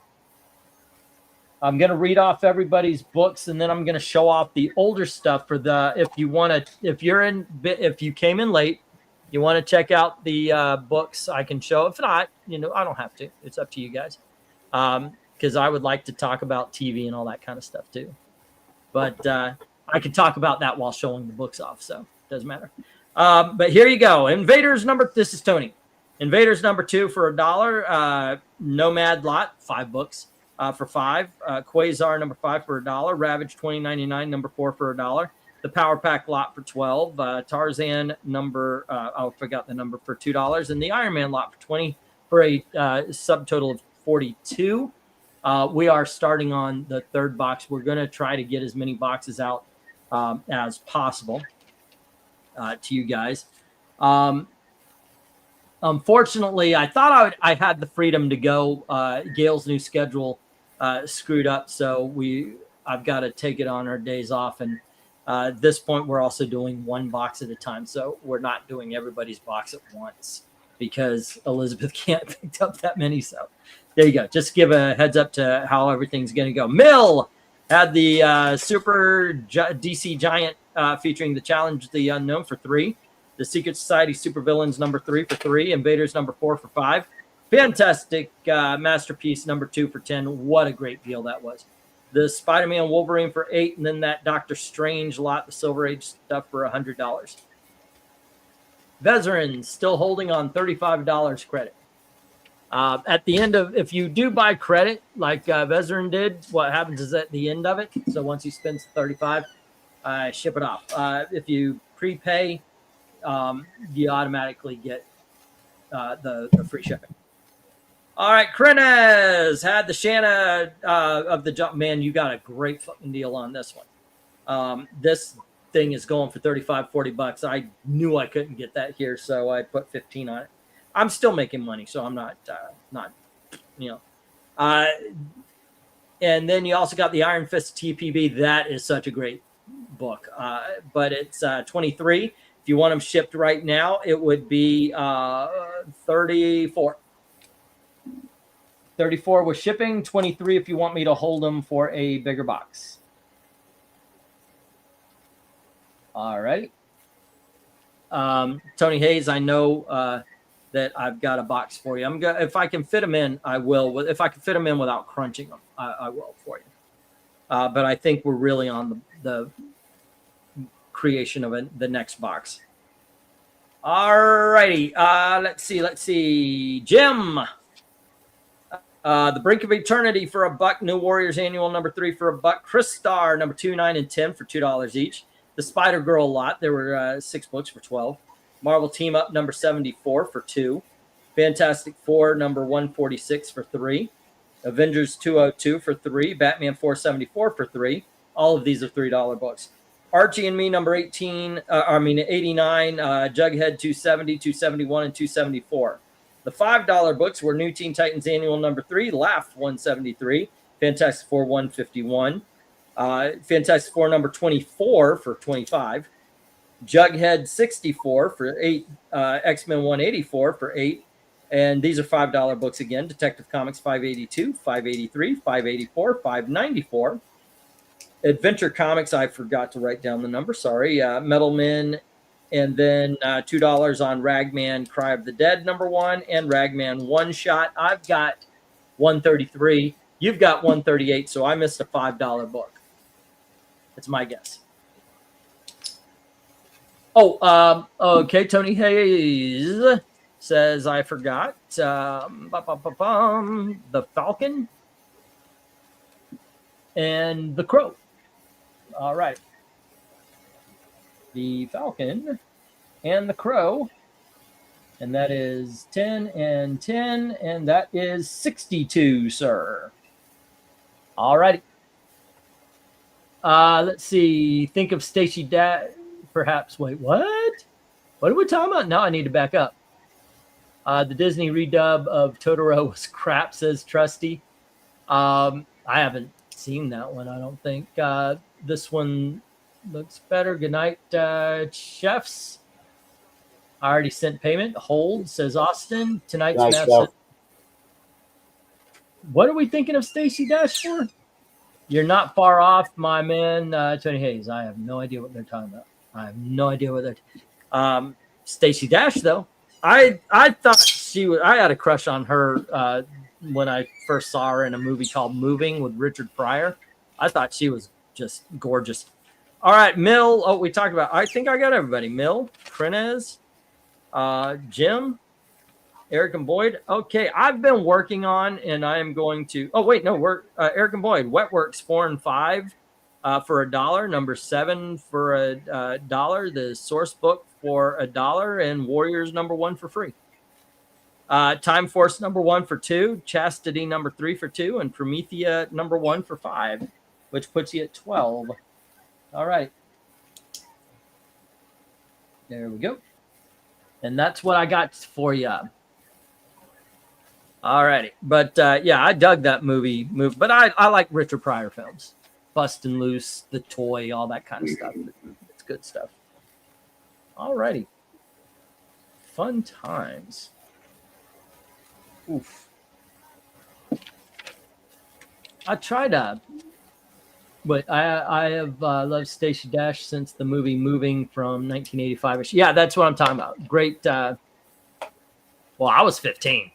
[SPEAKER 1] I'm going to read off everybody's books, and then I'm going to show off the older stuff for the, if you came in late, you want to check out the books, I can show. If not, I don't have to. It's up to you guys. Because I would like to talk about TV and all that kind of stuff too. But I could talk about that while showing the books off, so it doesn't matter. But here you go. This is Tony. Invaders number 2 for $1. Nomad Lot, 5 books for $5. Quasar number 5 for $1. Ravage 2099 number 4 for $1. The Power Pack lot for $12. Tarzan number, I forgot the number, for $2. And the Iron Man lot for $20 for a subtotal of $42. We are starting on the 3rd box. We're going to try to get as many boxes out as possible to you guys. Unfortunately, I thought I had the freedom to go. Gail's new schedule screwed up, so I've got to take it on our days off. And at this point, we're also doing 1 box at a time, so we're not doing everybody's box at once because Elizabeth can't pick up that many. So there you go. Just give a heads up to how everything's going to go. Mill had the Super DC Giant featuring the Challenge the Unknown for $3. The Secret Society Supervillains number 3 for $3. Invaders number 4 for $5. Fantastic Masterpiece number 2 for $10. What a great deal that was. The Spider-Man Wolverine for $8, and then that Doctor Strange lot, the Silver Age stuff, for $100. Veteran still holding on $35 credit. At the end of, if you do buy credit like Veteran did, what happens is at the end of it, so once he spends $35, ship it off. If you prepay, you automatically get the free shipping. All right, Krenez had the Shanna of the jump. Man, you got a great fucking deal on this one. This thing is going for $35-40. I knew I couldn't get that here, so I put 15 on it. I'm still making money, so I'm not. And then you also got the Iron Fist TPB. That is such a great book, but it's 23. If you want them shipped right now, it would be 34. 34 with shipping, 23 if you want me to hold them for a bigger box. All right. Tony Hayes, I know that I've got a box for you. If I can fit them in, I will. If I can fit them in without crunching them, I will for you. But I think we're really on the creation of the next box. All righty. Let's see. Jim. The Brink of Eternity for $1. New Warriors Annual number 3 for $1. Chris Star number 2, 9, and 10 for $2 each. The Spider Girl lot, there were 6 books for $12. Marvel Team Up number 74 for $2. Fantastic Four number 146 for $3. Avengers 202 for $3. Batman 474 for $3. All of these are $3 books. Archie and Me number 89. Jughead 270, 271, and 274. The $5 books were New Teen Titans Annual number 3, Laugh 173, Fantastic Four 151, Fantastic Four number 24 for $25, Jughead 64 for $8, X-Men 184 for $8, and these are $5 books again. Detective Comics 582, 583, 584, 594. Adventure Comics, I forgot to write down the number, sorry. Metal Men. And then $2 on Ragman Cry of the Dead number 1 and Ragman One Shot. I've got 133. You've got 138, so I missed a $5 book. That's my guess. Oh, okay. Tony Hayes says I forgot. The Falcon and the Crow. All right. The Falcon and the Crow, and that is 10 and 10, and that is 62, sir. All righty. Let's see. Think of Stacy perhaps. Wait, what? What are we talking about? Now I need to back up. The Disney redub of Totoro was crap, says Trusty. I haven't seen that one, I don't think. This one looks better. Good night, chefs. I already sent payment. Hold, says Austin. Tonight's
[SPEAKER 6] Nice
[SPEAKER 1] match.
[SPEAKER 6] stuff.
[SPEAKER 1] What are we thinking of Stacey Dash for? You're not far off, my man, Tony Hayes. I have no idea what they're talking about. I have no idea what they're. Stacey Dash, though, I thought she was. I had a crush on her when I first saw her in a movie called Moving with Richard Pryor. I thought she was just gorgeous. All right, Mill. Oh, we talked about. I think I got everybody. Mill, Crenez, Jim, Eric and Boyd. Okay, I've been working on, and I am going to. Oh wait, no, we're Eric and Boyd. Wetworks 4 and 5 for $1. Number 7 for a dollar. The source book for $1, and Warriors number 1 for free. Time Force number 1 for $2. Chastity number 3 for $2, and Promethea number 1 for $5, which puts you at 12. All right, there we go, and that's what I got for you. All righty. But yeah, I dug that movie. But I like Richard Pryor films. Bustin' Loose, The Toy, all that kind of stuff. It's good stuff. All righty. Fun times. Oof. I tried to, but I have loved Stacey Dash since the movie Moving from 1985. Yeah, that's what I'm talking about. Great. Well, I was 15.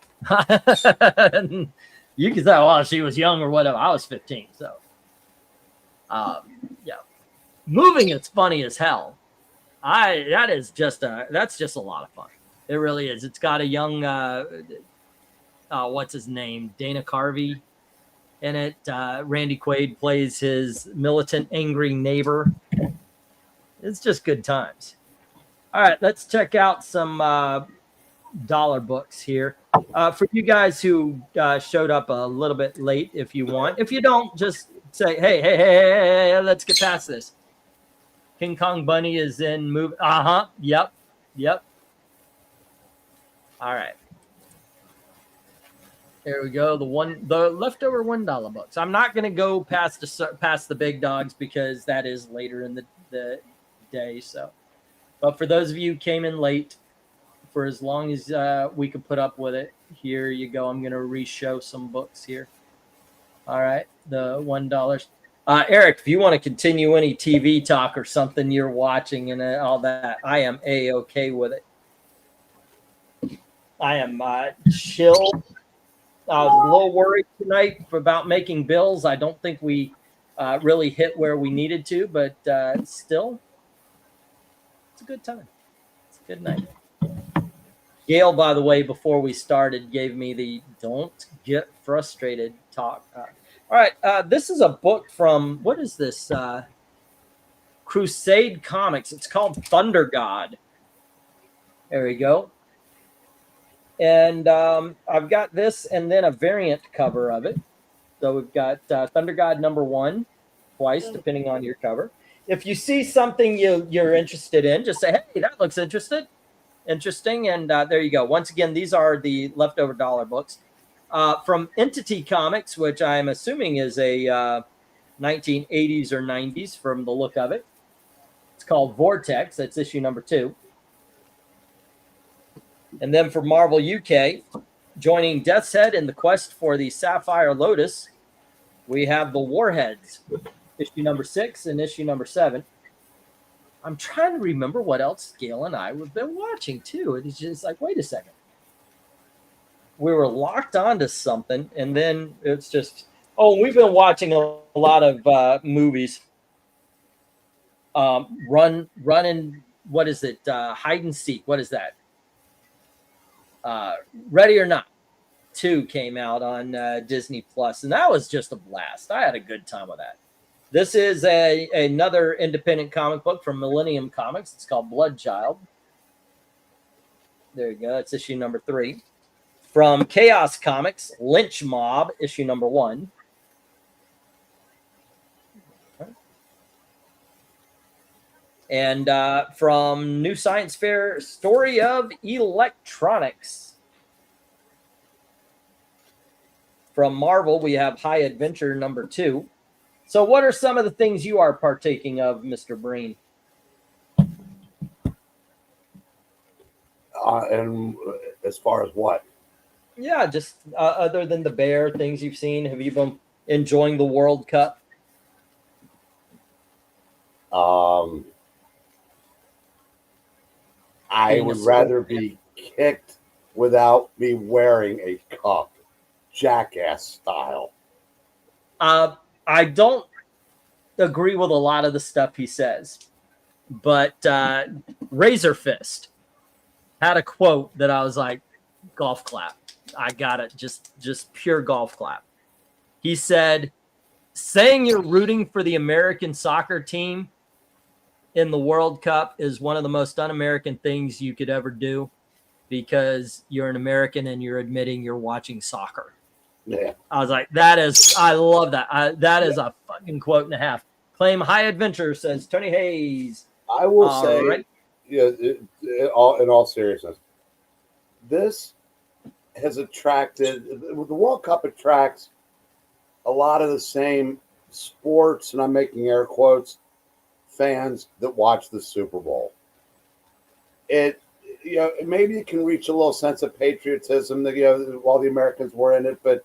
[SPEAKER 1] You can say, well, she was young or whatever. I was 15, so yeah. Moving is funny as hell. That's just a lot of fun. It really is. It's got a young what's his name? Dana Carvey in it. Randy Quaid plays his militant, angry neighbor. It's just good times. All right, let's check out some dollar books here. For you guys who showed up a little bit late, if you want. If you don't, just say, hey, let's get past this. King Kong Bunny is in move. Yep. All right. There we go. The leftover $1 books. I'm not going to go past the big dogs because that is later in the day. So, but for those of you who came in late, for as long as we could put up with it, here you go. I'm going to re-show some books here. All right, the $1. Eric, if you want to continue any TV talk or something you're watching and all that, I am A-okay with it. I am chill. I was a little worried tonight about making bills. I don't think we really hit where we needed to, but still, it's a good time. It's a good night. Gail, by the way, before we started, gave me the don't get frustrated talk. All right. This is a book from, what is this? Crusade Comics. It's called Thunder God. There we go. And I've got this and then a variant cover of it. So we've got Thunder God number 1 twice, depending on your cover. If you see something you're interested in, just say, hey, that looks interesting. And there you go. Once again, these are the leftover dollar books from Entity Comics, which I'm assuming is a 1980s or 90s from the look of it. It's called Vortex. That's issue number 2. And then for Marvel UK, joining Death's Head in the quest for the Sapphire Lotus, we have the Warheads, issue number 6 and issue number 7. I'm trying to remember what else Gail and I have been watching, too. It's just like, wait a second. We were locked onto something, and then it's just, we've been watching a lot of movies. Running, what is it? Hide and Seek. What is that? Ready or Not 2 came out on Disney Plus, and that was just a blast. I had a good time with that. This is another independent comic book from Millennium Comics. It's called Bloodchild. There you go. It's issue number 3. From Chaos Comics, Lynch Mob, issue number 1. Okay. And from New Science Fair, Story of Electronics. From Marvel, we have High Adventure number 2. So what are some of the things you are partaking of, Mr. Breen?
[SPEAKER 6] And as far as what?
[SPEAKER 1] Yeah, just other than the bear things you've seen, have you been enjoying the World Cup?
[SPEAKER 6] I
[SPEAKER 1] Being a
[SPEAKER 6] would
[SPEAKER 1] sport
[SPEAKER 6] rather be kicked without me wearing a cup, jackass style.
[SPEAKER 1] I don't agree with a lot of the stuff he says, but Razor Fist had a quote that I was like, golf clap. I got it. Just pure golf clap. He said, saying you're rooting for the American soccer team in the World Cup is one of the most un-American things you could ever do, because you're an American and you're admitting you're watching soccer.
[SPEAKER 6] Yeah.
[SPEAKER 1] I was like, I love that. That is a fucking quote and a half. Claim high adventure, says Tony Hayes.
[SPEAKER 6] I will
[SPEAKER 1] All
[SPEAKER 6] say,
[SPEAKER 1] right.
[SPEAKER 6] in all seriousness, this has attracted, the World Cup attracts a lot of the same sports, and I'm making air quotes, fans that watch the Super Bowl. Maybe it can reach a little sense of patriotism that, while the Americans were in it, but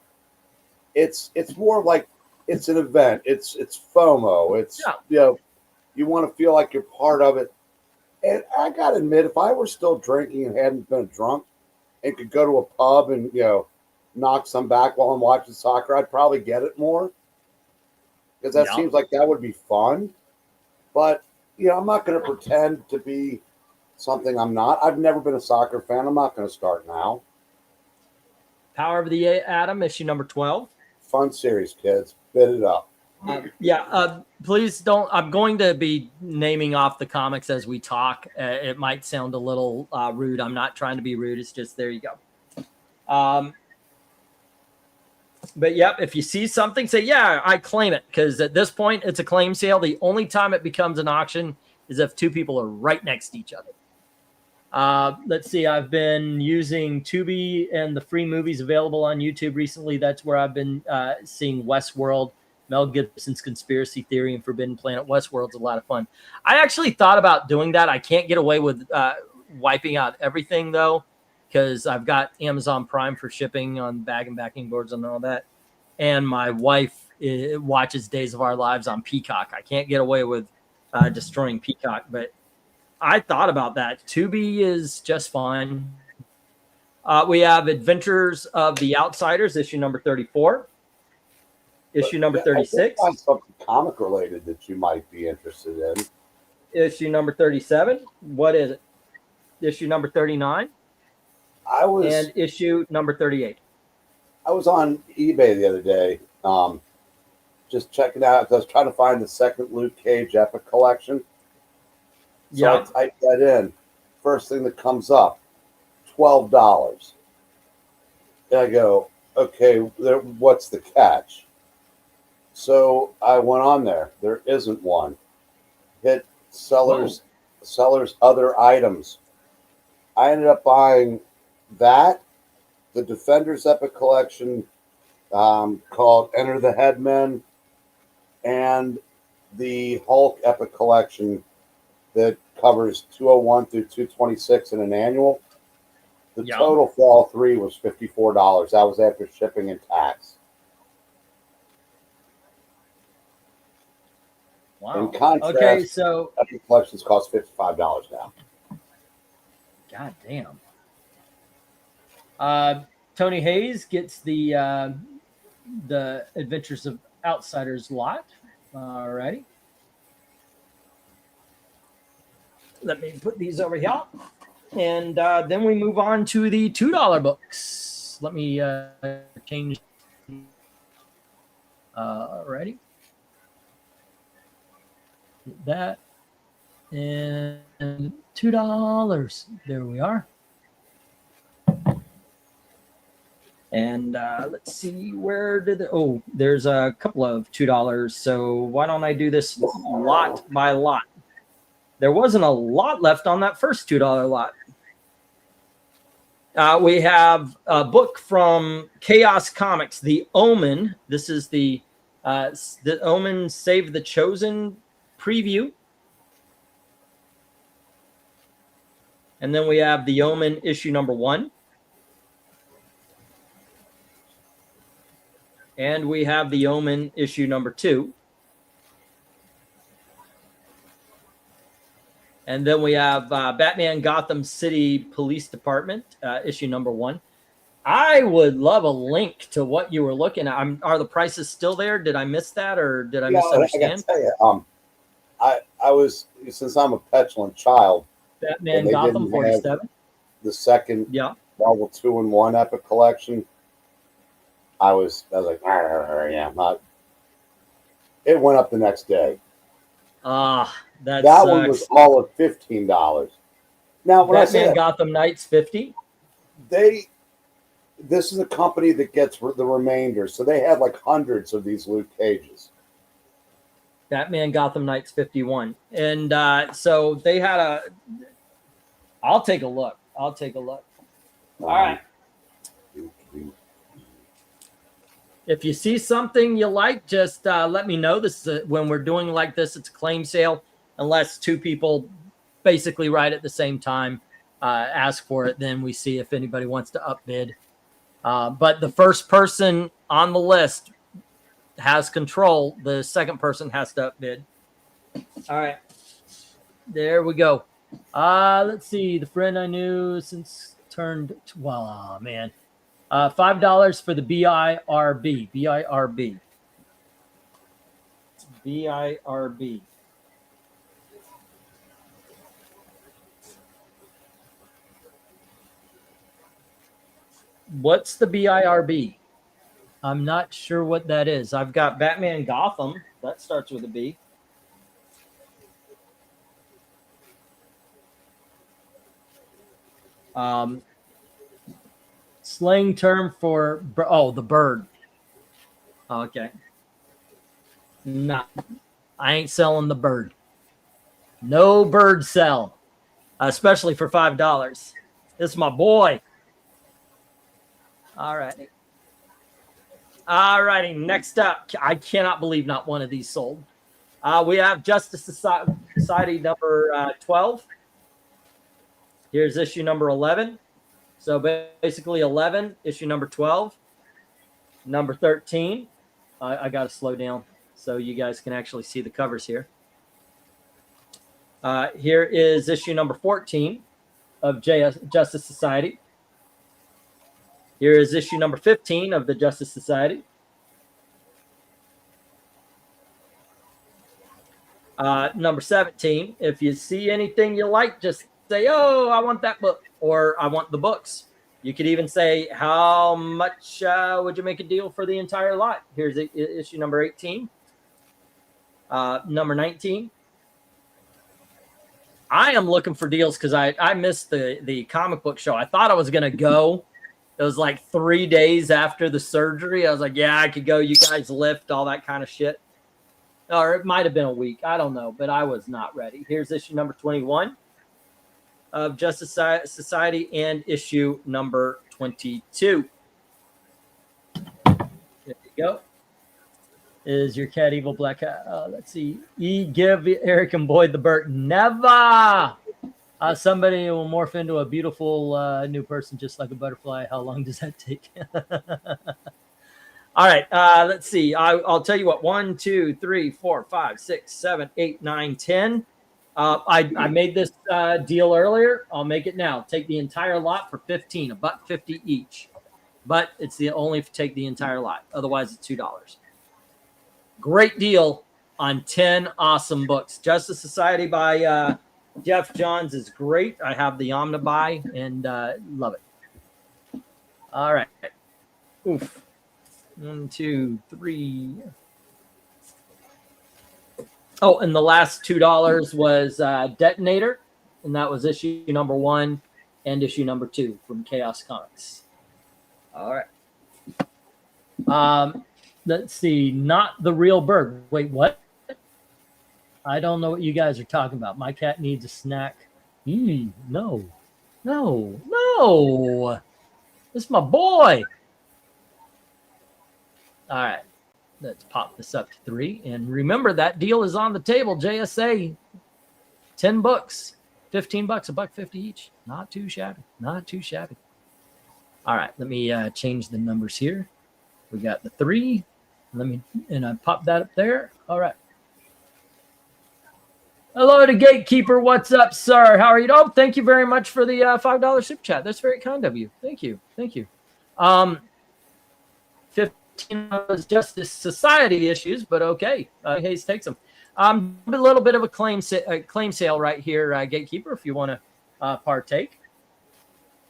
[SPEAKER 6] it's more like it's an event. It's FOMO. It's you want to feel like you're part of it. And I gotta admit, if I were still drinking and hadn't been drunk and could go to a pub and knock some back while I'm watching soccer, I'd probably get it more, because that seems like that would be fun. But I'm not going to pretend to be something I'm not. I've never been a soccer fan. I'm not going to start now.
[SPEAKER 1] Power of the Atom, issue number 12.
[SPEAKER 6] Fun series, kids. Bit it up.
[SPEAKER 1] Please don't. I'm going to be naming off the comics as we talk. It might sound a little rude. I'm not trying to be rude. It's just, there you go. But yep, if you see something, say, yeah, I claim it. Because at this point, it's a claim sale. The only time it becomes an auction is if two people are right next to each other. Let's see. I've been using Tubi and the free movies available on YouTube recently. That's where I've been seeing Westworld, Mel Gibson's Conspiracy Theory, and Forbidden Planet. Westworld's a lot of fun. I actually thought about doing that. I can't get away with wiping out everything, though, because I've got Amazon Prime for shipping on bag and backing boards and all that. And my wife watches Days of Our Lives on Peacock. I can't get away with destroying Peacock, but I thought about that. Tubi is just fine. We have Adventures of the Outsiders, issue number 34. Issue number 36.
[SPEAKER 6] I find something comic related that you might be interested in.
[SPEAKER 1] Issue number 37. What is it? Issue number 39. And issue number 38.
[SPEAKER 6] I was on eBay the other day, just checking out. I was trying to find the second Luke Cage Epic Collection. So I typed that in. First thing that comes up, $12. And I go, okay, what's the catch? So I went on there. There isn't one. Hit sellers other items. I ended up buying that, the Defenders Epic Collection called Enter the Headmen, and the Hulk Epic Collection that covers 201 through 226 in an annual. The total for all three was $54. That was after shipping and tax.
[SPEAKER 1] Wow.
[SPEAKER 6] In contrast,
[SPEAKER 1] okay, so
[SPEAKER 6] Epic Collections cost $55 now.
[SPEAKER 1] God damn. Tony Hayes gets the Adventures of Outsiders lot. Alrighty. Let me put these over here. And then we move on to the $2 books. Let me change. Alrighty. That. And $2. There we are. And let's see, where did there's a couple of $2. So why don't I do this lot by lot? There wasn't a lot left on that first $2 lot. We have a book from Chaos Comics, The Omen. This is the Omen Save the Chosen preview. And then we have The Omen issue number 1. And we have The Omen issue number 2. And then we have Batman Gotham City Police Department issue number 1. I would love a link to what you were looking at. Are the prices still there? Did I miss that, or did I misunderstand?
[SPEAKER 6] I gotta tell you, I was, since I'm a petulant child,
[SPEAKER 1] Batman Gotham 47.
[SPEAKER 6] The second Marvel 2-in-1 Epic Collection. I was like, yeah. It went up the next day.
[SPEAKER 1] That
[SPEAKER 6] sucks. One was all of $15. Now, when
[SPEAKER 1] Batman
[SPEAKER 6] I say
[SPEAKER 1] Gotham Knights 50.
[SPEAKER 6] This is a company that gets the remainder, so they had like hundreds of these Luke Cages.
[SPEAKER 1] Batman Gotham Knights 51, and so they had I'll take a look. All right. If you see something you like, just let me know. This is when we're doing like this, it's a claim sale, unless two people basically write at the same time, ask for it. Then we see if anybody wants to upbid. But the first person on the list has control. The second person has to upbid. All right. There we go. Let's see. The friend I knew since turned, well, oh, man. $5 for the BIRB. BIRB. BIRB. What's the BIRB? I'm not sure what that is. I've got Batman Gotham. That starts with a B. Slang term for, the bird. Okay. Nah, I ain't selling the bird. No bird sell, especially for $5. This is my boy. All righty. All righty. Next up, I cannot believe not one of these sold. We have Justice Society number 12. Here's issue number 11. So basically 11, issue number 12, number 13. I got to slow down so you guys can actually see the covers here. Here is issue number 14 of Justice Society. Here is issue number 15 of the Justice Society. Number 17. If you see anything you like, just say, oh, I want that book, or I want the books. You could even say, how much would you make a deal for the entire lot? Here's issue number 18. Number 19. I am looking for deals because I missed the comic book show. I thought I was going to go. It was like 3 days after the surgery. I was like, yeah, I could go. You guys lift, all that kind of shit. Or it might have been a week. I don't know, but I was not ready. Here's issue number 21 of Justice Society and issue number 22. There you go. Is your cat evil black cat? Let's see. Give Eric and Boyd the Burt. Never. Somebody will morph into a beautiful new person just like a butterfly. How long does that take? All right. Let's see. I'll tell you what. 1, 2, 3, 4, 5, 6, 7, 8, 9, 10. I made this deal earlier. I'll make it now. Take the entire lot for $15, $1.50 each. But it's only if you take the entire lot. Otherwise, it's $2. Great deal on 10 awesome books. Justice Society by Jeff Johns is great. I have the Omnibuy and love it. All right. Oof. 1, 2, 3. Oh, and the last $2 was Detonator, and that was issue number 1 and issue number 2 from Chaos Comics. All right. Let's see. Not the real bird. Wait, what? I don't know what you guys are talking about. My cat needs a snack. No. This is my boy. All right. Let's pop this up to 3. And remember, that deal is on the table. JSA, 10 books, $15, $1.50 each. Not too shabby. Not too shabby. All right, let me change the numbers here. We got the 3. And I pop that up there. All right. Hello to Gatekeeper. What's up, sir? How are you? Oh, thank you very much for the $5 super chat. That's very kind of you. Thank you. 15 was Justice Society issues, but okay. Hayes takes them. A little bit of a claim sale right here, Gatekeeper, if you want to partake.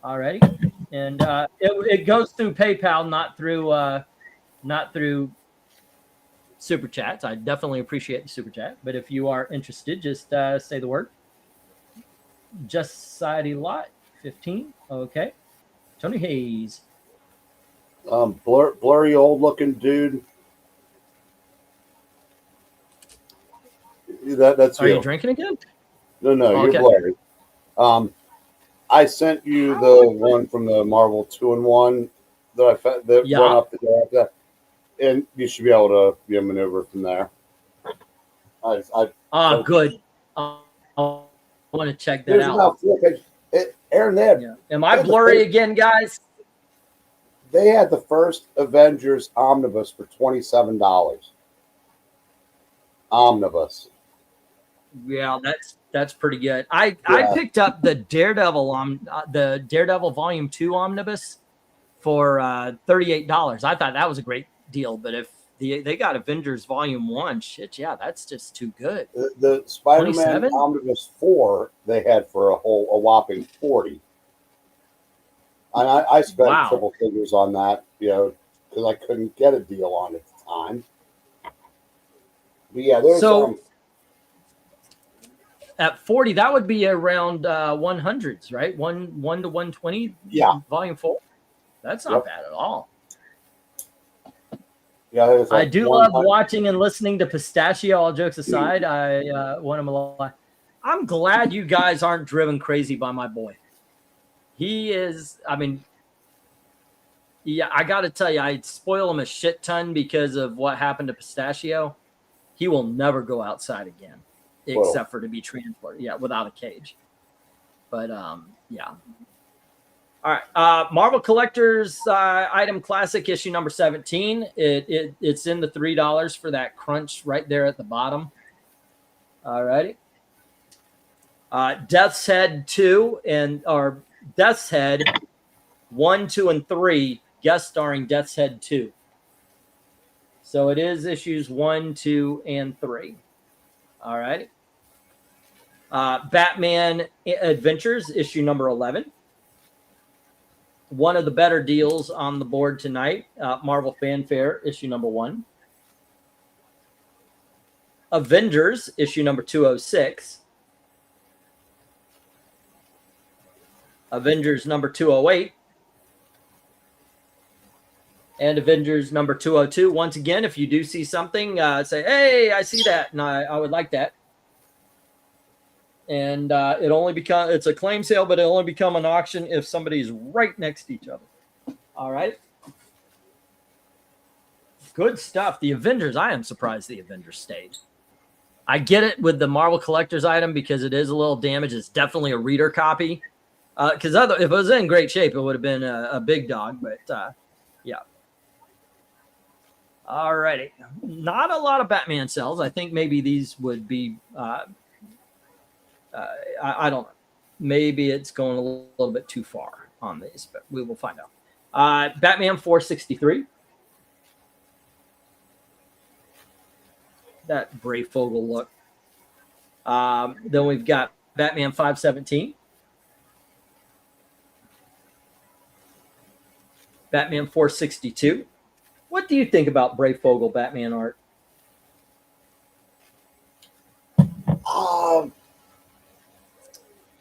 [SPEAKER 1] Alrighty, and it goes through PayPal, not through super chats. I definitely appreciate the super chat, but if you are interested, just say the word. Justice Society lot 15. Okay, Tony Hayes.
[SPEAKER 6] Blurry old looking dude. That's
[SPEAKER 1] Are
[SPEAKER 6] you.
[SPEAKER 1] you drinking again?
[SPEAKER 6] No,
[SPEAKER 1] Okay.
[SPEAKER 6] you're blurry. I sent you the one from the Marvel 2-in-1 that I found that
[SPEAKER 1] Yeah.
[SPEAKER 6] went up the day after that, and you should be able to maneuver from there.
[SPEAKER 1] Good. I want to check that
[SPEAKER 6] There's
[SPEAKER 1] out.
[SPEAKER 6] about 4 pages. Aaron,
[SPEAKER 1] Yeah. Am I blurry again, guys?
[SPEAKER 6] They had the first Avengers omnibus for $27. Omnibus.
[SPEAKER 1] Yeah, that's pretty good. I picked up the Daredevil Volume 2 omnibus for $38. I thought that was a great deal, but if they got Avengers Volume 1, shit, yeah, that's just too good.
[SPEAKER 6] The Spider-Man
[SPEAKER 1] 27?
[SPEAKER 6] Omnibus 4 they had for a whopping $40. And I spent
[SPEAKER 1] Wow.
[SPEAKER 6] triple figures on that, because I couldn't get a deal on it at the time. But yeah, there's
[SPEAKER 1] at 40, that would be around 100s, right? 1 to 120.
[SPEAKER 6] Yeah.
[SPEAKER 1] Volume 4. That's not bad at all.
[SPEAKER 6] Yeah, there's
[SPEAKER 1] I
[SPEAKER 6] like
[SPEAKER 1] do
[SPEAKER 6] 100.
[SPEAKER 1] love watching and listening to Pistachio. All jokes aside, I want him a lot. I'm glad you guys aren't driven crazy by my boy. He is. I mean, yeah, I got to tell you, I spoil him a shit ton because of what happened to Pistachio. He will never go outside again, except for to be transported. Yeah, without a cage. But yeah. All right, Marvel Collector's Item Classic issue number 17. It's in the $3 for that crunch right there at the bottom. All righty. Death's Head 2 or Death's Head 1, 2, and 3, guest starring Death's Head 2. So it is issues 1, 2, and 3. All righty. Batman Adventures issue number 11. One of the better deals on the board tonight. Marvel Fanfare issue number 1. Avengers issue number 206. Avengers number 208. And Avengers number 202. Once again, if you do see something, say, hey, I see that, and I would like that. And it's a claim sale, but it'll only become an auction if somebody's right next to each other. All right. Good stuff. The Avengers, I am surprised the Avengers stayed. I get it with the Marvel Collector's Item because it is a little damaged. It's definitely a reader copy. Because if it was in great shape, it would have been a big dog. But yeah. All righty. Not a lot of Batman sales. I think maybe these would be. I don't know. Maybe it's going a little bit too far on these, but we will find out. Batman 463. That Brayfogle look. Then we've got Batman 517. Batman 462. What do you think about Brayfogle Batman art?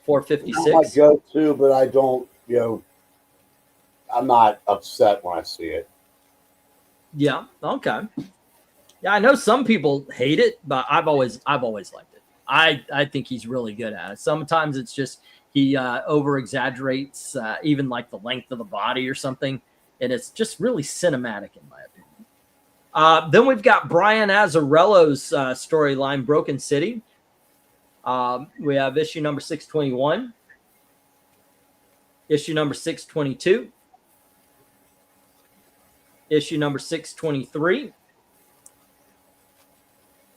[SPEAKER 1] 456.
[SPEAKER 6] Not my go-to, but I don't, I'm not upset when I see it.
[SPEAKER 1] Yeah. Okay. Yeah, I know some people hate it, but I've always liked it. I think he's really good at it. Sometimes it's just he over exaggerates even like the length of the body or something, and it's just really cinematic in my opinion. Then we've got Brian Azzarello's storyline, Broken City. We have issue number 621, issue number 622, issue number 623,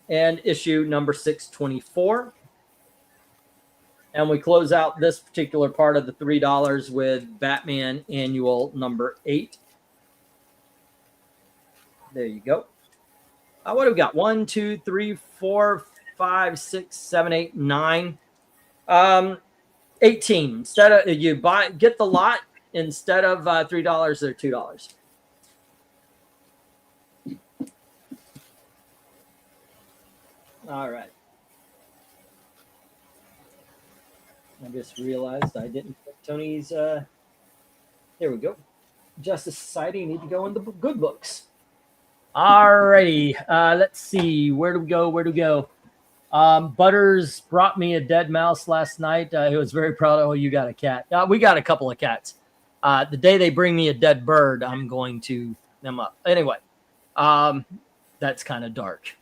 [SPEAKER 1] and issue number 624. And we close out this particular part of the $3 with Batman Annual number 8. There you go. What do we got? 1, 2, 3, 4, 5, 6, 7, 8, 9. 18. Instead of you get the lot instead of $3, they're $2. All right. I just realized I didn't put Tony's. There we go. Justice Society need to go in the good books. All righty. Let's see. Where do we go? Butters brought me a dead mouse last night. He was very proud. Oh, you got a cat. We got a couple of cats. The day they bring me a dead bird, I'm going to them up. Anyway, that's kind of dark.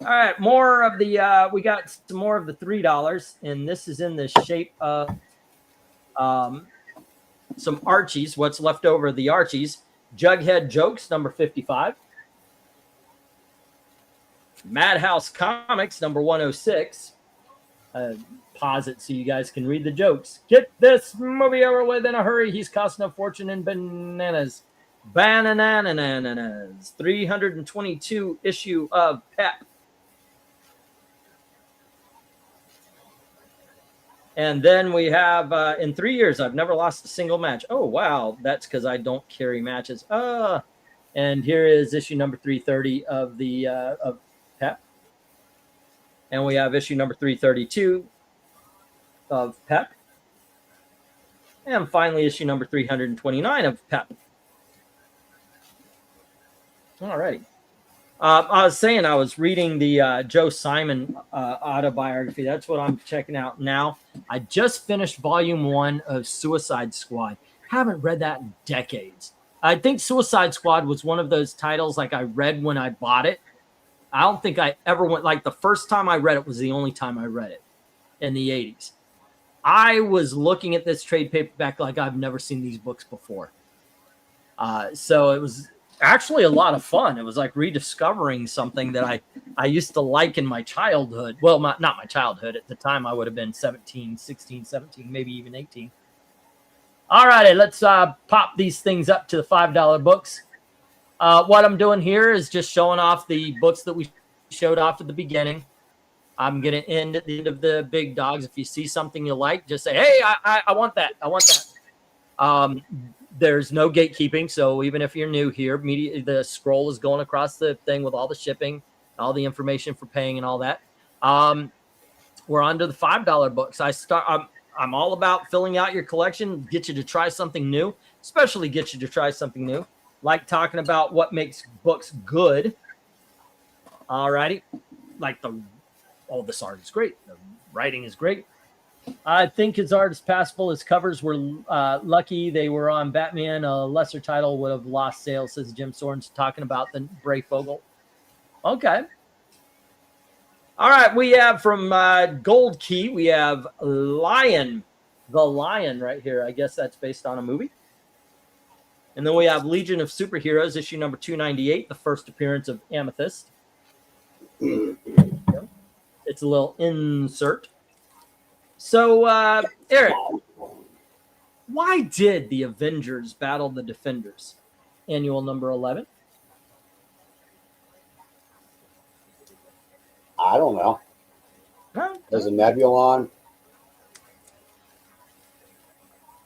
[SPEAKER 1] All right, more of the we got some more of the $3, and this is in the shape of some Archies. What's left over of the Archies? Jughead Jokes number 55, Madhouse Comics number 106. Pause it so you guys can read the jokes. Get this movie over with in a hurry. He's costing a fortune in bananas. 322 issue of Pep. And then we have, in 3 years, I've never lost a single match. Oh, wow. That's because I don't carry matches. And here is issue number 330 of the of Pep. And we have issue number 332 of Pep. And finally, issue number 329 of Pep. All righty. I was saying I was reading the Joe Simon autobiography. That's what I'm checking out now. I just finished volume 1 of Suicide Squad. Haven't read that in decades. I think Suicide Squad was one of those titles like I read when I bought it. I don't think I ever went, like the first time I read it was the only time I read it in the 80s. I was looking at this trade paperback like I've never seen these books before. So it was actually a lot of fun. It was like rediscovering something that I used to like in my childhood. Well, not my childhood. At the time, I would have been 16, 17, maybe even 18. All righty, let's pop these things up to the $5 books. What I'm doing here is just showing off the books that we showed off at the beginning. I'm going to end at the end of the big dogs. If you see something you like, just say, hey, I want that. I want that. There's no gatekeeping, so even if you're new here, the scroll is going across the thing with all the shipping, all the information for paying and all that. We're on to the $5 books. I'm all about filling out your collection, get you to try something new, especially get you to try something new, like talking about what makes books good. All righty. Like this art is great. The writing is great. I think his art is passable. His covers were lucky. They were on Batman. A lesser title would have lost sales, says Jim Sorens, talking about the Bray Fogel. Okay. All right. We have from Gold Key, we have Lion. The Lion right here. I guess that's based on a movie. And then we have Legion of Superheroes, issue number 298, the first appearance of Amethyst. It's a little insert. So, Eric, why did the Avengers battle the Defenders? Annual number 11.
[SPEAKER 6] I don't know.
[SPEAKER 1] Huh?
[SPEAKER 6] There's a Nebulon.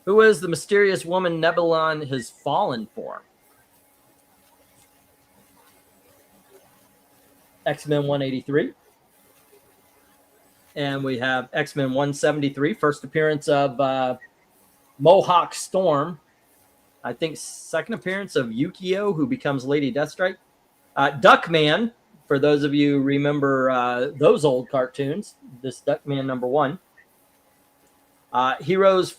[SPEAKER 1] Who is the mysterious woman Nebulon has fallen for? X-Men 183. And we have X-Men 173, first appearance of Mohawk Storm. I think second appearance of Yukio, who becomes Lady Deathstrike. Duckman, for those of you who remember those old cartoons, this Duckman number 1. Heroes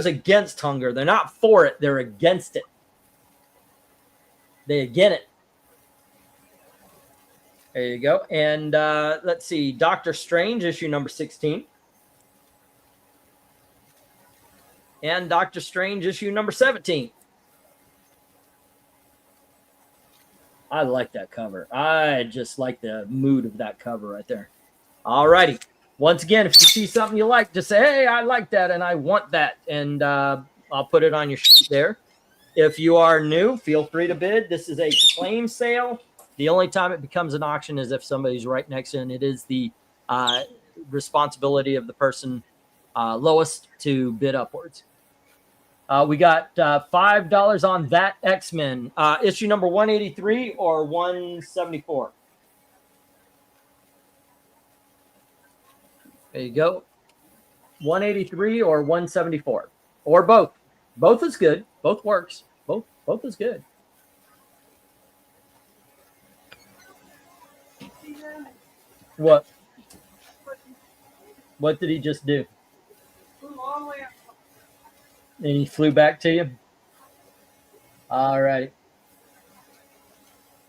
[SPEAKER 1] against hunger. They're not for it, they're against it. They again it. There you go. And let's see, Doctor Strange, issue number 16. And Doctor Strange, issue number 17. I like that cover. I just like the mood of that cover right there. All righty. Once again, if you see something you like, just say, hey, I like that and I want that. And I'll put it on your sheet there. If you are new, feel free to bid. This is a claim sale. The only time it becomes an auction is if somebody's right next to it. And it is the responsibility of the person lowest to bid upwards. We got $5 on that X-Men. Issue number 183 or 174? There you go. 183 or 174. Or both. Both is good. Both works. Both is good. What? What did he just do? And he flew back to you? All right.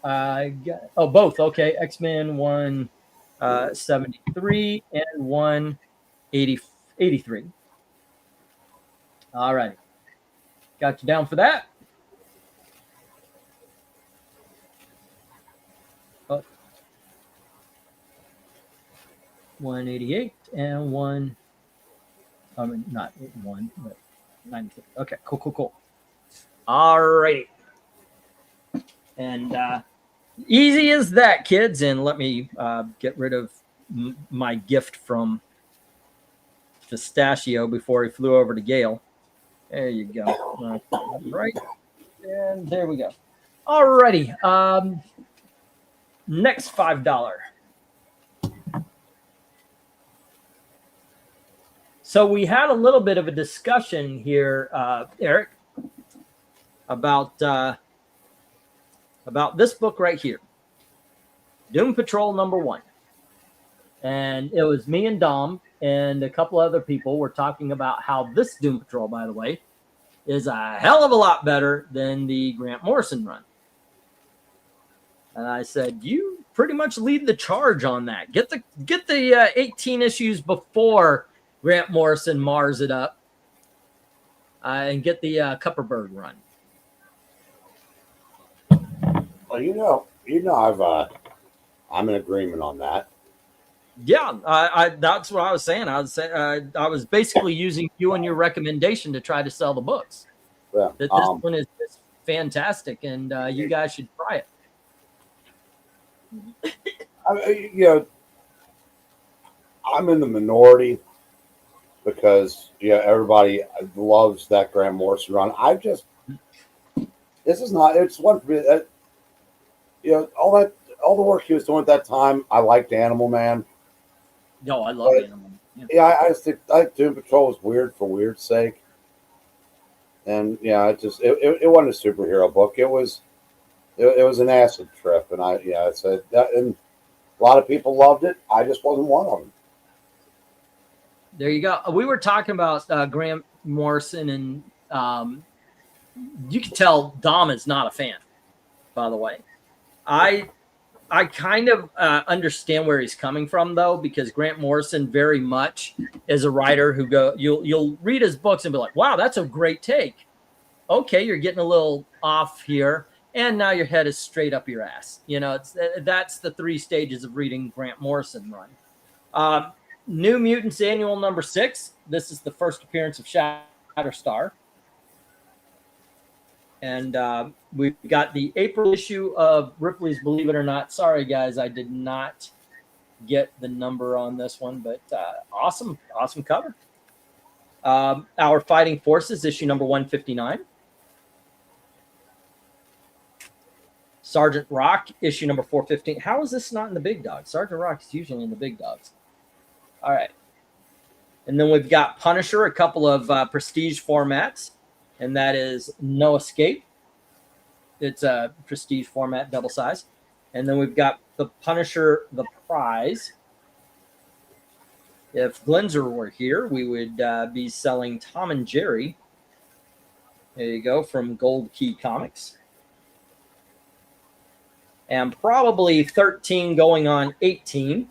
[SPEAKER 1] I got both. Okay. X-Men 173 and 183. All right. Got you down for that. Oh. 188 and not 1, but 96. Okay, cool. All righty. And easy as that, kids. And let me get rid of my gift from Pistachio before he flew over to Gale. There you go. Right. And there we go. All righty. Next $5. So we had a little bit of a discussion here, Eric, about this book right here, Doom Patrol #1. And it was me and Dom and a couple other people were talking about how this Doom Patrol, by the way, is a hell of a lot better than the Grant Morrison run. And I said, you pretty much lead the charge on that. Get the 18 issues before Grant Morrison mars it up, and get the Kupperberg run.
[SPEAKER 6] Well, I'm in agreement on that.
[SPEAKER 1] Yeah, that's what I was saying. I was basically using you and your recommendation to try to sell the books.
[SPEAKER 6] Yeah,
[SPEAKER 1] That this one is fantastic, and you guys should try it.
[SPEAKER 6] I'm in the minority because everybody loves that Grant Morrison run. It's one for me. All the work he was doing at that time. I liked Animal Man.
[SPEAKER 1] No, I love Animal Man.
[SPEAKER 6] Yeah, I just think Doom Patrol was weird for weird's sake. And it wasn't a superhero book. It was an acid trip, and I said that, and a lot of people loved it. I just wasn't one of them.
[SPEAKER 1] There you go. We were talking about Grant Morrison, and you can tell Dom is not a fan. By the way, I kind of understand where he's coming from, though, because Grant Morrison very much is a writer who you'll read his books and be like, wow, that's a great take. Okay, you're getting a little off here, and now your head is straight up your ass. That's the 3 stages of reading Grant Morrison run. New Mutants Annual number 6. This is the first appearance of Shatterstar. And we've got the April issue of Ripley's Believe It or Not. Sorry, guys, I did not get the number on this one, but awesome cover. Our Fighting Forces, issue number 159. Sergeant Rock, issue number 415. How is this not in the big dogs? Sergeant Rock is usually in the big dogs. All right. And then we've got Punisher, a couple of prestige formats, and that is No Escape. It's a prestige format, double size. And then we've got the Punisher, The Prize. If Glenzer were here, we would be selling Tom and Jerry. There you go, from Gold Key Comics. and probably 13 going on 18.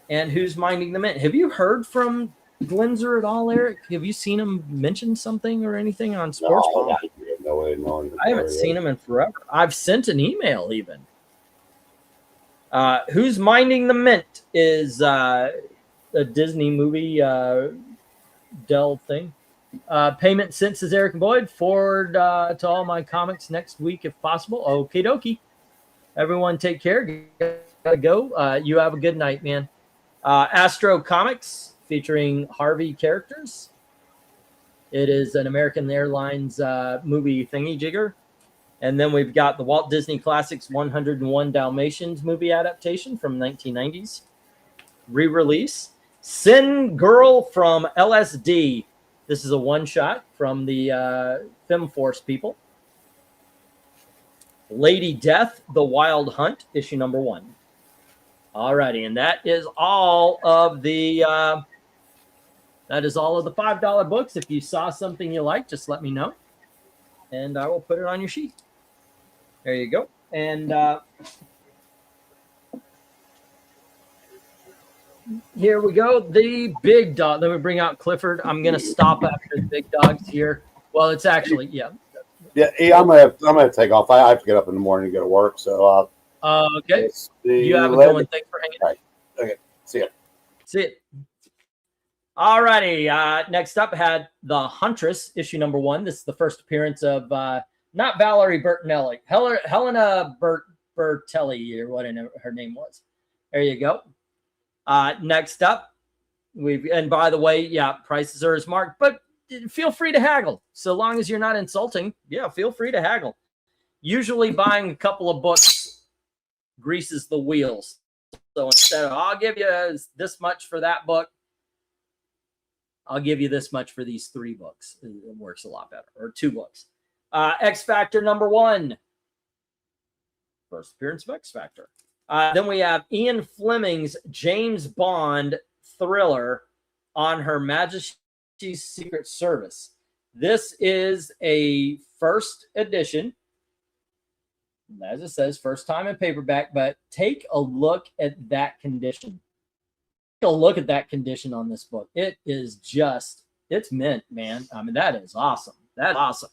[SPEAKER 1] And who's minding the mint? Have you heard from Glenzer at all, Eric? Have you seen him mention something or anything on Sports
[SPEAKER 6] No,
[SPEAKER 1] Bomb? I haven't seen him in forever. I've sent an email even. Who's minding the mint is a Disney movie Dell thing. Payment sent, says Eric and Boyd. Forward to all my comics next week if possible. Okie dokie. Everyone take care. Gotta go. You have a good night, man. Astro Comics featuring Harvey characters. It is an American Airlines movie thingy jigger. And then we've got the Walt Disney Classics 101 Dalmatians movie adaptation from 1990s. Re-release. Sin Girl from LSD. This is a one-shot from the FemForce people. Lady Death, The Wild Hunt, issue number 1. Alrighty, and that is all of the $5 books. If you saw something you like, just let me know, and I will put it on your sheet. There you go. And here we go. The big dog. Let me bring out Clifford. I'm gonna stop after the big dogs here. Well, it's actually yeah.
[SPEAKER 6] I'm gonna take off. I have to get up in the morning to go to work. So
[SPEAKER 1] okay. You have a good one. Thanks for hanging.
[SPEAKER 6] All right. Okay. See ya.
[SPEAKER 1] See it. All righty. Next up had The Huntress, issue number 1. This is the first appearance of not Valerie Bertinelli, Helena Bertelli, or whatever her name was. There you go. Next up, and by the way, yeah, prices are as marked, but feel free to haggle. So long as you're not insulting, yeah, feel free to haggle. Usually buying a couple of books greases the wheels. So instead of, I'll give you this much for that book, I'll give you this much for these 3 books. It works a lot better. Or 2 books. X Factor number 1. First appearance of X Factor. Then we have Ian Fleming's James Bond thriller On Her Majesty's Secret Service. This is a first edition. As it says, first time in paperback, but take a look at that condition. Take a look at that condition on this book. It is just, it's mint, man. I mean, that is awesome. That's awesome.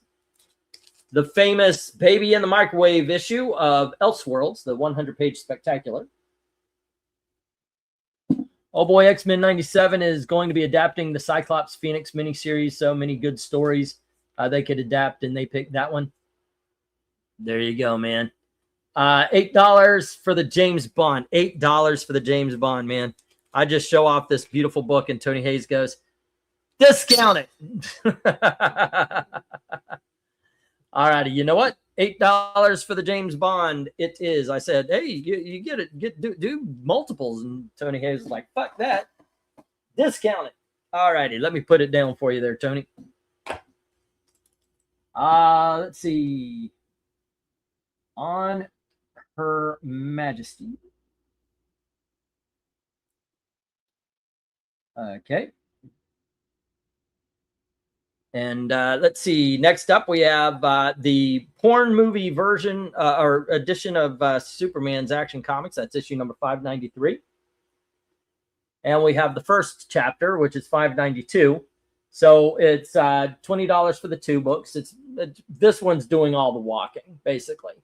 [SPEAKER 1] The famous Baby in the Microwave issue of Elseworlds, the 100-page spectacular. Oh boy, X-Men 97 is going to be adapting the Cyclops Phoenix miniseries. So many good stories they could adapt, and they picked that one. There you go, man. $8 for the James Bond. $8 for the James Bond, man. I just show off this beautiful book, and Tony Hayes goes, discount it. All righty, you know what? $8 for the James Bond. It is. I said, hey, you get it. Do multiples. And Tony Hayes was like, fuck that. Discount it. All righty, let me put it down for you there, Tony. Let's see. On Her Majesty. Okay. And let's see. Next up, we have the porn movie version or edition of Superman's Action Comics. That's issue number 593. And we have the first chapter, which is 592. So it's $20 for the 2 books. This one's doing all the walking, basically.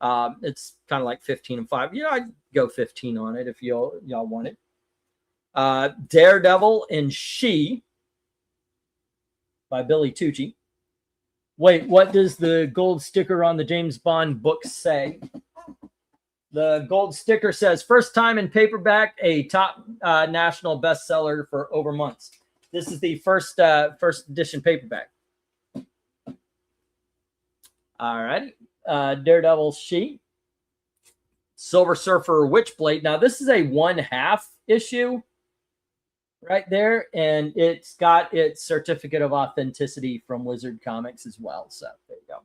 [SPEAKER 1] It's kind of like 15 and 5. You know, I'd go 15 on it if y'all want it. Daredevil and She by Billy Tucci. Wait, what does the gold sticker on the James Bond book say? The gold sticker says, first time in paperback, a top national bestseller for over months. This is the first edition paperback. All righty. Daredevil She. Silver Surfer Witchblade. Now, this is a 1/2 issue right there, and it's got its certificate of authenticity from Wizard Comics as well. So there you go.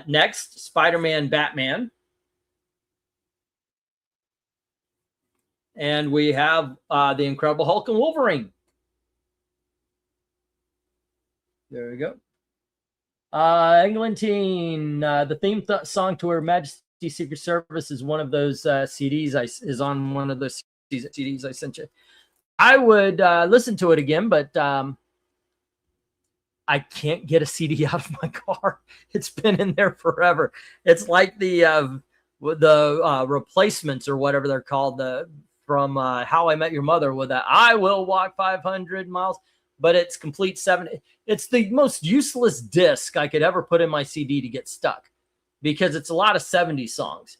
[SPEAKER 1] Next, Spider-Man Batman. And we have the Incredible Hulk and Wolverine. There we go. Eglantine, the theme song to Her Majesty's Secret Service is one of those CDs. Is on one of those CDs I sent you. I would listen to it again, but I can't get a CD out of my car. It's been in there forever. It's like the replacements or whatever they're called, from How I Met Your Mother, with that I will walk 500 miles, but it's complete 70. It's the most useless disc I could ever put in my CD to get stuck, because it's a lot of 70s songs.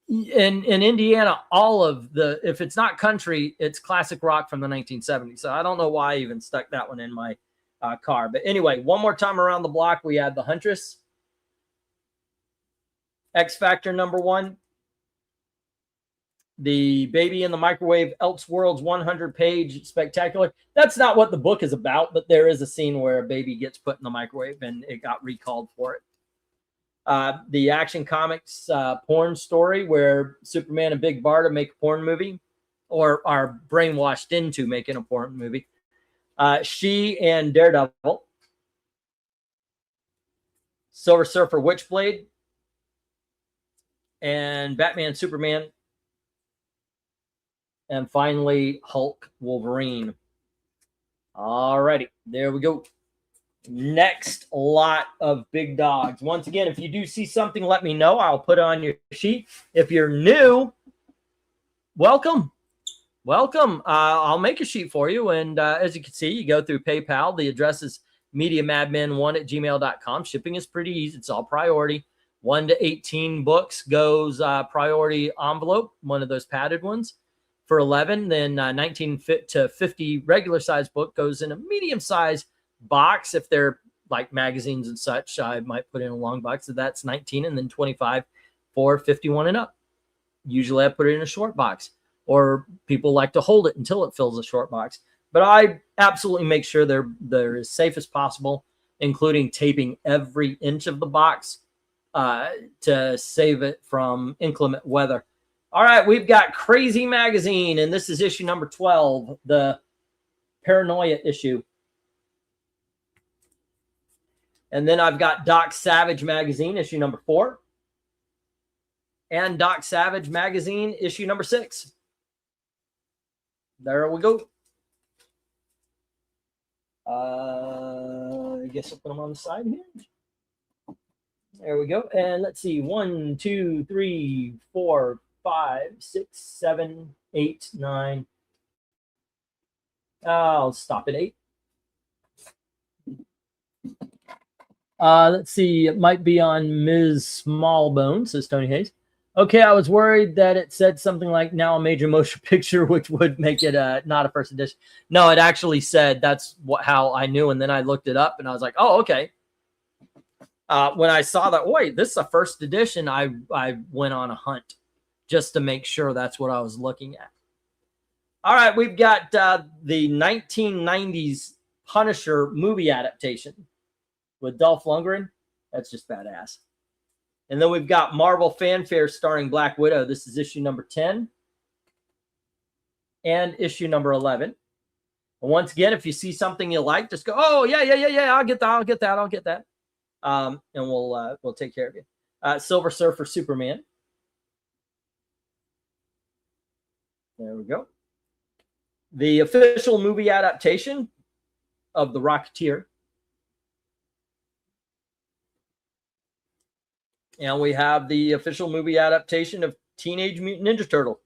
[SPEAKER 1] In Indiana, all of if it's not country, it's classic rock from the 1970s. So I don't know why I even stuck that one in my car. But anyway, one more time around the block, we had The Huntress, X Factor #1, The Baby in the Microwave, Elseworlds 100-page spectacular. That's not what the book is about, but there is a scene where a baby gets put in the microwave and it got recalled for it. The Action Comics porn story, where Superman and Big Barda make a porn movie, or are brainwashed into making a porn movie. She and Daredevil. Silver Surfer, Witchblade, and Batman, Superman, and finally Hulk, Wolverine. Alrighty, there we go. Next lot of big dogs. Once again, if you do see something, let me know. I'll put it on your sheet. If you're new, welcome. I'll make a sheet for you. And as you can see, you go through PayPal. The address is mediamadmen1@gmail.com. Shipping is pretty easy. It's all priority. 1 to 18 books goes priority envelope, one of those padded ones, for $11. Then 19 to 50 regular size book goes in a medium size box. If they're like magazines and such, I might put in a long box. So that's 19, and then 25 for 51 and up. Usually I put it in a short box, or people like to hold it until it fills a short box. But I absolutely make sure they're as safe as possible, including taping every inch of the box to save it from inclement weather. All right, we've got Crazy Magazine, and this is issue number 12, the Paranoia issue. And then I've got Doc Savage Magazine, issue number 4. And Doc Savage Magazine, issue number 6. There we go. I guess I'll put them on the side here. There we go. And let's see. 1, 2, 3, 4, 5, 6, 7, 8, 9. I'll stop at 8. Let's see. It might be on Ms. Smallbone, says Tony Hayes. Okay, I was worried that it said something like now a major motion picture, which would make it not a first edition. No, it actually said that's how I knew. And then I looked it up and I was like, oh, okay. When I saw that, wait, this is a first edition, I went on a hunt just to make sure that's what I was looking at. All right, we've got the 1990s Punisher movie adaptation with Dolph Lundgren. That's just badass. And then we've got Marvel Fanfare starring Black Widow. This is issue number 10 and issue number 11. And once again, if you see something you like, just go, oh, yeah, I'll get that. And we'll take care of you. Silver Surfer, Superman. There we go. The official movie adaptation of The Rocketeer. And we have the official movie adaptation of Teenage Mutant Ninja Turtle.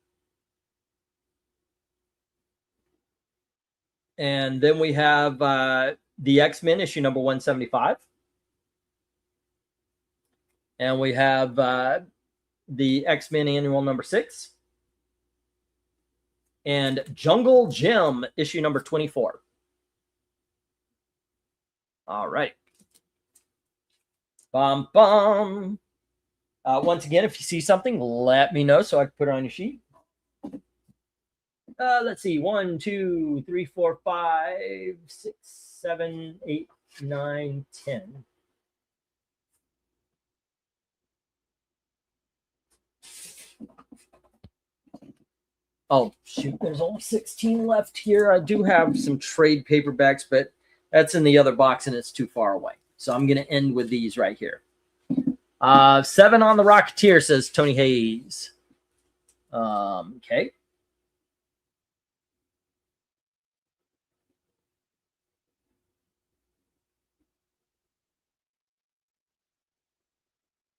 [SPEAKER 1] And then we have the X-Men issue number 175. And we have the X-Men annual number 6. And Jungle Gym issue number 24. All right. Bum, bum. Once again, if you see something, let me know so I can put it on your sheet. Let's see. 1, 2, 3, 4, 5, 6, 7, 8, 9, 10. Oh, shoot. There's only 16 left here. I do have some trade paperbacks, but that's in the other box and it's too far away. So I'm going to end with these right here. 7 on the Rocketeer, says Tony Hayes. Okay.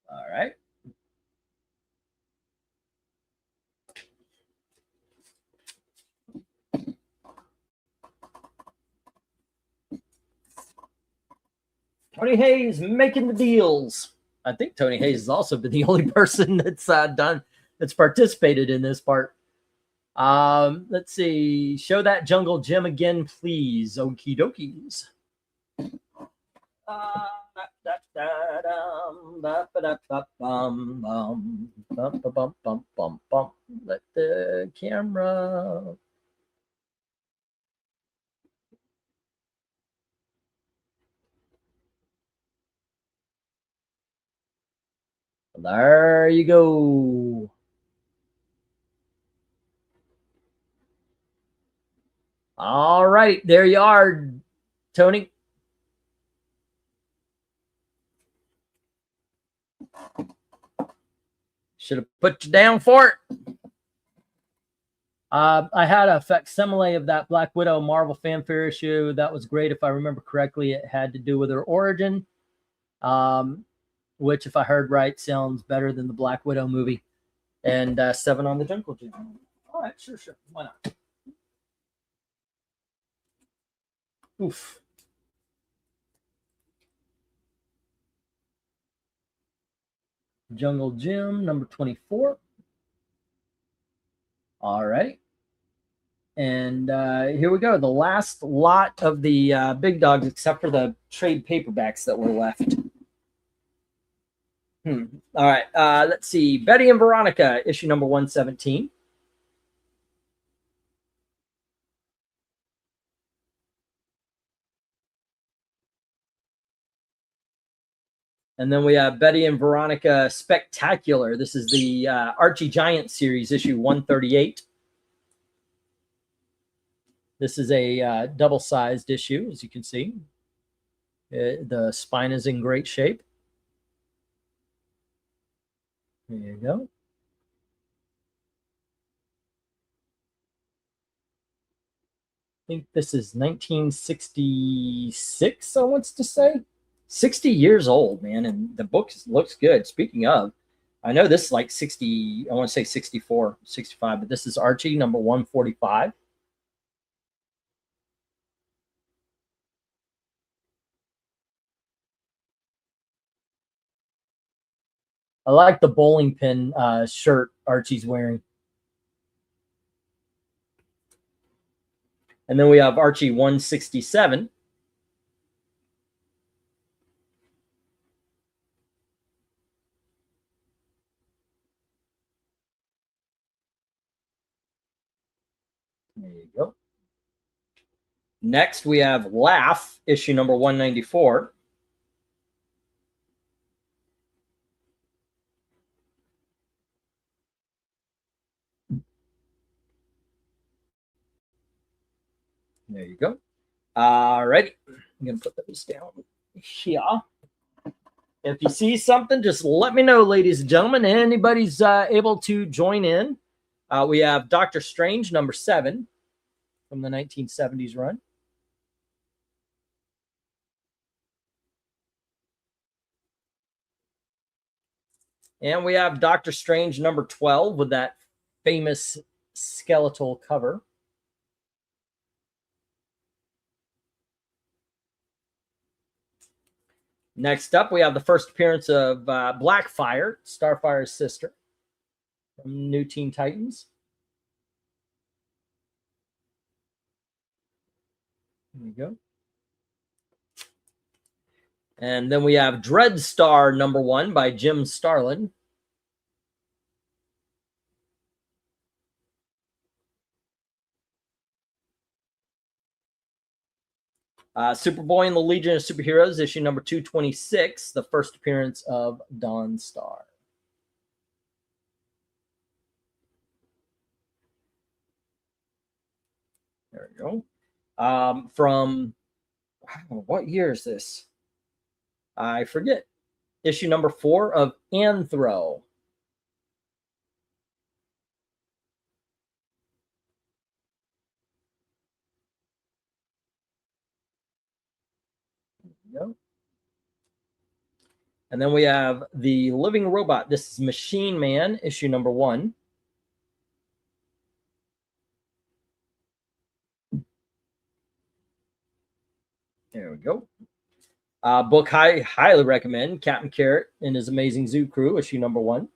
[SPEAKER 1] All right. Tony Hayes making the deals. I think Tony Hayes has also been the only person that's participated in this part. Let's see. Show that jungle gym again, please. Okie dokies. Let the camera. There you go. All right, there you are, Tony. Should have put you down for it. I had a facsimile of that Black Widow Marvel Fanfare issue. That was great. If I remember correctly, it had to do with her origin, which, if I heard right, sounds better than the Black Widow movie. And 7 on the Jungle Gym. All right, sure. Why not? Oof. Jungle Gym, number 24. All right. And here we go. The last lot of the big dogs, except for the trade paperbacks that were left. All right. Let's see. Betty and Veronica, issue number 117. And then we have Betty and Veronica Spectacular. This is the Archie Giant series, issue 138. This is a double-sized issue, as you can see. The spine is in great shape. There you go. I think this is 1966, I want to say. 60 years old, man, and the book looks good. Speaking of, I know this is like 60, I want to say 64, 65, but this is Archie number 145. I like the bowling pin shirt Archie's wearing. And then we have Archie 167. There you go. Next, we have Laugh, issue number 194. There you go. All righty. I'm going to put those down here. If you see something, just let me know, ladies and gentlemen. Anybody's able to join in. We have Doctor Strange, number 7 from the 1970s run. And we have Doctor Strange, number 12, with that famous skeletal cover. Next up, we have the first appearance of Blackfire, Starfire's sister, from New Teen Titans. There you go. And then we have Dreadstar number 1 by Jim Starlin. Superboy and the Legion of Superheroes, issue number 226, the first appearance of Dawnstar. There we go. From, wow, what year is this? I forget. Issue number 4 of Anthro. There we go. And then we have The Living Robot. This is Machine Man, issue number 1. There we go. Book I highly recommend, Captain Carrot and His Amazing Zoo Crew, issue number 1.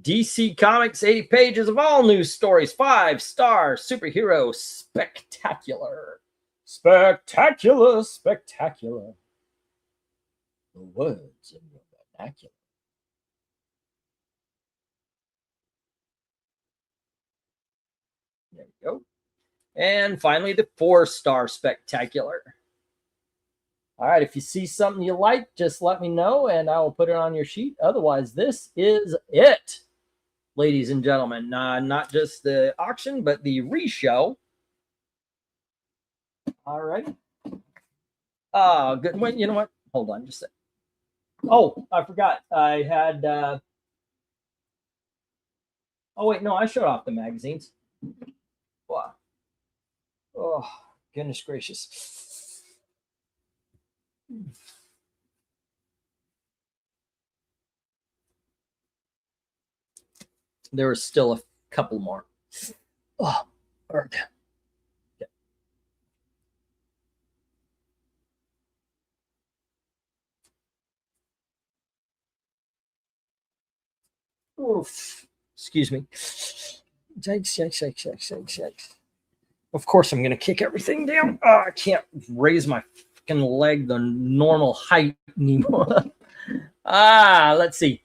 [SPEAKER 1] DC Comics, 80 pages of all news stories, 5-star superhero spectacular. Spectacular, spectacular. The words in your vernacular. There we go. And finally, the 4-star spectacular. All right, if you see something you like, just let me know and I will put it on your sheet. Otherwise, this is it, ladies and gentlemen. Not just the auction, but the re-show. All right. Good. Wait, you know what? Hold on just a second. Oh, I forgot. I had... Oh, wait, no, I showed off the magazines. Wow. Oh, goodness gracious. There was still a couple more. Oh, okay. Oof. Excuse me. Yikes, yikes, yikes, yikes, yikes, yikes. Of course, I'm going to kick everything down. Oh, I can't raise my fucking leg the normal height anymore. Let's see.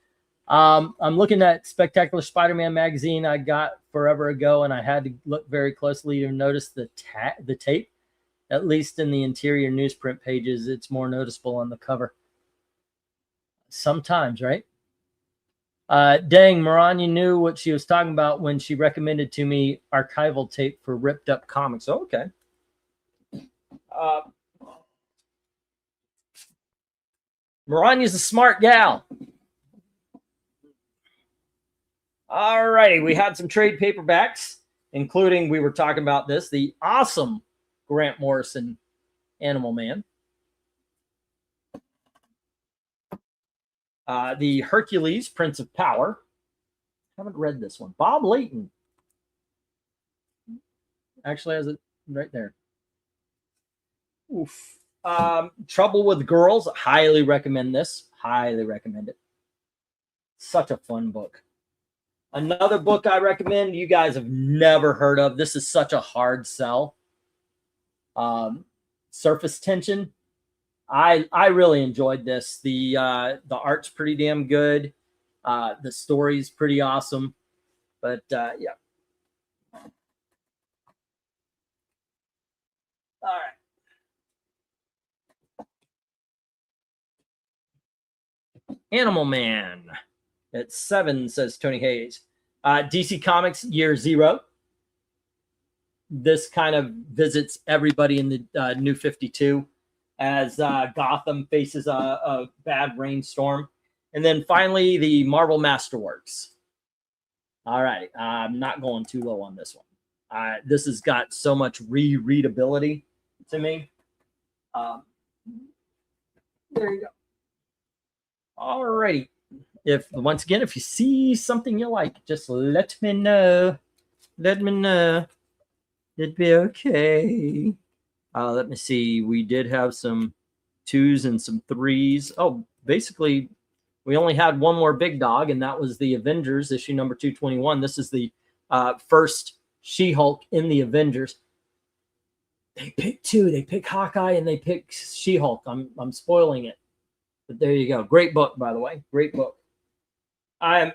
[SPEAKER 1] I'm looking at Spectacular Spider-Man magazine I got forever ago, and I had to look very closely to notice the tape. At least in the interior newsprint pages, it's more noticeable on the cover. Sometimes, right? Dang, Moran, you knew what she was talking about when she recommended to me archival tape for ripped up comics. Oh, okay. Morania's a smart gal. All righty, we had some trade paperbacks, including, we were talking about this, the awesome Grant Morrison Animal Man. The Hercules, Prince of Power. Haven't read this one. Bob Layton. Actually has it right there. Oof. Trouble with Girls. Highly recommend this. Highly recommend it. Such a fun book. Another book I recommend you guys have never heard of. This is such a hard sell. Surface Tension. I really enjoyed this. The art's pretty damn good. The story's pretty awesome. But yeah. All right. Animal Man at 7, says Tony Hayes. DC Comics Year 0. This kind of visits everybody in the New 52 as Gotham faces a bad rainstorm. And then finally, the Marvel Masterworks. All right. I'm not going too low on this one. This has got so much rereadability to me. There you go. All righty. Once again, if you see something you like, just let me know. Let me know. It'd be okay. Let me see. We did have some 2s and some 3s. Oh, basically, we only had one more big dog, and that was the Avengers, issue number 221. This is the first She-Hulk in the Avengers. They picked 2. They picked Hawkeye, and they picked She-Hulk. I'm spoiling it. But there you go. Great book, by the way. Great book. I've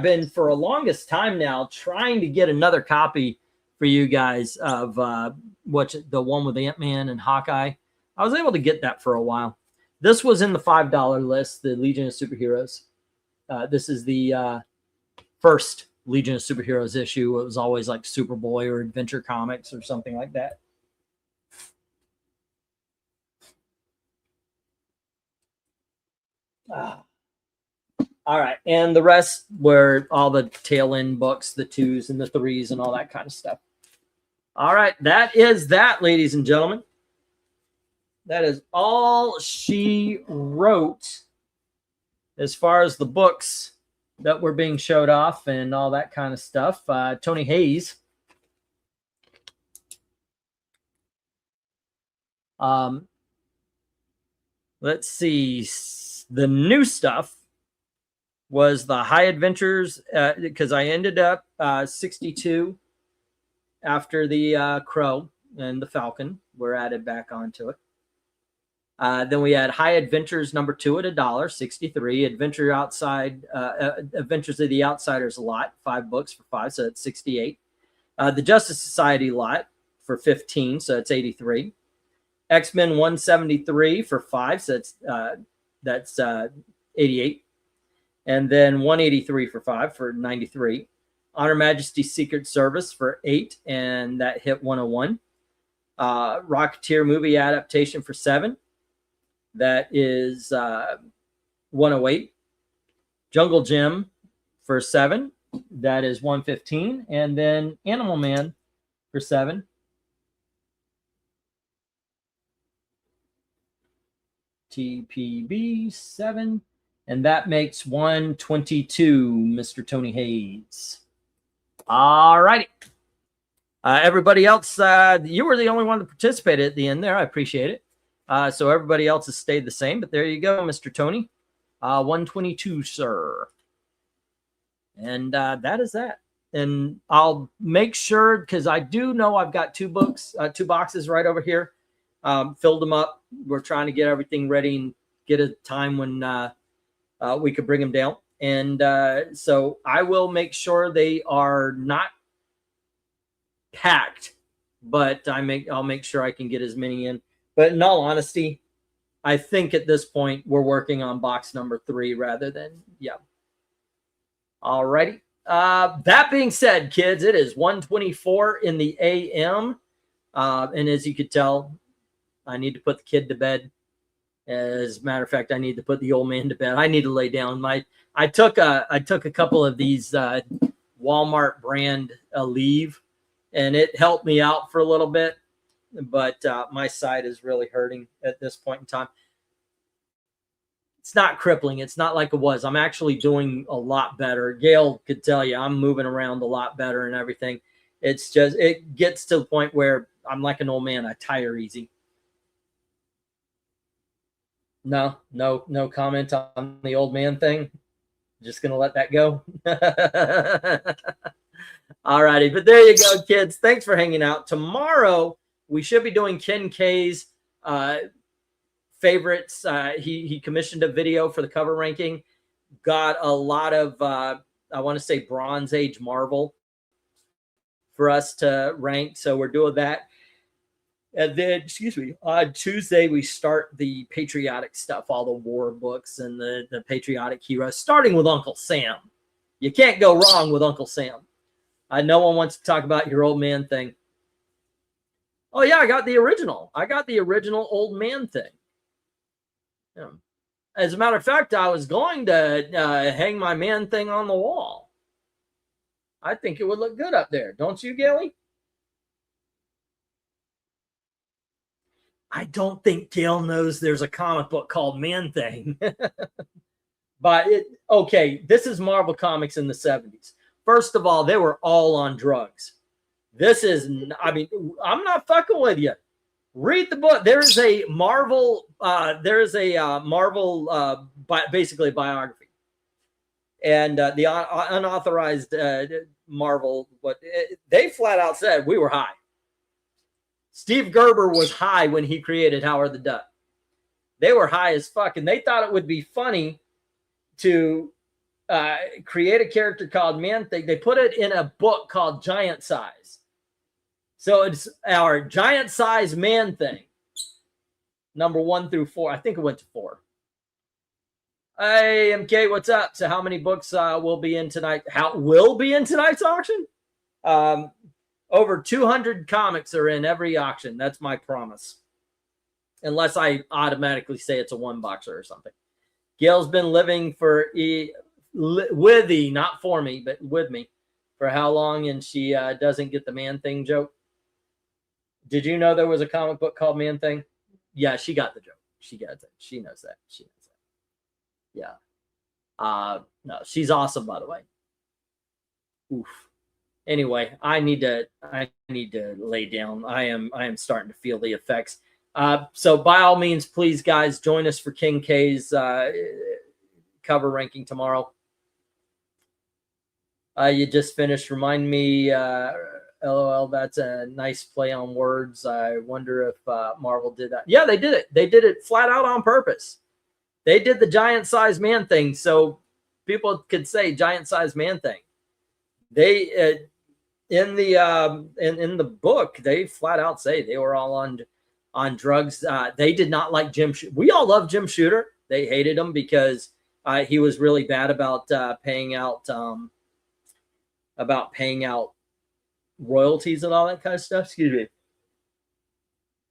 [SPEAKER 1] been for a longest time now trying to get another copy for you guys of the one with Ant-Man and Hawkeye. I was able to get that for a while. This was in the $5 list, the Legion of Superheroes. This is the first Legion of Superheroes issue, it was always like Superboy or Adventure Comics or something like that. All right. And the rest were all the tail end books, the 2s and the 3s and all that kind of stuff. All right. That is that, ladies and gentlemen. That is all she wrote as far as the books that were being showed off and all that kind of stuff. Tony Hayes. Let's see. The new stuff was the High Adventures, because I ended up 62 after the Crow and the Falcon were added back onto it. Then we had High Adventures number 2 at $1, 63. Adventures of the Outsiders lot, 5 books for $5, so that's 68. The Justice Society lot for 15, so that's 83. X-Men 173 for 5, so that's 88. And then 183 for 5 for 93. Honor Majesty's Secret Service for 8, and that hit 101. Rocketeer movie adaptation for 7. That is 108. Jungle Gym for 7. That is 115. And then Animal Man for 7. TPB 7. And that makes 122, Mr. Tony Hayes. All righty. Everybody else, you were the only one that participated at the end there. I appreciate it. So everybody else has stayed the same. But there you go, Mr. Tony. 122, sir. And that is that. And I'll make sure, because I do know I've got 2 boxes right over here. Filled them up. We're trying to get everything ready and get a time when we could bring them down. And so I will make sure they are not packed, but I'll make sure I can get as many in. But in all honesty, I think at this point we're working on box number 3 rather than, yeah. All righty. That being said, kids, it is 1:24 in the a.m. And as you could tell, I need to put the kid to bed. As a matter of fact, I need to put the old man to bed. I need to lay down. I took a couple of these Walmart brand Aleve, and it helped me out for a little bit. But my side is really hurting at this point in time. It's not crippling. It's not like it was. I'm actually doing a lot better. Gail could tell you I'm moving around a lot better and everything. It's just, it gets to the point where I'm like an old man. I tire easy. No comment on the old man thing. Just going to let that go. All righty. But there you go, kids. Thanks for hanging out. Tomorrow, we should be doing Ken K's favorites. He commissioned a video for the cover ranking. Got a lot of, I want to say, Bronze Age Marvel for us to rank. So we're doing that. And then, on Tuesday, we start the patriotic stuff, all the war books and the patriotic heroes, starting with Uncle Sam. You can't go wrong with Uncle Sam. No one wants to talk about your old man thing. Oh, yeah, I got the original. I got the original old man thing. Yeah. As a matter of fact, I was going to hang my man thing on the wall. I think it would look good up there. Don't you, Gilly? I don't think Gail knows there's a comic book called Man Thing. But, okay, this is Marvel Comics in the 70s. First of all, they were all on drugs. This is, I mean, I'm not fucking with you. Read the book. There is a Marvel, basically biography. And the unauthorized Marvel, they flat out said we were high. Steve Gerber was high when he created Howard the Duck. They were high as fuck, and they thought it would be funny to create a character called Man Thing. They put it in a book called Giant Size. So it's our Giant Size Man Thing. Number 1 through 4. I think it went to 4. Hey, MK, what's up? So how many books will be in tonight? Will be in tonight's auction? Over 200 comics are in every auction. That's my promise. Unless I automatically say it's a one boxer or something. Gail's been living with E, not for me, but with me for how long, and she doesn't get the Man Thing joke. Did you know there was a comic book called Man Thing? Yeah, she got the joke. She got it. She knows that. She knows that. Yeah. No, she's awesome, by the way. Oof. Anyway, I need to lay down. I am starting to feel the effects. So by all means, please, guys, join us for King K's cover ranking tomorrow. You just finished. Remind me, LOL. That's a nice play on words. I wonder if Marvel did that. Yeah, they did it. They did it flat out on purpose. They did the giant size man thing, so people could say giant size man thing. They in the book, they flat out say they were all on drugs. They did not like Jim. We all love Jim Shooter. They hated him because he was really bad about paying out royalties and all that kind of stuff. Excuse me.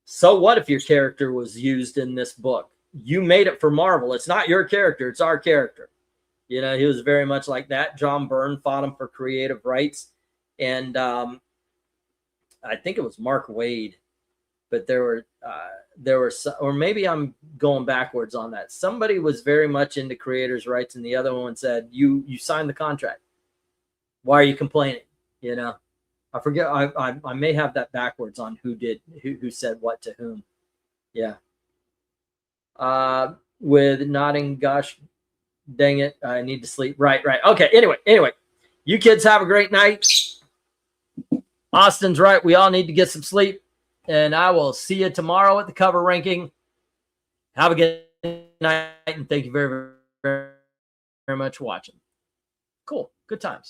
[SPEAKER 1] So what if your character was used in this book? You made it for Marvel. It's not your character. It's our character. You know, he was very much like that. John Byrne fought him for creative rights. And I think it was Mark Waid, but there were or maybe I'm going backwards on that. Somebody was very much into creators' rights, and the other one said, "You signed the contract. Why are you complaining?" You know, I forget. I may have that backwards on who said what to whom. Yeah. With nodding, gosh, dang it, I need to sleep. Right. Okay. Anyway, you kids have a great night. Austin's right. We all need to get some sleep. And I will see you tomorrow at the cover ranking. Have a good night. And thank you very, very, very much for watching. Cool. Good times.